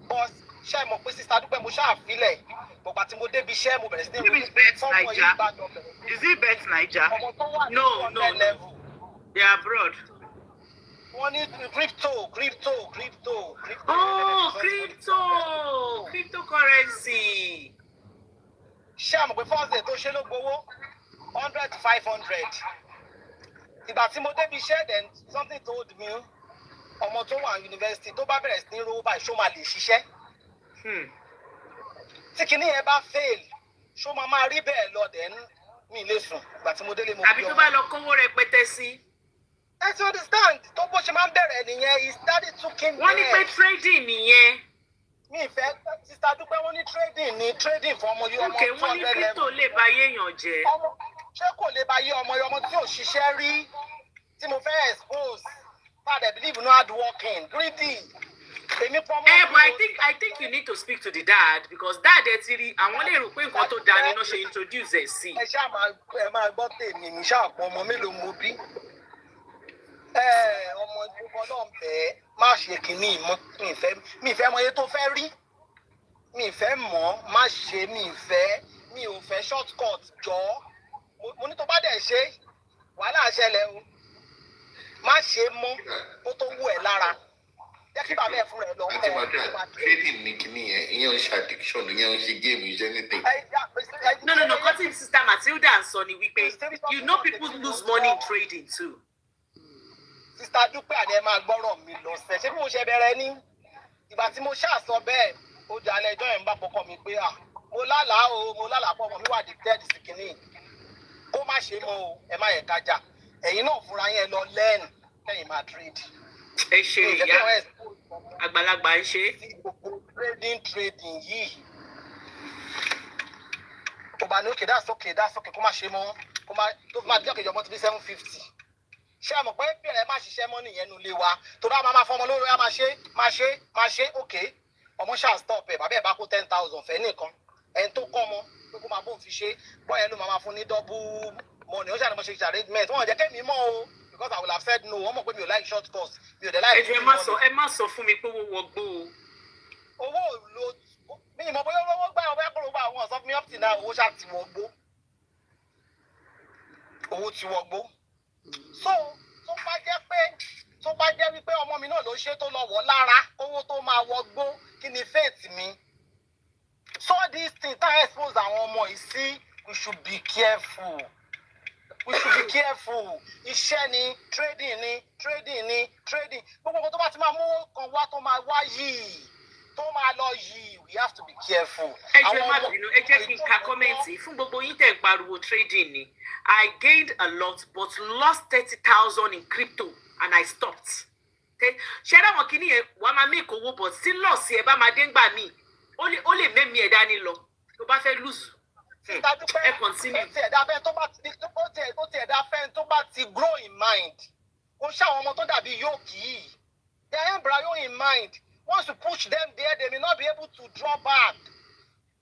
but ṣé mo pé sísá dúpẹ́ mo ṣàfilẹ̀ bọ̀gbà tí mo débi iṣẹ́ mo bẹ̀rẹ̀ sí ní fọ́ọ̀mù yìí bá dọ̀ bẹ̀rẹ̀. Is it Bet Naija? No. They are abroad. Wọ́n ní crypto. Oh, cryptocurrency. Ṣé àmọ̀ pé first day tó ṣe ló gbowó 100 to 500. Ìgbà tí mo débi iṣẹ́ then something told me ọmọ tó wà university tó bá bẹ̀rẹ̀ sí ní rówó báyìí ṣó máa lè ṣiṣẹ́. Tí kinní yẹn bá fail ṣó máa rí bẹ́ẹ̀ lọ then mi lè sùn ìgbà tí mo délé mo bí ọmọ. Àbí tó bá lọ kówó rẹpẹtẹ sí. I understand tó bó ṣe máa ń bẹ̀rẹ̀ nìyẹn he started to came there. Wọ́n ní pé trading nìyẹn. Mi ìfẹ́ sísá dúpẹ́ wọ́n ní trading fún ọmọ yìí ọmọ 200 level. Okay, wọ́n ní crypto lè ba ayé èèyàn jẹ́. Ṣé kò lè ba ayé ọmọ tí ò ṣiṣẹ́ rí tí mo fẹ́ expose but I believe no hard working greedy. But I think you need to speak to the dad because dad ẹ ti rí àwọn lè rò pé nǹkan tó dáa ni wọ́n ṣe introduce ẹ̀ sí. Ẹ ṣáà máa gbọ́ tèmi mi ṣáà pọ̀ ọmọ mélòó mo bí. Ọmọ ìgbókọ náà bẹ́ẹ̀ má ṣe kínní mọ́ mi ìfẹ́ mọ iye tó fẹ́ rí mi ìfẹ́ mọ́ má ṣe mi ò fẹ́ short cut jọ mo ní tó bá dẹ̀ ṣe wàhálà ṣẹlẹ̀ o má ṣe mọ́ kó tó wù ẹ́ lára jẹ́ kí bàbá ẹ̀ fún rẹ̀ lọ. Trading ní kíní yẹn ìyẹn ń ṣe addiction ìyẹn ń ṣe game ìyẹn anything. No, cutting sister Matilda and Sonny wípé you know people lose money in trading too. Sister Dúpẹ́ àní ẹ máa gbọ́rọ̀ mi lọ sẹ́ ṣé bí mo ṣe bẹ̀rẹ̀ ní ìgbà tí mo ṣàṣọ bẹ́ẹ̀ ó di alẹ́ ẹjọ́ yẹn ń bá pọkàn mi pé mo lálàá pọ̀ ọmọ mi wà addicted sí kínní kó má ṣe mọ́ o ẹ má yẹ kájà ẹ̀yin náà fúnra yẹn lọ lẹ́nu kẹ́yìn máa trade. Ẹ ṣe ìyá àgbàlagbà ń ṣe. Trading yìí tó bá ní that's okay kó má ṣe mọ́ kó má tó má díẹ̀ kejì ọmọ ti bí 750. Ṣé àmọ̀ pé bẹ̀rẹ̀ má ṣiṣẹ́ mọ́ nìyẹn nu ilé wa tó bá máa fọmọ lórí á máa ṣe okay ọmọ ṣáà stop ẹ̀ bàbá ẹ̀ bá kó 10,000 fẹ́ nìkan ẹni tó kọ́ ọmọ pé kó máa bóun fi ṣe bọ́ọ̀ yẹn ló máa fún ní double money ó ṣàní mo ṣe arrangement wọ́n jẹ́ kémi mọ́ o because I will have said no wọ́n mọ̀ pé mi ò like short course mi ò dẹ̀ like. ẹ má sọ fún mi pé owó wọgbó o. Owó lo mi ìmọ̀ bóyá owó gbà ọ̀bẹ kúrò gbà àwọn ọ̀sán fún mi up till now owó ṣáà ti wọgbó owó ti wọgbó. So tó bá jẹ́ wípé ọmọ mi náà ló ṣe tó lọ wọ̀ lára owó tó máa wọgbó kí ni faith mi. So these things tá expose àwọn ọmọ yìí sí we should be careful. Iṣẹ́ ni trading gbogbo nǹkan tó bá ti máa mú kan wá tó máa wá yìí tó máa lọ yìí we have to be careful. Ẹ jẹ́ má bínú ẹ jẹ́ kí n ka kọ́mẹ́ǹtì fún gbogbo yín tẹ̀ ń pariwo trading ni I gained a lot but lost 30,000 in crypto and I stopped. Ṣé ẹ dáwọn kìíní yẹn wàá máa make owó but sí lọ́ọ̀sì ẹ bá máa dé ńgbà míì ó lè mẹ́mí ẹ̀ dání lọ tó bá fẹ́ lose. Ẹ continue. Ó ti ẹ̀dá fẹ́ tó bá ti grow in mind. Ó ṣàwọn ọmọ tó dàbí yóòkì yìí. They are embryo in mind. Once you push them there, they may not be able to draw back.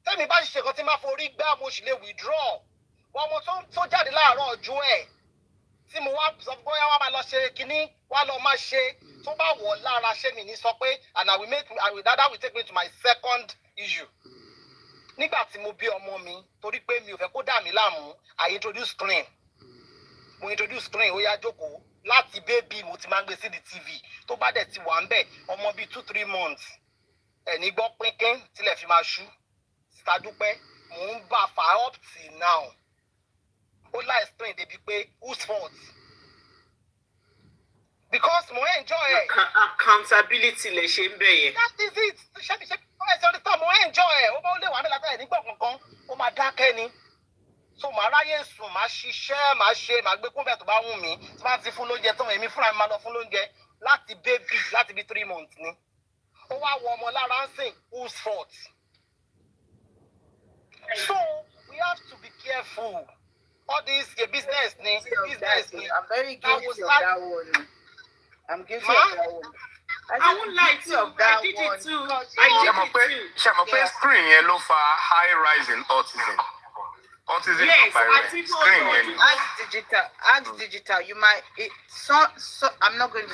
Tẹ́mi bá ṣe kan tí máa forí gbá mo sì lè withdraw. Wọ́n ọmọ tó jáde láàárọ̀ ọjọ́ ẹ̀. Tí mo wá sọ bóyá wá máa lọ ṣe kínní, wá lọ máa ṣe tó bá wọ̀ lára ṣé mi ní sọ pé and that will take me to my second issue. Nígbà tí mo bí ọmọ mi torí pé mi ò fẹ́ kó dà mí láàmú I introduce screen ó yá jókòó láti bébí mo ti máa ń gbé sí the TV tó bá dẹ̀ ti wà ń bẹ̀ ọmọ bíi 2-3 months ẹ̀ní gbọ́ pínpín tílẹ̀ fi máa ṣú Sister Dúpẹ́ mò ń bá fà up till now ó láì explain débi pé whose fault because mo enjoy ẹ̀. Accountability lè ṣe ń bẹ̀ yẹn. That is it ṣé ẹ̀sẹ̀ ọdún tán mo enjoy ẹ̀ ó bá ó lè wà nílẹ̀ àtàlẹ̀ nígbà kankan ó máa dákẹ́ ni so màá ráyè sùn màá ṣiṣẹ́ màá gbé kúnbẹ̀ tó bá wù mí tí wọ́n ti fún lóúnjẹ tán èmi fúnra mi máa lọ fún lóúnjẹ láti bébì láti bí 3 months ni ó wá wọ ọmọ lára ń sìn whose fault. So we have to be careful all this business ni. I'm very guilty of that one. I'm guilty of that one. I won't lie to you. I did it too. Ṣé mo pé screen yẹn ló fa high rise in autism? Autism yes, screen yẹn. Ask digital. You might. I'm not going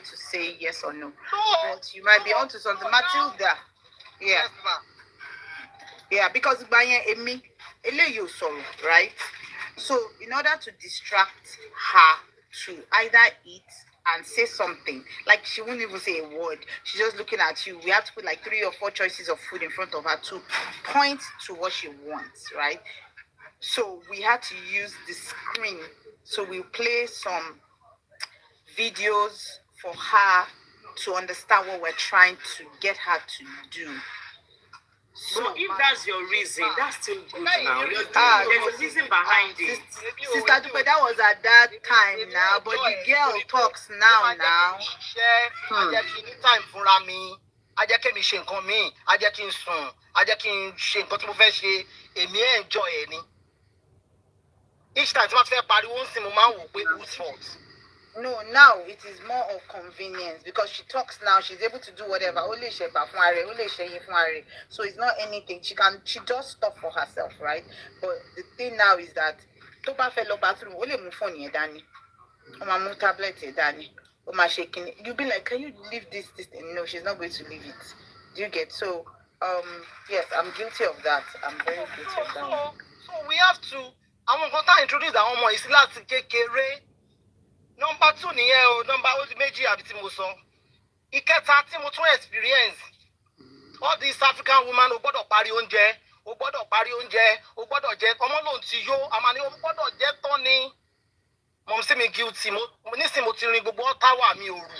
to say yes or no. But you might be onto something. Matilda. Yeah. Yeah, because right? So in order to distract her to either eat and say something, like she won't even say a word, she's just looking at you. We have to put like 3 or 4 choices of food in front of her to point to what she wants, right? So we had to use the screen. So we play some videos for her to understand what we're trying to get her to do. So if that's your reason, that's still good now. There's a reason behind it. Sister Dupe, that was at that time now, but the girl talks now. Time for me. I just can't shake on me. I just can't soon. I just can't shake on me. Enjoy any. Each time I say party won't see mama who's fault. No, now it is more of convenience because she talks now. She's able to do whatever. Only she so it's not anything. She does stuff for herself, right? But the thing now is that Toba fellow bathroom only move phone here, Danny. Move tablet here, Danny. Shaking. You'll be like, can you leave this? No, she's not going to leave it. Do you get? So yes, I'm guilty of that. I'm very guilty of that. So we have to. I'm going to introduce our more Islam kékeré. Number 2 nìyẹn o, number méjì àbí tí mo sọ. Ìkẹta tí mo tún experience. All these African women ó gbọ́dọ̀ parí oúnjẹ, ó gbọ́dọ̀ parí oúnjẹ, ó gbọ́dọ̀ jẹ, ọmọ lòun ti yó, àmà ni ó gbọ́dọ̀ jẹ tán ni. Mom sí mi guilty, mo nísìn mo ti rin gbogbo táwà mi òru.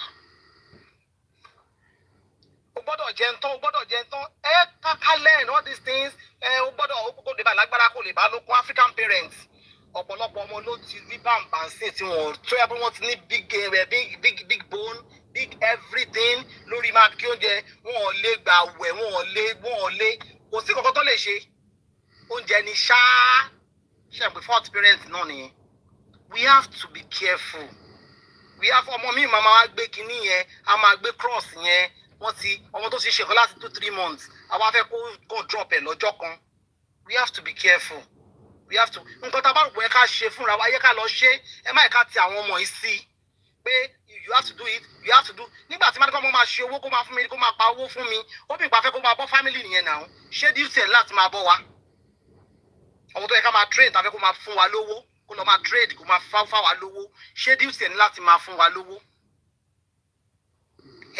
Ó gbọ́dọ̀ jẹ tán, ó gbọ́dọ̀ jẹ tán. Kaka learn all these things. Ó gbọ́dọ̀ ó kókó lè bá lágbára kó lè bá lókun African parents. Ọ̀pọ̀lọpọ̀ ọmọ ló ti rí bàǹbà sí tí wọ́n tó yẹ pé wọ́n ti ní big bone big everything lórí máa kí oúnjẹ wọn ò lè gbà wẹ̀ wọn ò lè kò sí kankan tó lè ṣe oúnjẹ ni ṣáá ṣe pé fourth parent náà nìyẹn. We have to be careful. We have ọmọ mi màmá wa gbé kinní yẹn a máa gbé cross yẹn wọ́n ti ọmọ tó ti ṣe kọ́ láti 2-3 months àwa fẹ́ kó drop ẹ̀ lọ́jọ́ kan. We have to be careful. We have to nǹkan tá a bá rò pé ká ṣe fúnra wa yẹ ká lọ ṣe ẹ má ká ti àwọn ọmọ yìí sí pé you have to do it you have to do nígbà tí mádìkọ́ ọmọ máa ṣe owó kó máa fún mi kó máa pa owó fún mi ó bí ìpàfẹ́ kó máa bọ́ family nìyẹn náà ṣé duty ẹ̀ láti máa bọ́ wa ọmọ tó yẹ ká máa train tàbí kó máa fún wa lówó kó lọ máa trade kó máa fá wa lówó ṣé duty ẹ̀ láti máa fún wa lówó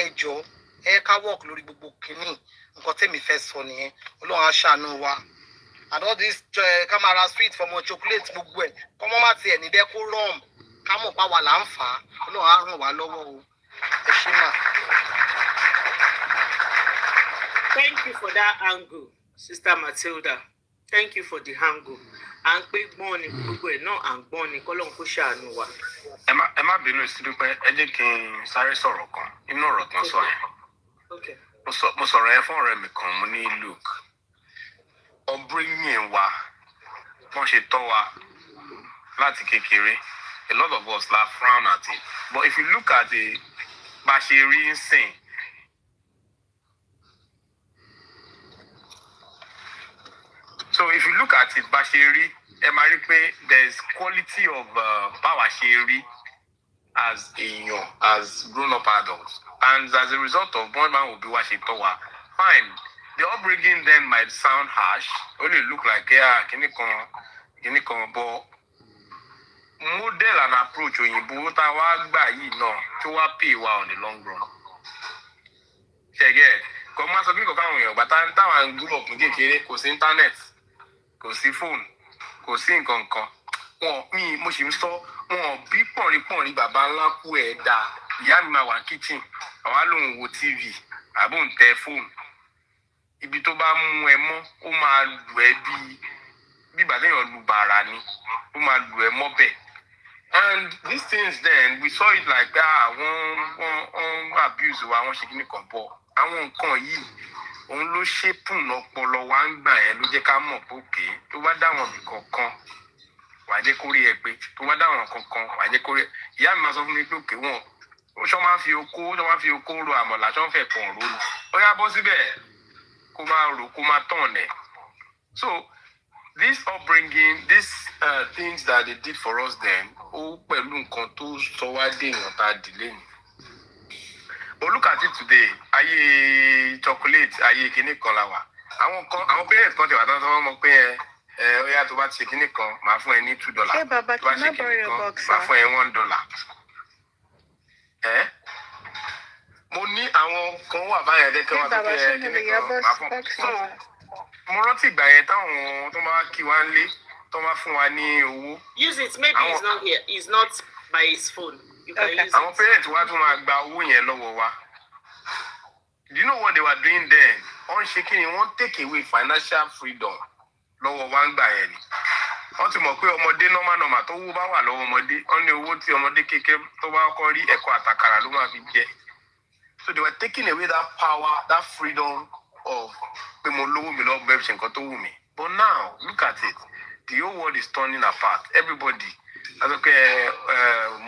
ẹ jọ̀ọ́ ẹ ká work lórí gbogbo kìíní nǹkan tẹ́mi fẹ́ sọ nìyẹn Ọlọ́run á ṣàánú wa. And all this camera sweet for more chocolate gbogbo ẹ̀ kọ́mọ́ má tiẹ̀ ní bẹ́ẹ̀ kó rọ́ọ̀mù ká mọ̀ pa wà là ń fà á Ọlọ́run á ràn wá lọ́wọ́ o ẹ ṣé mà. Thank you for that angle, Sister Matilda. Thank you for the angle. À ń pé gbọ́n ni gbogbo ẹ̀ náà à ń gbọ́n ni kọ́lọ́run kó ṣàánú wa. Ẹ má bínú sí dúpẹ́ ẹ jẹ́ kí n sáré sọ̀rọ̀ kan nínú ọ̀rọ̀ tán sọ yẹn. Mo sọ̀rọ̀ yẹn fún ọ̀rẹ́ mi kan mo ní Luke. Upbringing wa wọ́n ṣe tọ́ wa láti kékeré a lot of us la frown at it but if you look at the bá ṣe rí ń sìn so if you look at it bá ṣe rí ẹ máa rí pé there is quality of báwa ṣe rí as èèyàn as grown up adults and as a result of one man òbí wa ṣe tọ́ wa fine. The upbringing then might sound harsh, only look like kini kan, but model and approach òyìnbó tá wá gbà yìí náà tó wá pay wa on the long run. Ṣẹ̀gẹ̀ kò máa sọ bí nǹkan fáwọn èèyàn gbàtà táwọn grow up ní kékeré kò sí internet, kò sí phone, kò sí nǹkan kan. Mo sì ń sọ wọn bí pọ̀nrín bàbá ńlá kú ẹ̀ dà ìyá mi máa wà kitchen àwa lòun wo TV àbò ń tẹ phone. Ibi tó bá mú ẹ mọ́ ó máa lù ẹ́ bí ìgbà téèyàn lu bàrà ni ó máa lù ẹ́ mọ́ bẹ́ẹ̀. And these things then we saw it like wọ́n abuse wa wọ́n ṣe kíní kan bọ̀ àwọn nǹkan yìí òun ló ṣépùn ọpọlọ wa ń gbà yẹn ló jẹ́ ká mọ̀ pé òkè tó bá dáwọn ibì kankan wàá jẹ́ kó rí ẹ pé tó bá dáwọn kankan wàá jẹ́ kó rí ẹ ìyá mi máa sọ fún mi pé òkè wọn ṣọ́ máa fi okó ro àmọ̀là ṣọ́ ń fẹ́ kàn ro ni ó yá bọ́ síbẹ̀ kó máa rò kó máa tàn ẹ̀. So this upbringing, these things that they did for us then, ó pẹ̀lú nǹkan tó sọ wá dé èèyàn tá a dìlé ni. But look at it today, ayé chocolate, ayé kinní kan la wà. Àwọn parents kan ti wà tán sọ mọ́ pé ó yá tó bá ti ṣe kinní kan, màá fún ẹ ní $2. Tó bá ṣe kinní kan, màá fún ẹ $1. Mo ní àwọn kan wà báyẹn dẹ́kẹ́ wọn tó pé kinní kan, màá fún. Mo rántí ìgbà yẹn táwọn tó máa kí wa ń lé tó máa fún wa ní owó. Use it, maybe he's not here, he's not by his phone. You can use it. Àwọn parents wa tún máa gba owó yẹn lọ́wọ́ wa. Do you know what they were doing then? Wọ́n ṣe kí ni wọ́n take away financial freedom lọ́wọ́ wa ń gbà yẹn ni. Wọ́n ti mọ̀ pé ọmọdé normal tó wó bá wà lọ́wọ́ ọmọdé, wọ́n ní owó tí ọmọdé kékeré tó bá kọ́ rí ẹ̀kọ́ àtàkàrà ló máa fi jẹ. So they were taking away that power, that freedom of pé mo lówó mi lọ́wọ́ bẹ́ẹ̀ ṣe nǹkan tó wù mí. But now, look at it. The whole world is turning apart. Everybody. That's okay.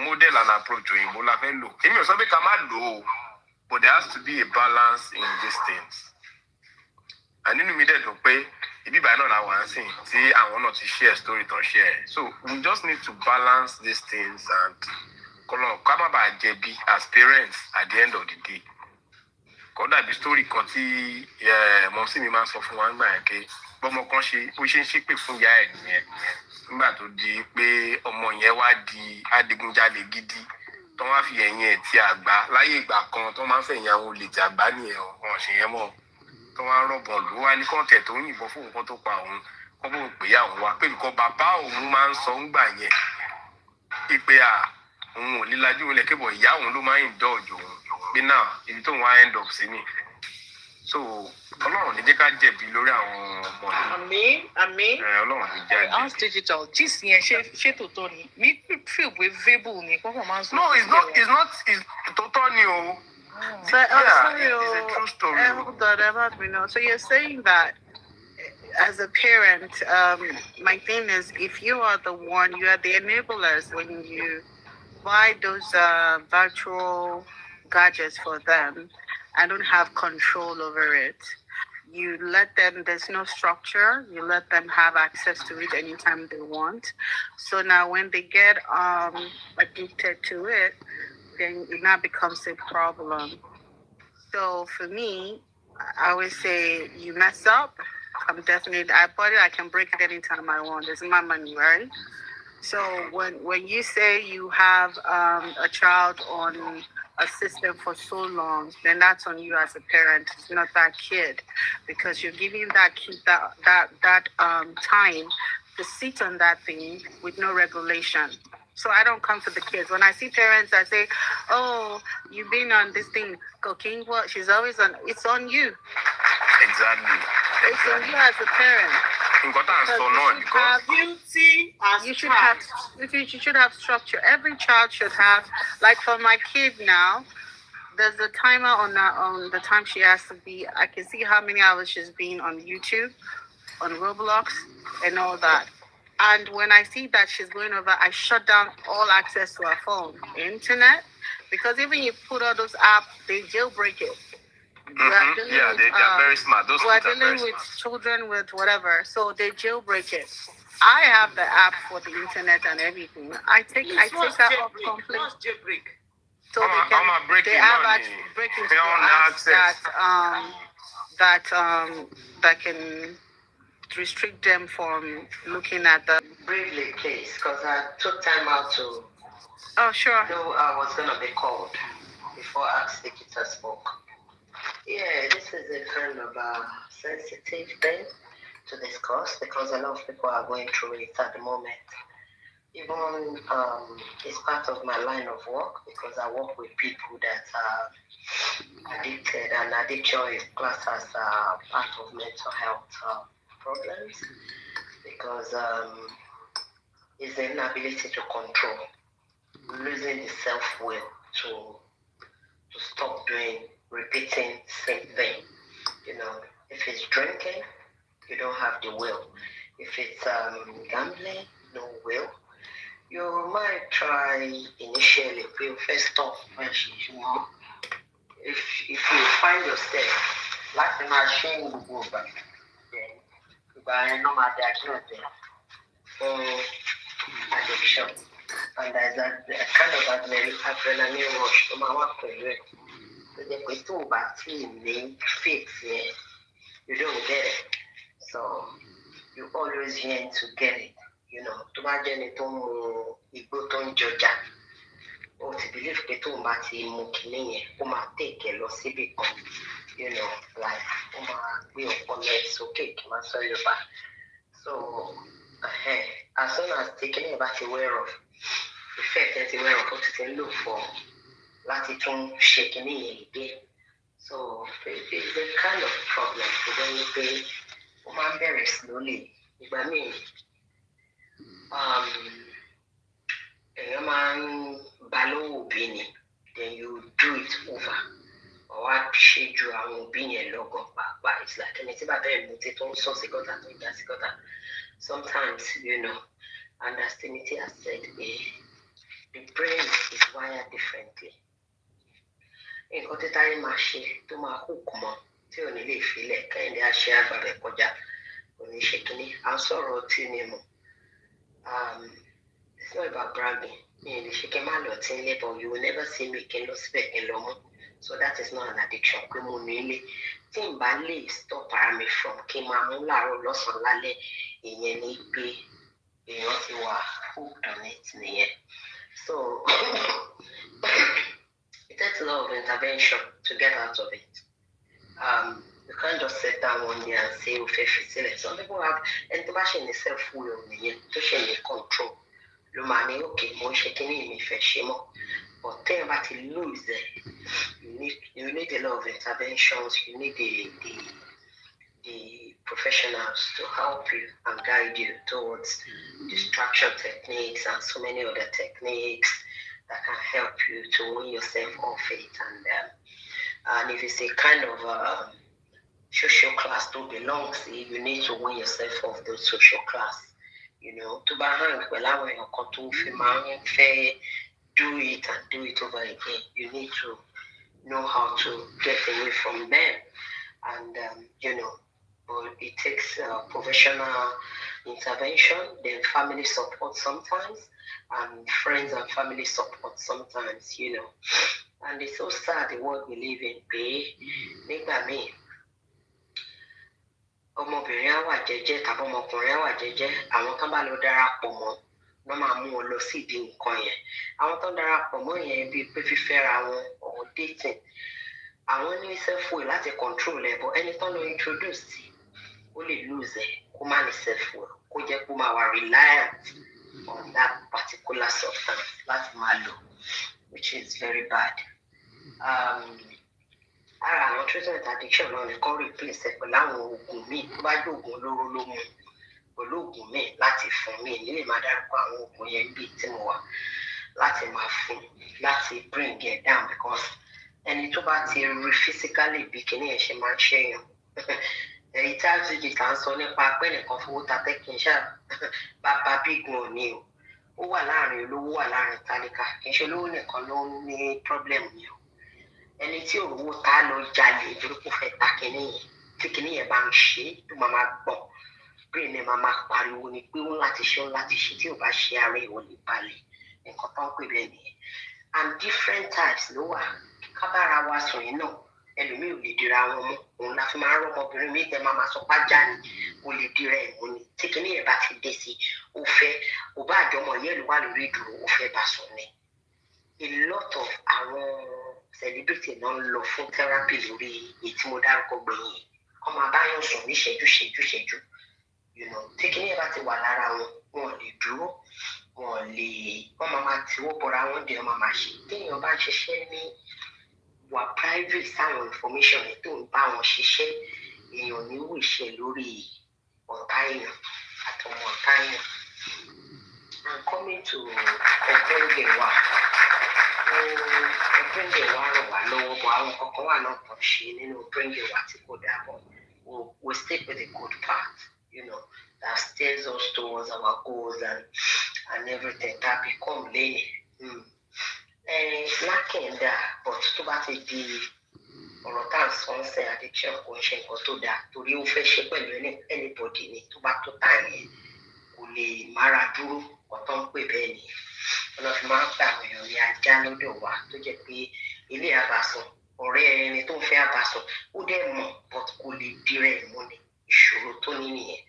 Model and approach òyìnbó la fẹ́ lò. Èmi ò sọ pé ká má lò ó. But there has to be a balance in these things. And nínú mi dẹ̀ dùn pé ibi ìbàyẹn náà la wà ń sìn tí àwọn náà ti share story tán share. So we just need to balance these things and kọ́lọ́ ká má bàa jẹ̀bi as parents at the end of the day. Kọ́ dàbí story kan tí mọ̀mísí mi máa ń sọ fún wa nígbà yẹn pé bọ́mọ kan ṣe bó ṣe ń ṣépè fún ìyá ẹ̀ nìyẹn nígbà tó di pé ọmọ yẹn wá di adigunjalè gidi tó wá fi ẹ̀yìn ẹ̀ ti àgbá láyé ìgbà kan tó máa ń fẹ̀yìn àwọn olè ti àgbá nìyẹn wọn ṣe yẹn mọ́ tó wá ń rọ̀bọ̀n ló wá ní kọ́ńtẹ̀ tó ń yìnbọn fún nǹkan tó pa òun kọ́ bó pè yà òun wá pé nǹkan bàbá òun máa ń sọ ń gbà yẹn ìpè òun ò lílajú ilẹ̀ kébọ̀ ìyá òun ló máa ń indulge òun pé náà ibi tóun wá end up sí ni. So Ọlọ́run ní jẹ́ ká jẹ̀bi lórí àwọn ọmọ yìí. Àmín. Ọlọ́run ní jẹ́ House digital gist yẹn ṣé tòótọ́ ni mi feel pé verbal ni kọ́kọ́ máa ń sọ. No, it's not tòótọ́ ni o. Sorry, it's a true story. Hold on, so you're saying that as a parent, my thing is, if you are the one, you are the enablers when you buy those virtual gadgets for them and don't have control over it. You let them, there's no structure, you let them have access to it anytime they want. So now when they get addicted to it, then it now becomes a problem. So for me, I would say you mess up, I bought it, I can break it anytime I want. It's my money, right? So when you say you have a child on a system for so long, then that's on you as a parent. It's not that kid, because you're giving that kid that time to sit on that thing with no regulation. So I don't come for the kids. When I see parents, I say, "Oh, you've been on this thing, cooking. Well, she's always on. It's on you. Exactly. It's on you as a parent." You should have structure. Every child should have, like for my kid now, there's a timer on the time she has to be. I can see how many hours she's been on YouTube, on Roblox, and all that. And when I see that she's going over, I shut down all access to her phone, internet, because even you put all those apps, they jailbreak it. They're very smart. Those we're dealing with children with whatever, so they jailbreak it. I have the app for the internet and everything. I take that off completely. So they have breaking apps that can restrict them from looking at the. Briefly, please, because I took time out to. Oh, sure. Know I was going to be called before Ask Nikita spoke. Yeah, this is a kind of a sensitive thing to discuss because a lot of people are going through it at the moment. Even it's part of my line of work because I work with people that are addicted, and addiction is classed as part of mental health problems because it's the inability to control, losing the self-will to stop doing, repeating same thing. You know, if it's drinking, you don't have the will. If it's gambling, no will. You might try in initially we first off if you find yourself like the machine go back, then by no matter addiction, and there's a kind of adrenaline rush to my work for you. The question back to fix it, you don't get it, so you always yearn to get it. You know, to imagine it on Georgia. Or to believe that to mati mukini, take a loss you know, like we upon it's okay, can answer your back. So as soon as taking about aware of the fact that aware of what to look for, latitude shaking again. So it's a kind of problem. When you pay very slowly, if I mean then you do it over. Or what schedule and being a logo, but it's like anything about them, sometimes, you know, and as Timothy has said, the brain is wired differently. In Kotitari Mashi, to my hookmo, till nearly feel like kind of share by the Koja, when you shaking it, and sorrow tinimo. It's not about bragging. But you will never see me can lose back alone. So that is not an addiction. Timbali stop me from Kimamula or loss on Lale in any pay. You are hooked on it. So it takes a lot of intervention to get out of it. You can't just sit down one day and say, some people have intubation in self-will to show control. Lumani, okay, more shaking me for shame. But think about it, lose it. You need a lot of interventions. You need the professionals to help you and guide you towards distraction techniques and so many other techniques that can help you to wean yourself off it. And if it's a kind of social class to belong to, you need to wean yourself off the social class. You know, to bahang well, when you do it and do it over again. You need to know how to get away from them, and you know, but it takes professional intervention, then family support sometimes, and friends and family support sometimes. You know, and it's so sad the world we live in. Me. Ọmọbìnrin á wà jẹ́jẹ́ tàbí ọmọkùnrin á wà jẹ́jẹ́, àwọn kan bá lọ darapọ̀ mọ́ wọ́n máa mú wọn lọ sí ìdí nǹkan yẹn. Àwọn tó darapọ̀ mọ́ yẹn bíi pé fífẹ́ra wọn or dating, àwọn ní self-will láti control ẹ̀, but ẹni tó lọ introduce sí ó lè lose ẹ̀ kó má ní self-will, kó jẹ́ kó máa wà reliant on that particular substance láti máa lò, which is very bad. Ara àwọn treatment addiction náà nìkan replace ẹ̀ pẹ̀lú àwọn oògùn míì tó bá jẹ́ oògùn olóró ló mú pẹ̀lú oògùn míì láti fún mi nílé máa dárúkọ àwọn oògùn yẹn bíi tí mo wà láti máa fún láti bring it down, because ẹni tó bá ti rí physically bí kíní ẹ̀ ṣe máa ń ṣèyàn. Èyí tí àtúnjì tá ń sọ nípa pé nìkan fowó ta tẹ́kìn ṣáà bàbá bígun òní o, ó wà láàrin olówó wà láàrin tálíkà, kì í ṣe olówó nìkan ló ń ní problem yẹn o. Ẹni tí òwò tá lọ jalè torí kò fẹ́ ta kíní yẹn, tí kíní yẹn bá ń ṣe tó máa gbọ̀n, brain ẹ̀ máa pariwo ni pé ó láti ṣe tí ò bá ṣe ara ẹ̀ ò lè balẹ̀, nǹkan tó ń pè bẹ́ẹ̀ nìyẹn. And different types ló wà. Kábàárà wa sùn yìí náà, ẹlòmíì ò lè dira wọn mú, òun la fi máa ń rọ́mọbìnrin mi tẹ́ máa sọ pájá ni, ó lè dira ẹ̀ mú ni, tí kíní yẹn bá ti dé sí ó fẹ́, kò bá àjọmọ̀ yẹn ló wà lórí ìdúró, ó fẹ́ bá sùn ni. A lot of àwọn celebrity náà ń lọ fún therapy lórí èyí tí mo dárúkọ gbẹ̀yìn, kọ́ máa bá yàn sùn ní ṣẹ́jú. You know, taking it back to Walara, wọ́n lè dúró, wọ́n máa tiwọ́ bọ̀ra wọn dé ọmọ máa ṣe. Téèyàn bá ṣiṣẹ́ ní wà private sáwọn information ẹ̀ tó ń bá wọn ṣiṣẹ́, èèyàn ní wíṣẹ́ lórí ọ̀tá èèyàn àtọmọ ọ̀tá èèyàn. I'm coming to Ọ̀pẹ́ǹgẹ̀wà. Ọ̀pẹ́ǹgẹ̀wà ràn wá lọ́wọ́, bọ̀ àwọn kankan wà náà kàn ṣe nínú Ọ̀pẹ́ǹgẹ̀wà tí kò dáa bọ̀. We'll stick with the good part. You know, that steers us towards our goals and everything that become lane. Lacking that, but tó bá ti di ọ̀rọ̀ tá à ń sọ ń sẹ́ addiction kò ń ṣe nǹkan tó dáa torí ó fẹ́ ṣe pẹ̀lú anybody ni tó bá tó tà yẹn kò lè mára dúró ọ̀tọ́ ń pè bẹ́ẹ̀ ni ọ̀nà fi máa ń gbà àwọn èèyàn ní ajá lọ́dọ̀ wa tó jẹ́ pé ilé àbàsọ ọ̀rẹ́ ẹni tó ń fẹ́ àbàsọ ó dẹ̀ mọ̀ but kò lè dirẹ̀ mú ni ìṣòro tó ní nìyẹn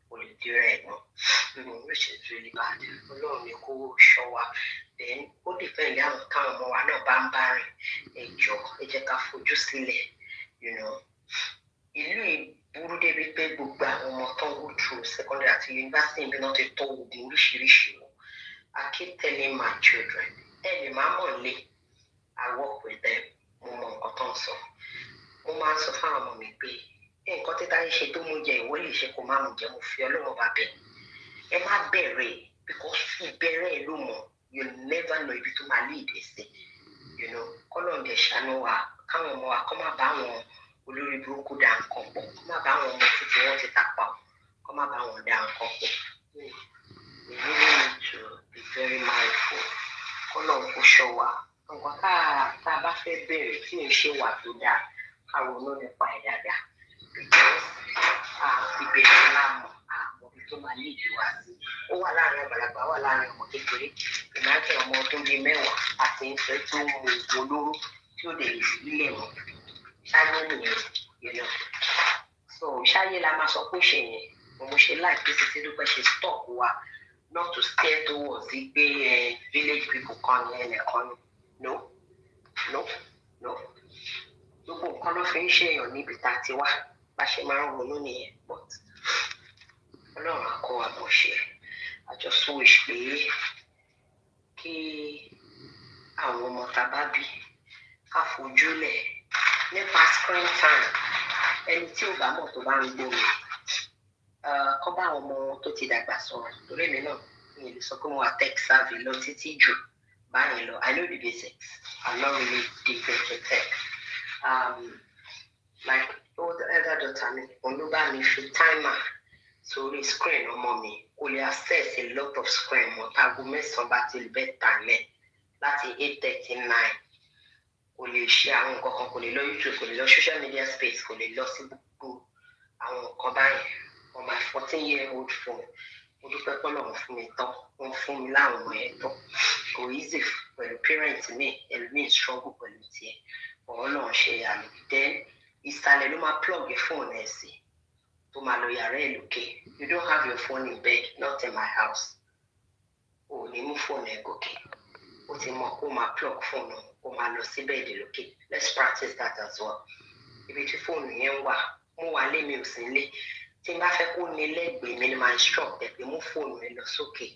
kò lè dirẹ̀ mú which is really bad ọlọ́run ni kó ṣọ́ wa then ó depend àwọn táwọn ọmọ wa náà bá ń bá rìn ẹjọ́ ẹ jẹ́ ká fojú sílẹ̀ ìlú ìburú débi pé gbogbo àwọn ọmọ tó ń go through secondary àti university ibi náà ti tọ́ oògùn oríṣiríṣi wọn I keep telling my children ẹ lè má mọ̀ lé I work with them mo mọ nǹkan tó ń sọ mo máa ń sọ fáwọn ọmọ mi pé nǹkan tí táyé ṣe tó mú jẹ ìwọ lè ṣe kó má mú jẹ mo fi ọlọ́run bá bẹ̀ ẹ má bẹ̀rẹ̀ because ìbẹ̀rẹ̀ ló mọ̀ you never know ibi tó máa lead sí kọ́lọ́n dẹ̀ ṣàánú wa káwọn ọmọ wa kọ́ má bá wọn olórí burúkú dá nǹkan pọ̀ kọ́ má bá wọn ọmọ títí wọ́n ti ta pa kọ́ má bá wọn dá nǹkan pọ̀ we really need to be very mindful kọ́lọ́n kó ṣọ́ wa nǹkan tá a bá fẹ́ bẹ̀rẹ̀ tí ò ń ṣe wà tó dáa ká ronú nípa ẹ̀ dáadáa because ìbẹ̀rẹ̀ lámọ̀ ibi tó máa lead wa sí ó wà láàrin àgbàlagbà wà láàrin ọmọ kékeré ìmájẹ ọmọ ọdún bíi 10 àti ìfẹ́ tó ń mu oògùn olóró tí ó lè sílẹ̀ wọn ṣáyé nìyẹn so ṣáyé la máa sọ pé ṣe yẹn mo ṣe láìpẹ́ títí dúpẹ́ ṣe stop wa not to stare towards the pé village people kan ní ẹnìkan no gbogbo nǹkan ló fi ń ṣe èèyàn níbi tá a ti wá bá ṣe máa ń ronú nìyẹn but ọlọ́run á kọ́ wa bó ṣe I just wish pé kí àwọn ọmọ tá a bá bí ká fojúlẹ̀ nípa screen time ẹni tí ò bá mọ̀ tó bá ń gbómi kọ́ bá àwọn ọmọ tó ti dàgbà sọ̀rọ̀ torí èmi náà mi lè sọ pé mo wà tech savvy lọ títí jù báyìí lọ I know the basics I'm not really deep into tech like older daughter mi òun ló bá mi fi timer sórí screen ọmọ mi kò lè access a lot of screen mọ́ táago 9 bá ti bẹ́ẹ̀ tà lẹ̀ láti 8:39 kò lè ṣe àwọn nǹkan kan kò lè lọ YouTube kò lè lọ social media space kò lè lọ sí gbogbo àwọn nǹkan báyìí on my 14-year-old phone mo dúpẹ́ pé Ọlọ́run fún mi tán wọ́n fún mi láwọn ọmọ yẹn tán kò easy pẹ̀lú parent mi ẹlòmíì struggle pẹ̀lú tiẹ̀ Ọlọ́run ṣe àmì then ìsàlẹ̀ ló máa plug fóònù ẹ̀ sí tó máa lọ yàrá ẹ̀ lókè you don't have your phone in bed not in my house o ní mú fóònù ẹ̀ gòkè o ti mọ̀ kó máa plug fóònù kó máa lọ sí bẹ́ẹ̀dì lókè let's practice that as well ibi tí fóònù yẹn wà mú wà lé mi ò sí lé tí n bá fẹ́ kó ní lẹ́gbẹ̀ẹ́ mi ni máa instruct ẹ̀ pé mú fóònù ẹ̀ lọ sókè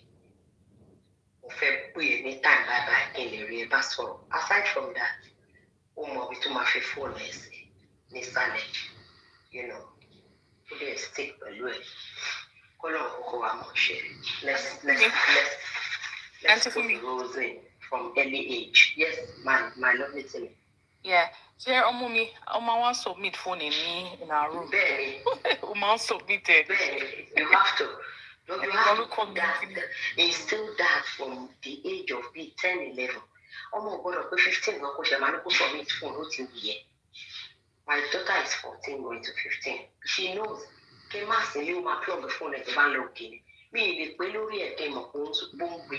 mo fẹ́ pè é ní time bye bye kí n lè rí ẹ bá sọ̀rọ̀ aside from that ó mọ ibi tó máa fi fóònù ẹ̀ sí nísàlẹ̀ ó dẹ̀ stick pẹ̀lú ẹ̀ kó lọ́n kókó wa mọ̀ ṣe let's put the rules in from early age yes my lovely Timmy. Yeah. Ṣé ọmọ mi ọmọ wa submit phone in our room? Bẹ́ẹ̀ni. Ọmọ submitted. Bẹ́ẹ̀ni, you have to. You have to instill that from the age of 10, 11. Ọmọ gbọ́dọ̀ pé 15 gan kó ṣe máa ní kó submit phone ó ti wù yẹ. My daughter is 14 going to 15. She knows. Kí n má sí ilé ó máa plug phone ẹ̀ tó bá ń lọ òkè ni. Mi ì lè pé lórí ẹ̀kẹ́ ìmọ̀ kó ń gbé.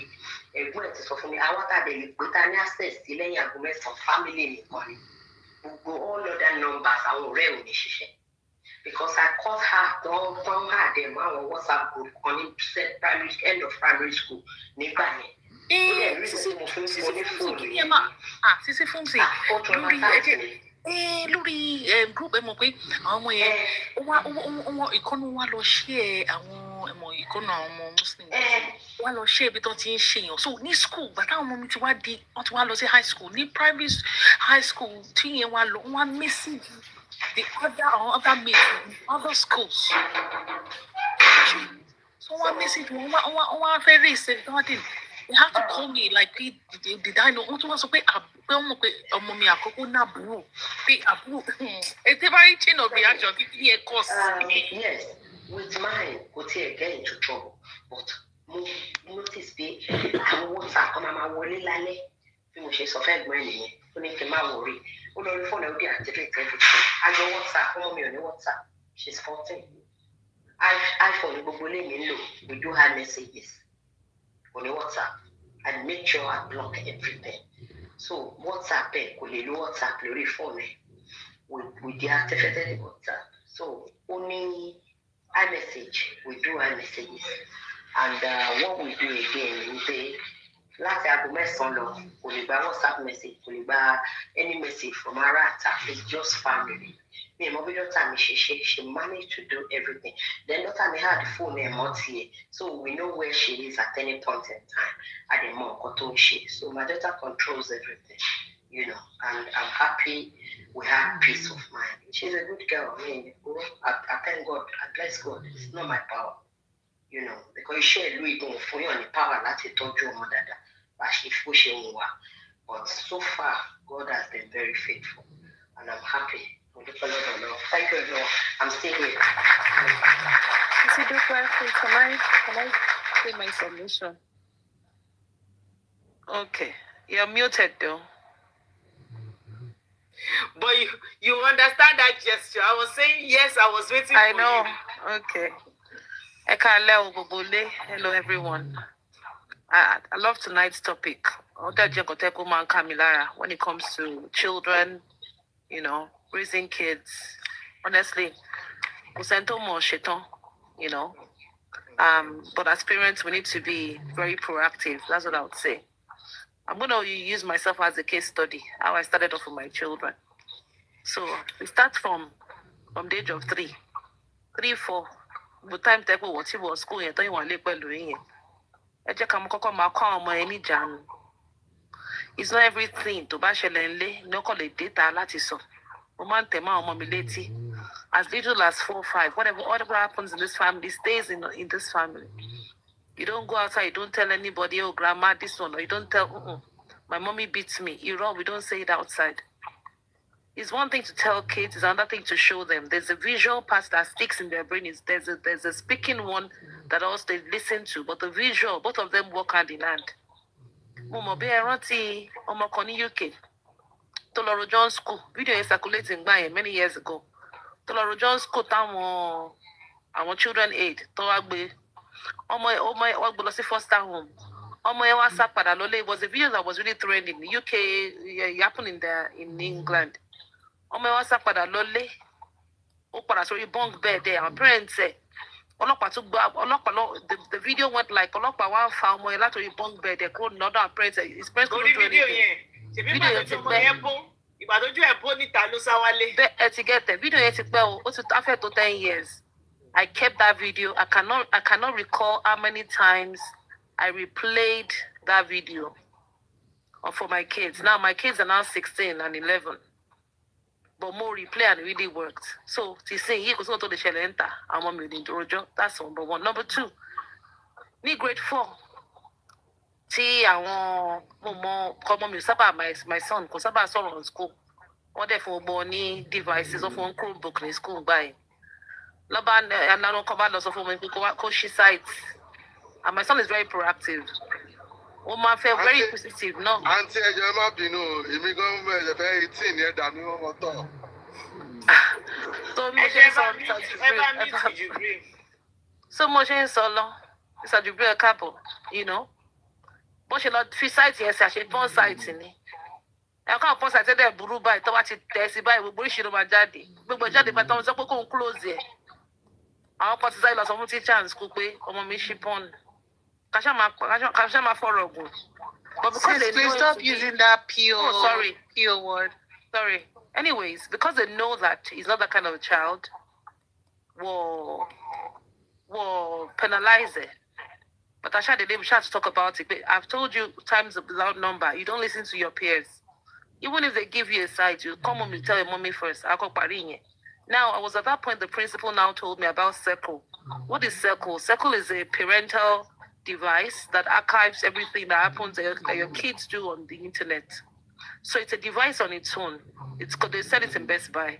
Ẹ̀gbọ́n ẹ̀ ti sọ fún mi, àwọn tàbí lè pé ta ní access sí lẹ́yìn aago 9 family nìkan ni. Gbogbo all other numbers àwọn ọ̀rẹ́ ò ní ṣiṣẹ́. Because I called her don her dem àwọn WhatsApp group kan ní end of primary school nígbà yẹn. Sisi fún sí lórí group ẹ mọ̀ pé àwọn ọmọ yẹn wọ́n ìkọ́nù wa lọ ṣe àwọn ìkọ́nù àwọn ọmọ muslim wọ́n lọ ṣe ibi tó ti ń ṣe yàn so ní school bàtà àwọn ọmọ mi ti wá lọ sí high school ní primary high school tí yẹn wá lọ wọ́n message the other mates in other schools so wọ́n message wọ́n fẹ́ raise regarding they have to call me like did I know wọ́n tún wá sọ pé ọmọ mi àkọ́kọ́ náà àbúrò pé àbúrò ètè bá rí chain of reaction kí ni ẹ kọ́ sí. Yes, with mine kò tí ẹ get into trouble but mo notice pé àwọn WhatsApp kan máa wọlé lálẹ́ bí mo ṣe sọ fẹ́ gbọ́n ẹnìyẹn ó ní kí n má wọrí ó lórí fóònù ẹ̀ ó dé activate everything àjọ WhatsApp ọmọ mi ò ní WhatsApp she's 14 iPhone gbogbo lè mi lò we do her messages kò ní WhatsApp I make sure I block everything so WhatsApp ẹ̀ kò lè lo WhatsApp lórí fóònù ẹ̀ we deactivated the WhatsApp so only iMessage we do iMessages and what we do again is say láti aago mẹ́sàn-án lọ kò lè gba WhatsApp message kò lè gba any message from ara àta it's just family mi ò mọ bí dọ́tà mi ṣe she managed to do everything then dọ́tà mi had phone ẹ̀ mọ́ tiẹ̀ so we know where she is at any point in time at the mọ nǹkan tó ń ṣe so my daughter controls everything you know and I'm happy we have peace of mind she's a good girl I mean I thank God I bless God it's not my power you know because iṣẹ́ ìlú ìgbọ̀n fún yàn ní power láti tọ́jú ọmọ dáadáa bá ṣe fó ṣe ń wà but so far God has been very faithful and I'm happy. Thank you everyone. I'm still here. Can I say my submission? Okay. You're muted though. But you understand that gesture. I was saying yes, I was waiting I for know. you. Okay. Hello everyone. I love tonight's topic. When it comes to children, you know, raising kids. Honestly, you know. But as parents, we need to be very proactive. That's what I would say. I'm going to use myself as a case study, how I started off with my children. So we start from the age of 3, 4. By the time they go to school, you don't want to leave. It's not everything to bash no call it data latiso. As little as 4 or 5, whatever happens in this family stays in this family. You don't go outside, you don't tell anybody, oh grandma this one, or you don't tell my mommy beats me. We don't say it outside. It's one thing to tell kids, it's another thing to show them. There's a visual part that sticks in their brain. There's a speaking one that also they listen to, but the visual, both of them work hand in hand. Momo be auntie Omokoni UK. Toloro John School. Video is circulating by many years ago. Toloro John School our children aid. Toagbe. Omo foster home. It was a video that was really trending in the UK. It happened in England. The parents say, the video went like one found more lot of bunk bed. They called another parents. His parents couldn't do anything. After 10 years, I kept that video. I cannot recall how many times I replayed that video for my kids. Now my kids are now 16 and 11. But more replay and it really worked. So to say he goes to the Shelenta, I'm on with Rojo. That's number one. Number 2, me grade 4. See, I want more common my son, because I saw on school. What for money devices of one Chromebook in school by Laban and I don't cover lots of women because she sites. And my son is very proactive. My feel very inquisitive, no. Auntie, you're not very 18 years than you. So much in solo. It's a degree couple, you know. But she not 3 sites, yes, she 4 sites in it. I can't post at the Buruba, to watch it, Tessie by Bush of my daddy. But Daddy, but I was up to close it. Our participate lots of chance, could be on my ship on. Kashama for but because they know stop using that pure word. Sorry. Anyways, because they know that he's not that kind of a child, will penalize it. But I tried to talk about it. But I've told you times without number, you don't listen to your peers. Even if they give you a side, you come home and tell your mommy first. Now, I was at that point, the principal now told me about Circle. What is Circle? Circle is a parental device that archives everything that happens that your kids do on the internet. So it's a device on its own. They said it's in Best Buy.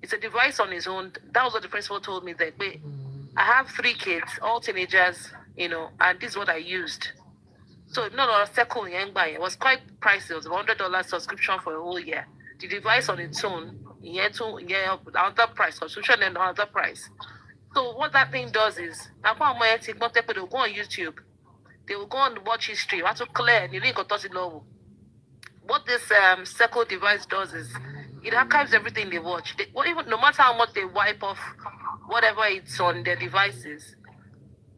It's a device on its own. That was what the principal told me that I have 3 kids, all teenagers, you know, and this is what I used. So not a second it was quite pricey. It was $100 subscription for a whole year. The device on its own, another price, subscription and another price. So what that thing does is, they'll go on YouTube, they will go on watch history, what to clear, what this Circle device does is, it archives everything they watch. Even no matter how much they wipe off whatever it's on their devices,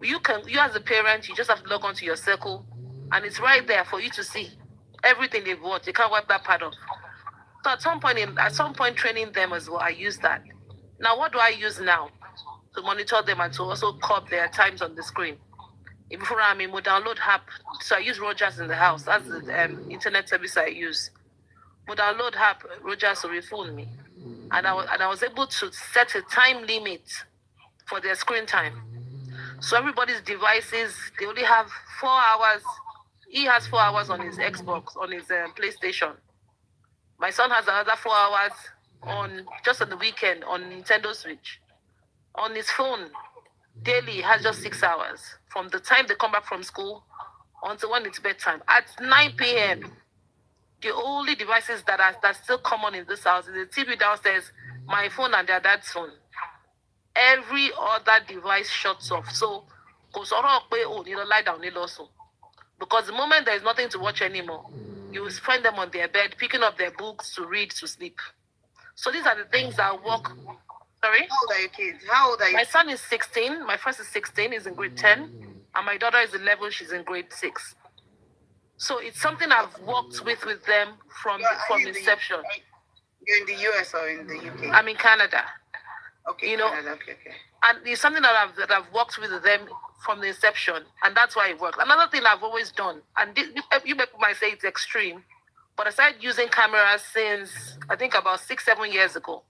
you as a parent, you just have to log on to your Circle, and it's right there for you to see everything they've watched. You can't wipe that part off. So at some point training them as well, I use that. Now what do I use now to monitor them and to also curb their times on the screen? Before I will download app. So I use Rogers in the house. That's the internet service I use. We'll download app, Rogers will phone me. And I was able to set a time limit for their screen time. So everybody's devices, they only have 4 hours. He has 4 hours on his Xbox, on his PlayStation. My son has another 4 hours just on the weekend on Nintendo Switch. On his phone, daily, he has just 6 hours. From the time they come back from school until when it's bedtime. At 9 p.m., the only devices that's still common in this house is the TV downstairs, my phone and their dad's phone. Every other device shuts off. So, lie down, because the moment there's nothing to watch anymore, you will find them on their bed, picking up their books to read, to sleep. So these are the things that work. Sorry? How old are your kids? How old are you? My son is 16. My first is 16. He's in grade 10. And my daughter is 11. She's in grade 6. So it's something I've worked with them from inception. You're in the US or in the UK? I'm in Canada. Okay, Canada. Okay. And it's something that I've worked with them from the inception, and that's why it works. Another thing I've always done, and you might say it's extreme, but I started using cameras since I think about 6-7 years ago.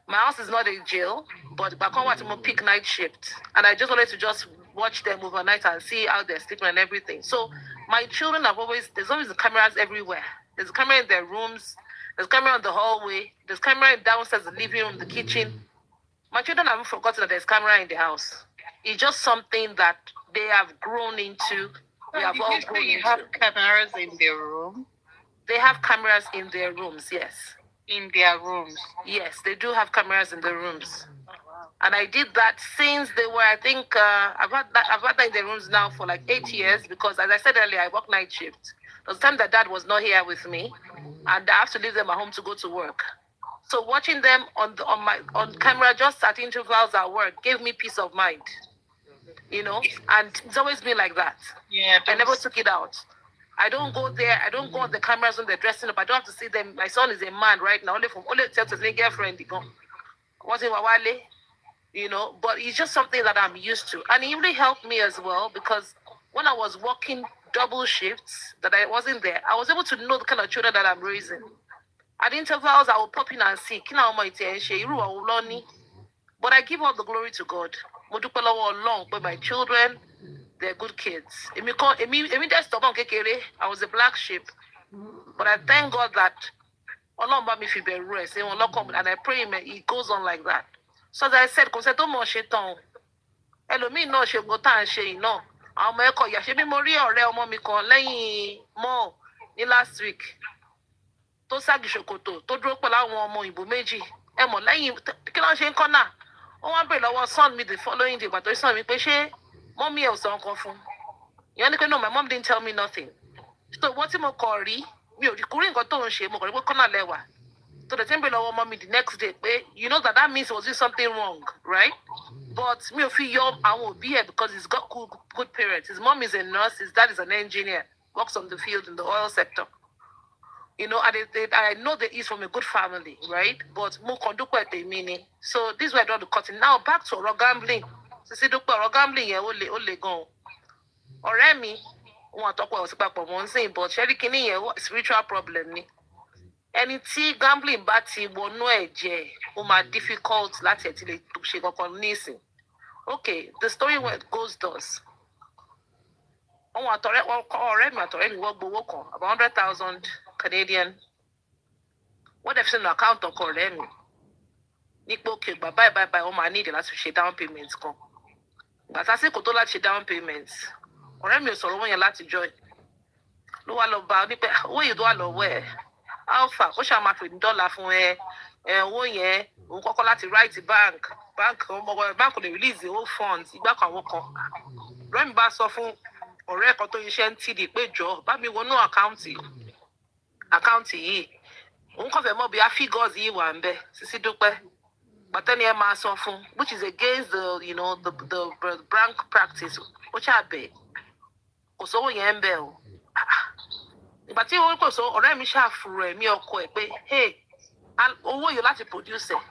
My house is not a jail, but I can't watch them pick night shift, and I just wanted to just watch them overnight and see how they're sleeping and everything. So my children there's always cameras everywhere. There's a camera in their rooms, there's a camera in the hallway, there's a camera downstairs, the living room, the kitchen. My children haven't forgotten that there's a camera in the house. It's just something that they have grown into. We have all grown into. You have cameras in their room? They have cameras in their rooms, yes. In their rooms? Yes, they do have cameras in their rooms. And I did that since they were, I think, I've had that in their rooms now for like 8 years, because as I said earlier, I work night shift. There was time that dad was not here with me, and I have to leave them at home to go to work. So watching them on camera just at intervals at work gave me peace of mind, and it's always been like that. Yeah, I never took it out. I don't go there. I don't go on the cameras when they're dressing up. I don't have to see them. My son is a man right now, only tells his girlfriend, wasn't Wawale, but it's just something that I'm used to. And it really helped me as well, because when I was working double shifts that I wasn't there, I was able to know the kind of children that I'm raising. At intervals, I will pop in and see. But I give all the glory to God. But my children, they're good kids. I was a black sheep. But I thank God that and I pray it goes on like that. So as I said, last week. Tó ságì ṣòkòtò tó dúró pẹ̀lú àwọn ọmọ ìbò méjì lẹ́yìn kí ló ń ṣe ń kọ́nà ó wá ń bèrè lọ́wọ́ son mi the following day pàtó son mi pé ṣé mọ́mí ẹ̀ ò sọ nǹkan fún ìyẹn ni pé no, my mom didn't tell me nothing. So wọ́n tí mo kọ̀ rí mi ò rí kúrí nǹkan tó ń ṣe mo kọ̀ rí pé kọ́nà lẹ́wà so the thing bèrè lọ́wọ́ mọ́mí the next day pé you know that means he was doing something wrong, right? But mi ò fi yọ àwọn òbí ẹ̀ because he's got good parents. His mom is a nurse, his dad is an engineer, works on the field in the oil sector. And I know that he's from a good family, right? But so this way I don't cut it. Now back to our gambling. Gambling, but spiritual problem. Any gambling bati difficult okay, the story where it goes does. About 100,000 Canadian. What if an account of them? Okay, bye. Oh, my need to share down payments. But I say, down payments. ọ̀rẹ́ mi ò sọ̀rọ̀ owó yẹn láti join ló wá lọ bá ní pé owó yìí tó wà lọ́wọ́ ẹ̀ alpha ó ṣáà máa pè ní dọ́là fún owó yẹn òun kọ́kọ́ láti write bank ò lè release the whole funds ìgbà kan àwọn kan ọ̀rẹ́ mi bá sọ fún ọ̀rẹ́ kan tó iṣẹ́ ń tìdí pé jọ bá mi wọnú àkáǹtì yìí òun kàn fẹ́ mọ̀ bí figures yìí wà ń bẹ̀ Sisi Dúpẹ́ gbàtẹ́ni ẹ máa sọ fún which is against the bank practice ó ṣàbẹ̀ kò sówó yẹn ń bẹ̀ o ìgbà tí owó kò sọ ọ̀rẹ́ mi ṣàfùrọ̀ ẹ̀mí ọkọ ẹ̀ pé hey owó yìí láti produce ẹ̀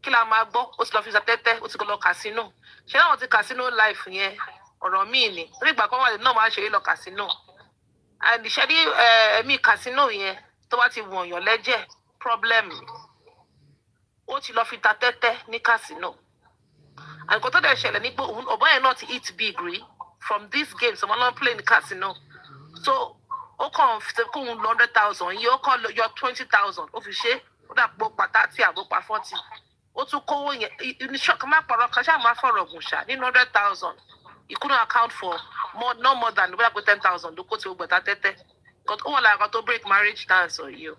kí la máa gbọ́ ó ti lọ fi ṣàtẹ́tẹ́ ó ti lọ casino ṣé àwọn ti casino life yẹn ọ̀rọ̀ míì ni torí ìgbà kan wà náà máa ń ṣe é lọ casino and ìṣẹ́rí ẹ̀mí casino yẹn tó bá ti wọ̀nyàn lẹ́jẹ̀ problem ó ti lọ fi ta tẹ́tẹ́ ní casino and kò tó dẹ̀ ṣẹlẹ̀ ní pé ọ̀bọ̀n yẹn náà ti eat big rí from these games ọmọ náà play ní casino so ó kàn fi kóun 100,000 yìí ó kàn yọ 20,000 ó fi ṣe ó dà pọ̀ pátá tí àbó pa 40 ó tún kówó yẹn ní ṣọ́ọ̀kì má pọ̀rọ̀ kan ṣáà má fọ̀rọ̀ gùn ṣá nínú 100,000 he couldn't account for no more than bóyá pé 10,000 ló kó tí ó gbẹ̀ta tẹ́tẹ́ ó wà lára kan tó break marriage dance or you.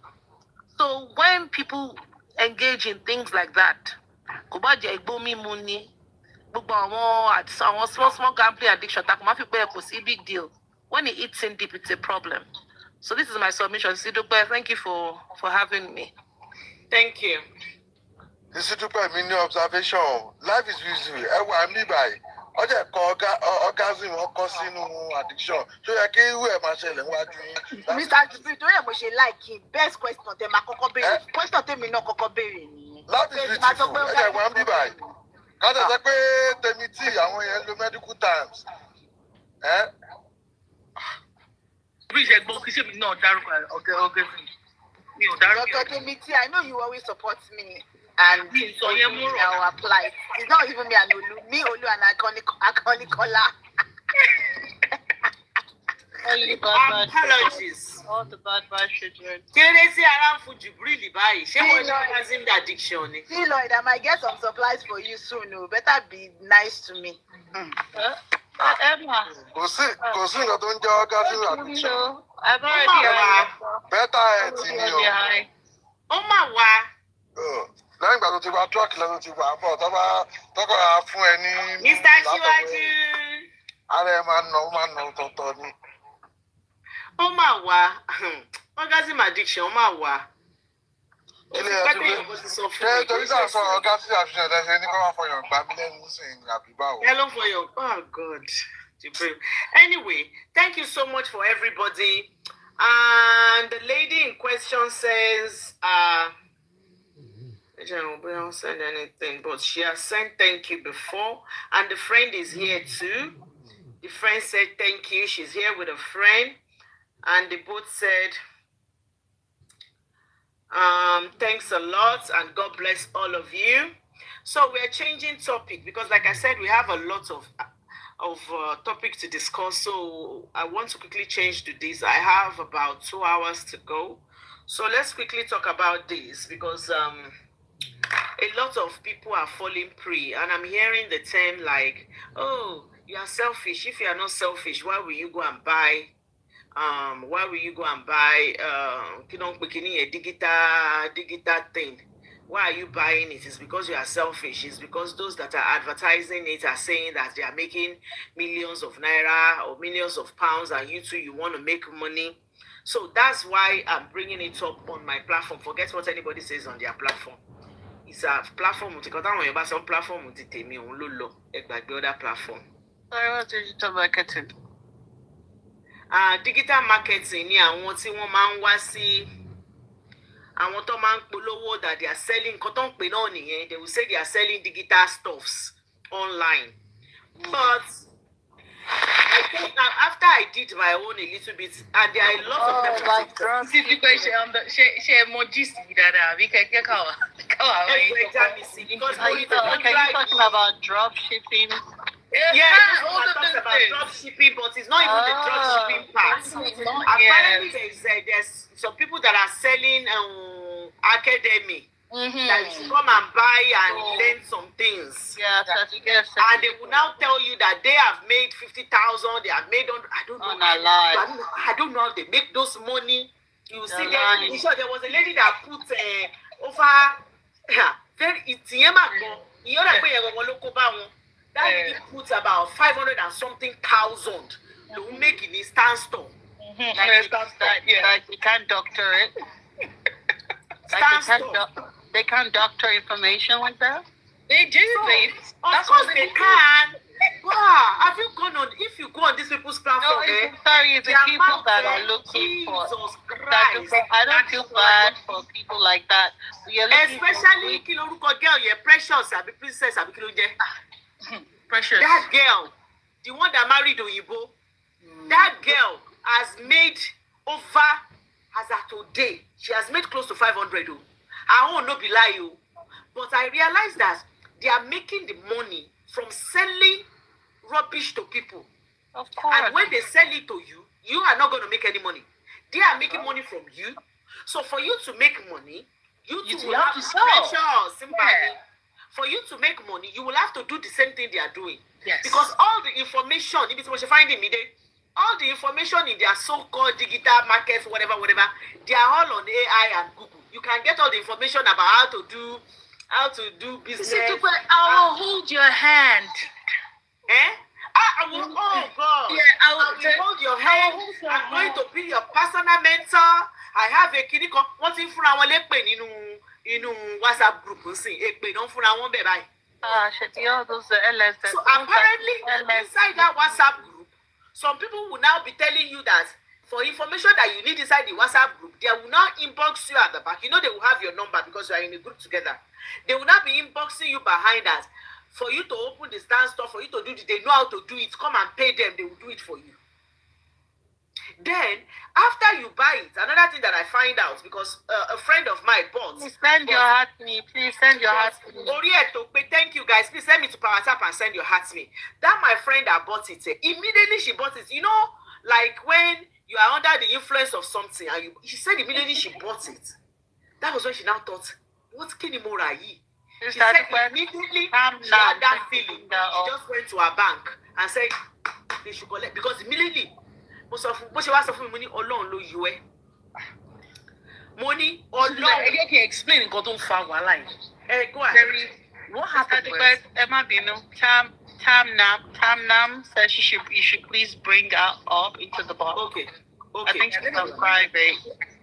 So when people engage in things like that kò bá jẹ́ igbó mímu ni gbogbo àwọn small gambling addiction ta kò má fi pé kò sí big deal when it eats in deep it's a problem. So this is my submission. Sisi Dúpẹ́, thank you for having me. Thank you. Sisi Dúpẹ́ mi ní observation life is busy ẹ wà mí báyìí ọjọ́ ẹ̀kọ́ orgasm ọkọ sínú addiction tó yẹ kí irú ẹ̀ máa ṣẹlẹ̀ níwájú yín. Mr. Jubril tó yẹ mo ṣe like best question tẹ máa kọ́kọ́ béèrè question tèmi náà kọ́kọ́ béèrè nìyẹn. Life is beautiful ẹ̀jẹ̀ wà mí báyìí kájà sọ pé tèmi tí àwọn yẹn lo medical terms. Bí ìṣẹ́gbọ́n kí sèmi náà dárúkọ ọ̀gẹ́ mi ò dárúkọ. Dr. Demiti, I know you always support me. And so now apply. It's not even me and Olu. Me, Olu, and Akoni Kola. Apologies. All the bad children. Can they say around for Jubril báyìí? Ṣé wọ́n ní having the addiction ni? See, Lloyd, I might get some supplies for you soon. No, better be nice to me. Emma. Kò sí nǹkan tó ń jẹ́ orgasm addiction. I've already heard. Better ẹ̀ tì ní o. Ó mà wá. Lẹ́yìn ìgbà tó ti wá truck lẹ́nu ti wà bọ̀ tọ́kọ̀ á fún ẹ ní. Mr. Síwájú. Ara ẹ máa nà tọ̀tọ̀ ni. Ó mà wá. Orgasm addiction ó mà wá. Kí ni ẹ tún gbé? Torí sáà sọ orgasm addiction ẹ̀dẹ́sẹ̀ ní kí wọ́n fọyàn gbá mi lẹ́nu sí àbí báwo. Hello for your God. Anyway, thank you so much for everybody. And the lady in question says, I don't send anything, but she has sent thank you before, and the friend is here too. The friend said thank you. She's here with a friend, and they both said thanks a lot, and God bless all of you. So we're changing topic because, like I said, we have a lot of topic to discuss. So I want to quickly change to this. I have about 2 hours to go, so let's quickly talk about this because a lot of people are falling prey, and I'm hearing the term like, oh, you are selfish. If you are not selfish, why will you go and buy a digital thing? Why are you buying it? It's because you are selfish. It's because those that are advertising it are saying that they are making millions of naira or millions of pounds, and you too, you want to make money. So that's why I'm bringing it up on my platform. Forget what anybody says on their platform. It's a platform. Some platform other platform. Sorry, what digital marketing? Digital marketing ni àwọn tí wọ́n máa ń wá sí àwọn tó máa ń polówó that they are selling nǹkan tó ń pè náà nìyẹn. They will say they are selling digital stuffs online. But I think after I did my own a little bit, and there are a lot of them. Because are you talking about drop shipping? Yeah, all of them about drop shipping, but it's not even the drop shipping part. Apparently, there's some people that are selling academy that you should come and buy and learn some things. Yeah, and they will now tell you that they have made 50,000, they have made I don't know. I don't know how they make those money. You see, there was a lady that put over very that lady put about 500 and something thousand to make in a standstill. Like you can't doctor it. They can't doctor information like that. They do, babe. Of course they can. Wow, have you gone on? If you go on these people's platform, it's the people that are looking for. I don't feel bad for people like that. Especially girl, you're precious, abi princess, abi Precious. That girl, the one that married Oyibo, that girl has made over, as at today, she has made close to 500. I won't not be lie, but I realized that they are making the money from selling rubbish to people. Of course. And when they sell it to you, you are not going to make any money. They are making money from you. So for you to make money, you will have to sell. For you to make money, you will have to do the same thing they are doing. Yes. Because all the information, if it's what you find in me, all the information in their so-called digital markets, whatever, they are all on AI and Google. You can get all the information about how to do business. I will hold your hand. I will, oh God. Yeah, I will hold your hand. I'm going to be your personal mentor. I have a kid. What's in front of WhatsApp group? So apparently, inside that WhatsApp group, some people will now be telling you that for information that you need inside the WhatsApp group, they will now inbox you at the back. You know they will have your number because you are in a group together. They will not be inboxing you behind that. For you to open the stand store, for you to do it, they know how to do it. Come and pay them, they will do it for you. Then, after you buy it, another thing that I find out, because a friend of mine bought. Please send your heart to me. Please send your heart to me. Thank you guys. Please send me to PowerTap and send your heart to me. That my friend that bought it, immediately she bought it. You know, like when you are under the influence of something, and she said immediately she bought it. That was when she now thought, what can you more? She said immediately she had that feeling. She just went to her bank and said they should collect, because immediately most of what she was offering money alone low you money alone. I can explain what don't find one line. Go ahead. What happened was Emma Bino, Tam Nam says you should please bring her up into the box. Okay. I think she's on private.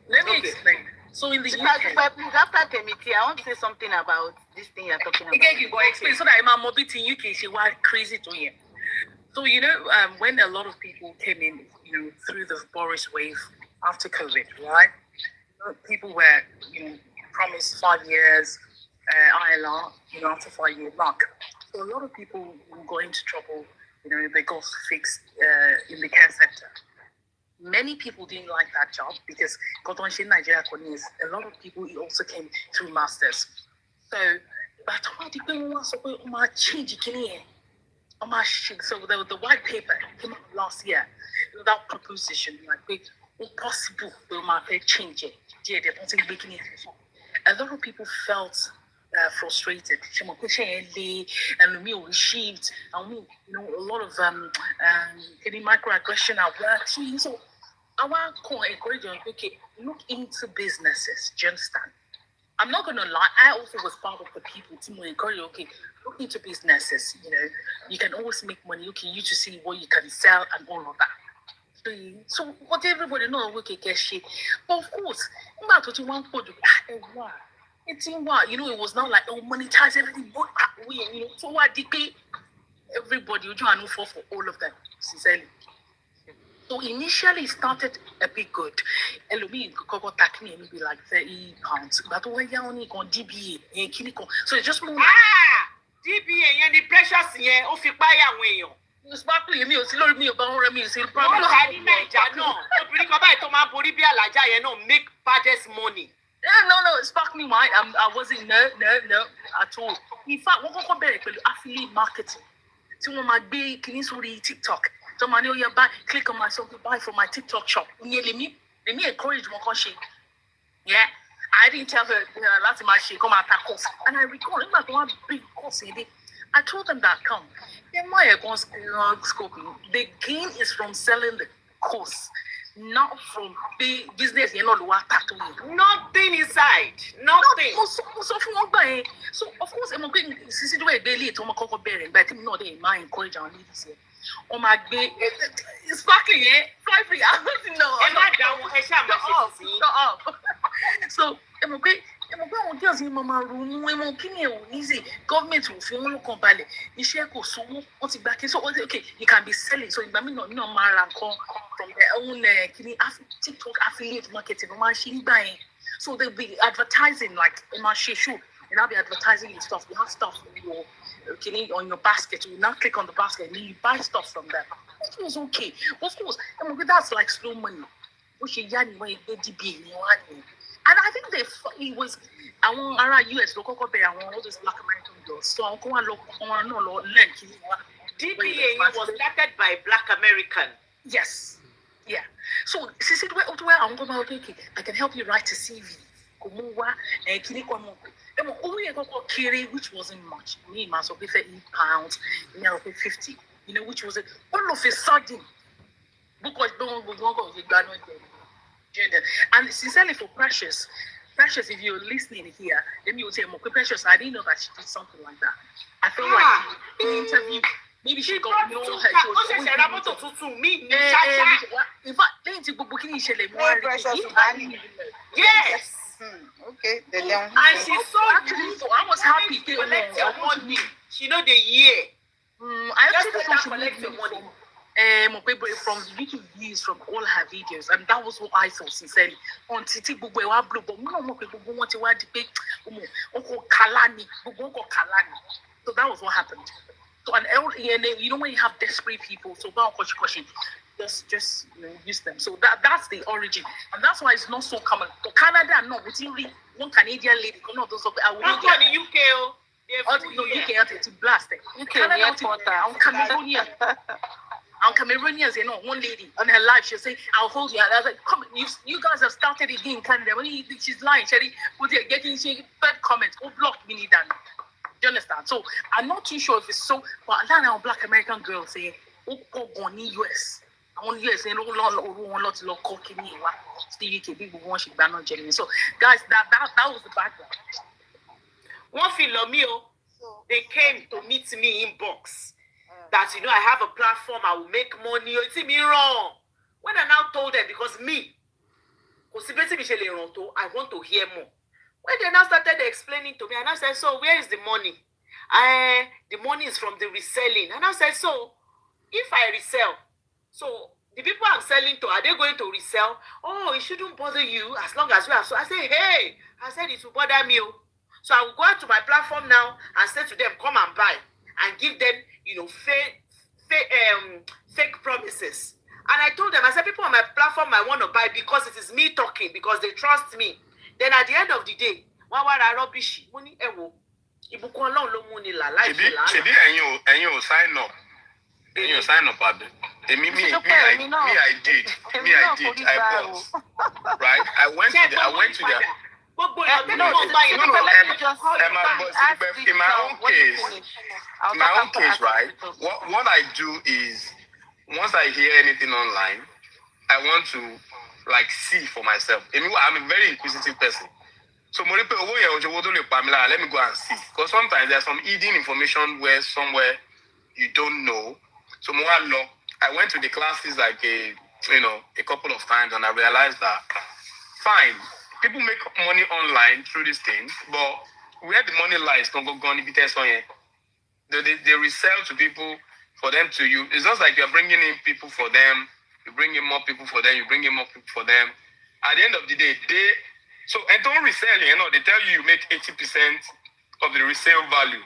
Let me explain. So in the UK, please, after Temiti, I want to say something about this thing you're talking about. Again, you go explain so that I'm mobility in UK. She was crazy to him. So when a lot of people came in, through the Boris wave after COVID, right? People were, promised 5 years ILR, after 5 year mark. So a lot of people got into trouble. They got fixed in the care sector. Many people didn't like that job because Nigeria, a lot of people also came through masters. So, but so the white paper came out last year without proposition, like impossible to change it. A lot of people felt frustrated. And we received, and a lot of microaggression at work. So I want to encourage you, look into businesses. Do you understand? I'm not going to lie. I also was part of the people to encourage you, look into businesses. You can always make money. You to see what you can sell and all of that. So what everybody know, get shit. But of course, it was not like monetize everything. So what did everybody you try to fall for all of them, sincerely. So initially it started a bit good. Maybe like £30. But when you only on DBA, so it's just more. DBA, the precious here, of you buy away. Sparkly, me, me about me, say problem. Make baddest money. No, sparkly wine. I wasn't no at all. In fact, what go better affiliate marketing. So when my big TikTok. So my new buy, click on myself to buy from my TikTok shop. Let me encourage more. Yeah, I didn't tell her last time she come at course. And I recall, I'm not one big course in it. I told them that come. The gain is from selling the course, not from the business. You know, Nothing inside. Nothing. So of course, I'm going to see the way they lead to my cocoa bearing, but I'm not in my encourage our ladies here. Oh my God, it's fucking fly free. I don't know. So I'm going. Girls in mama room, easy. Government will feel no company. You share so what's it back? So okay, you can be selling. So I mean, no man from their own TikTok affiliate marketing, machine buying. So they'll be advertising like a machine show. And I'll be advertising your stuff. You have stuff on your basket. You now click on the basket and then you buy stuff from them. It was okay. Of course, that's like slow money. And I think it was around US local all those Black American girls. So I go and look on DBA was started by Black American. Yes. Yeah. So she said, where I'm going to I can help you write a CV. Which wasn't much. Me, myself, paid £8, me, 50. Which was all of a sudden. Because don't go. And sincerely for Precious, if you're listening here, let me say, Precious, I didn't know that she did something like that. I feel like in the interview, maybe she got her. Yes. Okay. And she saw actually, so I was happy to collect your money. She know the year. I actually thought she collect your money. From YouTube views from all her videos, and that was what I thought sincerely. On Titi Bugwe wa blue, but we want to Kalani. So that was what happened. So and when you have desperate people, so just use them. So that's the origin, and that's why it's not so common. For Canada, no, it's only one Canadian lady. Those of that's why the UK. UK to blast it. Canada, Cameroonian. And Cameroonians, one lady on her life, she'll say, I'll hold you. And I was like, come, you guys have started again in Canada. When she's lying, she third comment, blocked me. Do you understand? So I'm not too sure if it's so, but now Black American girls say, born in US. I want US, lot of cooking. Still UK, people want to ban on Germany. So, guys, that was the background. One Philomio, they came to meet me in box. That I have a platform, I will make money. You see me wrong. When I now told them, because me, I want to hear more. When they now started explaining to me, and I said, so where is the money? The money is from the reselling. And I said, so if I resell, so the people I'm selling to, are they going to resell? Oh, it shouldn't bother you as long as you have. So I said, hey, it will bother me. So I will go out to my platform now and say to them, come and buy, and give them fake promises. And I told them, I said, people on my platform I want to buy because it is me talking, because they trust me. Then at the end of the day, rubbish money sign up. You sign up, I did. I paused. Right? I went to the in my own case, right? What I do is, once I hear anything online, I want to see for myself. I'm a very inquisitive person. So let me go and see. Because sometimes there's some hidden information somewhere you don't know. So I went to the classes a couple of times, and I realized that fine, people make money online through these things, but where the money lies, they resell to people for them to use. It's just like you're bringing in people for them, you bring in more people for them, you bring in more people for them. At the end of the day, and don't resell, they tell you make 80% of the resale value.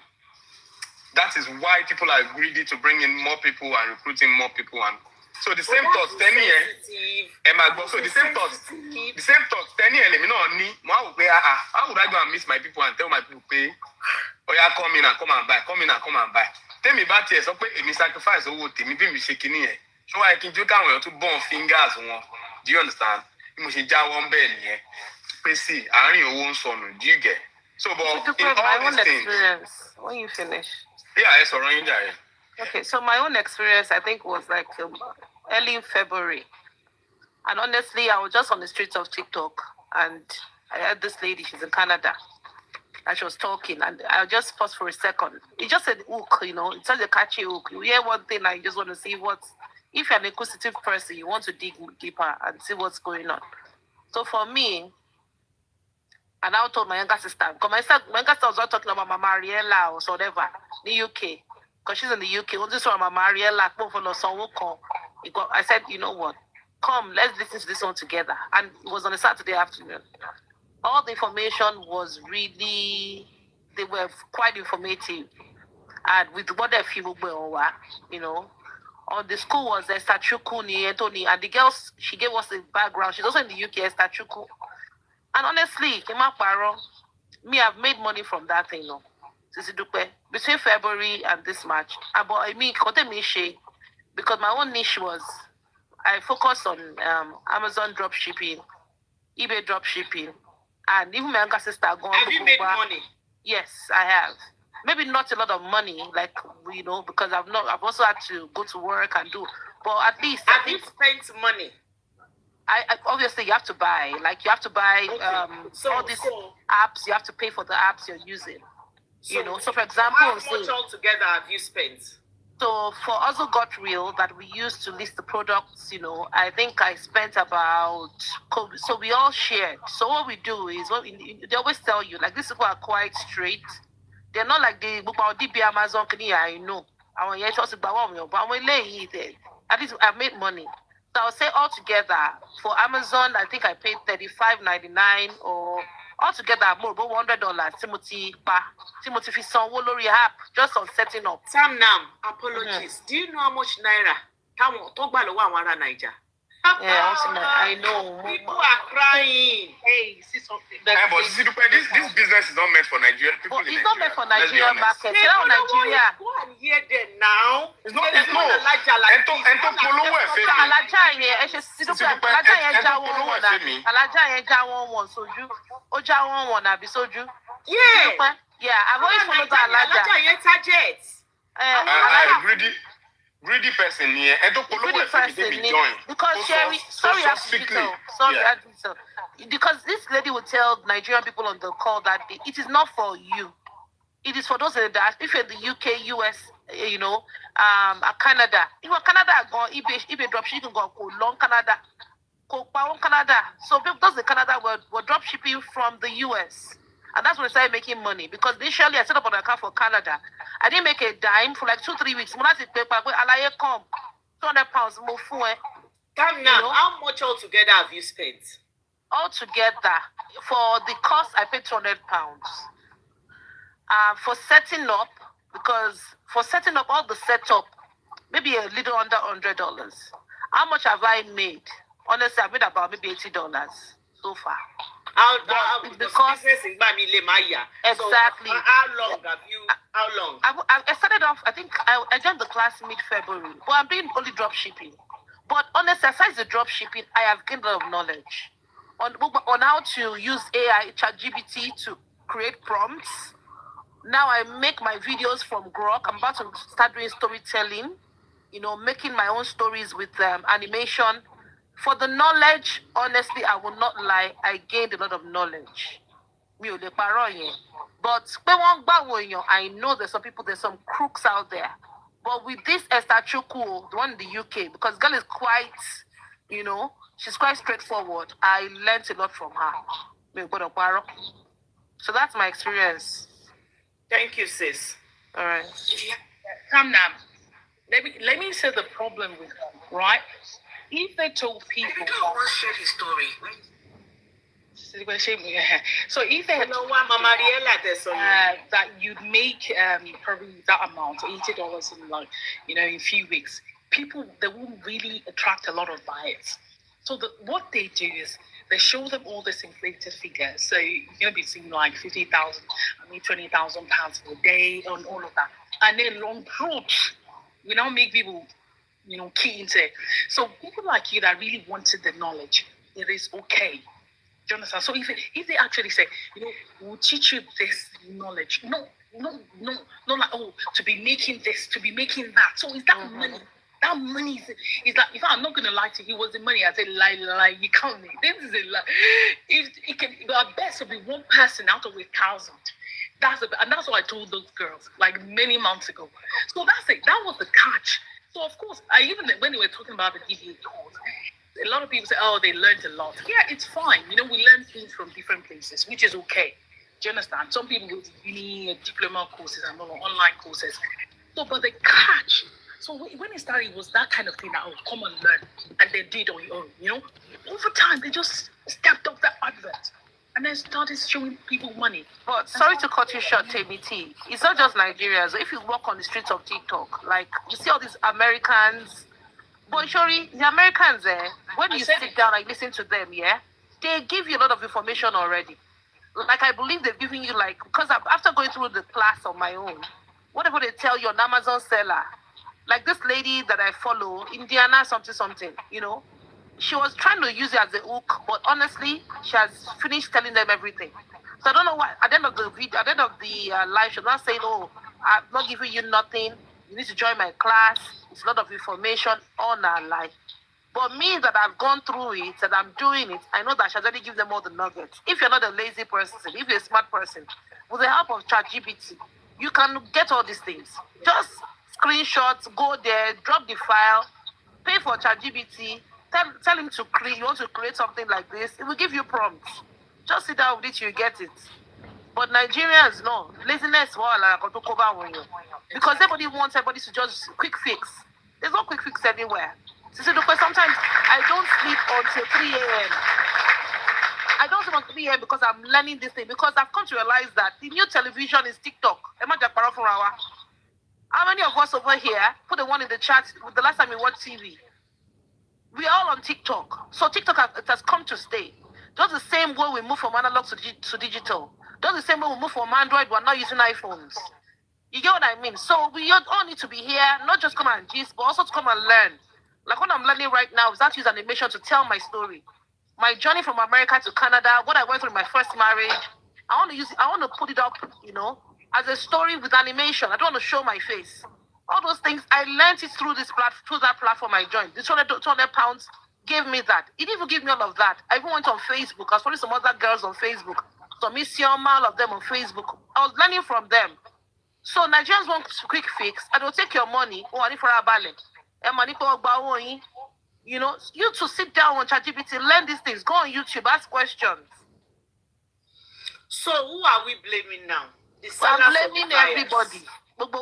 That is why people are greedy to bring in more people and recruiting more people. And so the same thoughts, 10 years. So the same thoughts, 10 years. How would I go and miss my people and tell my people, pay? Oh yeah, come in and come and buy. Tell me about it. So me sacrifice me be me shaking here. So I can do to burn fingers. Do you understand? You must one discrepancy. Do you get? So, but in my all own these things, experience, when you finish. yeah, it's around there. Okay, so my own experience, I think, was like early in February. And honestly, I was just on the streets of TikTok and I heard this lady, she's in Canada, and she was talking. And I just paused for a second. It just said hook, it's such a catchy hook. You hear one thing and you just want to see if you're an inquisitive person, you want to dig deeper and see what's going on. So for me, and I told my younger sister, because my younger sister was not talking about Mama Mariella or whatever, the UK, because she's in the UK. Once this one, Mama Mariella, I said, you know what? Come, let's listen to this one together. And it was on a Saturday afternoon. All the information was really, they were quite informative. And with what they feel, on the school was Esther Chukwu, Anthony, and the girls, she gave us a background. She's also in the UK, Esther Chukwu. And honestly, me, I've made money from that thing, between February and this March. Because my own niche was, I focused on Amazon drop shipping, eBay drop shipping, and even my younger sister going. Have you made money? Yes, I have. Maybe not a lot of money, because I've also had to go to work and do. But at least have you spent money? I obviously you have to buy. You have to buy all these apps. You have to pay for the apps you're using. So for example, how much altogether have you spent? So for Also Got Real that we used to list the products, I think I spent about, so we all shared. So what we do is, they always tell you, these people are quite straight. They're not like the book about DB Amazon, I know. I want to talk about but at least I've made money. So I'll say altogether, for Amazon, I think I paid $35.99 or altogether more about $100. Timothy Fisson Wolori app just on setting up. Sam Nam, apologies. Do you know how much naira? Yeah, I know. People are crying. Hey, see something. But this business is not meant for Nigeria. It's not meant for Nigerian market. Nigeria. Go and hear them now. It's not. It's not. Yeah, I've always followed that Alaja. Greedy person here. Because because this lady would tell Nigerian people on the call that it is not for you. It is for those that if you're in the UK, US, Canada. Even Canada go eBay drop shipping go long Canada. Canada. So people those in Canada were drop shipping from the US. And that's when I started making money. Because initially I set up an account for Canada. I didn't make a dime for 2-3 weeks. When I said paper, I come £200 more for it. Come now, how much altogether have you spent? Altogether, for the cost, I paid £200. For setting up, because for setting up all the setup, maybe a little under $100. How much have I made? Honestly, I've made about maybe $80 so far. Because exactly. So how long? I started off, I think I joined the class mid-February, but I'm doing only drop shipping. But honestly, aside the drop shipping, I have gained a lot of knowledge on how to use AI, ChatGPT to create prompts. Now I make my videos from Grok. I'm about to start doing storytelling, making my own stories with animation. For the knowledge, honestly, I will not lie, I gained a lot of knowledge. But I know there's some crooks out there. But with this Esther Chukwu, the one in the UK, because girl is quite, she's quite straightforward. I learned a lot from her. So that's my experience. Thank you, sis. All right. Come now. Let me say the problem with them, right? If they told people so if they had that you'd make probably that amount, $80 in in a few weeks, people they won't really attract a lot of buyers. So what they do is they show them all this inflated figures. So you're gonna be seeing like 50,000, £20,000 a day on all of that, and then long fruits. We now make people key into it. So people like you that really wanted the knowledge, it is okay. Do you understand? So if they actually say, we'll teach you this knowledge, no, like, oh, to be making this, to be making that. So is that money? That money is that. If I'm not gonna lie to you, it was the money. I said lie. You can't. This is a lie. If it can, our best will be one person out of 1,000. And that's what I told those girls like many months ago. So that's it. That was the catch. So of course, when they were talking about the DBA course, a lot of people say, oh, they learned a lot. Yeah, it's fine. We learn things from different places, which is okay. Do you understand? Some people go to uni, diploma courses, and online courses. So, but the catch. So when it started, it was that kind of thing that come and learn, and they did on your own. Over time, they just stepped up that advert. And then started showing people money. But sorry to cut you short, Temi T. It's not just Nigeria. So if you walk on the streets of TikTok, like you see all these Americans, but surely the Americans when you sit down and listen to them, they give you a lot of information already. Like I believe they're giving you because after going through the class on my own, whatever they tell you on Amazon seller, like this lady that I follow, Indiana something, she was trying to use it as a hook, but honestly, she has finished telling them everything. So I don't know why. At the end of the video, at the end of the live, she's not saying, "Oh, I'm not giving you nothing. You need to join my class. It's a lot of information on our life." But me, that I've gone through it, that I'm doing it, I know that she has already given them all the nuggets. If you're not a lazy person, if you're a smart person, with the help of ChatGPT, you can get all these things. Just screenshots, go there, drop the file, pay for ChatGPT. Tell him to create. You want to create something like this? It will give you prompts. Just sit down with it, you get it. But Nigerians, no. Laziness, because everybody wants everybody to just quick fix. There's no quick fix anywhere. Sometimes I don't sleep until 3 a.m. I don't sleep until 3 a.m. because I'm learning this thing. Because I've come to realize that the new television is TikTok. How many of us over here put the one in the chat the last time we watched TV? We are all on TikTok. So TikTok has come to stay. Just the same way we move from analog to digital. Just the same way we move from Android, we're not using iPhones. You get what I mean? So we all need to be here, not just come and gist, but also to come and learn. Like what I'm learning right now is how to use animation to tell my story. My journey from America to Canada, what I went through in my first marriage. I want to put it up, as a story with animation. I don't want to show my face. All those things, I learned it through that platform I joined. The 200 pounds gave me that. It didn't even give me all of that. I even went on Facebook. I was following some other girls on Facebook. So Miss Yoma, all of them on Facebook. I was learning from them. So Nigerians want quick fix, and they'll take your money. You to sit down on ChatGPT, learn these things, go on YouTube, ask questions. So who are we blaming now? I'm blaming everybody. Because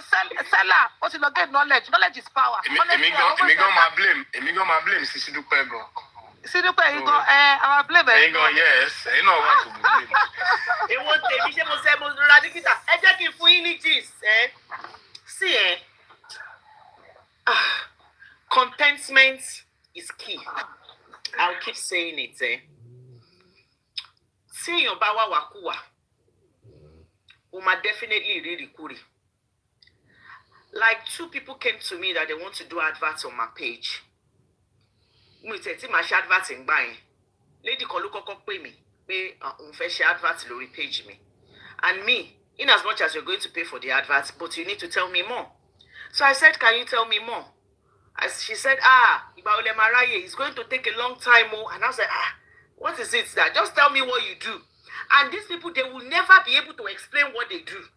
seller, what you get knowledge is power. I blame it. Yes, you know what to blame. Contentment is key. I'll keep saying it. See your bawa wakua. Uma definitely really kuri. Like 2 people came to me that they want to do adverts on my page. Me say my adverts in buying. Lady kolukoko pay me. Pay unfair adverts lori page me. And me, in as much as you're going to pay for the adverts, but you need to tell me more. So I said, can you tell me more? As she said, Ibaole Maraye, it's going to take a long time more. And I was like, what is it that? Just tell me what you do. And these people, they will never be able to explain what they do.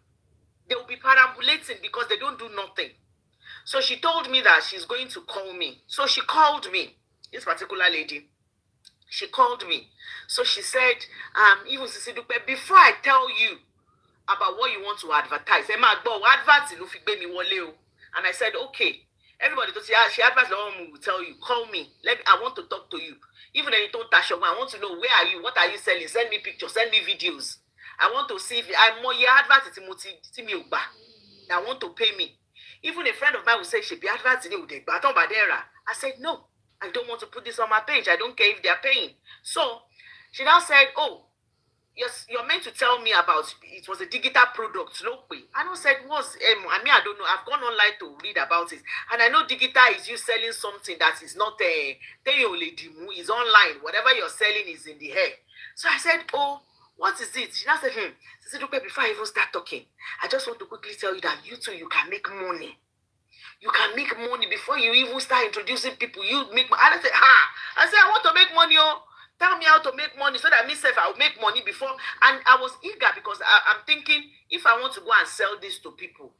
They will be perambulating because they don't do nothing. So she told me that she's going to call me. So she called me, this particular lady. She called me. So she said, even Sisi Dupe, before I tell you about what you want to advertise, and I said, okay. Everybody to say, she advertised will tell you, call me. I want to talk to you. Even if you don't touch your I want to know where are you, what are you selling? Send me pictures, send me videos. I want to see if I'm more advertising. I want to pay me. Even a friend of mine will say she be advertising with the baton badera. I said, no, I don't want to put this on my page. I don't care if they're paying. So she now said, oh, yes, you're meant to tell me about it was a digital product, no way. And I said, I don't know. I've gone online to read about it. And I know digital is you selling something that is not is online. Whatever you're selling is in the air. So I said, oh, what is it? She now said, before I even start talking, I just want to quickly tell you that you too, you can make money. You can make money before you even start introducing people. You make money. And I said, I want to make money, oh. Tell me how to make money so that myself I'll make money before. And I was eager because I'm thinking, if I want to go and sell this to people,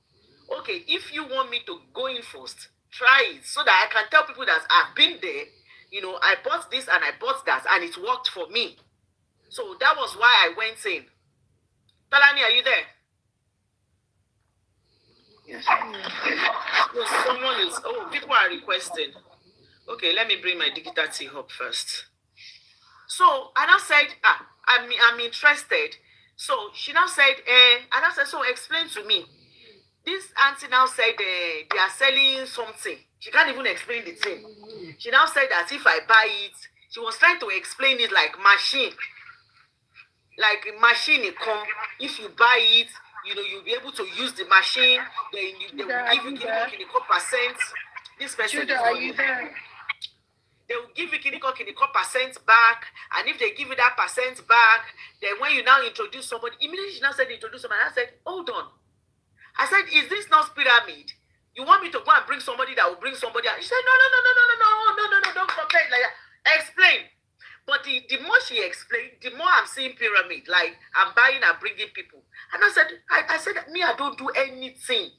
okay, if you want me to go in first, try it so that I can tell people that I've been there, I bought this and I bought that and it worked for me. So that was why I went in. Talani, are you there? Yes. Yes, someone is, people are requesting. Okay, let me bring my digital tea up first. So, and I said, I'm interested. So, she now said, and I said, so explain to me. This auntie now said they are selling something. She can't even explain the thing. She now said that if I buy it, she was trying to explain it like machine. Like a machine, if you buy it, you'll be able to use the machine. Then they will give you %. This person Judah, are you there? They will give you %, back, and if they give you that % back, then when you now introduce somebody, immediately she now said introduce somebody. I said, hold on. I said, is this not pyramid? You want me to go and bring somebody that will bring somebody else? She said, no, don't compare like that. Explain. But the more she explained, the more I'm seeing pyramid. Like I'm buying and bringing people. And I said, me, I don't do anything.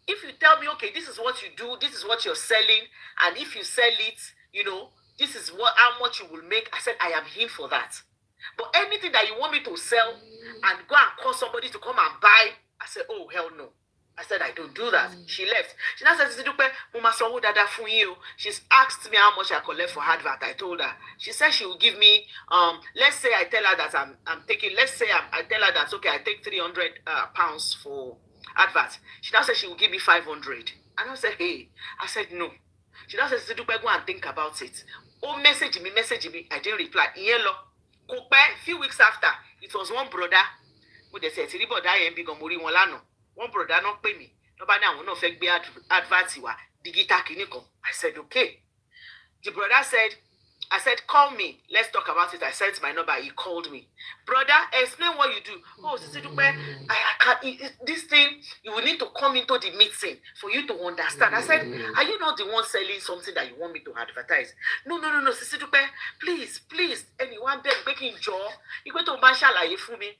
If you tell me, okay, this is what you do, this is what you're selling, and if you sell it, this is how much you will make. I said, I am in for that. But anything that you want me to sell and go and call somebody to come and buy, I said, oh, hell no. I said, I don't do that. She left. She now said, she's asked me how much I collect for advert. I told her. She said she will give me, let's say I tell her that I'm taking, let's say I tell her that, okay, I take 300 pounds for advert. She now said she will give me 500. And I said, hey. I said, no. She now says, go and think about it. Oh, message me. I didn't reply. A few weeks after, it was one brother who they said, one brother not pay me. Nobody now will not fake be advert. Digital kiniko. I said, okay. The brother said, I said, call me. Let's talk about it. I sent my number. He called me. Brother, explain what you do. Oh, I can't. This thing, you will need to come into the meeting for you to understand. I said, are you not the one selling something that you want me to advertise? No. Sisi Dupe, please. Anyone making jaw, you go to Mashallah for me.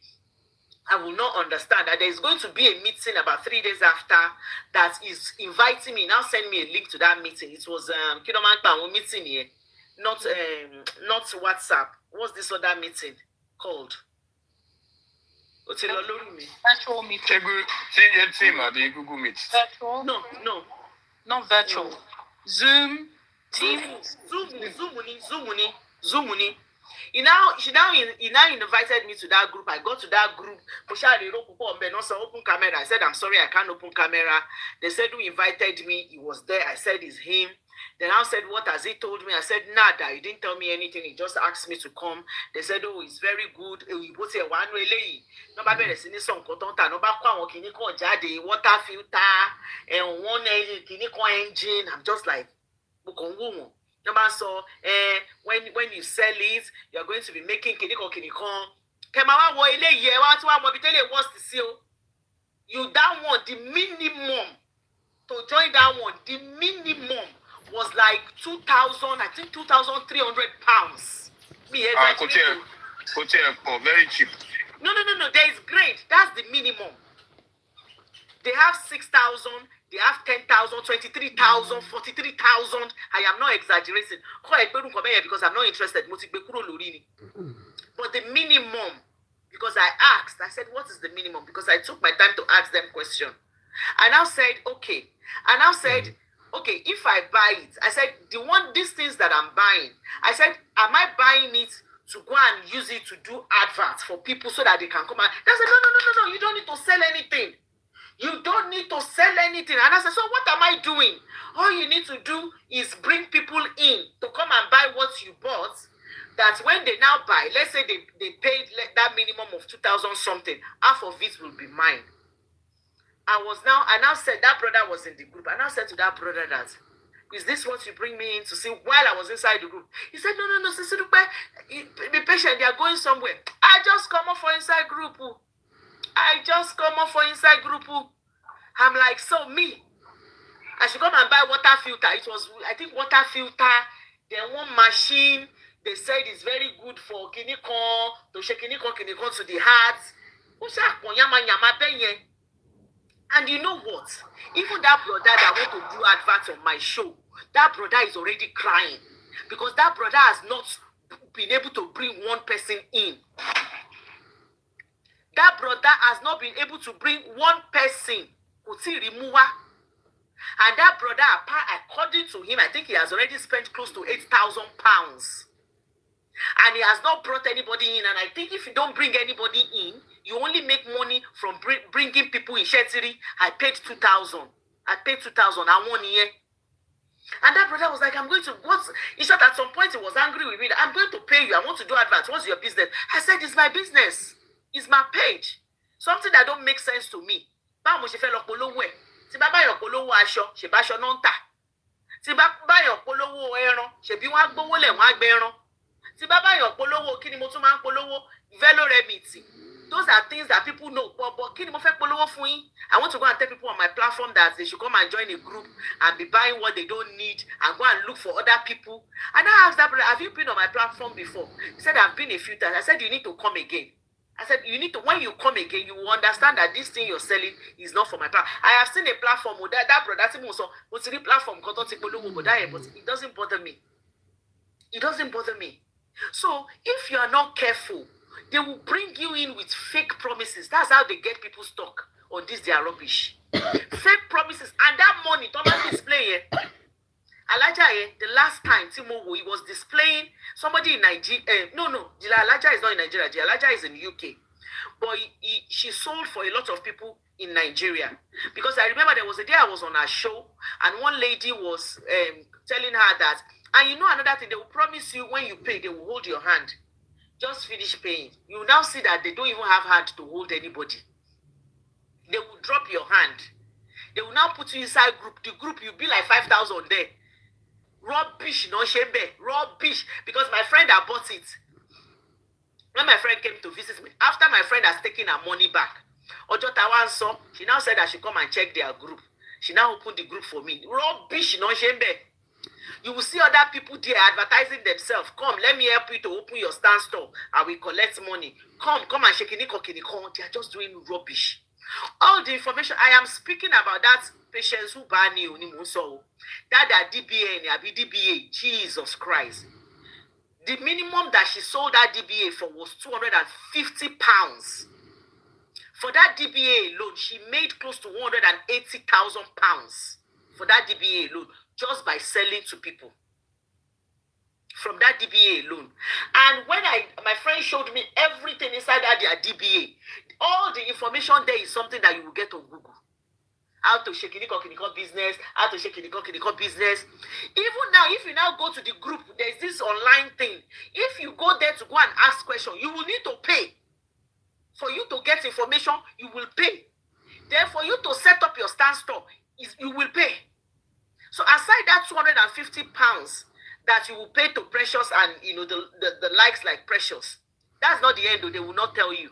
I will not understand that there is going to be a meeting about 3 days after that is inviting me. Now send me a link to that meeting. It was Kidoman meeting here. Not WhatsApp. What's this other meeting called? Virtual meeting. Google Meet. Virtual? No. Not virtual. Zoom. Teams. Zoom. He now invited me to that group. I got to that group. Open camera. I said, I'm sorry, I can't open camera. They said, who invited me? He was there. I said, it's him. Then I said, what has he told me? I said, nada. He didn't tell me anything. He just asked me to come. They said, oh, it's very good. Water filter and one engine. I'm just like, so when you sell it, you're going to be making kinikon. You that one, the minimum to join that one, the minimum was like 2,000, I think 2,300 pounds. Very cheap. No. There is great. That's the minimum. They have 6,000. They have 10,000, 23,000, 43,000. I am not exaggerating. Because I'm not interested. But the minimum, because I asked, I said, what is the minimum? Because I took my time to ask them question. And I said, okay. And I said, okay, if I buy it, I said, these things that I'm buying, I said, am I buying it to go and use it to do adverts for people so that they can come and... They said, no, you don't need to sell anything. You don't need to sell anything. And I said, so what am I doing? All you need to do is bring people in to come and buy what you bought. that when they now buy, let's say they paid that minimum of 2,000 something, half of it will be mine. I now said, that brother was in the group. I now said to that brother that, is this what you bring me in to see while I was inside the group? He said, no, Sister Dupe, be patient, they are going somewhere. I just come up for inside group. I'm like, so me, I should come and buy water filter. It was, I think, water filter, then one machine. They said it's very good for kinikon, to shake kinikon to the heart. And you know what? Even that brother that want to do adverts on my show, that brother is already crying because that brother has not been able to bring one person in. That brother has not been able to bring one person. And that brother, according to him, I think he has already spent close to £8,000. And he has not brought anybody in. And I think if you don't bring anybody in, you only make money from bringing people in Shetiri. I paid 2,000. I won here. And that brother was like, I'm going to, in short, at some point he was angry with me. I'm going to pay you. I want to do advance. What's your business? I said, it's my business. It's my page. Something that don't make sense to me. Báwo mo ṣe fẹ́ lọ polówó ẹ̀? Tí bá bá yàn polówó aṣọ, ṣe bá aṣọ náà ń tà. Tí bá bá yàn polówó ẹran, ṣe bí wọ́n á gbówó lẹ̀ wọ́n á gbé ẹran. Tí bá bá yàn polówó, kí ni mo tún máa ń polówó? Velo remit. Those are things that people know. But kí ni mo fẹ́ polówó fún yín? I want to go and tell people on my platform that they should come and join a group and be buying what they don't need and go and look for other people. And I asked that brother, have you been on my platform before? He said, I've been a few times. I said, you need to come again. I said, you need to, when you come again, you will understand that this thing you're selling is not for my platform. I have seen a platform, that brother, but it doesn't bother me. It doesn't bother me. So if you are not careful, they will bring you in with fake promises. That's how they get people stuck on this, their rubbish. Fake promises. And that money, Thomas display Alaja, the last time Timowo, he was displaying somebody in Nigeria. No, Alaja is not in Nigeria. Alaja is in UK. But she sold for a lot of people in Nigeria. Because I remember there was a day I was on a show and one lady was telling her that, and you know another thing, they will promise you when you pay, they will hold your hand. Just finish paying. You will now see that they don't even have hand to hold anybody. They will drop your hand. They will now put you inside group. The group, you'll be like 5,000 there. Rubbish, no shame, rubbish. Because my friend had bought it. When my friend came to visit me, after my friend has taken her money back, Ojo Tawan saw, she now said I should come and check their group. She now opened the group for me. Rubbish, no shame. You will see other people there advertising themselves. Come, let me help you to open your stand store. I will collect money. Come and shake it. They are just doing rubbish. All the information I am speaking about, that patients who ban you, that DBA, Jesus Christ. The minimum that she sold that DBA for was £250. For that DBA alone, she made close to £180,000 for that DBA alone, just by selling to people. From that DBA alone. And when my friend showed me everything inside that their DBA, all the information there is something that you will get on Google. How to shake Kiniko business, how to shake Kiniko business. Even now, if you now go to the group, there's this online thing. If you go there to go and ask questions, you will need to pay. For you to get information, you will pay. Then for you to set up your stand store, you will pay. So aside that £250 that you will pay to Precious and the likes like Precious, that's not the end, though. They will not tell you.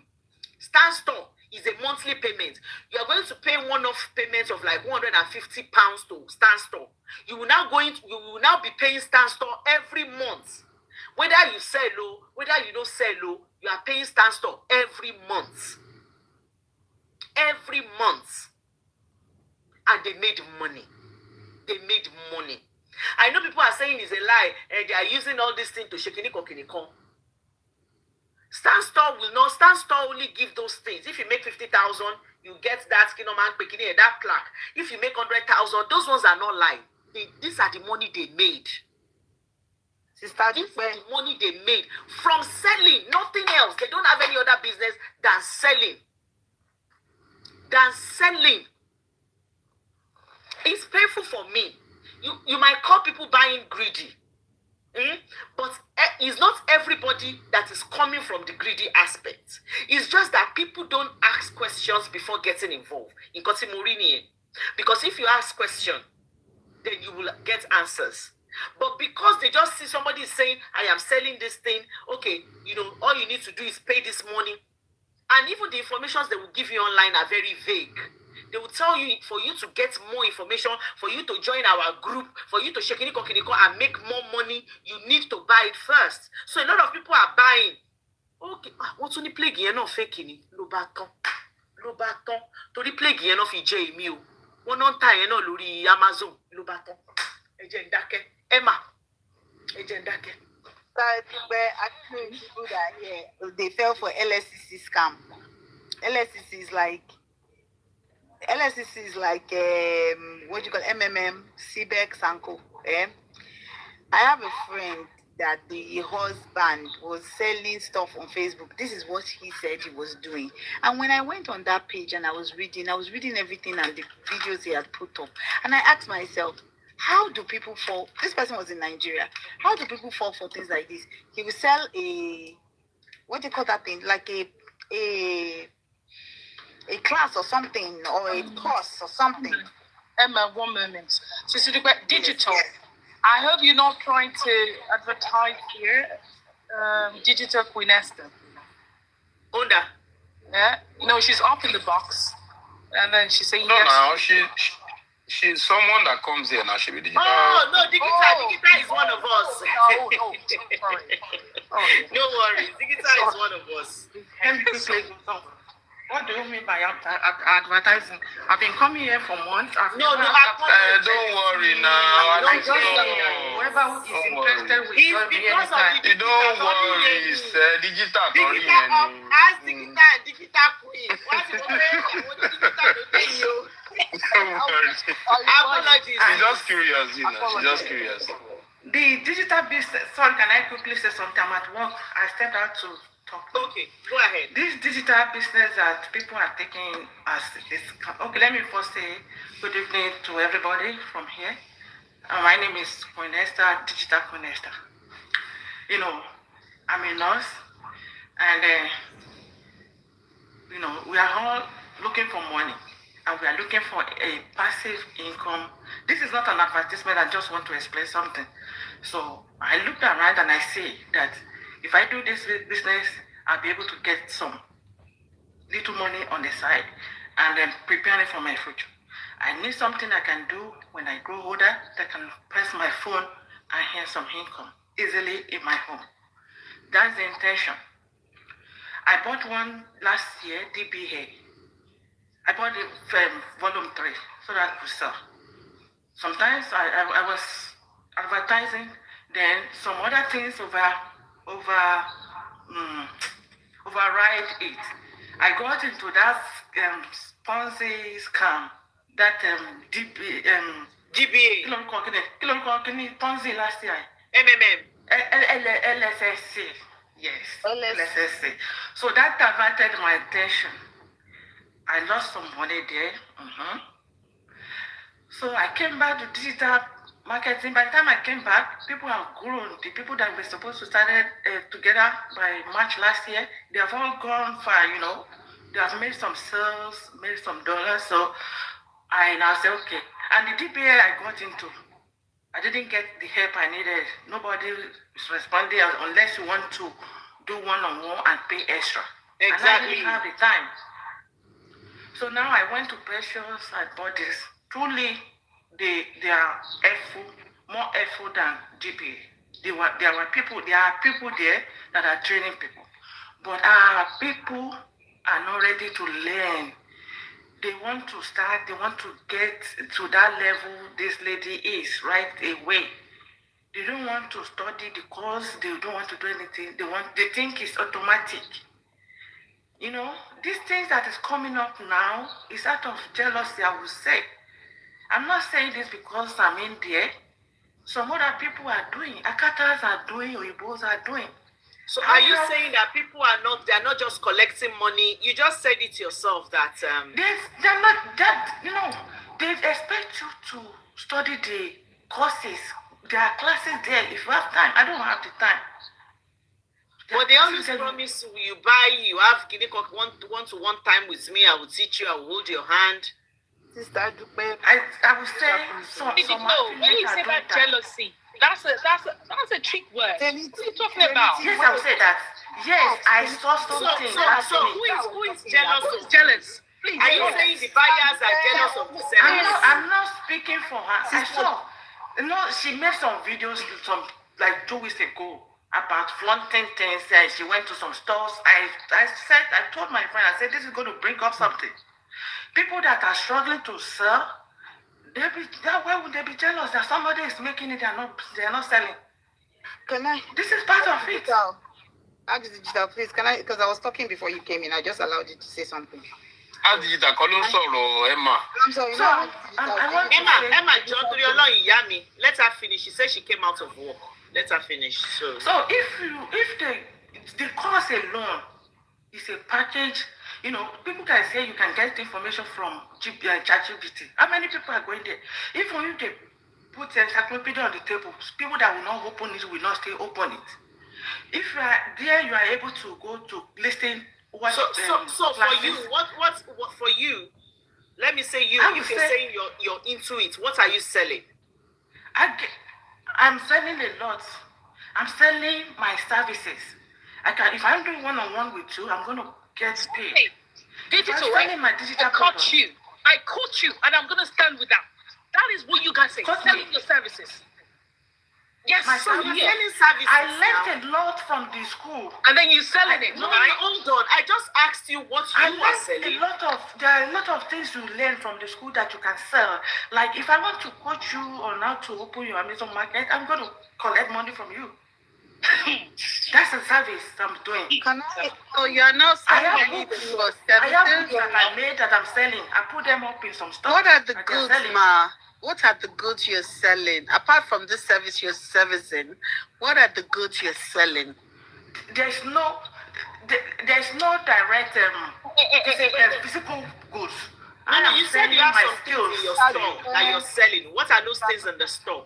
Stand store is a monthly payment. You are going to pay one-off payments of like £150 to stand store. You will now be paying stand store every month. Whether you sell low, whether you don't sell low, you are paying stand store every month. Every month. And they made money. They made money. I know people are saying it's a lie and they are using all this thing to shake Kinikon. Stand store only give those things. If you make 50,000, you get that that plaque. If you make 100,000, those ones are not lying. These are the money they made. Sister, this is the money they made from selling, nothing else. They don't have any other business than selling. It's painful for me. You might call people buying greedy. But it's not everybody that is coming from the greedy aspect. It's just that people don't ask questions before getting involved. In Kotimurini, because if you ask questions, then you will get answers. But because they just see somebody saying, I am selling this thing, okay, all you need to do is pay this money. And even the information they will give you online are very vague. They will tell you, for you to get more information, for you to join our group, for you to shake and make more money, you need to buy it first. So a lot of people are buying. Okay, what's only plague here? No faking. Lobaton. To the plague here, no fije me. One on time, no luri Amazon. Lobaton. Emma. Where actually people that here they fell for LSCC scam. LSCC is like what do you call MMM, CBEC, Sanko. I have a friend that the husband was selling stuff on Facebook. This is what he said he was doing. And when I went on that page and I was reading everything and the videos he had put up. And I asked myself, how do people fall? This person was in Nigeria. How do people fall for things like this? He will sell what do you call that thing? Like a class or something, or a course or something. Emma, one moment. So, digital. Yes. I hope you're not trying to advertise here. Digital Queen Esther. Onda. Yeah. No, she's up in the box, and then she's saying no, yes. No, she's someone that comes here now. She be digital. Oh no, digital is one of us. No, sorry. No worries, digital is one of us. What do you mean by advertising? I've been coming here for months. Don't worry now. Whoever is interested will join me anytime. Don't worry, it's digital. Ask digital queen. What's the apologies. She's just curious, She's just curious. The digital business. Sorry, can I quickly say something? I'm at work. I stepped out to talk. Okay, go ahead. This digital business that people are taking as this. Okay, let me first say good evening to everybody from here. My name is Queen Esther, Digital Queen Esther. I'm a nurse, and we are all looking for money, and we are looking for a passive income. This is not an advertisement. I just want to explain something. So I looked around and I see that if I do this business, I'll be able to get some little money on the side and then preparing for my future. I need something I can do when I grow older that can press my phone and hear some income easily in my home. That's the intention. I bought one last year, DBA. I bought it volume 3 so that I could sell. Sometimes I was advertising, then some other things override it. I got into that Ponzi scam, that GBA. Ponzi last year. MMM. LSSC. Yes. LSSC. So that diverted my attention. I lost some money there. So I came back to digital marketing. By the time I came back, people have grown. The people that were supposed to start together by March last year, they have all gone far, They have made some sales, made some dollars. So I now said, okay. And the DBA I got into, I didn't get the help I needed. Nobody is responding unless you want to do one-on-one and pay extra. Exactly. And I didn't have the time. So now I went to Precious, I bought this. Truly, they are more helpful than GPA. There are people there that are training people. But our people are not ready to learn. They want to start, they want to get to that level this lady is right away. They don't want to study the course, they don't want to do anything. They think it's automatic. These things that is coming up now is out of jealousy, I would say. I'm not saying this because I'm in there. Some other people are doing, Akatas are doing, Oibos are doing. So are you saying that people they're not just collecting money? You just said it yourself that they're not that, they expect you to study the courses, there are classes there if you have time. I don't have the time. But they always promise you buy, you have one-to-one time with me. I will teach you. I will hold your hand. Sister, I will say some when you say about jealousy, that's a trick word. What are you talking about? Yes, I will say that. Yes, I saw something. So who is jealous? Who's jealous? Please, are you saying the buyers are jealous of the sellers? I'm not speaking for her. I saw. She made some videos like 2 weeks ago about flaunting things. She went to some stores. I told my friend, I said, this is going to bring up something. People that are struggling to sell, why would they be jealous that somebody is making it, they're not selling? Can I? This is part of it. Ask Digital, please. Can I? Because I was talking before you came in. I just allowed you to say something. Ask Digital, Emma. I'm sorry. Emma, Yami. Let her finish. She said she came out of work. Let her finish. So if the course alone is a package, people can say you can get information from ChatGPT. How many people are going there? If only they put the encyclopedia on the table, people that will not open it will not stay open it. If you are there, you are able to go to listen. So for you, what for you? Let me say you. If you're saying you're into it, what are you selling? I'm selling a lot. I'm selling my services. If I'm doing one-on-one with you, I'm going to get paid. Hey, digital, I caught you, and I'm going to stand with that. That is what you guys say. Selling your services. Yes, selling services. I learned a lot from the school. And then you're selling it, right? Hold on. I just asked you what you are selling. There are a lot of things you learn from the school that you can sell. Like if I want to coach you on how to open your Amazon market, I'm going to collect money from you. That's a service I'm doing. So you are now selling I have books that I made that I'm selling. I put them up in some stuff. What are the goods, Ma? What are the goods you're selling? Apart from this service you're servicing, what are the goods you're selling? There's no direct physical goods. No, you said you have some things in your store that you're selling. What are those things in the store?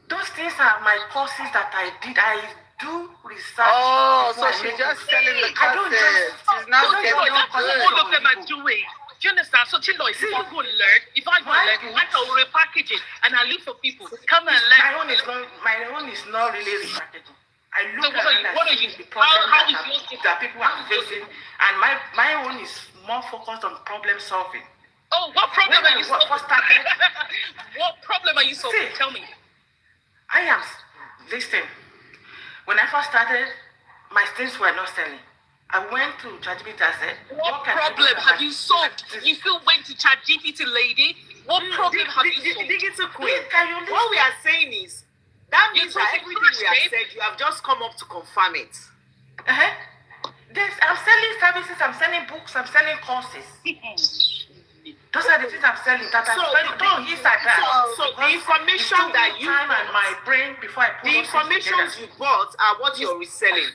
Those things are my courses that I did. I do research. Oh, so she's just selling the courses. She's not selling all of them are doing. Do you understand? So, Chiloy, if I go learn, I can repackage it and I look for people. Come and learn. My own is not really repackaging. I look at what are you? The problems that people are facing, and my own is more focused on problem solving. Oh, what problem are you solving? What problem are you solving? Tell me. Listen, when I first started, my things were not selling. I went to ChatGPT and said, what problem have you solved? You still went to ChatGPT, lady? What problem have you solved? Digital Queen, what we are saying is, that means that everything we have said, you have just come up to confirm it. I'm selling services, I'm selling books, I'm selling courses. Those are the things I'm selling. So the information that you time and my brain before I put the information you bought are what you're reselling.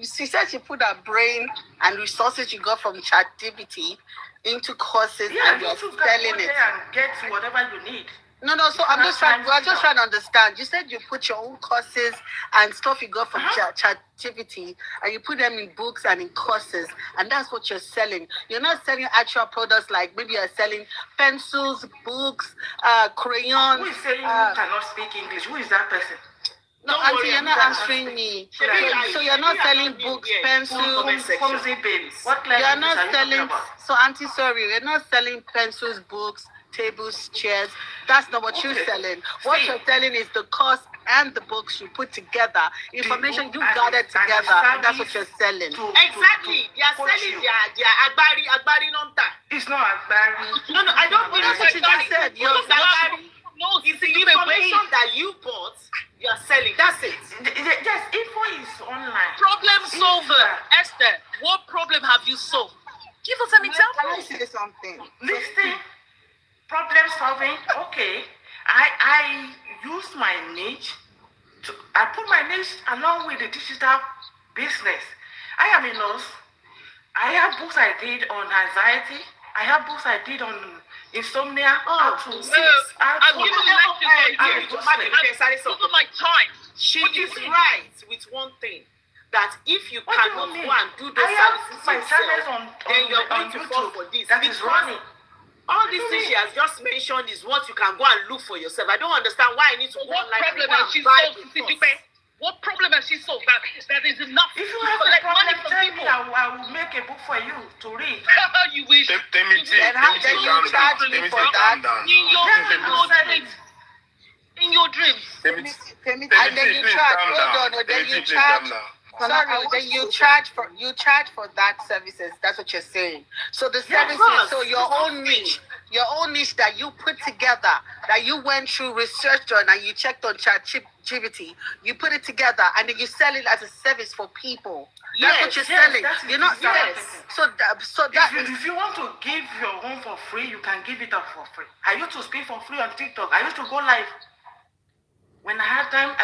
She said she put her brain and resources you got from ChatGPT into courses and you're selling it. And get whatever you need. No. So we're just trying to understand. You said you put your own courses and stuff you got from ChatGPT, and you put them in books and in courses, and that's what you're selling. You're not selling actual products like maybe you're selling pencils, books, crayons. Who is saying you cannot speak English? Who is that person? No, Auntie, you're not answering me. So you're not selling books, pencils, you're not selling. So Auntie, sorry, you're not selling pencils, books, tables, chairs. That's not what you're selling. What you're selling is the course and the books you put together, information you gathered together, and that's what you're selling. Exactly. They are selling their agbari nonta. It's not agbari. No, I don't believe that's what you just said. No, it's the information that you bought, you're selling. That's it. Yes, info is online. Problem solver. Esther, what problem have you solved? Give us an example. Can I say something? Listen. Problem solving, okay. I use my niche. I put my niche along with the digital business. I am a nurse. I have books I did on anxiety I have books I did on insomnia. I'm giving my time. She is right with one thing. That if you cannot go and do those services yourself, then you're going to fall for this. That is running. All these things she has just mentioned is what you can go and look for yourself. I don't understand why I need to go online and buy books. What problem has she solved? That is enough. If you have collect a money problem, from tell people. me. I will make a book for you to read. You wish. Then you charge me for that. In your dreams. And then you charge. Hold on. Then you charge. Sorry, then you charge for that services. That's what you're saying. So the services, so your own niche that you put together, that you went through research on and you checked on ChatGPT, you put it together and then you sell it as a service for people. That's what you're selling. You're not. If you want to give your home for free, you can give it up for free. I used to speak for free on TikTok. I used to go live. When I had time,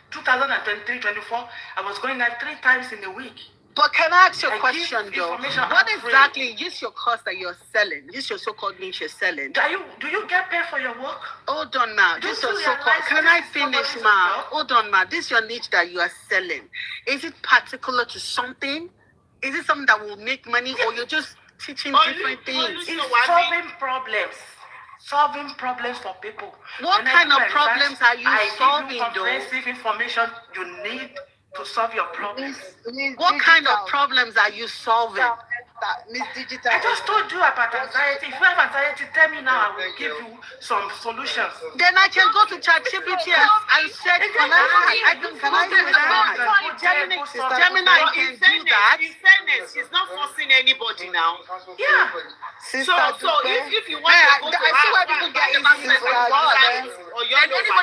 2023-24, I was going live 3 times in a week. But can I ask you a question though? What exactly is your course that you're selling? This your so-called niche you're selling? Do you get paid for your work? Hold on, ma. This your so-called. Can I finish, ma? Hold on, ma. This your niche that you are selling. Is it particular to something? Is it something that will make money, or you're just teaching different things? It's solving problems. Solving problems for people. What kind of problems are you solving, though? Comprehensive information you need to solve your problems. What kind of problems are you solving? Miss Digital. I just told you about anxiety. If you have anxiety, tell me now. I will give you some solutions. Then I can go to ChatGPT and search. Gemini can do that. In fairness, she's not forcing anybody now. Yeah. So if you want to go to anybody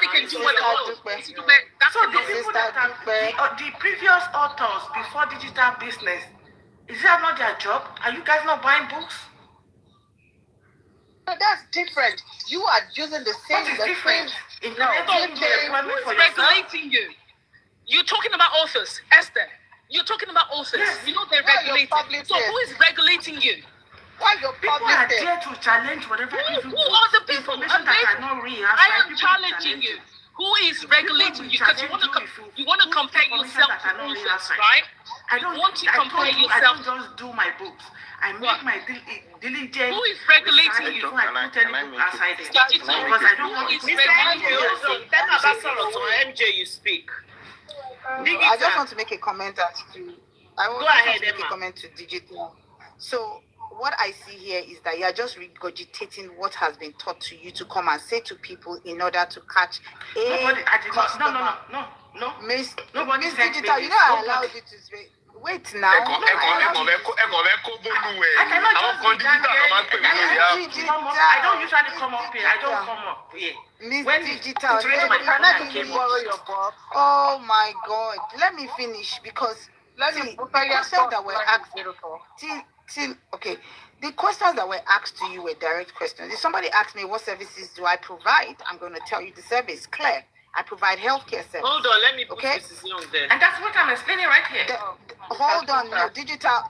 can do what they want. So the people that are the previous authors before digital business, is that not their job? Are you guys not buying books? No, that's different. You are using the same. What is different? Who is regulating you? You're talking about authors, Esther. You're talking about authors. Yes. You know they're regulated. So who is regulating you? Why your people are there to challenge whatever. Who are the people? I am challenging you. Who is regulating you? Because you want to compare yourself to authors, right? I don't want to compare yourself. I don't just do my books. I make my diligence. Who is regulating you? I put any book aside there. Because I don't want to MJ, you speak. I just want to make a comment to make a comment to digital. So what I see here is that you're just regurgitating what has been taught to you to come and say to people in order to catch customer. No. Miss Digital, you know I allowed you to speak. Wait now. I don't usually come up here. I don't come up here. Miss Digital, can I borrow your book? Oh my God. Let me finish because the questions that were asked. Okay. The questions that were asked to you were direct questions. If somebody asked me what services do I provide, I'm going to tell you the service. Clear. I provide healthcare service. Hold on, let me put this on there. And that's what I'm explaining right here. Hold on, no, digital,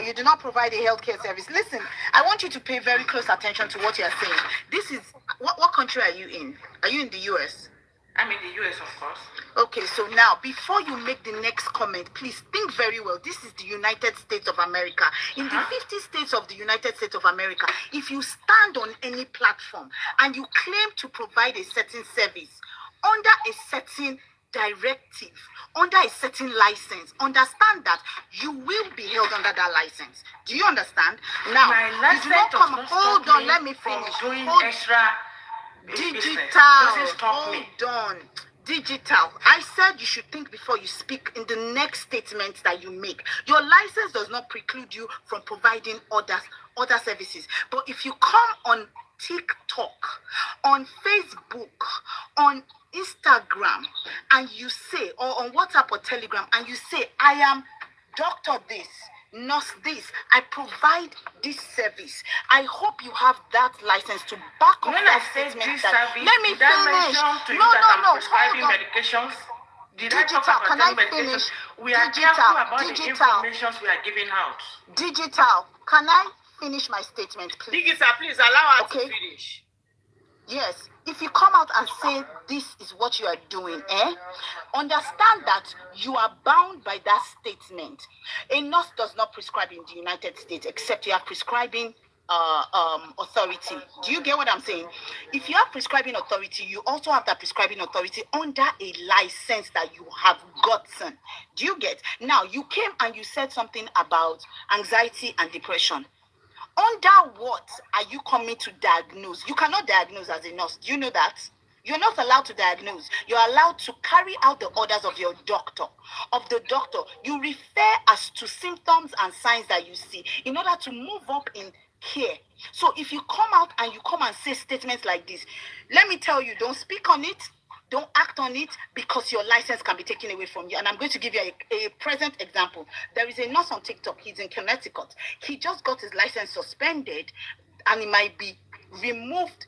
you do not provide a healthcare service. Listen, I want you to pay very close attention to what you're saying. This is, what country are you in? Are you in the US? I'm in the US, of course. Okay, so now, before you make the next comment, please think very well. This is the United States of America. In the 50 states of the United States of America, if you stand on any platform and you claim to provide a certain service under a certain directive, under a certain license, understand that you will be held under that license. Do you understand? Now, you do not come. Hold on, let me finish. Hold on. Digital. I said you should think before you speak in the next statement that you make. Your license does not preclude you from providing other services. But if you come on TikTok, on Facebook, on Instagram, and you say, or on WhatsApp or Telegram, and you say, I am Dr. This, nurse this, I provide this service. I hope you have that license to back up that statement. Let me finish. Prescribing medications. Digital, can I finish? We are careful about the information we are giving out. Digital, can I finish my statement, please. Digita, please allow her Okay. to finish. Yes, if you come out and say this is what you are doing, understand that you are bound by that statement. A nurse does not prescribe in the United States except you have prescribing authority. Do you get what I'm saying? If you have prescribing authority, you also have that prescribing authority under a license that you have gotten. Do you get? Now, you came and you said something about anxiety and depression. Under what are you coming to diagnose? You cannot diagnose as a nurse. Do you know that? You're not allowed to diagnose. You're allowed to carry out the orders of your doctor. Of the doctor, you refer as to symptoms and signs that you see in order to move up in care. So if you come out and you come and say statements like this, let me tell you, don't speak on it. Don't act on it, because your license can be taken away from you. And I'm going to give you a present example. There is a nurse on TikTok. He's in Connecticut. He just got his license suspended, and he might be removed.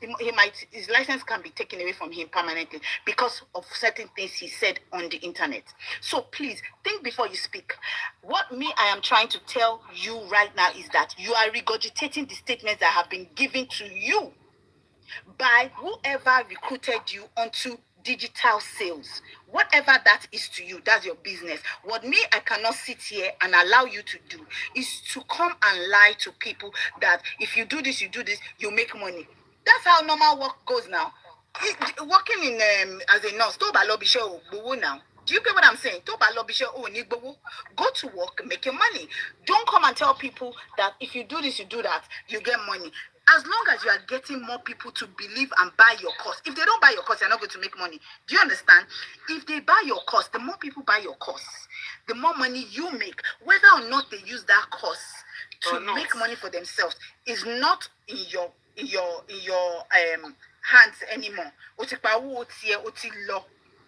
His license can be taken away from him permanently because of certain things he said on the internet. So please think before you speak. What I am trying to tell you right now is that you are regurgitating the statements that have been given to you by whoever recruited you onto digital sales. Whatever that is to you, that's your business. What I cannot sit here and allow you to do is to come and lie to people that if you do this, you make money. That's how normal work goes now. Working in as a nurse, now. Do you get what I'm saying? Go to work, make your money. Don't come and tell people that if you do this, you do that, you get money. As long as you are getting more people to believe and buy your course. If they don't buy your course, they're not going to make money. Do you understand? If they buy your course, the more people buy your course, the more money you make. Whether or not they use that course to make money for themselves is not in your hands anymore.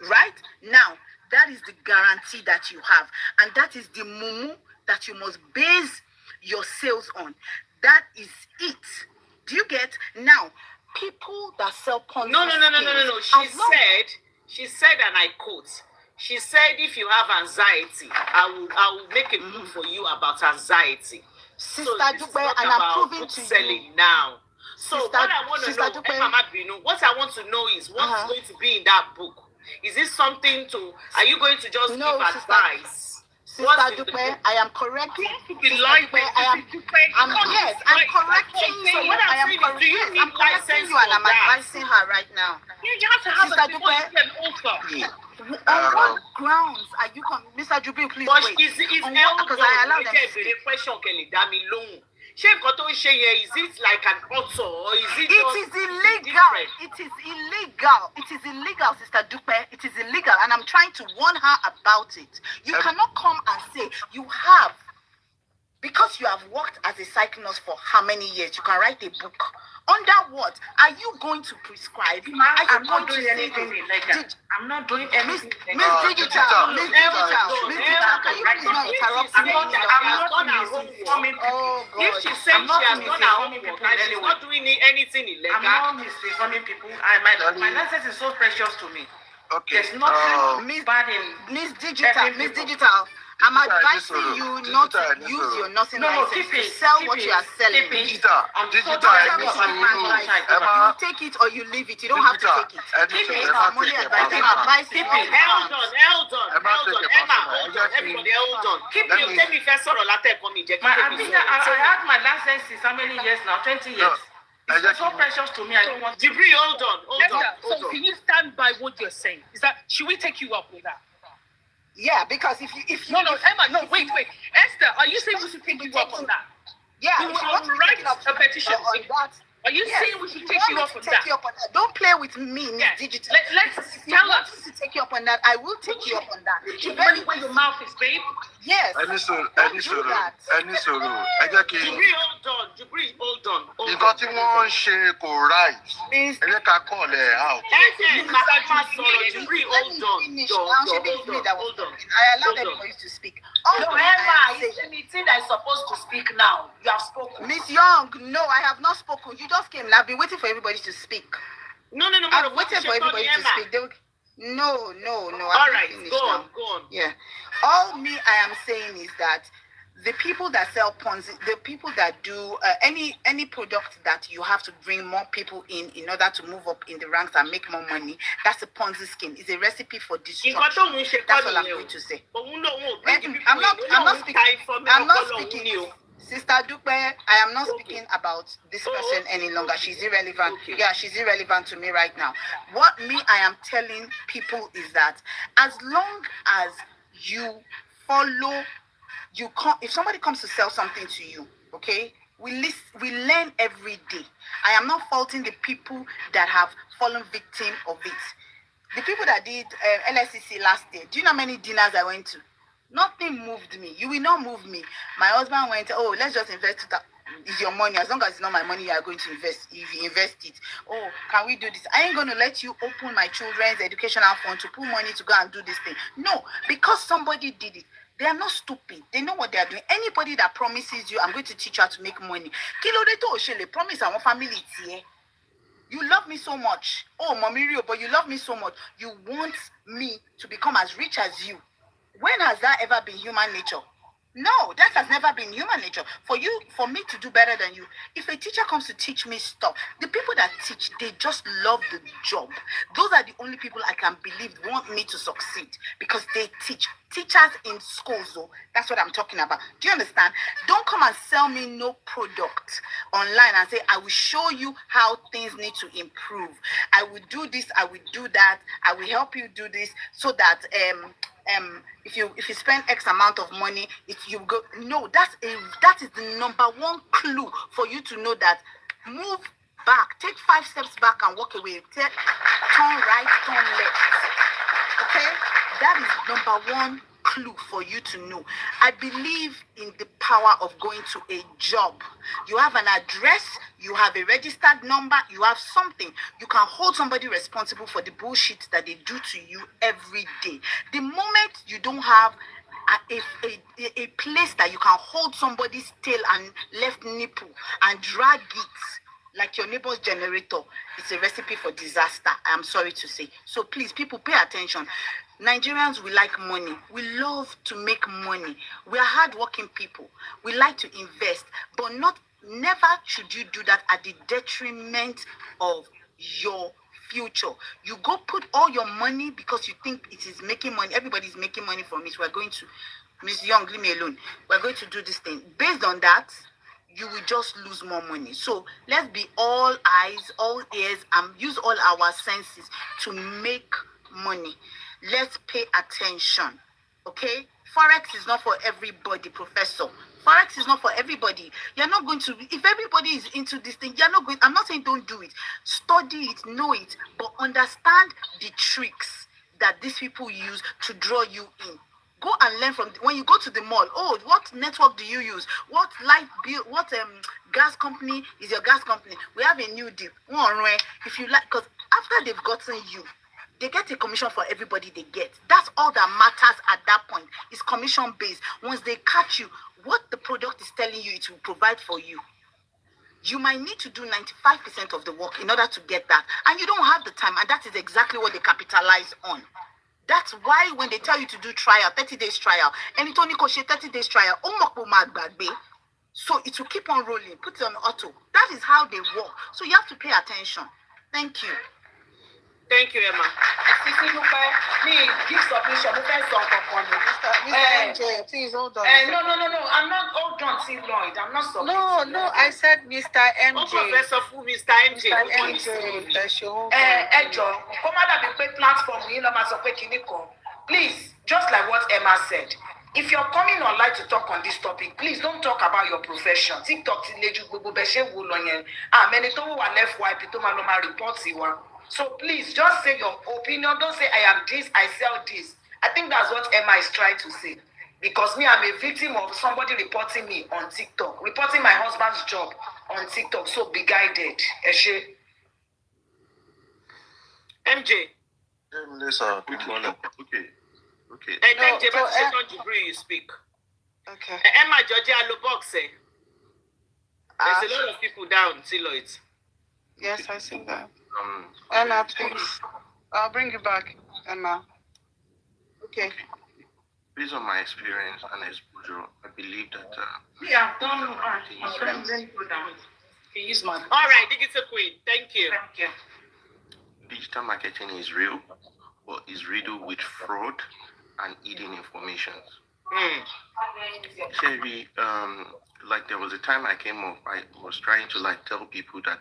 Right? Now, that is the guarantee that you have. And that is the mumu that you must base your sales on. That is it. Do you get? Now, people that sell Ponzi No. She said, and I quote, she said, if you have anxiety, I will make a book for you about anxiety. Sister Dupe, and I'm proving to selling you now. So Sister, what I want to know, what I want to know is what's going to be in that book. Is this something to? Are you going to just give advice? Sister Dupe, I am correcting. I'm correcting you. I'm correcting you, and I'm advising her right now. You have to have Sister a before you can offer. On what grounds are you Mr. Jubril, please wait. Because I allow them to speak. Is it like an author or is it? It is illegal. It is illegal. It is illegal, Sister Dupe. It is illegal, and I'm trying to warn her about it. You cannot come and say you have, because you have worked as a psych nurse for how many years? You can write a book. Under what? Are you going to prescribe? I'm not doing anything illegal. I'm not doing anything illegal. Miss Digital, can you please not interrupt me? I'm not misinforming people. If she says she has done her own work and she's not doing anything illegal. I'm not misinforming people. My license is so precious to me. Okay. There's nothing bad in Miss Digital. I'm advising you not to use your nursing license to sell what you are selling. Digital. You take it or you leave it. You don't have to take it. I'm only advising. Hold on. Everybody, hold on. Let me first sort of latte for me. I had my license since how many years now? 20 years. It's so precious to me. I don't want to. Jibri, hold on. So can you stand by what you're saying? Is that, should we take you up with that? Yeah, because if you No, Emma, no, wait. Esther, are you saying we should take you up on that? Yeah, we will write a petition on that. Are you saying we should take you up on that? Don't play with me, Miss Digital. Let's tell us to take you up on that. I will take you up on that. Depending where your mouth is, babe. Yes. Jibri, hold on. Nǹkan tí wọ́n ń ṣe kò right. Ẹ jẹ́ ká call ẹ̀ out. Jibri, hold on. I allowed everybody to speak. No, Emma, it's anything that is supposed to speak now. You have spoken. Miss Young, no, I have not spoken. You just came. I've been waiting for everybody to speak. No. I've waited for everybody to speak. No. All right, go on. Yeah. All I am saying is that the people that sell Ponzi, the people that do any product that you have to bring more people in order to move up in the ranks and make more money, that's a Ponzi scheme. It's a recipe for destruction. That's all I'm going to say. I'm not speaking. Sister Dupe, I am not speaking about this person any longer. She's irrelevant. Yeah, she's irrelevant to me right now. What I am telling people is that as long as you follow, if somebody comes to sell something to you, okay, we learn every day. I am not faulting the people that have fallen victim of it. The people that did LSCC last year, do you know how many dinners I went to? Nothing moved me. You will not move me. My husband went, oh, let's just invest it. It's your money. As long as it's not my money, you are going to invest. If you invest it, oh, can we do this? I ain't going to let you open my children's educational fund to put money to go and do this thing. No, because somebody did it. They are not stupid. They know what they are doing. Anybody that promises you, I'm going to teach you how to make money. Kilo de to oshele promise our family here. You love me so much. Oh, Mommy Rio, but you love me so much. You want me to become as rich as you. When has that ever been human nature? No, that has never been human nature. For me to do better than you, if a teacher comes to teach me stuff, the people that teach, they just love the job. Those are the only people I can believe want me to succeed because they teach. Teachers in schools, though, that's what I'm talking about. Do you understand? Don't come and sell me no product online and say, I will show you how things need to improve. I will do this, I will do that, I will help you do this so that if you spend X amount of money, if you go, no, that is the number one clue for you to know that move back, take 5 steps back and walk away. Turn right, turn left. Okay? That is number one clue for you to know. I believe in the power of going to a job. You have an address, you have a registered number, you have something. You can hold somebody responsible for the bullshit that they do to you every day. The moment you don't have a place that you can hold somebody's tail and left nipple and drag it like your neighbor's generator, it's a recipe for disaster. I'm sorry to say. So please, people, pay attention. Nigerians, we like money. We love to make money. We are hardworking people. We like to invest, but never should you do that at the detriment of your future. You go put all your money because you think it is making money. Everybody's making money from it. We're going to, Miss Young, leave me alone. We're going to do this thing. Based on that, you will just lose more money. So let's be all eyes, all ears, and use all our senses to make money. Let's pay attention, okay? Forex is not for everybody, Professor. Forex is not for everybody. You're not going to, if everybody is into this thing, you're not going, I'm not saying don't do it. Study it, know it, but understand the tricks that these people use to draw you in. Go and learn from, when you go to the mall, oh, what network do you use? What light bill, what gas company is your gas company? We have a new deal. If you like, because after they've gotten you, they get a commission for everybody they get. That's all that matters at that point. It's commission based. Once they catch you, what the product is telling you, it will provide for you. You might need to do 95% of the work in order to get that. And you don't have the time. And that is exactly what they capitalize on. That's why when they tell you to do trial, 30 days trial, and it only costs 30 days trial, so it will keep on rolling. Put it on auto. That is how they work. So you have to pay attention. Thank you. Thank you, Emma. Give submission. Mr. Please hold on. No. I'm not. Hold on, see Lloyd. I'm not submitting. No. I said Mr. MJ. Oh, Professor Fu, Mr. MJ. Please, just like what Emma said, if you're coming online to talk on this topic, please don't talk about your profession. TikTok, so please just say your opinion. Don't say I am this, I sell this. I think that's what Emma is trying to say. Because me, I'm a victim of somebody reporting me on TikTok, reporting my husband's job on TikTok. So be guided. Eshe. MJ. Okay. And no, MJ, but don't agree you speak. Okay. Emma, Georgia, Lobox. There's a lot of people down, Siloid. Yes, I see that. Emma, please. I'll bring you back, Emma. Okay. based on my experience and exposure, I believe that Yeah, I've done. Let me go down. Use my. All right, Digital Queen. Thank you. Thank you. digital marketing is real, but is riddled with fraud and hidden information. Sherry, like there was a time I came up, I was trying to like tell people that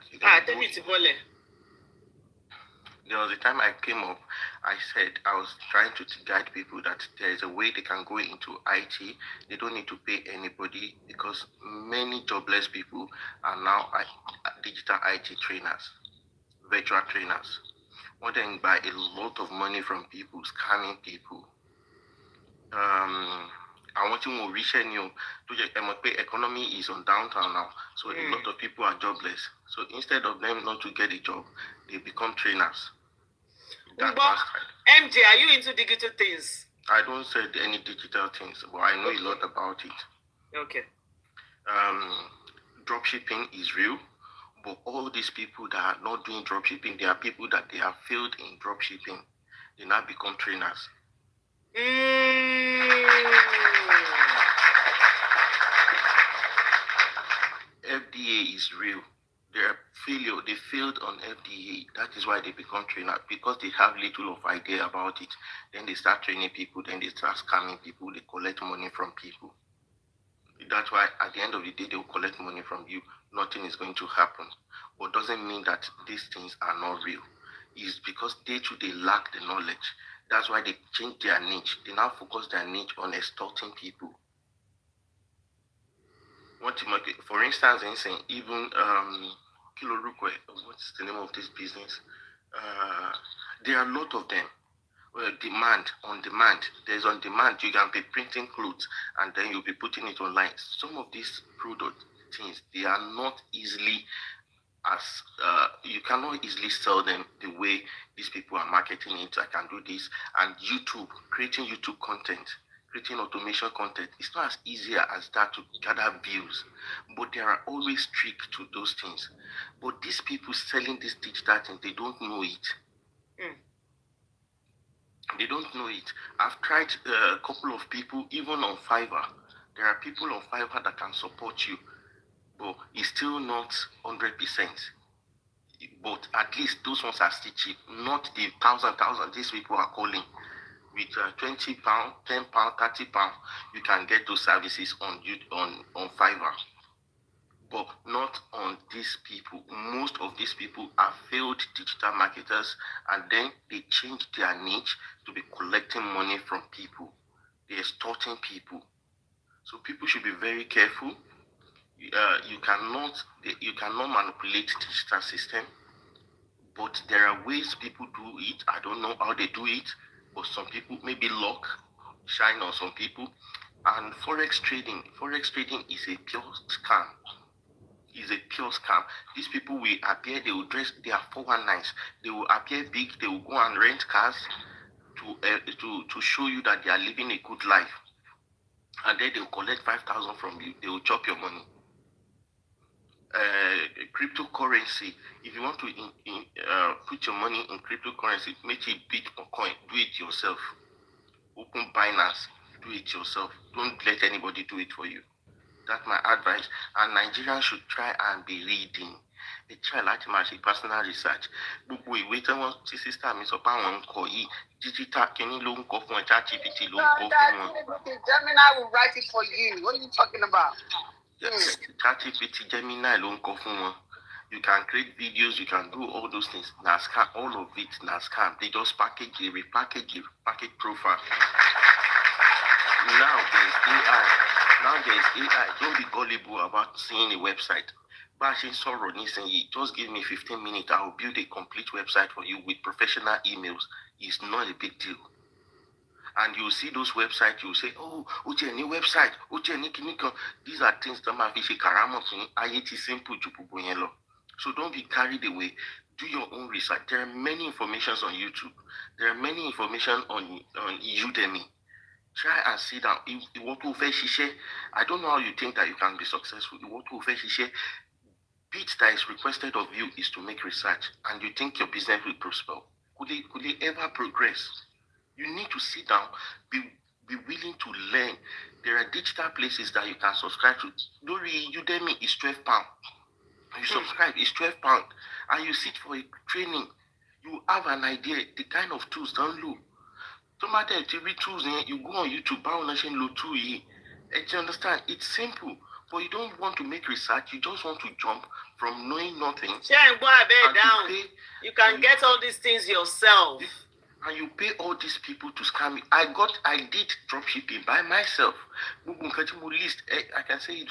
there was a time I came up, I said I was trying to guide people that there is a way they can go into IT. They don't need to pay anybody because many jobless people are now digital IT trainers, virtual trainers. One then buy a lot of money from people, scamming people. I want you to reach you to the economy is on downtown now, so a lot of people are jobless. So instead of them not to get a job, they become trainers. MJ, are you into digital things? I don't say any digital things, but I know a lot about it. Okay. Dropshipping is real, but all these people that are not doing dropshipping, they are people that they have failed in dropshipping. They now become trainers. FDA is real. They failed on FDA. That is why they become trainers, because they have little of idea about it. Then they start training people, then they start scamming people, they collect money from people. That's why at the end of the day, they will collect money from you. Nothing is going to happen. But doesn't mean that these things are not real. It's because they lack the knowledge. That's why they change their niche. They now focus their niche on extorting people. For instance, even what's the name of this business? There are a lot of them. On demand. There's on demand. You can be printing clothes and then you'll be putting it online. Some of these product things, they are not easily you cannot easily sell them the way these people are marketing it. I can do this. And YouTube, creating YouTube content, creating automation content, it's not as easy as that to gather views. But there are always tricks to those things. But these people selling this digital thing, they don't know it. They don't know it. I've tried a couple of people, even on Fiverr. There are people on Fiverr that can support you, but it's still not 100%. But at least those ones are still cheap, not the thousand these people are calling. With £20, £10, £30, you can get those services on Fiverr. But not on these people. Most of these people are failed digital marketers, and then they change their niche to be collecting money from people. They're extorting people. So people should be very careful. You cannot manipulate digital system, but there are ways people do it. I don't know how they do it, but some people, maybe luck shine on some people. And forex trading is a pure scam. These people will appear, they will dress, they are 419s. They will appear big, they will go and rent cars to show you that they are living a good life. And then they will collect 5,000 from you. They will chop your money. Cryptocurrency. If you want to put your money in cryptocurrency, make it Bitcoin. Do it yourself. Open Binance. Do it yourself. Don't let anybody do it for you. That's my advice. And Nigerians should try and be reading. They try like my personal research. We wait on sister me so digital can you loan for ChatGPT Gemini will write it for you. What are you talking about? Yes, ChatGPT, Gemini loan you can create videos, you can do all those things. NASCAR, all of it, NASCAR. They just package profile. Now there's AI. Don't be gullible about seeing a website. Just give me 15 minutes. I will build a complete website for you with professional emails. It's not a big deal. And you see those websites, you say, oh, Uche, new website. These are things that might be simple. So don't be carried away. Do your own research. There are many informations on YouTube. There are many information on Udemy. Try and sit down. I don't know how you think that you can be successful. Bit that is requested of you is to make research, and you think your business will prosper. Could they ever progress? You need to sit down, be be willing to learn. There are digital places that you can subscribe to. Lori Udemy is £12. You subscribe, it's £12, and you sit for a training. You have an idea, the kind of tools don't look. Some other TV tools, you go on YouTube, buy one tool. You understand? It's simple, but you don't want to make research. You just want to jump from knowing nothing. You can get all these things yourself. And you pay all these people to scam me. I did dropshipping by myself. I can say it.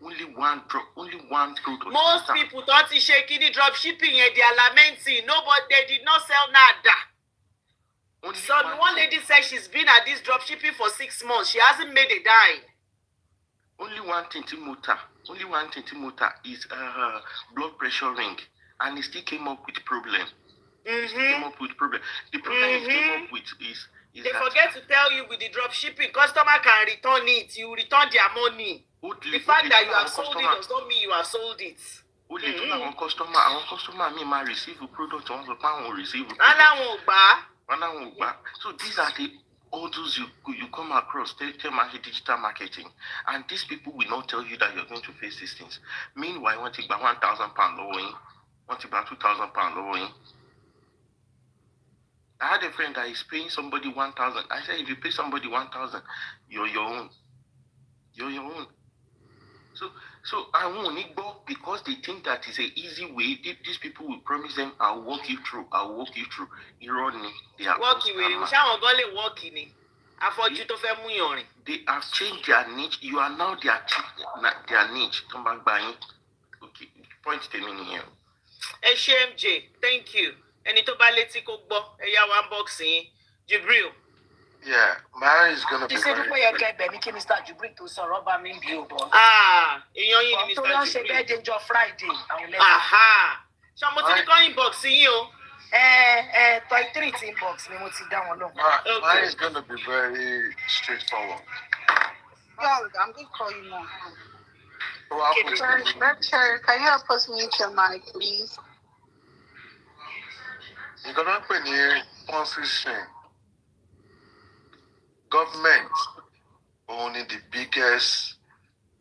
Only one product. Most people thought he shaking the drop shipping and they are lamenting. Nobody, they did not sell nada. So one lady said she's been at this drop shipping for 6 months. She hasn't made a dime. Only one thing is blood pressure ring, and it still came up with problem. The problem it came up with is they forget to tell you with the drop shipping, customer can return it. You return their money. The fact that you have sold it does not mean you have sold it. Our customer may receive a product, one receive a product. So these are the orders you come across, digital marketing. And these people will not tell you that you're going to face these things. Meanwhile, want to buy £1,000 owing, want to buy £2,000 owing. I had a friend that is paying somebody 1,000. I said, if you pay somebody 1,000, you're your own. You're your own. So I won't need because they think that is an easy way. These people will promise them, I'll walk you through. Ironically, they are They have changed their niche. You are now their niche. Come back by it. Okay, point terminating here. HMJ, thank you. Unboxing. Jibril. Yeah, mine is gonna be very... Mr. Jibril to Soroba main bill. Mr. Jibril. Friday. Aha. Inbox Toy 3 inbox. Mine is gonna be very straightforward. Well, I'm going to call you now. Okay, Sir, can you help us mute your mic, please? You're gonna put in position. Government owning the biggest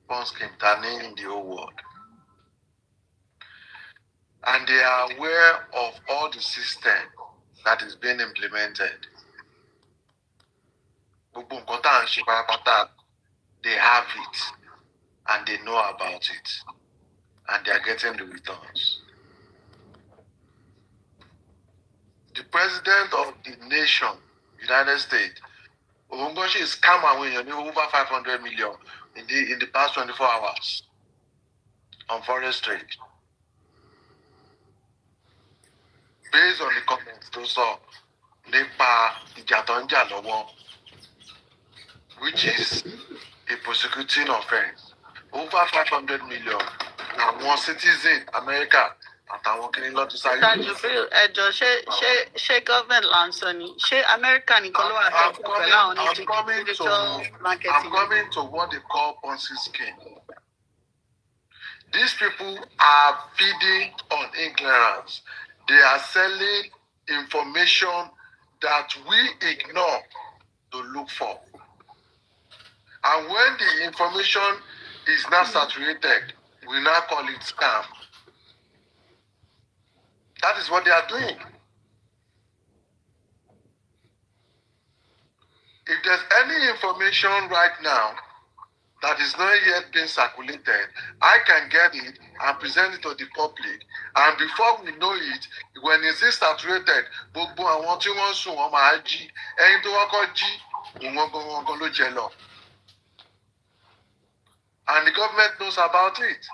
phone scheme in the whole world. And they are aware of all the system that is being implemented. They have it and they know about it. And they are getting the returns. The president of the nation, United States, Ongoshi is scam away over 500 million in the past 24 hours on foreign trade. Based on the comments to saw, Nepa Ijatonja Lowo, which is a prosecuting offense. Over 500 million. Now one citizen, America, àtàwọn kìnìún lọ ti sáré. ṣé government lansan ni ṣé America nìkan ló wà fún pẹ̀lú àwọn ní digital marketing. I'm coming to what they call Ponzi scheme. These people are feeding on ignorance. They are selling information that we ignore to look for. And when the information is not saturated, we now call it scam. That is what they are doing. If there's any information right now that is not yet being circulated, I can get it and present it to the public. And before we know it, when it's saturated, gbogbo àwọn tí wọ́n sùn wọ́n máa jí. Ẹni tó wọ́kọ́ jí, òun ló jẹ lọ. And the government knows about it.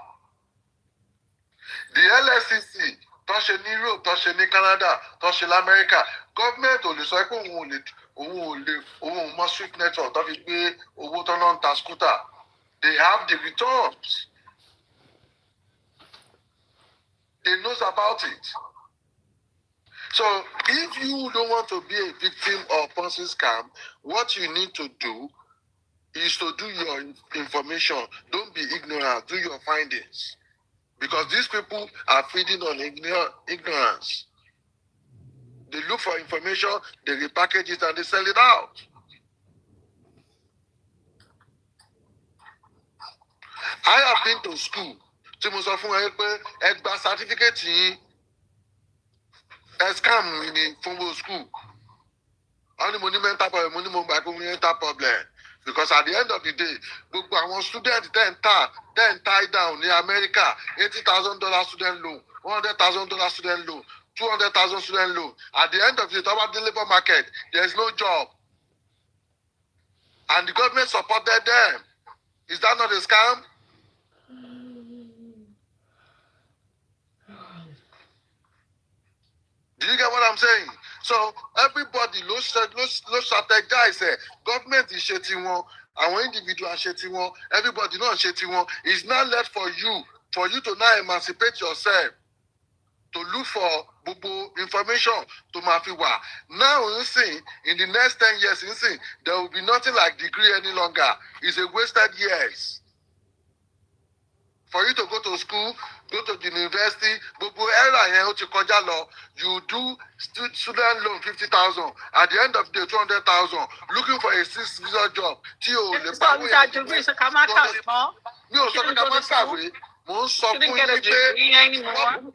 The LSCC, tó ṣe ní Europe, tó ṣe ní Canada, tó ṣe l'America, government ò lè sọ pé òun mọ Swift network tó fi gbé owó tó náà ń ta scooter. They have the returns. They knows about it. So if you don't want to be a victim of Ponzi scam, what you need to do is to do your information. Don't be ignorant. Do your findings. Because these people are feeding on ignorance. They look for information, they repackage it, and they sell it out. I have been to school. Tí mo sọ fún ẹ pé ẹ gba certificate yín, ẹ scam mi ní fún school. Only money mental problem, money mental problem. Because at the end of the day, gbogbo àwọn student then tie down in America, $80,000 student loan, $100,000 student loan, $200,000 student loan. At the end of the day, about the labor market, there is no job. And the government supported them. Is that not a scam? Do you get what I'm saying? So everybody strategize. Government is shitting one, our individual shitting one, everybody not shitting one. It's not left for you to now emancipate yourself, to look for bubu information to mafiwa. Now you see, in the next 10 years, you see, there will be nothing like degree any longer. It's a wasted years. For you to go to school, go to the university, you do student loan 50,000. At the end of the day, 200,000. Looking for a 6-figure job.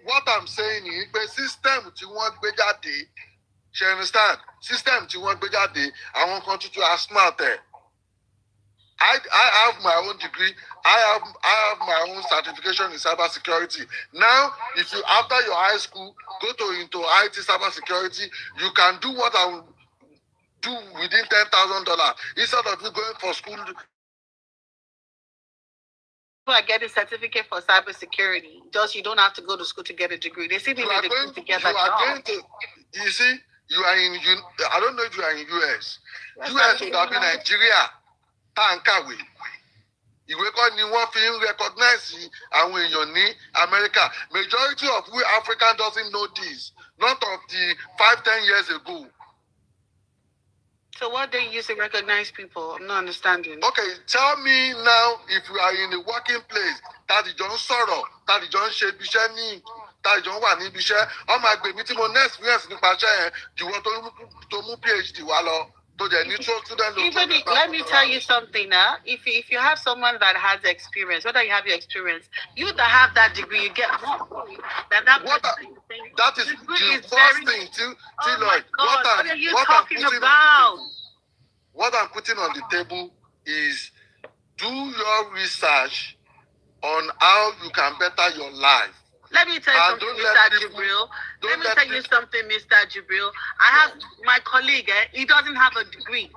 What I'm saying is, the system you want better day. You understand? System you want better day. I want country to are smarter. I have my own degree. I have my own certification in cybersecurity. Now, if you after your high school go into IT cybersecurity, you can do what I will do within $10,000 instead of you going for school. People are getting certificate for cybersecurity. Just you don't have to go to school to get a degree. They see me with a degree together. You see, you are in. I don't know if you are in US. US would have been Nigeria. Tankawe. Ìwé kọ́ ni wọ́n fi ń recognize àwọn èèyàn ní America. Majority of we African doesn't know this. Not of the 5-10 years ago. So what they use to recognize people? I'm not understanding. Okay, tell me now if you are in a working place. Tàdí jọ ń sọ̀rọ̀, tàdí jọ ń ṣe ibi iṣẹ́ ní, tàdí jọ ń wà ní ibi iṣẹ́. Ọmọ àgbẹ̀ mi tí mo ní experience nípa iṣẹ́ yẹn, jùwọ́ tó mú PhD wá lọ. Let me tell you something now. If you have someone that has experience, whether you have your experience, you that have that degree, you get more. That is the first thing, Lloyd. What are you talking about? What I'm putting on the table is do your research on how you can better your life. Let me tell you something, Mr. Jibril. Let me tell you something, Mr. Jibril. I have my colleague, he doesn't have a degree.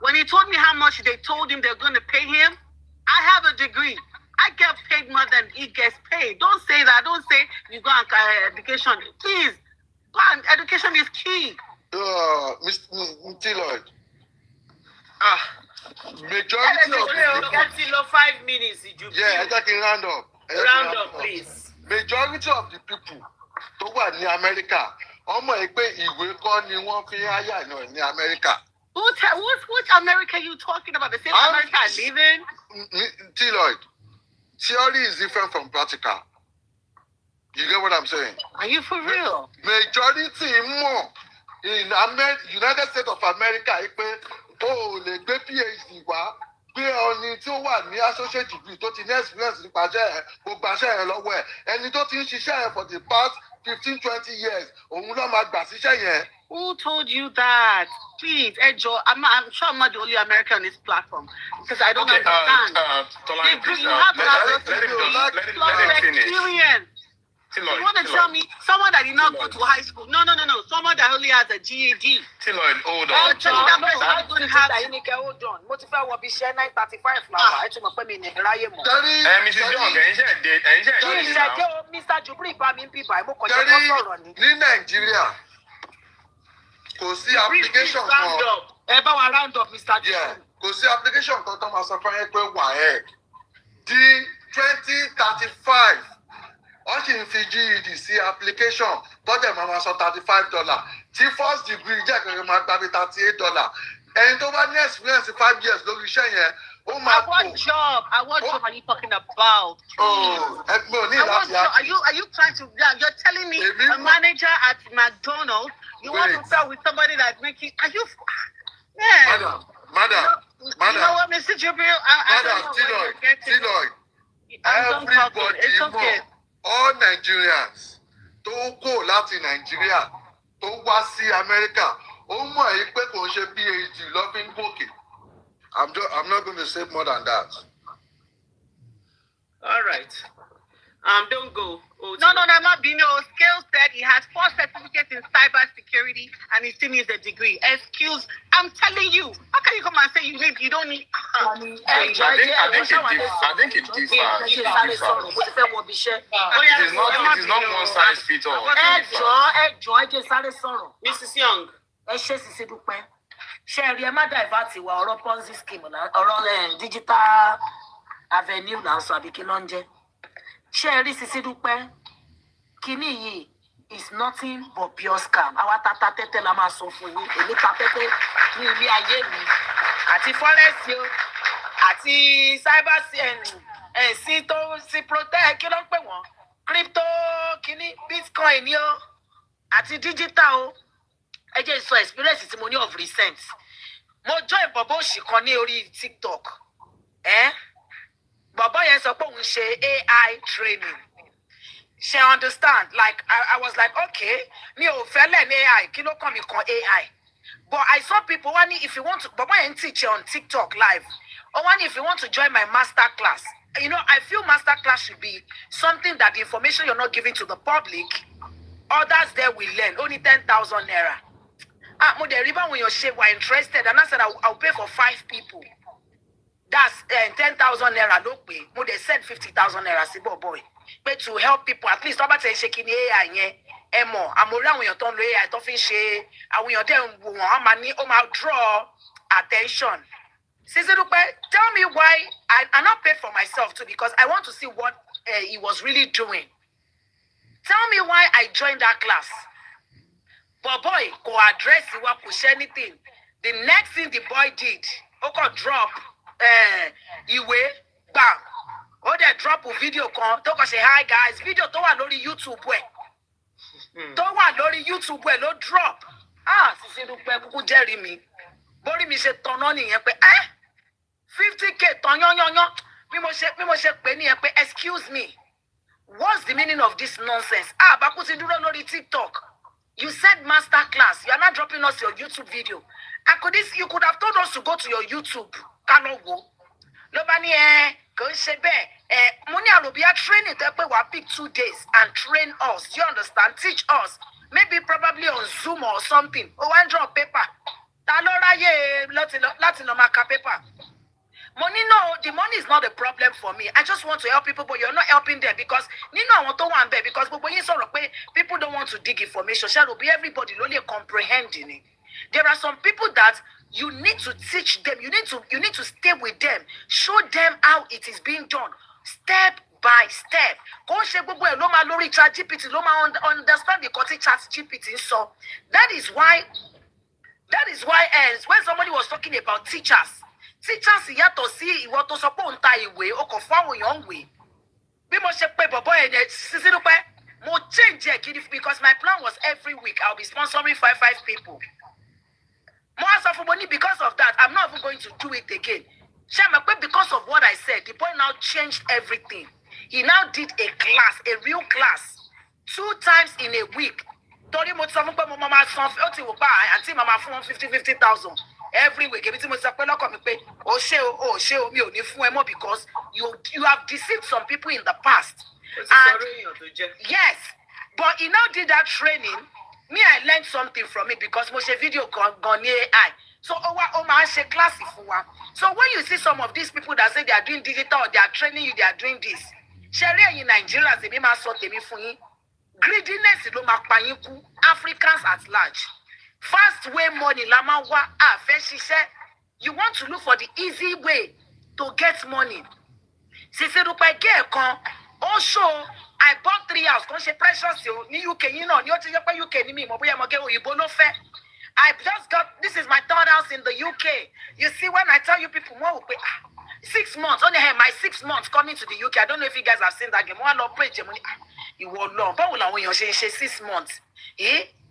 When he told me how much they told him they're going to pay him, I have a degree. I get paid more than he gets paid. Don't say that. Don't say you go and education. Please, go and education is key. Mr. Lloyd. Majority of the 5 minutes. Yeah, I can round up. Round up, please. Majority of the people tó wà ní America, ọmọ ẹ pé ìwé kọ́ ni wọ́n fi háyà náà ní America. Which America are you talking about? The same America I live in? Lloyd, theory is different from practical. You get what I'm saying? Are you for real? Majority more in United States of America ẹ pé o lè gbé PhD wá. Pé ọni tí ó wà ní associate degree tó ti ní experience nípa iṣẹ́ ẹ̀ gbogbo aṣẹ́ ẹ̀ lọ́wọ́ ẹ̀ ẹni tó ti ń ṣiṣẹ́ ẹ̀ for the past 15-20 years òun ló máa gbà síṣẹ́ yẹn. Who told you that? Please, Ejo, I'm sure I'm not the only American on this platform because I don't understand. You have to have experience. You want to tell me someone that did not go to high school? No. Someone that only has a GED. Lloyd, hold on. Hold on. Mo ti fẹ́ wọ bí iṣẹ́ 9:35 náà. Ẹ ti mọ̀ pé mi ní ráyè mọ̀. Mrs. Young, Mr. Jubri bá mi ń bí báyìí, mo kàn jẹ́ kó sọ̀rọ̀ ni. Ní Nàìjíríà, kò sí application kan. Ẹ bá wa round up, Mr. Jubri. Kò sí application kan tó máa sọ fún ẹ pé WAEC di 2035. Wọ́n sì ń fi GED sí application tọ́jà máa sọ $35. Tí first degree jẹ́ kẹ̀kẹ́ máa gba bí $38. Ẹni tó bá ní experience 5 years lórí iṣẹ́ yẹn What job are you talking about? Are you trying to? You're telling me a manager at McDonald's? You want to sell with somebody that's making? Are you? Man, Madam. You know what, Mr. Jubril? Everybody, it's okay. All Nigerians, tó kó láti Nigeria, tó wá sí America, ó mọ̀ èyí pé kò ń ṣe PhD lọ́fíìn gòkè. I'm not going to say more than that. All right. Don't go. No, not Bino. Scale said he has 4 certificates in cyber security and he still needs a degree. Excuse, I'm telling you. How can you come and say you don't need? I think it differs. It is not one size fits all. Mrs. Young. Ṣé ẹ má divert wa ọ̀rọ̀ Ponzi scheme ọ̀rọ̀ digital avenue là ń sọ àbí kí ló ń jẹ́. Ṣé ẹ rí Sisi Dúpẹ́? Kíní yìí is nothing but pure scam. Àwa tata tẹ́tẹ́ la máa sọ fún yín. Èmi ta tẹ́tẹ́ ní ilé ayé mi. Àti forex o, àti cyber sí tó sí protect kí ló ń pè wọ́n? Crypto kíní Bitcoin ni o, àti digital o. Ẹ jẹ́ sọ experience tí mo ní of recent. Mo join bọ̀bọ̀ òṣì kan ní orí TikTok. Bọ̀bọ̀ yẹn sọ pé òun ṣe AI training. She understand? Like I was like, okay, mi ò fẹ́ learn AI, kí ló kàn mí kan AI. But I saw people wanting if you want to, Bọ̀bọ̀ yẹn teach on TikTok live. Or if you want to join my master class. You know, I feel master class should be something that the information you're not giving to the public, others there will learn. Only 10,000 naira. Mo de riba when you were interested, and I said I'll pay for 5 people. That's 10,000 naira. Look, pay. Mo de said 50,000 naira. See, boy, but to help people at least. About shaking AI, emo. I'm around when you turn AI. Don't share. And when you're there, I'm draw attention. Sisi Dúpẹ́, tell me why I not paid for myself too because I want to see what he was really doing. Tell me why I joined that class. But boy, go address you or push anything. The next thing the boy did, drop iwe, bam. They drop a video con. Don't say hi guys. Video to one lórí YouTube way. To one lórí YouTube way. No drop. Sisi Dúpẹ́ kuku jerry me. Bori mi se turn on yẹn pé 50K ton yon. Mi mo se pè ní yẹn pé excuse me. What's the meaning of this nonsense? Baku ti dúró lórí TikTok. You said master class. You are not dropping us your YouTube video. You could have told us to go to your YouTube. Kanowo. Nobody go say money alobia training that we pick 2 days and train us. You understand? Teach us. Maybe probably on Zoom or something. One drop paper. Paper. Money, no, the money is not a problem for me. I just want to help people, but you're not helping them because I want to one because people don't want to dig information. Shall be everybody only comprehending it. There are some people that you need to teach them. You need to stay with them. Show them how it is being done. Step by step. Understand the content chat GPT. So that is why when somebody was talking about teachers here to see what to support way or conform young way. We must pay Sisi Dúpẹ́, mo change it because my plan was every week I'll be sponsoring 5 people. More for money because of that. I'm not even going to do it again. Because of what I said, the boy now changed everything. He now did a class, a real class, 2 times in a week. Tori mo sọ fún pé mo máa san ó ti wò pa àǹtí màmá fún 50,000 every week. Ebi tí mo sọ pé lọ́kàn mi pé ó ṣe o mi ò ní fún ẹ mọ́ because you have deceived some people in the past. And yes, but he now did that training. Me, I learned something from it because mo ṣe video gan ní AI. So ó máa ṣe class fún wa. So when you see some of these people that say they are doing digital or they are training you, they are doing this. Ṣé rí ẹ̀yin Nigerians èmi máa sọ tèmi fún yín. Greediness ló máa pa yín kú. Africans at large. Fast way money la máa wá fẹ́ ṣiṣẹ́. You want to look for the easy way to get money. Sisi Dúpẹ́ gé ẹ̀kan ó show I bought 3 houses. Kan ṣe precious ní UK yín náà ní ó ti jẹ́ pé UK ní mi mọ̀ bóyá mo gé òyìnbó ló fẹ́. I just got, this is my 3rd house in the UK. You see, when I tell you people more, 6 months. Only hey, my 6 months coming to the UK. I don't know if you guys have seen that game. One of pray Germany. You were long. But when you say 6 months,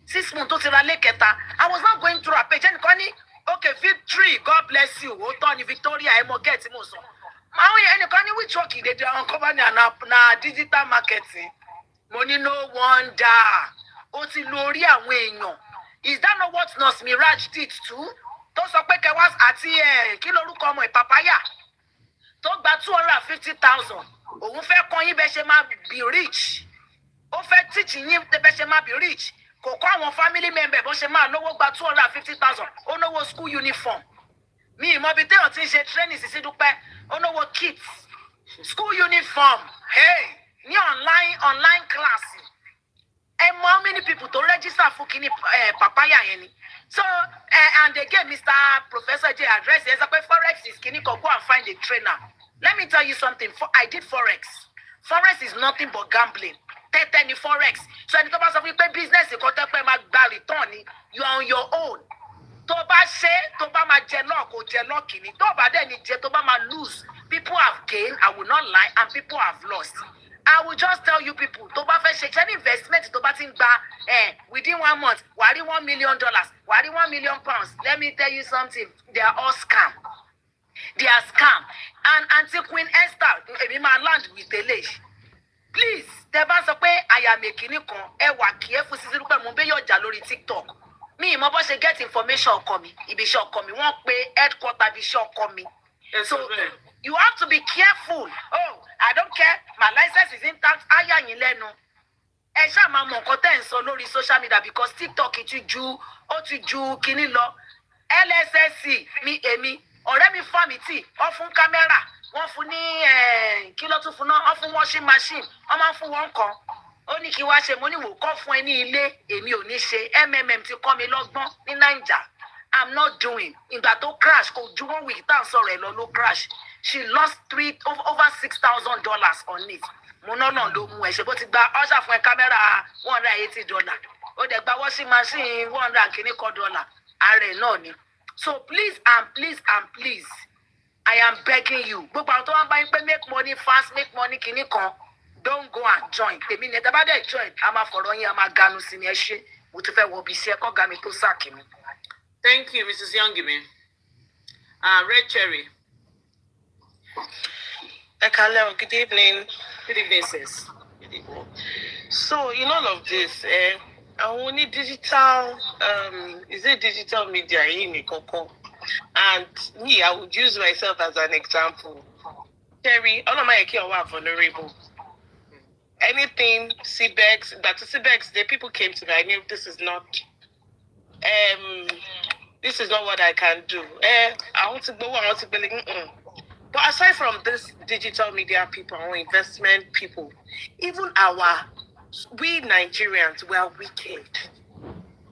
6 months. I was not going through a page. And okay, victory. God bless you. Tony Victoria. I'm get him also. Which work they do uncover na digital marketing. Money no wonder. Oti lori àwọn èèyàn. Is that not what Nurse Mirage did too? Tó sọ pé kẹwàá àti kí lorúkọ ọmọ ìpàpáyà tó gba 250,000 òun fẹ́ kọ́ yín bẹ́ ṣe máa be rich ó fẹ́ teach yín bẹ́ ṣe máa be rich kò kọ́ àwọn family member bó ṣe máa lówó gba 250,000 ó náwó school uniform mi ìmọ̀ bíi téèyàn ti ń ṣe training sí dúpẹ́ ó náwó kits school uniform hey ní online class how many people to register for kini papaya yẹn ni so and again Mr. Professor J address yẹn sọ pé forex is kini kan go and find a trainer. Let me tell you something. I did forex. Forex is nothing but gambling. Tẹ́tẹ́ ni forex. So ẹni tó bá sọ fún mi pé business kò tẹ́ pé máa gba return ni you are on your own. Tó bá ṣe tó bá máa jẹ lọ́ọ̀ kò jẹ lọ́ọ̀kì ni tó bá dẹ̀ ni jẹ tó bá máa lose. People have gained, I will not lie, and people have lost. I will just tell you people, tó bá fẹ́ ṣe any investment tó bá ti ń gba within 1 month, wàá rí $1 million, wàá rí £1 million. Let me tell you something, they are all scam. They are scam. And Auntie Queen Esther, èmi máa land with the lady. Please, tẹ́ bá sọ pé àyà mèkìní kan, ẹ wà kí ẹ fún sísí rúpẹ́ mo bẹ́ yọjà lórí TikTok. Mi ìmọ̀ bó ṣe get information ọkọ mi, ibi iṣẹ́ ọkọ mi, wọ́n pe headquarter ibi iṣẹ́ ọkọ mi. So you have to be careful. Oh, I don't care. My license is intact. Aya yín lẹ́nu. Ẹ ṣáà máa mọ nǹkan tẹ́ ń sọ lórí social media because TikTok ti ju kíní lọ. LSSC mi èmi ọ̀rẹ́ mi fún mi tí wọ́n fún kámẹ́rà wọ́n fún ní kí ló tún fún náà wọ́n fún washing machine wọ́n máa ń fún wọn kan. Ó ní kí wá ṣe mo ní wò kọ́ fún ẹ ní ilé èmi ò ní ṣe MMM ti kọ́ mi lọ́gbọ́n ní Naija. I'm not doing. Ìgbà tó crash kò ju 1 week tá à ń sọ̀rọ̀ ẹ̀ lọ ló crash. She lost over $6,000 on it. Mo náà ló mú ẹ ṣe bó ti gba ọṣà fún ẹ kámẹ́rà $180. Ó dẹ̀ gba washing machine $100 kìíní kan dollar. Ààrẹ náà ni. So please and please and please, I am begging you. Gbogbo àwọn tó wá ń bá yín pé make money fast, make money kìíní kan. Don't go and join. Tèmi ni ẹ tẹ́ bá dẹ̀ join, a máa fọ̀rọ̀ yín, a máa ganu sí ni ẹ ṣe. Mo ti fẹ́ wọ bí iṣẹ́ kọ́ ga mi tó sáàkì mi. Thank you, Mrs. Youngimi. Red Cherry. Hello, good evening. Good evening, sis. Good evening. So, in all of this, I want digital, is it digital media in Koko? And me, I would use myself as an example. Terry, all of my kids are vulnerable. Anything, CBEX, that CBEX, the people came to me, I knew this is not what I can do. I want to go, I want to believe. But aside from this digital media people, our investment people, even we Nigerians, we are wicked.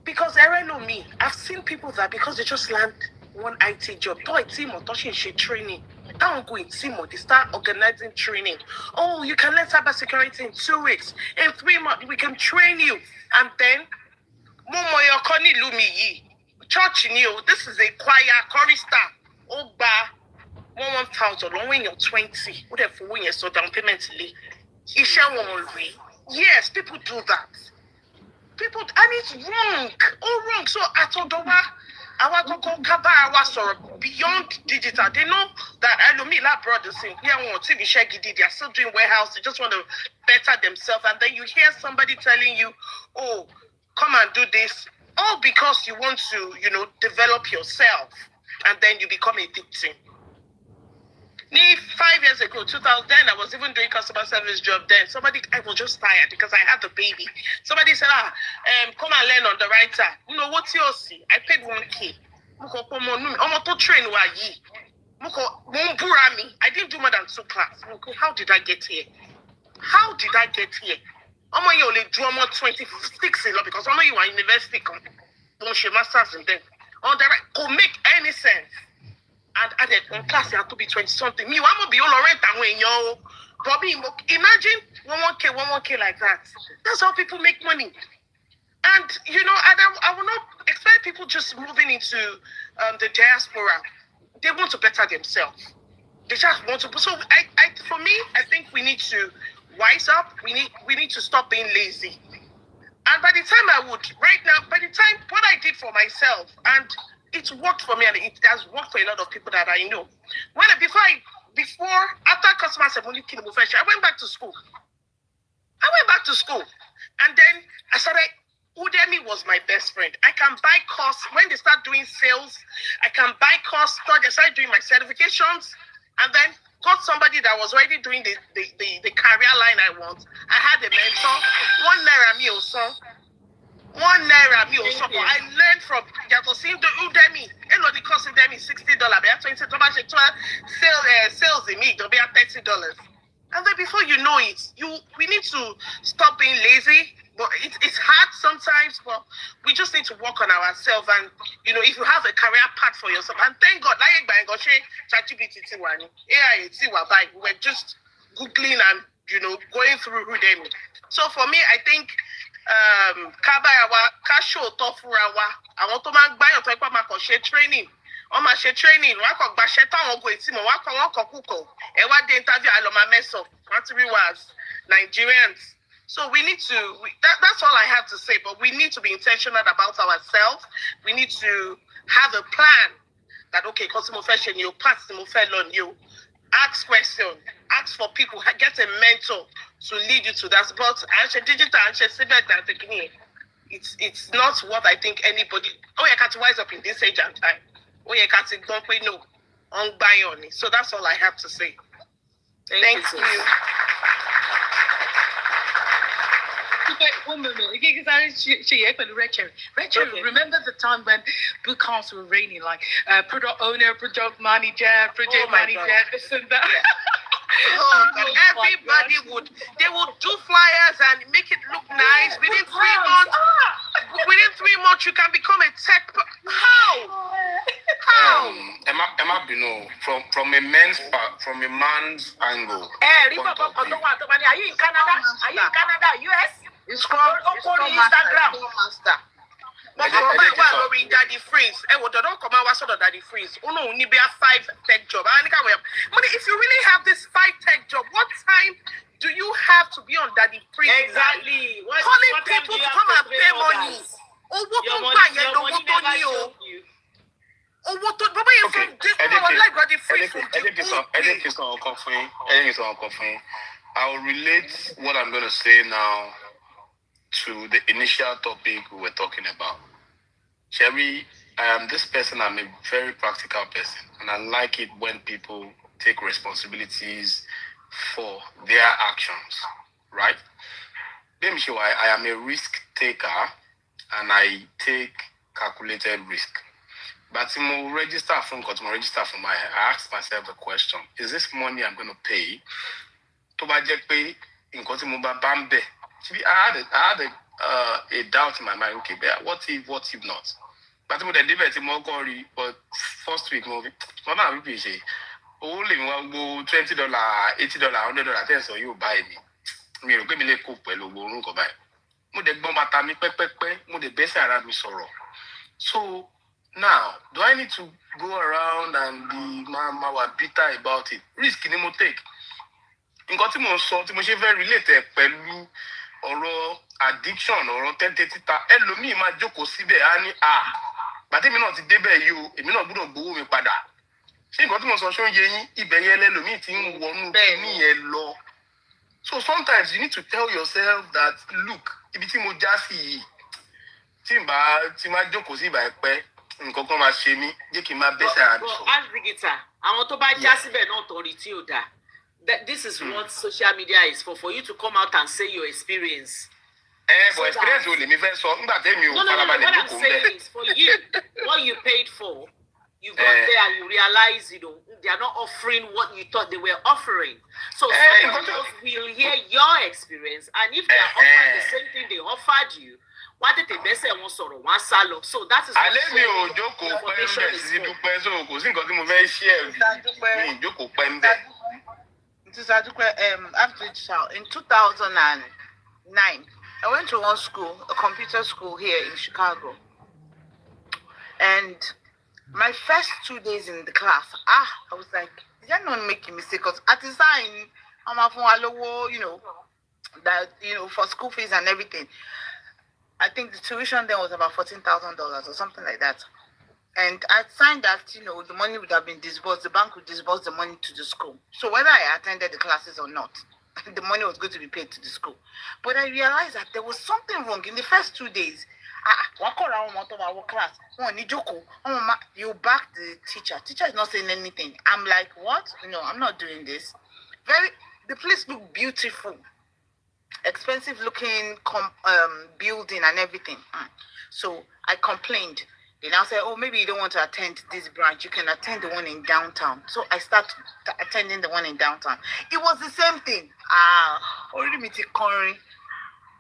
Because I know me, I've seen people that because they just land one IT job, training. They don't go in team, they start organizing training. Oh, you can learn cybersecurity in 2 weeks. In 3 months, we can train you. And then church new. This is a choir, chorister. Oba 1,000 when you're 20. What if when you're so down payment late? Yes, people do that. People, and it's wrong. All wrong. So at Odowa, our beyond digital. They know that I know me like brothers in here want to be shaggy. They are still doing warehouse. They just want to better themselves. And then you hear somebody telling you, oh, come and do this. All because you want to, develop yourself. And then you become a victim. 5 years ago, 2010, I was even doing customer service job then. I was just tired because I had the baby. Somebody said, come and learn on the right side. What's yours? I paid 1K. I didn't do more than 2 classes. How did I get here? How did I get here? I'm only do more 26 because I know you are university. Don't share masters and then on the right could make any sense. And added on class you have to be 20 something. Me, I'm gonna be all right when you Bobby. Imagine 1K like that. That's how people make money. And I will not expect people just moving into the diaspora. They want to better themselves. They just want to. So for me, I think we need to wise up. We need to stop being lazy. And by the time by the time what I did for myself, and it worked for me, and it has worked for a lot of people that I know. After customer service, I went back to school. And then I started. Udemy was my best friend. I can buy course when they start doing sales. I can buy course. I started doing my certifications, and then got somebody that was already doing the career line I want. I had a mentor. One naira me also. I learned from the Udemy. The cost of Udemy is $60. I have sales in me. They'll be at $30. And then before you know it, we need to stop being lazy. But it's hard sometimes, but we just need to work on ourselves. And, if you have a career path for yourself, and thank God, we were just Googling and, going through Udemy. So for me, I think, training. On my training, Nigerians. So we need to, that's all I have to say, but we need to be intentional about ourselves. We need to have a plan that, okay, fashion, you pass the on you. Ask questions, ask for people, get a mentor to lead you to that. But it's not what I think anybody, you can't wise up in this age and time. You can't don't pay no on buy on it. So that's all I have to say. Thank you. One moment. Rachel, remember the time when book camps were raining, like product owner, product manager, this and that? Everybody would do flyers and make it look nice. Within 3 months, you can become a tech. How? Emma Bino, from a man's angle. Are you in Canada? Are you in Canada, US? It's called Instagram. Daddy Freeze. Daddy Freeze. Only be a 5 tech job. If you really have this 5 tech job, what time do you have to be on Daddy Freeze? Exactly. Calling people to come and pay money. I'll relate what I'm going to say now to the initial topic we were talking about. Sherry, this person, I'm a very practical person, and I like it when people take responsibilities for their actions, right? Let me show I am a risk taker, and I take calculated risk. But to register from I ask myself the question, is this money I'm going to pay? I had a doubt in my mind, okay, but what if not? But with the debate, but first week, Mama will say, only $20, $80, $100, so you buy me. Me, go me let cook well, go buy. So now, do I need to go around and be mama bitter about it? Risk ni mo take. Nǹkan tí mo sọ tí mo ṣe very related pẹ̀lú ọ̀rọ̀ addiction, ọ̀rọ̀ tẹ́tẹ́títà. Ẹlòmíì máa jókòó síbẹ̀ á ní bàtí èmi náà ti débẹ̀ yìí o, èmi náà gbọ́dọ̀ gbowó mi padà. Ṣé nǹkan tí mo sọ ṣó ń yé yín? Ibẹ̀ yẹn lẹ́lòmíì ti ń wọnú kíní yẹn lọ. So sometimes you need to tell yourself that, look, ibi tí mo já sí yìí, tí máa jókòó sí ìbà ẹ̀pẹ́, nǹkan kan máa ṣe mí, jẹ́ kí n máa bẹ́sẹ̀ ara mi sọ. Asbigita, àwọn tó bá já síbẹ̀ náà torí tí ò dáa. This is what social media is for you to come out and say your experience. But experience will me first. So no, what I'm saying is for you, what you paid for, you got there and you realize, they are not offering what you thought they were offering. So someone else will hear your experience, and if they are offering the same thing they offered you, what did they say? So that is in 2009, I went to one school, a computer school here in Chicago. And My first 2 days in the class, I was like, did I not make a mistake? Because at the time, I'm a you know, that, you know, for school fees and everything. I think the tuition then was about $14,000 or something like that. And I signed that, you know, the money would have been disbursed, the bank would disburse the money to the school. So whether I attended the classes or not, the money was going to be paid to the school. But I realized that there was something wrong in the first 2 days. Class. You back the teacher. Teacher is not saying anything. I'm like, what? No, I'm not doing this. The place looked beautiful. Expensive looking building and everything. So I complained. They now say, oh, maybe you don't want to attend this branch. You can attend the one in downtown. So I started attending the one in downtown. It was the same thing. Already meeting Corey.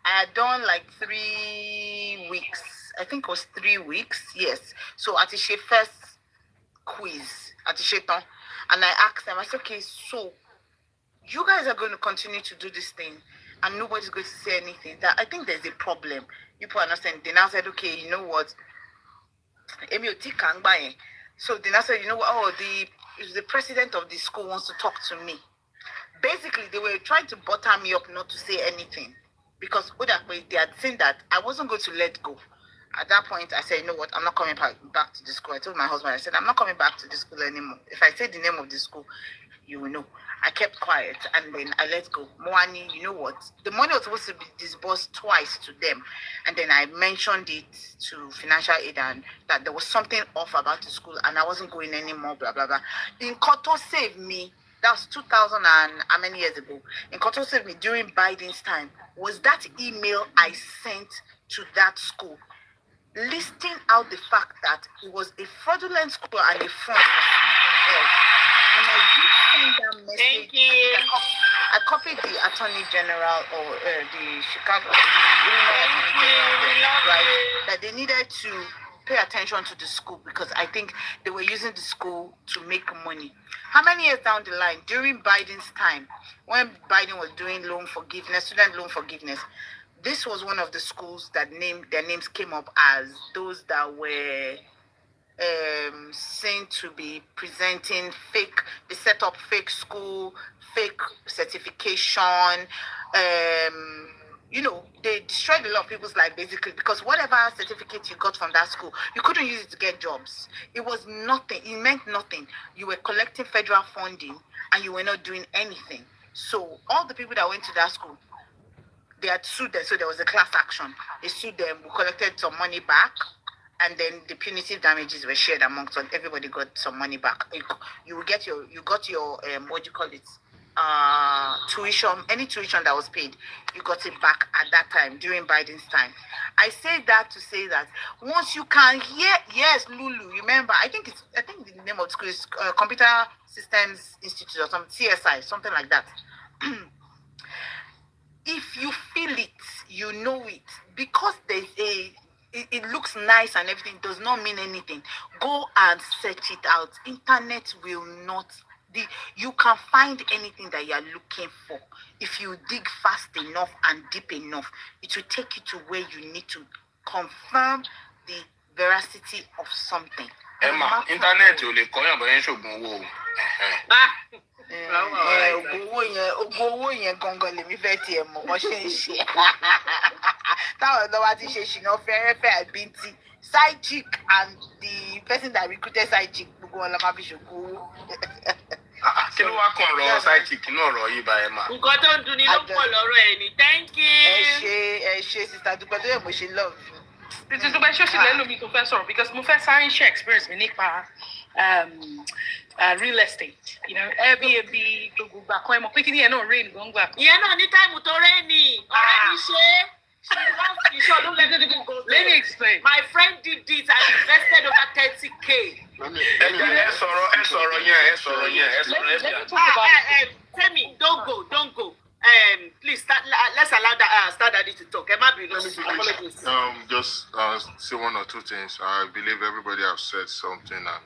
I had done like 3 weeks. I think it was 3 weeks. Yes. So at the first quiz at the Sheton, and I asked them, I said, okay, so you guys are going to continue to do this thing and nobody's going to say anything. That I think there's a problem. People understand. They now said, okay, you know what? So they now said, you know what? Oh, the president of the school wants to talk to me. Basically, they were trying to butter me up not to say anything because they had seen that I wasn't going to let go. At that point, I said, you know what? I'm not coming back to the school. I told my husband, I said, I'm not coming back to the school anymore. If I say the name of the school, you will know. I kept quiet and then I let go. Moani, you know what? The money was supposed to be disbursed twice to them. And then I mentioned it to financial aid and that there was something off about the school and I wasn't going anymore, blah, blah, blah. In Koto saved me. That was 2000 and how many years ago? In Koto saved me during Biden's time. Was that email I sent to that school listing out the fact that it was a fraudulent school and a front for something else. And I did send that message. Thank you. I copied the Attorney General or the Chicago, that they needed to pay attention to the school because I think they were using the school to make money. How many years down the line, during Biden's time, when Biden was doing loan forgiveness, student loan forgiveness, this was one of the schools that their names came up as those that were seen to be presenting fake. They set up fake school, fake certification. You know, they destroyed a lot of people's life basically because whatever certificate you got from that school, you couldn't use it to get jobs. It was nothing. It meant nothing. You were collecting federal funding and you were not doing anything. So all the people that went to that school, they had sued them, so there was a class action. They sued them, we collected some money back, and then the punitive damages were shared amongst them. Everybody got some money back. You got your what do you call it? Tuition, any tuition that was paid, you got it back at that time during Biden's time. I say that to say that once you can hear, yes, Lulu, remember, I think the name of the school is Computer Systems Institute or something, CSI, something like that. If you feel it, you know it. Because there's it looks nice and everything, does not mean anything. Go and search it out. Internet will not. You can find anything that you are looking for. If you dig fast enough and deep enough, it will take you to where you need to confirm the veracity of something. Emma, internet ò lè kọ́yàn bọ́yẹn ṣògùn owó. Owó yẹn gangan lèmi fẹ́ tiẹ̀ mọ̀ wọ́n ṣe ń ṣe. Táwọn ọ̀dọ́ wa ti ṣe ṣìnà fẹ́rẹ́fẹ́ àbíntí. Side chick and the person that recruited side chick gbogbo wọn lọ máa fi ṣògùn owó. Kí ló wá kàn ọ̀rọ̀ side chick inú ọ̀rọ̀ yìí bá Emma? Nǹkan tó ń dunni ló pọ̀ lọ́rọ̀ ẹ̀ ni. Thank you. Ẹ ṣe sister Dúpẹ́ tó yẹ mo ṣe love. This is the best show lẹ́nu mi tó fẹ́ sọ̀rọ̀ because mo fẹ́ sáré share experience mi nípa real estate. You know, Airbnb gbogbo gbà kan ẹ mọ̀ pé kí ni ẹ̀ náà rain gbọ̀ngbà. Ìyẹn náà ní táìmù tó rain ni. Ọ̀rẹ́ mi ṣe Let me explain. My friend did it and invested over 30K. Temi, don't go. Please let's allow Star Daddy to talk. Just say one or two things. I believe everybody have said something and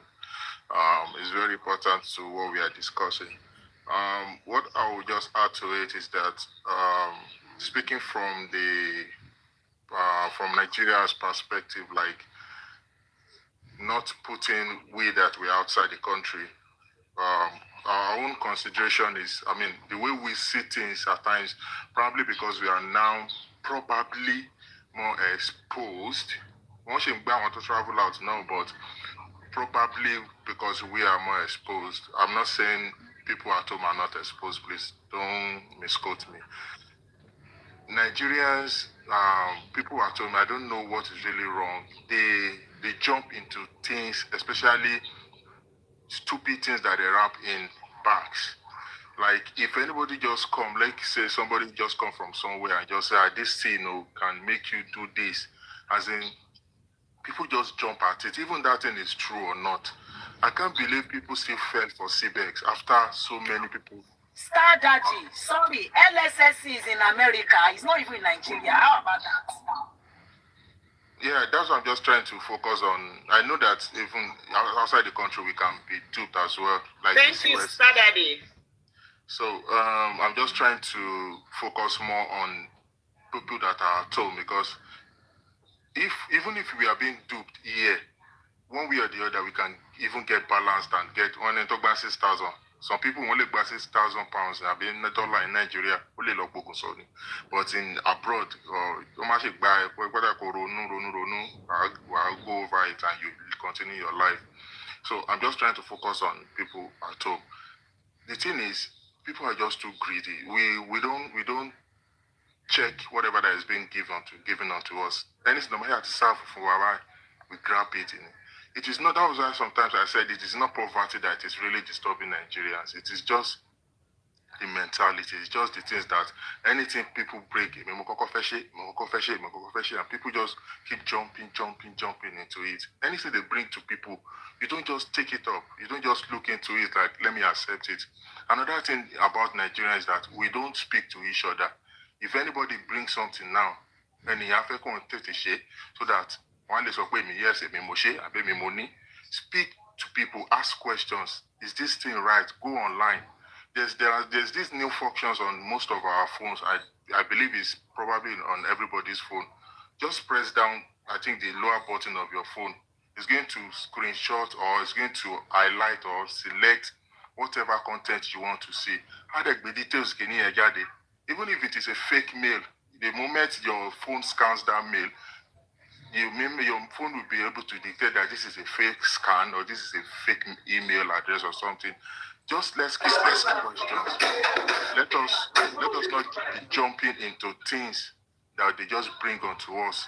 it's very important to what we are discussing. What I will just add to it is that speaking from from Nigeria's perspective, like not putting we that we're outside the country. Our own consideration is, I mean, the way we see things at times, probably because we are now probably more exposed. One should want to travel out now, but probably because we are more exposed. I'm not saying people at home are not exposed, please don't misquote me. Nigerians, people at home, I don't know what is really wrong. They jump into things, especially stupid things that they wrap in bags. Like if anybody just come, like say somebody just come from somewhere and just say, this thing can make you do this. As in, people just jump at it. Even that thing is true or not. I can't believe people still fell for CBEX after so many people. Star Daddy, sorry, LSSC is in America. It's not even in Nigeria. How about that? Yeah, that's what I'm just trying to focus on. I know that even outside the country, we can be duped as well. Like Thank you, Star Daddy. So I'm just trying to focus more on people that are at home, because even if we are being duped here, one way or the other, we can even get balanced and get one and talk about 6,000. Some people only buy 6,000 pounds. I've been a dollar in Nigeria, only look but in abroad, I'll go over it and you continue your life. So I'm just trying to focus on people at home. The thing is, people are just too greedy. We don't check whatever that is being given unto us. Anything no matter to serve for our, we grab it in. It is not, that was why sometimes I said it is not poverty that is really disturbing Nigerians. It is just the mentality. It's just the things that anything people break, and people just keep jumping into it. Anything they bring to people, you don't just take it up. You don't just look into it like, let me accept it. Another thing about Nigerians is that we don't speak to each other. If anybody brings something now, and you have to take a share, so that one day yes, speak to people, ask questions. Is this thing right? Go online. There's these new functions on most of our phones. I believe it's probably on everybody's phone. Just press down, I think, the lower button of your phone. It's going to screenshot, or it's going to highlight or select whatever content you want to see. How the details can you get it? Even if it is a fake mail, the moment your phone scans that mail, your phone will be able to detect that this is a fake scan or this is a fake email address or something. Just let's keep asking questions. Let us not be jumping into things that they just bring onto us.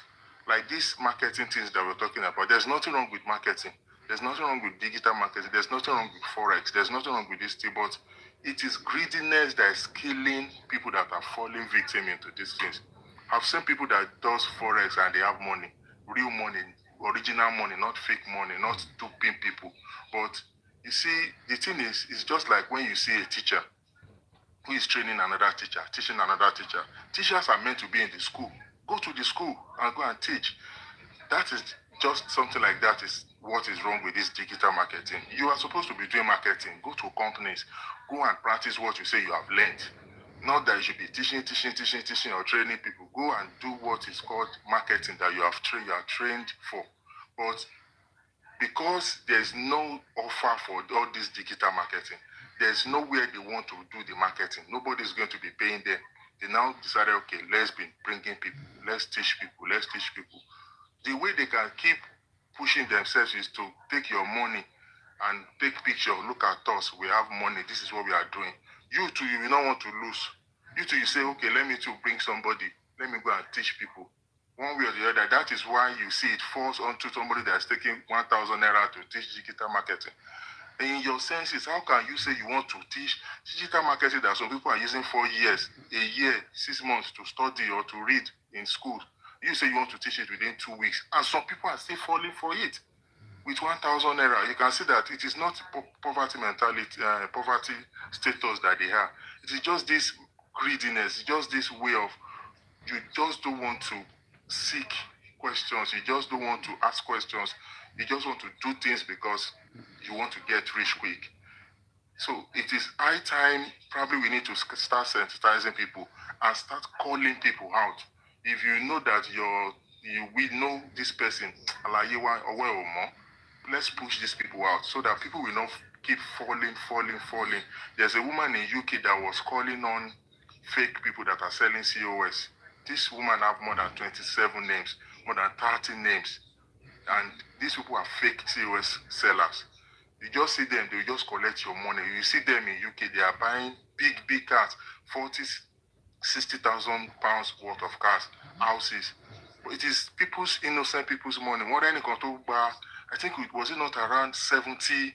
Like these marketing things that we're talking about. There's nothing wrong with marketing. There's nothing wrong with digital marketing. There's nothing wrong with Forex. There's nothing wrong with this thing, but it is greediness that is killing people that are falling victim into these things. I've seen people that does Forex and they have money, real money, original money, not fake money, not duping people. But you see, the thing is, it's just like when you see a teacher who is training another teacher, teaching another teacher. Teachers are meant to be in the school. Go to the school and go and teach. That is just something like that is what is wrong with this digital marketing. You are supposed to be doing marketing. Go to companies. Go and practice what you say you have learned. Not that you should be teaching or training people. Go and do what is called marketing that you are trained for. But because there's no offer for all this digital marketing, there's nowhere they want to do the marketing. Nobody's going to be paying them. They now decided, okay, let's be bringing people. Let's teach people. The way they can keep pushing themselves is to take your money and take picture. Look at us. We have money. This is what we are doing. You too, you will not want to lose. You too, you say, okay, let me to bring somebody. Let me go and teach people. One way or the other, that is why you see it falls onto somebody that's taking 1,000 naira to teach digital marketing. In your senses, how can you say you want to teach digital marketing that some people are using 4 years, a year, 6 months to study or to read in school? You say you want to teach it within 2 weeks, and some people are still falling for it. With 1,000 naira, you can see that it is not poverty mentality, poverty status that they have. It is just this greediness, just this way of, you just don't want to seek questions, you just don't want to ask questions, you just want to do things because you want to get rich quick. So it is high time, probably we need to start sensitizing people and start calling people out. If you know that we know this person, let's push these people out so that people will not keep falling. There's a woman in UK that was calling on fake people that are selling COS. This woman have more than 27 names, more than 30 names. And these people are fake COS sellers. You just see them, they just collect your money. You see them in UK, they are buying big cars, 40, 60,000 pounds worth of cars, houses. But it is people's innocent people's money. More than any control bar, I think it was not around 70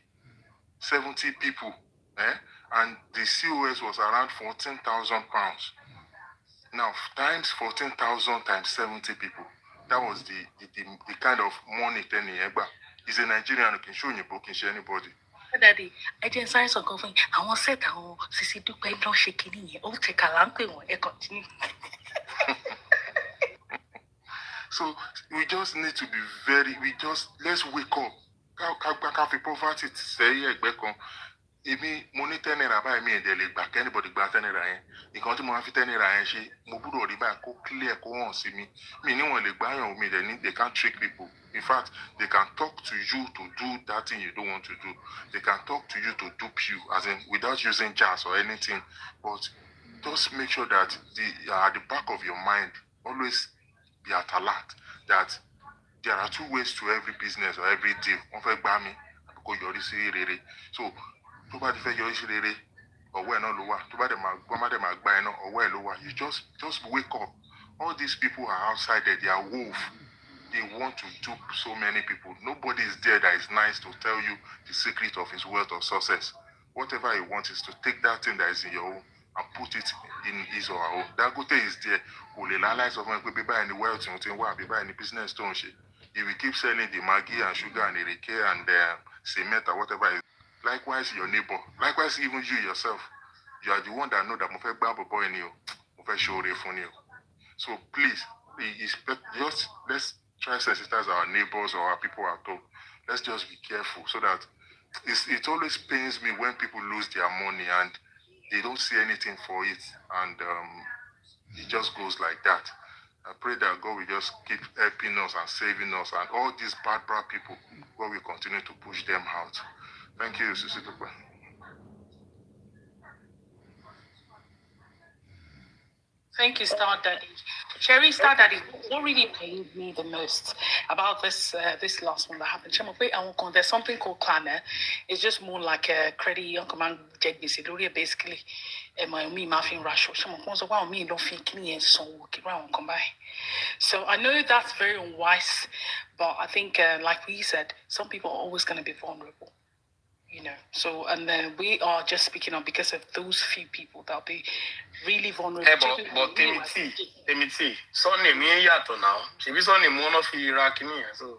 people. And the COS was around 14,000 pounds. Now, times 14,000 times 70 people. That was the kind of money then in Egba. He's a Nigerian who can show you book, can share anybody. Daddy, I just started some coffee. I want to set down Sisi Dupe don't shake it. Oh, take a lamp and continue. So we just need to be let's wake up. Cafe poverty say Emi money 10 naira buy me and they back anybody back 10 naira. You can't more 10 naira and she Mobudo riba go clear go on see me. Me no one buy on me, they can't trick people. In fact, they can talk to you to do that thing you don't want to do. They can talk to you to dupe you, as in without using jazz or anything. But just make sure that at the back of your mind, always be at alert that there are two ways to every business or every deal. One for me, because you're rere. So, to buy the you're rere or where no lower. To buy them or where lower. You just wake up. All these people are outside there. They are wolf. They want to dupe so many people. Nobody is there that is nice to tell you the secret of his wealth or success. Whatever he wants is to take that thing that is in your own and put it in his or her own. Dangote is there. Will realize of when we buy any wealth, we buy any business, don't she? If we keep selling the Maggi and sugar and the Reke and cement or whatever, likewise your neighbor, likewise even you yourself, you are the one that know that Mofe Babo boy in you, Mofe show for you. So please, just let's try to sensitize our neighbors or our people at home. Let's just be careful so that it always pains me when people lose their money and they don't see anything for it, and it just goes like that. I pray that God will just keep helping us and saving us, and all these bad people, God will continue to push them out. Thank you, Sisi Dupe. Thank you, Star Daddy. Sherry, Star Daddy, what really pained me the most about this last one that happened? There's something called Clanner. It's just more like a credit young command basically. Me muffin rush or some of wow me don't think me and so come by. So I know that's very unwise, but I think like we said, some people are always gonna be vulnerable. So and then we are just speaking on because of those few people that'll be really vulnerable. But Timothy, Sonny me yato now. She be Sonny one of Iraqi, so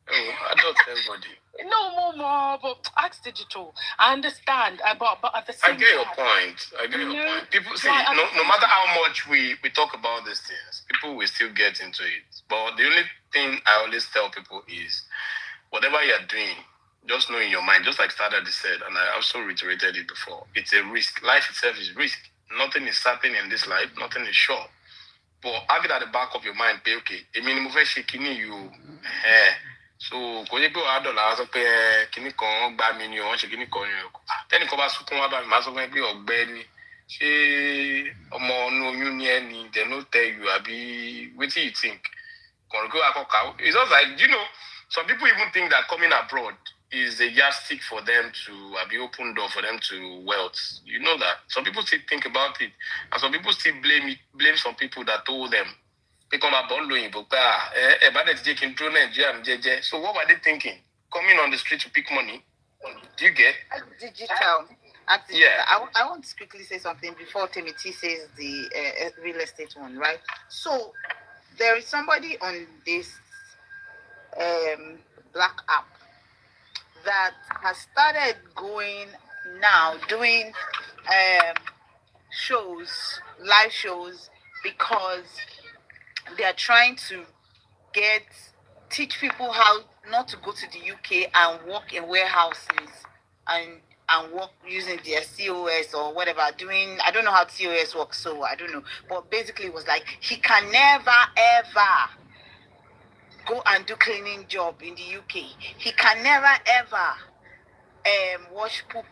I don't everybody. No more, but ask digital. I understand, but at the same time, I get your point. People see, no matter how much we talk about these things, people will still get into it. But the only thing I always tell people is, whatever you're doing, just know in your mind, just like Stardew said, and I also reiterated it before, it's a risk. Life itself is risk. Nothing is certain in this life. Nothing is sure. But have it at the back of your mind, okay, a minimum shaking you, so kò yẹ pé wàá dọ̀là sọ pé kíní kan gbá mi ni wọ́n ṣe kíní kan yẹn tẹ́nì kan bá sunkún wá bá mi máa sọ fún ẹ pé ọ̀gbẹ́ni ṣé ọmọ ọ̀nà oyún ni ẹni they no tell you àbí wetin you think kọ̀ọ̀rọ̀ pé wàá kọ̀ ká it's just like some people even think that coming abroad is a yardstick for them to be open door for them to wealth. You know that some people still think about it, and some people still blame some people that told them. So what were they thinking? Coming on the street to pick money? Do you get? Digital. Yeah. I want to quickly say something before Timothy says the real estate one, right? So there is somebody on this black app that has started doing live shows, because they are trying to teach people how not to go to the UK and work in warehouses and work using their COS or whatever. I don't know how COS works, so I don't know. But basically it was like he can never ever go and do cleaning job in the UK. He can never ever wash poo.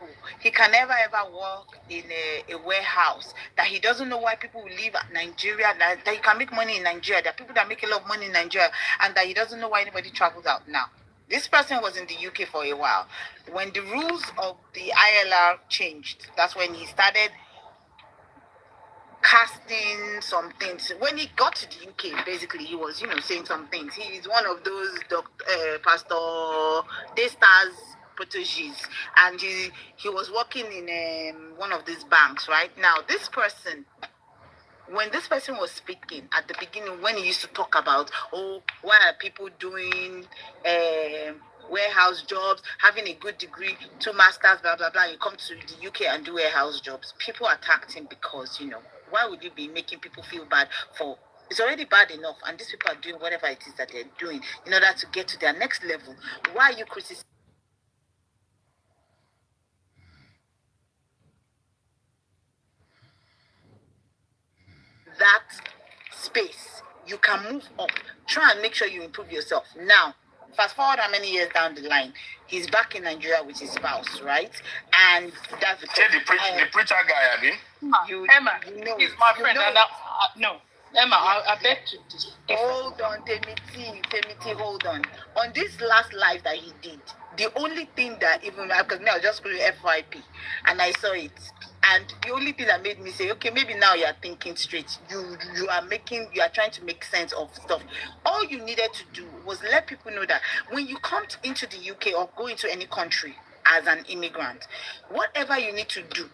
He can never ever work in a warehouse. That he doesn't know why people will leave Nigeria. That he can make money in Nigeria. There are people that make a lot of money in Nigeria, and that he doesn't know why anybody travels out now. This person was in the UK for a while. When the rules of the ILR changed, that's when he started casting some things. When he got to the UK, basically, he was, saying some things. He is one of those Pastor Daystar's proteges, and he was working in one of these banks right now. This person, when this person was speaking at the beginning, when he used to talk about, why are people doing warehouse jobs, having a good degree, 2 masters, blah blah blah, you come to the UK and do warehouse jobs, people attacked him because why would you be making people feel bad for? It's already bad enough, and these people are doing whatever it is that they're doing in order to get to their next level. Why are you criticizing that space? You can move up. Try and make sure you improve yourself. Now, fast forward how many years down the line, he's back in Nigeria with his spouse, right? And that's the the preacher guy, I mean. Emma, he's my friend. No, Emma, I beg to differ. Hold on, Temiti, hold on. On this last live that he did, the only thing that even, because me, I was just going to FYP, and I saw it. And the only thing that made me say, okay, maybe now you are thinking straight. You are trying to make sense of stuff. All you needed to do was let people know that when you come into the UK or go into any country as an immigrant, whatever you need to do.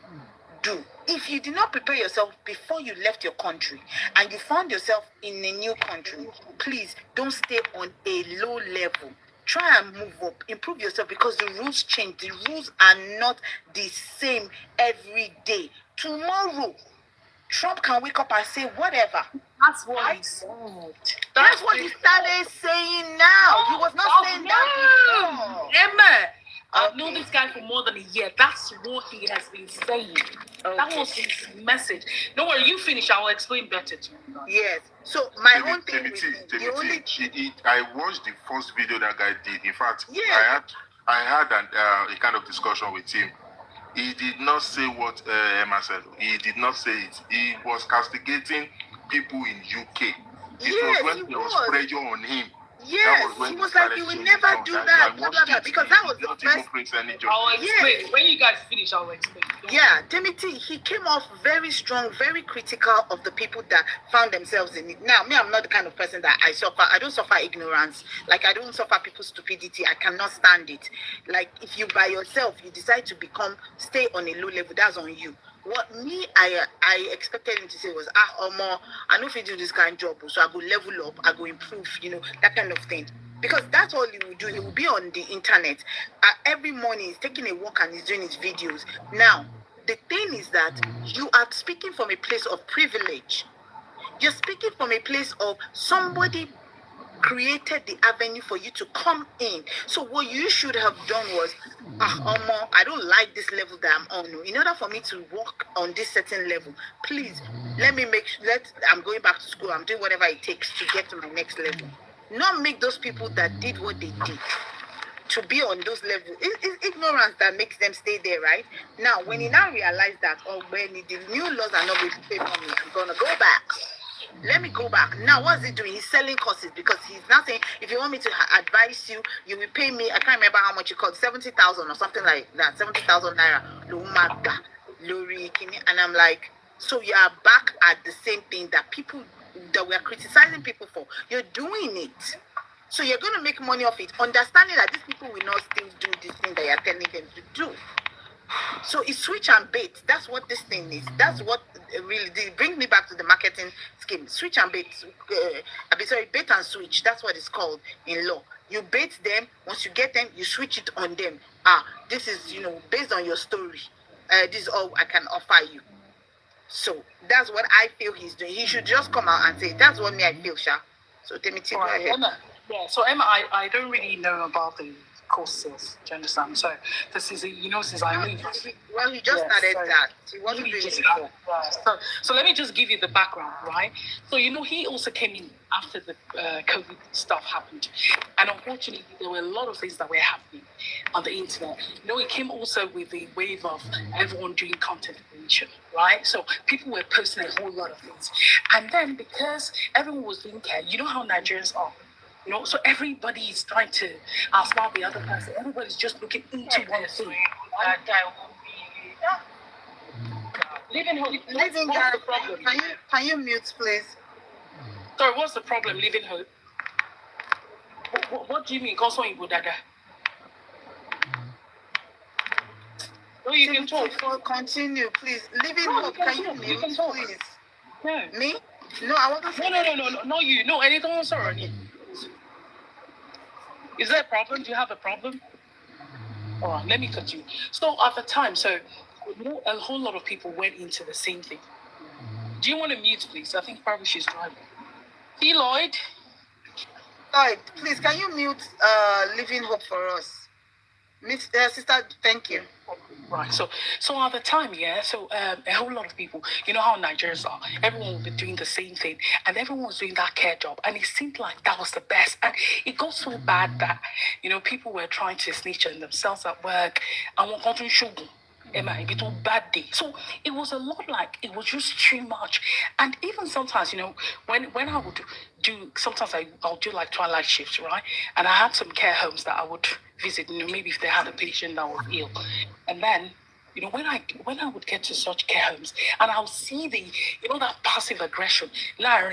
If you did not prepare yourself before you left your country and you found yourself in a new country, please don't stay on a low level. Try and move up, improve yourself, because the rules change. The rules are not the same every day. Tomorrow, Trump can wake up and say whatever. That's what he said. That's what he started saying now. He was not saying that before. Emma, I've known this guy for more than a year. That's what he has been saying. Okay. That was his message. Don't worry, you finish. I will explain better to you. Yes. So my own thing I watched the first video that guy did. In fact, yeah. I had a kind of discussion with him. He did not say what Emma said. He did not say it. He was castigating people in UK. It was when there was pressure on him. Yes, he was like, you will never do that, blah, blah, blah, because that was the first. I'll explain. When you guys finish, I'll explain. Yeah, Timothy, he came off very strong, very critical of the people that found themselves in it. Now, me, I'm not the kind of person that I don't suffer ignorance. Like, I don't suffer people's stupidity. I cannot stand it. Like, if you by yourself, you decide to stay on a low level, that's on you. What me I expected him to say was, Omo, I know if you do this kind of job, so I go level up, I go improve, that kind of thing. Because that's all he will do. He will be on the internet. Every morning he's taking a walk and he's doing his videos. Now, the thing is that you are speaking from a place of privilege. You're speaking from a place of somebody created the avenue for you to come in. So what you should have done was, I don't like this level that I'm on. In order for me to work on this certain level, please I'm going back to school. I'm doing whatever it takes to get to my next level. Not make those people that did what they did to be on those levels. It's ignorance that makes them stay there, right? Now, when he now realized that, when the new laws are not going to pay money, I'm gonna go back. Let me go back. Now, what's he doing? He's selling courses, because he's not saying, if you want me to advise you, you will pay me, I can't remember how much it cost, 70,000 or something like that, 70,000 naira. And I'm like, so you are back at the same thing that we are criticizing people for. You're doing it. So you're going to make money off it, understanding that these people will not still do this thing that you're telling them to do. So it's switch and bait. That's what this thing is. That's what really brings me back to the marketing scheme. Switch and bait. Bait and switch. That's what it's called in law. You bait them. Once you get them, you switch it on them. This is, based on your story. This is all I can offer you. So that's what I feel he's doing. He should just come out and say, that's what I feel, Sha. So Timothy, go ahead. Emma, yeah, so Emma, I don't really know about the course, sis. Do you understand? So this is, since I moved. Well, he just started that. He wasn't doing it before. So let me just give you the background, right? So, he also came in after the COVID stuff happened. And unfortunately, there were a lot of things that were happening on the internet. It came also with the wave of everyone doing content creation, right? So people were posting a whole lot of things. And then because everyone was doing care, you know how Nigerians are. So everybody is trying to outsmart the other person. Everybody's just looking into one thing. Living hope. What's the problem? Can you mute, please? Sorry, what's the problem? Living hope. What do you mean? No, you can talk. Continue, please. Living hope. Can you mute, please? No. Me? No, I want to say. No, not you. No, anything. Sorry. Is there a problem? Do you have a problem? All right, let me continue. So at the time, a whole lot of people went into the same thing. Do you want to mute, please? I think probably she's driving. Lloyd, please, can you mute Living Hope for us? Sister, thank you. Right, so at the time, a whole lot of people, you know how Nigerians are, everyone will be doing the same thing, and everyone was doing that care job, and it seemed like that was the best, and it got so bad that, people were trying to snitch on themselves at work, and one country showed a bad day. So it was a lot, like it was just too much. And even sometimes, when I would do, sometimes I'll do like twilight shifts, right? And I had some care homes that I would visit, maybe if they had a patient that was ill. And then, when I would get to such care homes and I'll see the, that passive aggression, where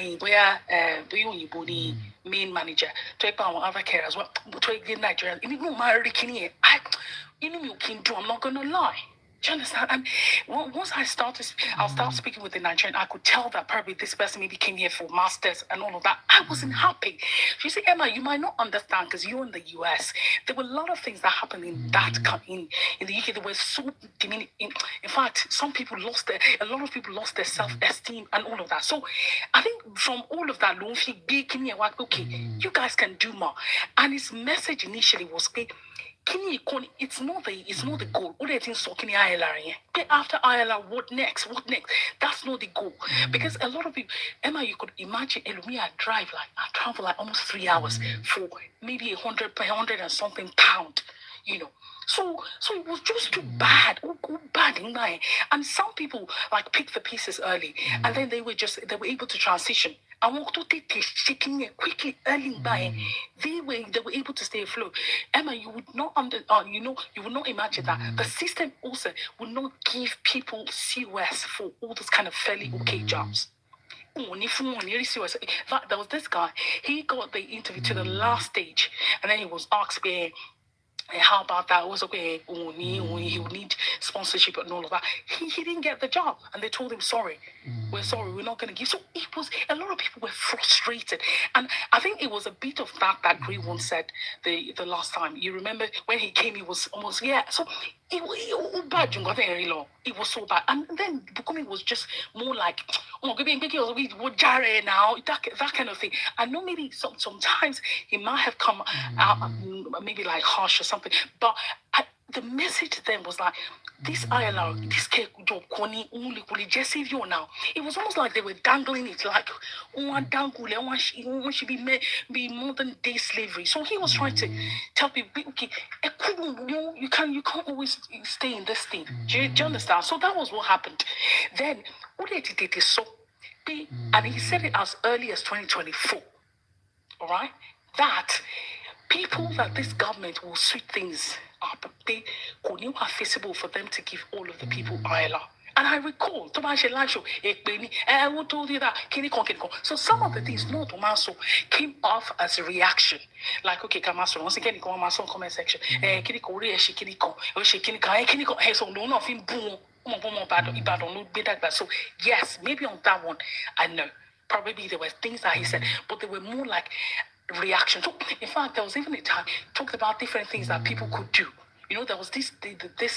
the main manager, to other care as well, to Nigerian, I'm not gonna lie. Do you understand? And once I'll start speaking with the Nigerian, I could tell that probably this person maybe came here for masters and all of that. I wasn't happy. You see, Emma, you might not understand because you're in the US. There were a lot of things that happened in the UK. They were so diminished. In fact, a lot of people lost their self-esteem and all of that. So I think from all of that, okay, you guys can do more. And his message initially was, it's not the goal. All the things talking ILR. After ILR, what next? That's not the goal. Because a lot of people, Emma, you could imagine I travel like almost 3 hours for maybe 100 and something pound, So it was just too bad. And some people like picked the pieces early, and then they were able to transition. I want to take shaking it quickly early by. They were able to stay afloat. Emma, you would not you would not imagine that the system also would not give people COS for all those kind of fairly okay jobs. There was this guy. He got the interview to the last stage, and then he was asked, how about that? It was okay. He would need sponsorship and all of that. He didn't get the job, and they told him, sorry, we're sorry, we're not going to give. So it was, a lot of people were frustrated, and I think it was a bit of that Gray once said the last time. You remember when he came, he was almost So it was bad. It was so bad, and then Bukumi was just more like, now that kind of thing. I know maybe sometimes he might have come out maybe like harsh or something, but the message then was like, this ILR, this care job, only just save you now. It was almost like they were dangling it, like one should be modern day slavery. So he was trying to tell people, okay, you can't always stay in this thing. Do you understand? So that was what happened. Then what they did is and he said it as early as 2024. All right, that people that this government will sweep things up. They could not have feasible for them to give all of the people ILR. And I recall, who told you that? So some of the things, no Tomaso, came off as a reaction. Like, okay, Kamaso, once again, come on, comment section. So yes, maybe on that one, I know. Probably there were things that he said, but they were more like reaction. So, in fact, there was even a time talked about different things that people could do. There was this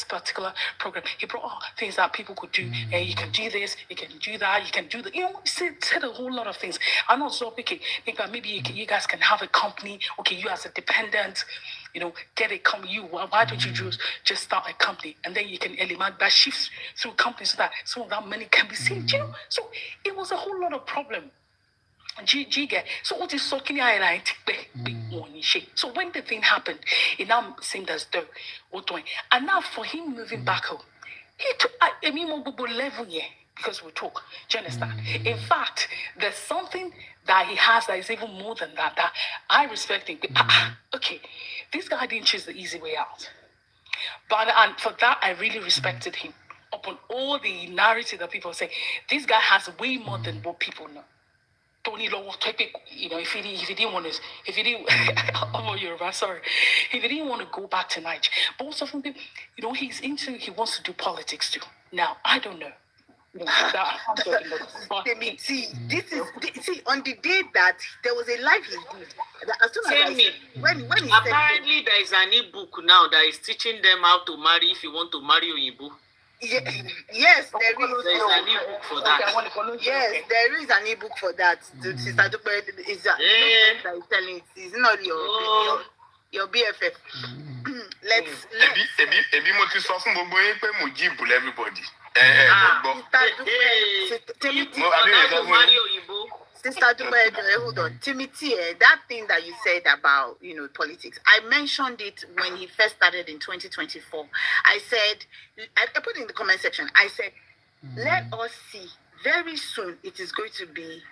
particular program. He brought out things that people could do. You can do this, you can do that, you can do that. He said a whole lot of things. I'm not so picky. Think that maybe you guys can have a company. Okay, you as a dependent, get a company. Why don't you just start a company, and then you can eliminate that shifts through companies so that some of that money can be saved. So it was a whole lot of problem. Jigga. So what is talking So when the thing happened, it now seemed as though and now for him moving back home, he took level because we talk. Do you understand? In fact, there's something that he has that is even more than that I respect him. Okay, this guy didn't choose the easy way out. And for that I really respected him. Upon all the narrative that people say, this guy has way more than what people know. Tony Law, if he didn't want to, if he didn't, sorry, if he didn't want to go back to Niger, but also from the, he wants to do politics too. Now I don't know. See, on the day that there was a live he did, as soon as when he apparently there is an e-book now that is teaching them how to marry if you want to marry Oyinbo. Yes, there is an e-book for that. Yes, there is an e-book for that. Sister Dupe is that is telling it's not your BFF. Let's Ebi mo ti sọ fún gbogbo yín pé mo jíìbù everybody. Sister Dupe, hold on. Timothy, that thing that you said about politics, I mentioned it when he first started in 2024. I said, I put in the comment section, I said, let us see. Very soon it is going to be,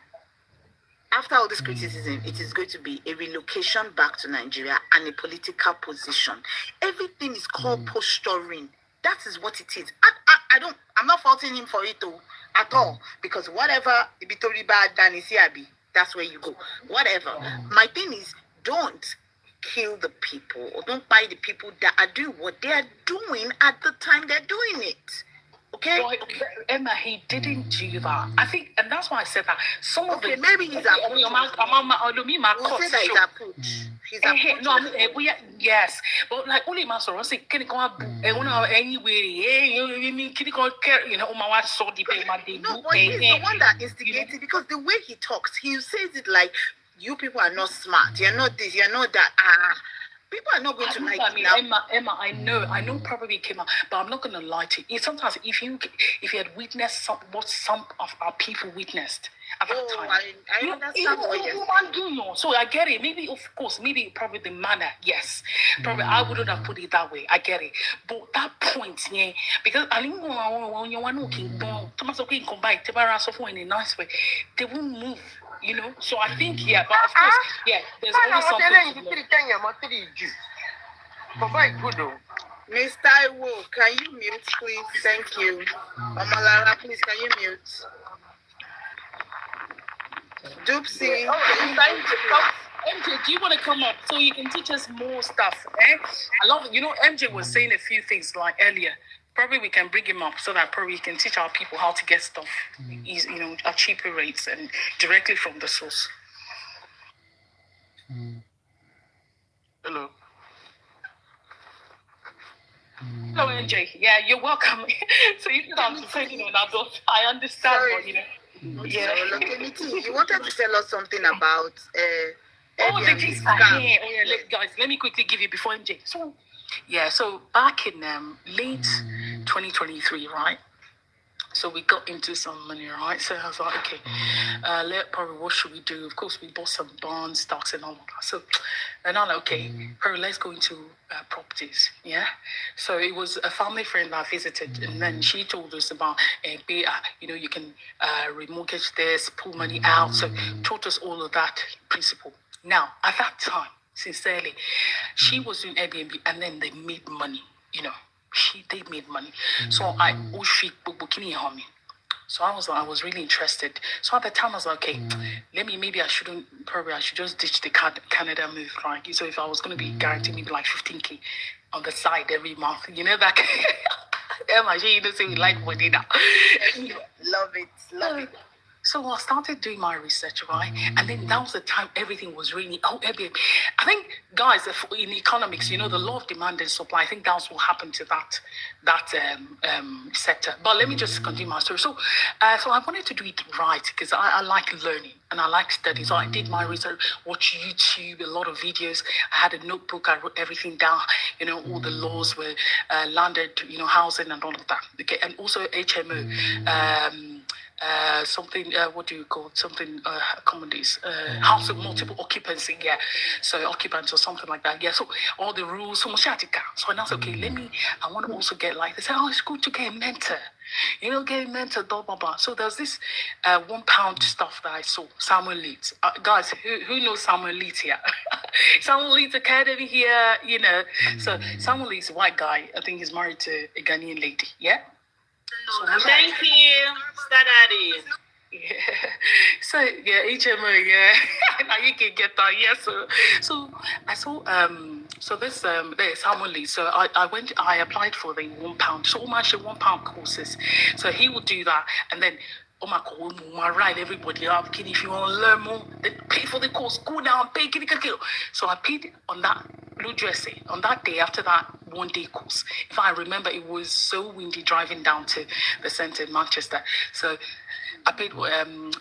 after all this criticism, it is going to be a relocation back to Nigeria and a political position. Everything is called posturing. That is what it is. I'm not faulting him for it though, at all, because whatever Ibitori bad than Isiabi, that's where you go. Whatever. My thing is, don't kill the people or don't buy the people that are doing what they are doing at the time they're doing it. Okay? Boy, Emma, he didn't do that. I think, and that's why I said that. Some of maybe he's approach. Yes, but like only master, I say, can you go anyway? My saw the payment. No, but he's the one that instigated because the way he talks, he says it like, you people are not smart. You're not this. You're not that. People are not going to like it now. Emma, I know probably came out, but I'm not going to lie to you. Sometimes if you had witnessed what some of our people witnessed at that time. I understand what you're saying. So I get it. Maybe, of course, probably the manner, yes. Probably I wouldn't have put it that way. I get it. But that point, yeah, because I think when you want to combine in a nice way, they won't move. So I think, but of course, there's always something to Mr. Iwo, can you mute, please? Thank you. Omalara, please, can you mute? Doopsie. MJ, do you want to come up so you can teach us more stuff? I love it. MJ was saying a few things like earlier. Probably we can bring him up so that probably we can teach our people how to get stuff at cheaper rates and directly from the source. Hello. Hello, MJ. Yeah, you're welcome. So you can say, adult. I understand. Sorry. Yeah. You wanted to tell us something about the things are here. Guys, let me quickly give you before MJ. So back in late 2023, right? So we got into some money, right? So I was like, okay, probably what should we do? Of course, we bought some bonds, stocks, and all of that. So, and I'm like, okay, probably let's go into properties, yeah? So it was a family friend that I visited, and then she told us about, you can remortgage this, pull money out. So taught us all of that principle. Now, at that time, sincerely, she was doing Airbnb, and then they made money, they made money. So so I was really interested. So at the time I was like, okay, I should just ditch the Canada move, right? So if I was going to be guaranteed maybe like 15K on the side every month, that Emma, she doesn't like money now. Love it. So I started doing my research, right? And then that was the time everything was really, Airbnb. I think, guys, in economics, the law of demand and supply, I think that's what happened to that sector. But let me just continue my story. So I wanted to do it right because I like learning and I like studying. So I did my research, watched YouTube, a lot of videos. I had a notebook, I wrote everything down, all the laws were landed, housing and all of that. Okay, and also HMO. Something, what do you call it? Something, accommodates, house of multiple occupancy, yeah. So occupants or something like that, yeah. So all the rules, so I announced, okay, I want to also get like, they said, it's good to get a mentor. Get a mentor, blah, blah, blah. So there's this £1 stuff that I saw, Samuel Leeds. Guys, who knows Samuel Leeds here? Samuel Leeds Academy here, So Samuel Leeds, a white guy, I think he's married to a Ghanaian lady, yeah? Thank you. Start at it. Yeah. So yeah, HMO, yeah. Now you can get that, yeah. So I saw so this there's Samuel Lee. So I applied for the £1. So much £1 courses. So he would do that and then right, everybody up. If you want to learn more, then pay for the course. Go down, pay. So I paid on that blue dressing on that day after that 1 day course. If I remember, it was so windy driving down to the centre in Manchester. So I paid on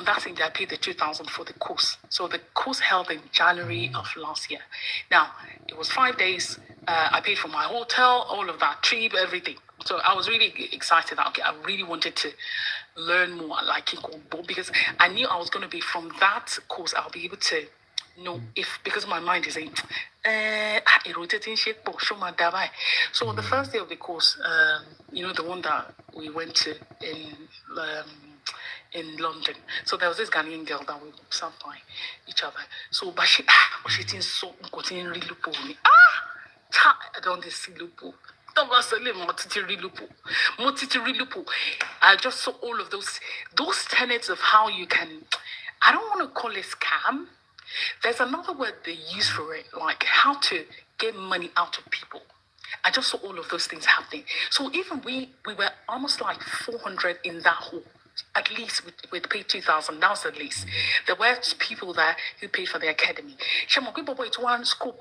that same day. I paid the 2,000 for the course. So the course held in January of last year. Now it was 5 days. I paid for my hotel, all of that, trip, everything. So I was really excited. Okay, I really wanted to learn more, like because I knew I was going to be from that course. I'll be able to know if, because my mind is saying, so on the first day of the course, the one that we went to in London. So there was this Ghanaian girl that we sat by each other. So but she didn't so really look me. I don't see look. I just saw all of those tenets of how you can, I don't want to call it scam. There's another word they use for it, like how to get money out of people. I just saw all of those things happening. So even we were almost like 400 in that hall. At least we paid 2,000. That was the least. There were people there who paid for the academy. It's one school,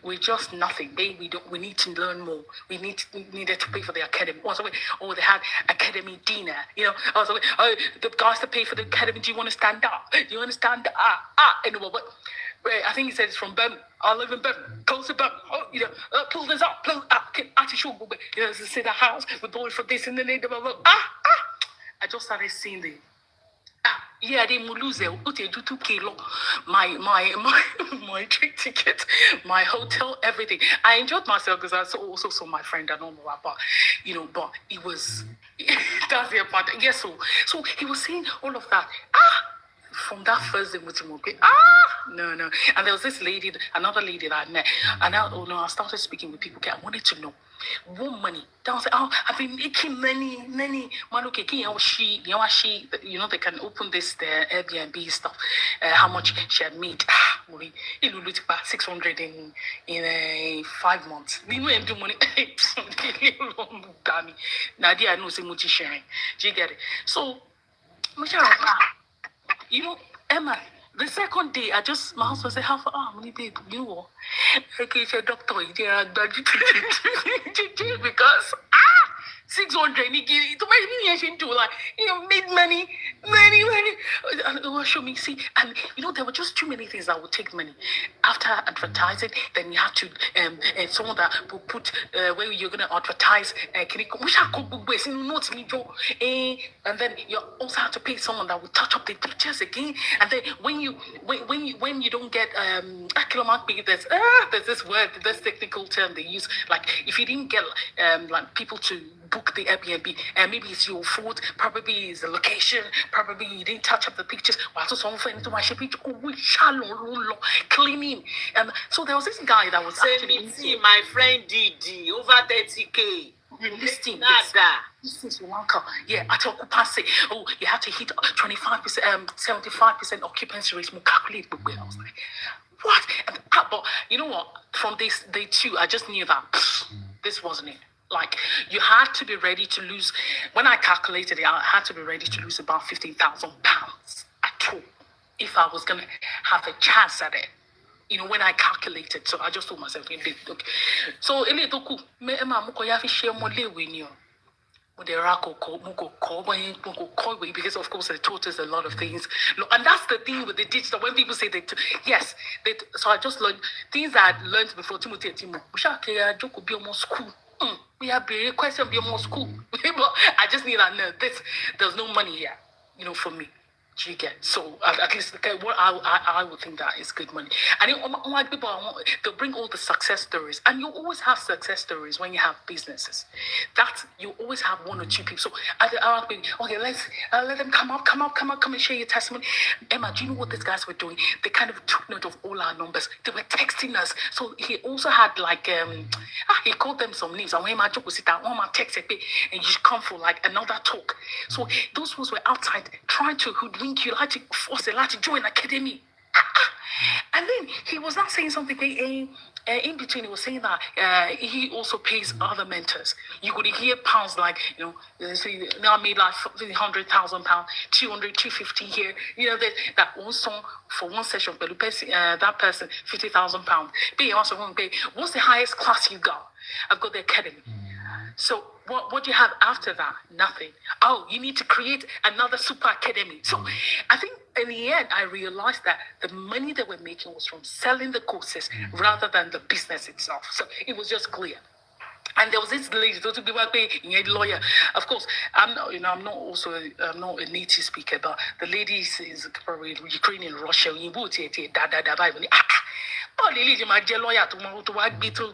we're just nothing. We need to learn more. We needed to pay for the academy. They had academy dinner. The guys that pay for the academy. Do you want to stand up? Do you want to stand up? I think he said it's from Birmingham. I live in Birmingham. Close to Birmingham. Pull this up. Pull up. See the house. We're going for this and then I just started seeing the yeah, they lose it. My train ticket, my hotel, everything. I enjoyed myself because I also saw my friend and all that. But but it was that's the part. Yes, so he was saying all of that. From that first day, no. And there was this lady, another lady that I met, and I started speaking with people. Okay, I wanted to know what money. Then I was like, I've been making money. They can open this Airbnb stuff. How much she had made? It will look about 600 in 5 months. We know do money. Nadia, I know so much sharing. Do you get it? So, Emma, the second day, my husband said, how far? Money, babe, okay, it's a doctor, because, 600, made money. Show me, see, and there were just too many things that would take money. After advertising, then you have to, someone that will put where you're going to advertise, and then you also have to pay someone that will touch up the pictures again. And then when you don't get there's this word, this technical term they use, like if you didn't get like people to book the Airbnb, and maybe it's your fault, probably it's the location, probably you didn't touch up the pictures. Cleaning. So there was this guy that was actually my friend Didi over 30K. Listing, this is Lanka. Yeah, at occupancy. Oh, you have to hit 25%, 75% occupancy rate. More calculate. I was like, what? But you know what? From this day two, I just knew that this wasn't it. Like, you had to be ready to lose. When I calculated it, I had to be ready to lose about £15,000 at all if I was going to have a chance at it. You know, when I calculated, so I just told myself, okay. So, because of course they taught us a lot of things, and that's the thing with the digital. When people say yes, so I just learned things I had learned before. Timothy and Timo, be almost school. We have a question be almost school. But I just need to know this. There's no money here, you know, for me. You get so at least what I would think that is good money. And like people, they'll bring all the success stories, and you always have success stories when you have businesses. That you always have one or two people. So I'll be okay. Let's let them come up, and share your testimony. Emma, do you know what these guys were doing? They kind of took note of all our numbers. They were texting us. So he also had like he called them some names. And when my joke was sit down, one my text and you should come for like another talk. So those ones were outside trying to hoodwink you, like to force a lot to join academy. And then he was not saying something in between. He was saying that he also pays other mentors. You could hear pounds like, you know, say now I made like £100,000, 200, 250 here. You know, that one song for one session, but that person £50,000. Pay also won't pay. What's the highest class you got? I've got the academy. So what do you have after that? Nothing. Oh, you need to create another super academy. So I think in the end, I realized that the money that we're making was from selling the courses rather than the business itself. So it was just clear. And there was this lady, those people paying lawyer. Of course, I'm not a native speaker, but the lady is probably Ukrainian, Russian. Oh, lady, my lawyer to work be to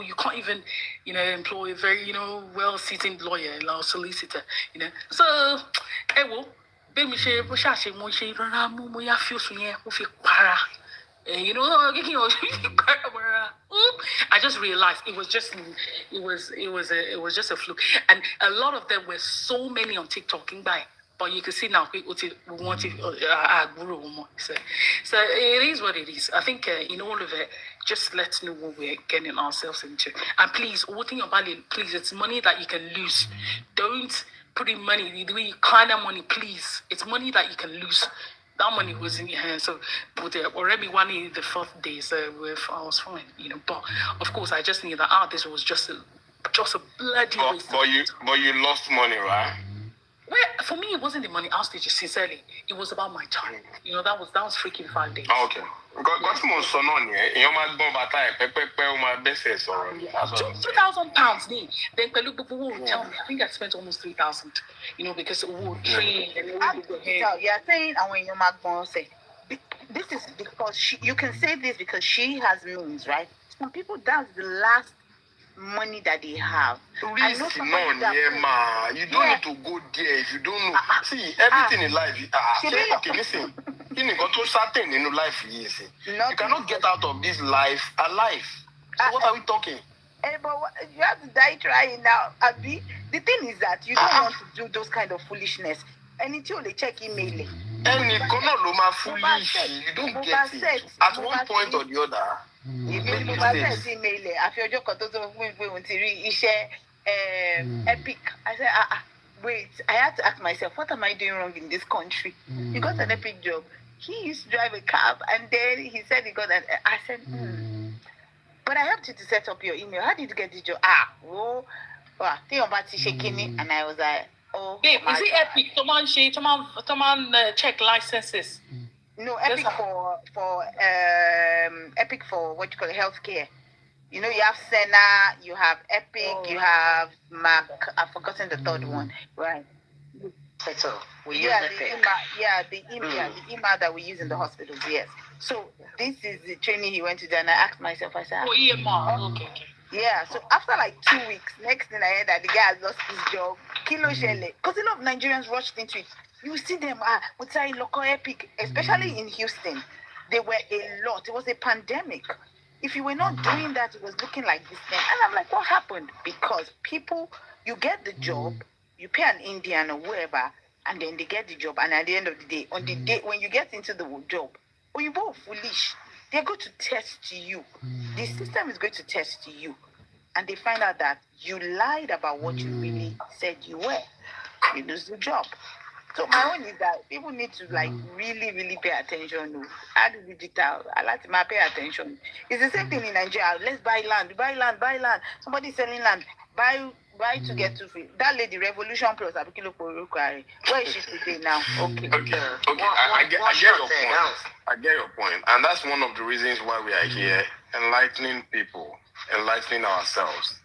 you can't even, you know, employ a very, you know, well-seasoned lawyer, or solicitor, you know. So, baby, you know, I just realized it was just a fluke, and a lot of them were so many on TikTok by. But you can see now we want to grow more. So it is what it is. I think in all of it, just let's know what we're getting ourselves into. And please, please, it's money that you can lose. Don't put in money. The way you kind of money, please. It's money that you can lose. That money was in your hands. So but already one in the fourth day, so I was fine, you know. But of course, I just knew that this was just a bloody waste. But you lost money, right? Well, for me, it wasn't the money. I'll stage it sincerely. It was about my time. You know, that was freaking 5 days. Oh, okay. Got some son on here. You might go back my business or £2,000. Then people will tell me. I think I spent almost 3,000. You know, because we would train and we would go ahead. You're saying, and when your mouth say, this is because you can say this because she has means, right? Some people, that's the last money that they have. I know you don't need to go there if you don't know. See, everything in life. Okay, listen. You got to certain in life. You cannot get out of this life alive. So what are we talking? But you have to die trying now, Abby. The thing is that you don't want to do those kind of foolishness. And until they check email. And you cannot foolish. You don't get it. At one point or the other. Epic. I said, wait, I had to ask myself, what am I doing wrong in this country? You got an epic job. He used to drive a cab, and then he said he got an. I said, but I helped you to set up your email. How did you get the job? And I was like, oh. Babe, is it Epic? Someone check licenses. No, Epic Epic for what you call healthcare. You know, you have Senna, you have Epic, you have Mac. I've forgotten the third one, right? So we use Epic. The email that we use in the hospitals. Yes. So this is the training he went to do, and I asked myself, I said, okay. Yeah. So after like 2 weeks, next thing I heard that the guy has lost his job. Kilo Shele, because a lot of Nigerians rushed into it. You see them, local Epic, especially in Houston. They were a lot. It was a pandemic. If you were not doing that, it was looking like this thing. And I'm like, what happened? Because people, you get the job, you pay an Indian or whoever, and then they get the job. And at the end of the day, on the day when you get into the job, you both foolish. They're going to test you. The system is going to test you. and they find out that you lied about what you really said you were, you lose the job. So my own is that people need to like really, really pay attention to ag digital. I like to pay attention. It's the same thing in Nigeria. Let's buy land. Somebody selling land. Buy to get two free. That lady, Revolution Plus, where is she today now? Okay. I get your point. I get your point. And that's one of the reasons why we are here, enlightening people, enlightening ourselves.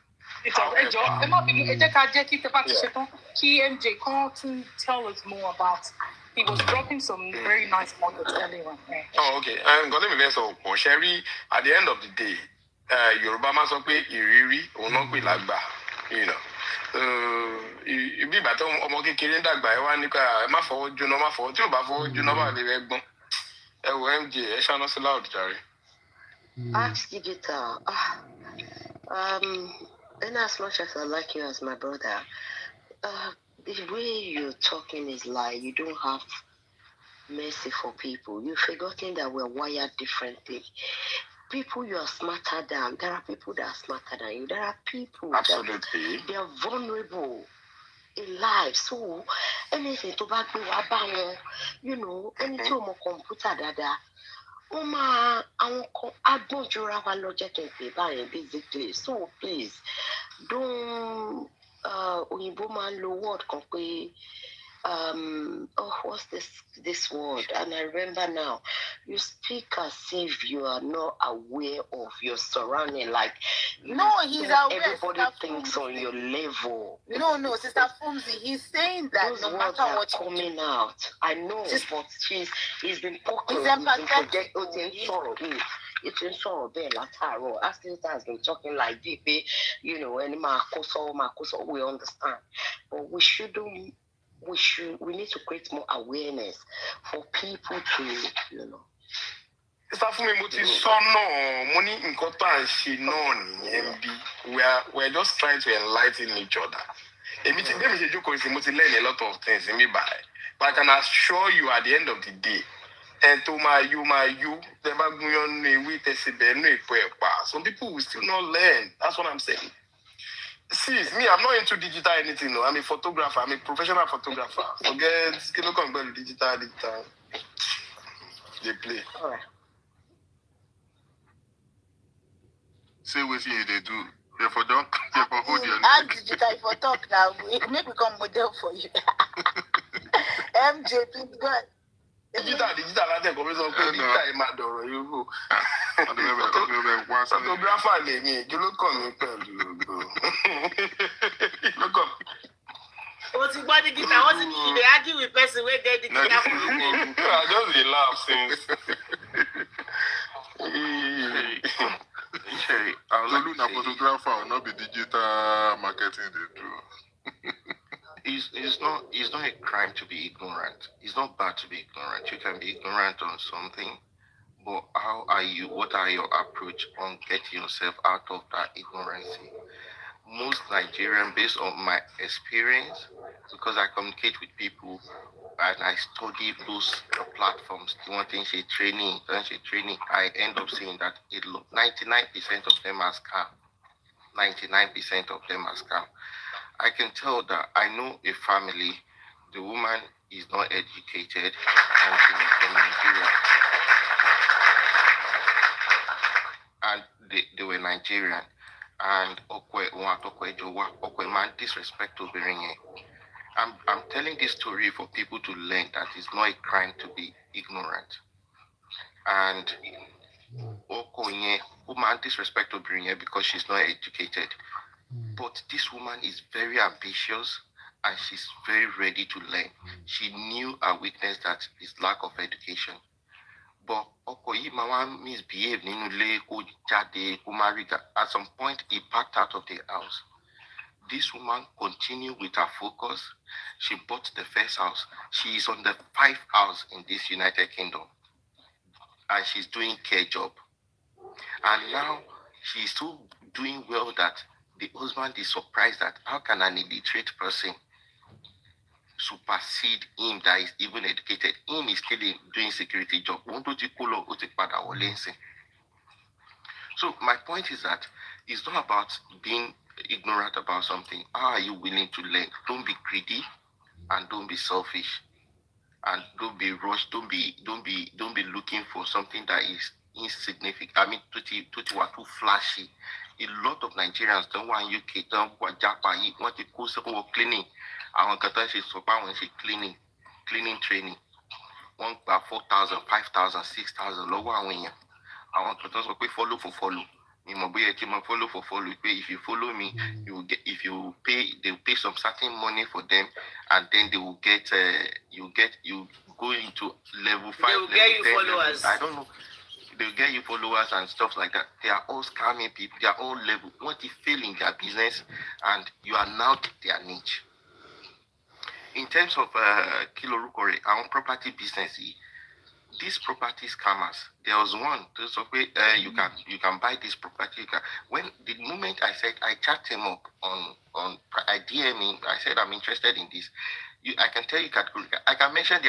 MJ Carlton tell us more about. He was dropping some very nice nuggets earlier on. Oh, okay. Let me say so. Sherry, at the end of the day, Yoruba máa sọ pé ìrírí òun náà pè lágbà, you know. Ibi ìgbà tó ọmọ kékeré ń dàgbà ẹ wá ní ká ẹ má fọwọ́ jóná tí ò bá fọwọ́ jóná bá lè rẹ gbọ́n. Ẹ wo MJ ẹ ṣáná sí loud jàre. Ask Digital. And as much as I like you as my brother, the way you're talking is like you don't have mercy for people. You've forgotten that we're wired differently. People you are smarter than, there are people that are smarter than you. There are people that they are vulnerable in life. So anything to back me, you know, anything on my computer, dada. Basically. So please don't Oyinbo man low word what's this word? And I remember now, you speak as if you are not aware of your surrounding. Like, no, he's aware. Everybody thinks on your level. No, Sister Fumzi, he's saying that those no words matter are what coming out. I know, but he's been talking. He's it's in sorrow there, Lataro. Asking has been talking like deep, you know, and Makoso, we understand. But we need to create more awareness for people to, you know. We're just trying to enlighten each other. Let me learn a lot of things in me by. But I can assure you at the end of the day, and to some people will still not learn. That's what I'm saying. See, me, I'm not into digital anything. No, I'm a photographer. I'm a professional photographer. Forget digital. They play. All right. Say what they do. Therefore, don't. Therefore, hold your and digital for talk now. Maybe become model for you. MJ, please go ahead. Digital, I think digital is my door. You photographer, you look on me, look on. What's the body digital? What's the they argue with person where get digital? I just laugh since. I was looking at photographer, not be digital marketing they do. It's not a crime to be ignorant. It's not bad to be ignorant. You can be ignorant on something, but what are your approach on getting yourself out of that ignorance? Most Nigerians, based on my experience, because I communicate with people and I study those platforms, training, I end up seeing that 99% of them are scam. 99% of them are scam. I can tell that I know a family, the woman is not educated and she's from Nigeria. And they were Nigerian. And man disrespect to Beringe. I'm telling this story for people to learn that it's not a crime to be ignorant. And woman disrespect to Beringe because she's not educated. But this woman is very ambitious and she's very ready to learn. She knew her weakness, that is lack of education. But misbehaved. At some point, he packed out of the house. This woman continued with her focus. She bought the first house. She is on the 5th house in this United Kingdom. And she's doing care job. And now she's still doing well that the husband is surprised that how can an illiterate person supersede him that is even educated? Him is still doing security job. So my point is that It's not about being ignorant about something. How are you willing to learn? Don't be greedy and don't be selfish. And don't be rushed, don't be looking for something that is insignificant. I mean, too flashy. A lot of Nigerians don't want UK, don't want Japan, want to go somewhere cleaning. I want to say cleaning training. One about 4,000, 5,000, 6,000, lower when I want to follow for follow. Follow for follow. If you follow me, you will get. If you pay, they will pay some certain money for them, and then they will get. You go into level 5. They will get you 10, followers. I don't know. They will get you followers and stuff like that. They are all scamming people. They are all level. What if fail in their business, and you are now their niche. In terms of Kilorukore, our property business. These property scammers, there was one. You can buy this property. When the moment I said I chat him up I DM him. I said I'm interested in this. I can tell you categorically. I can mention the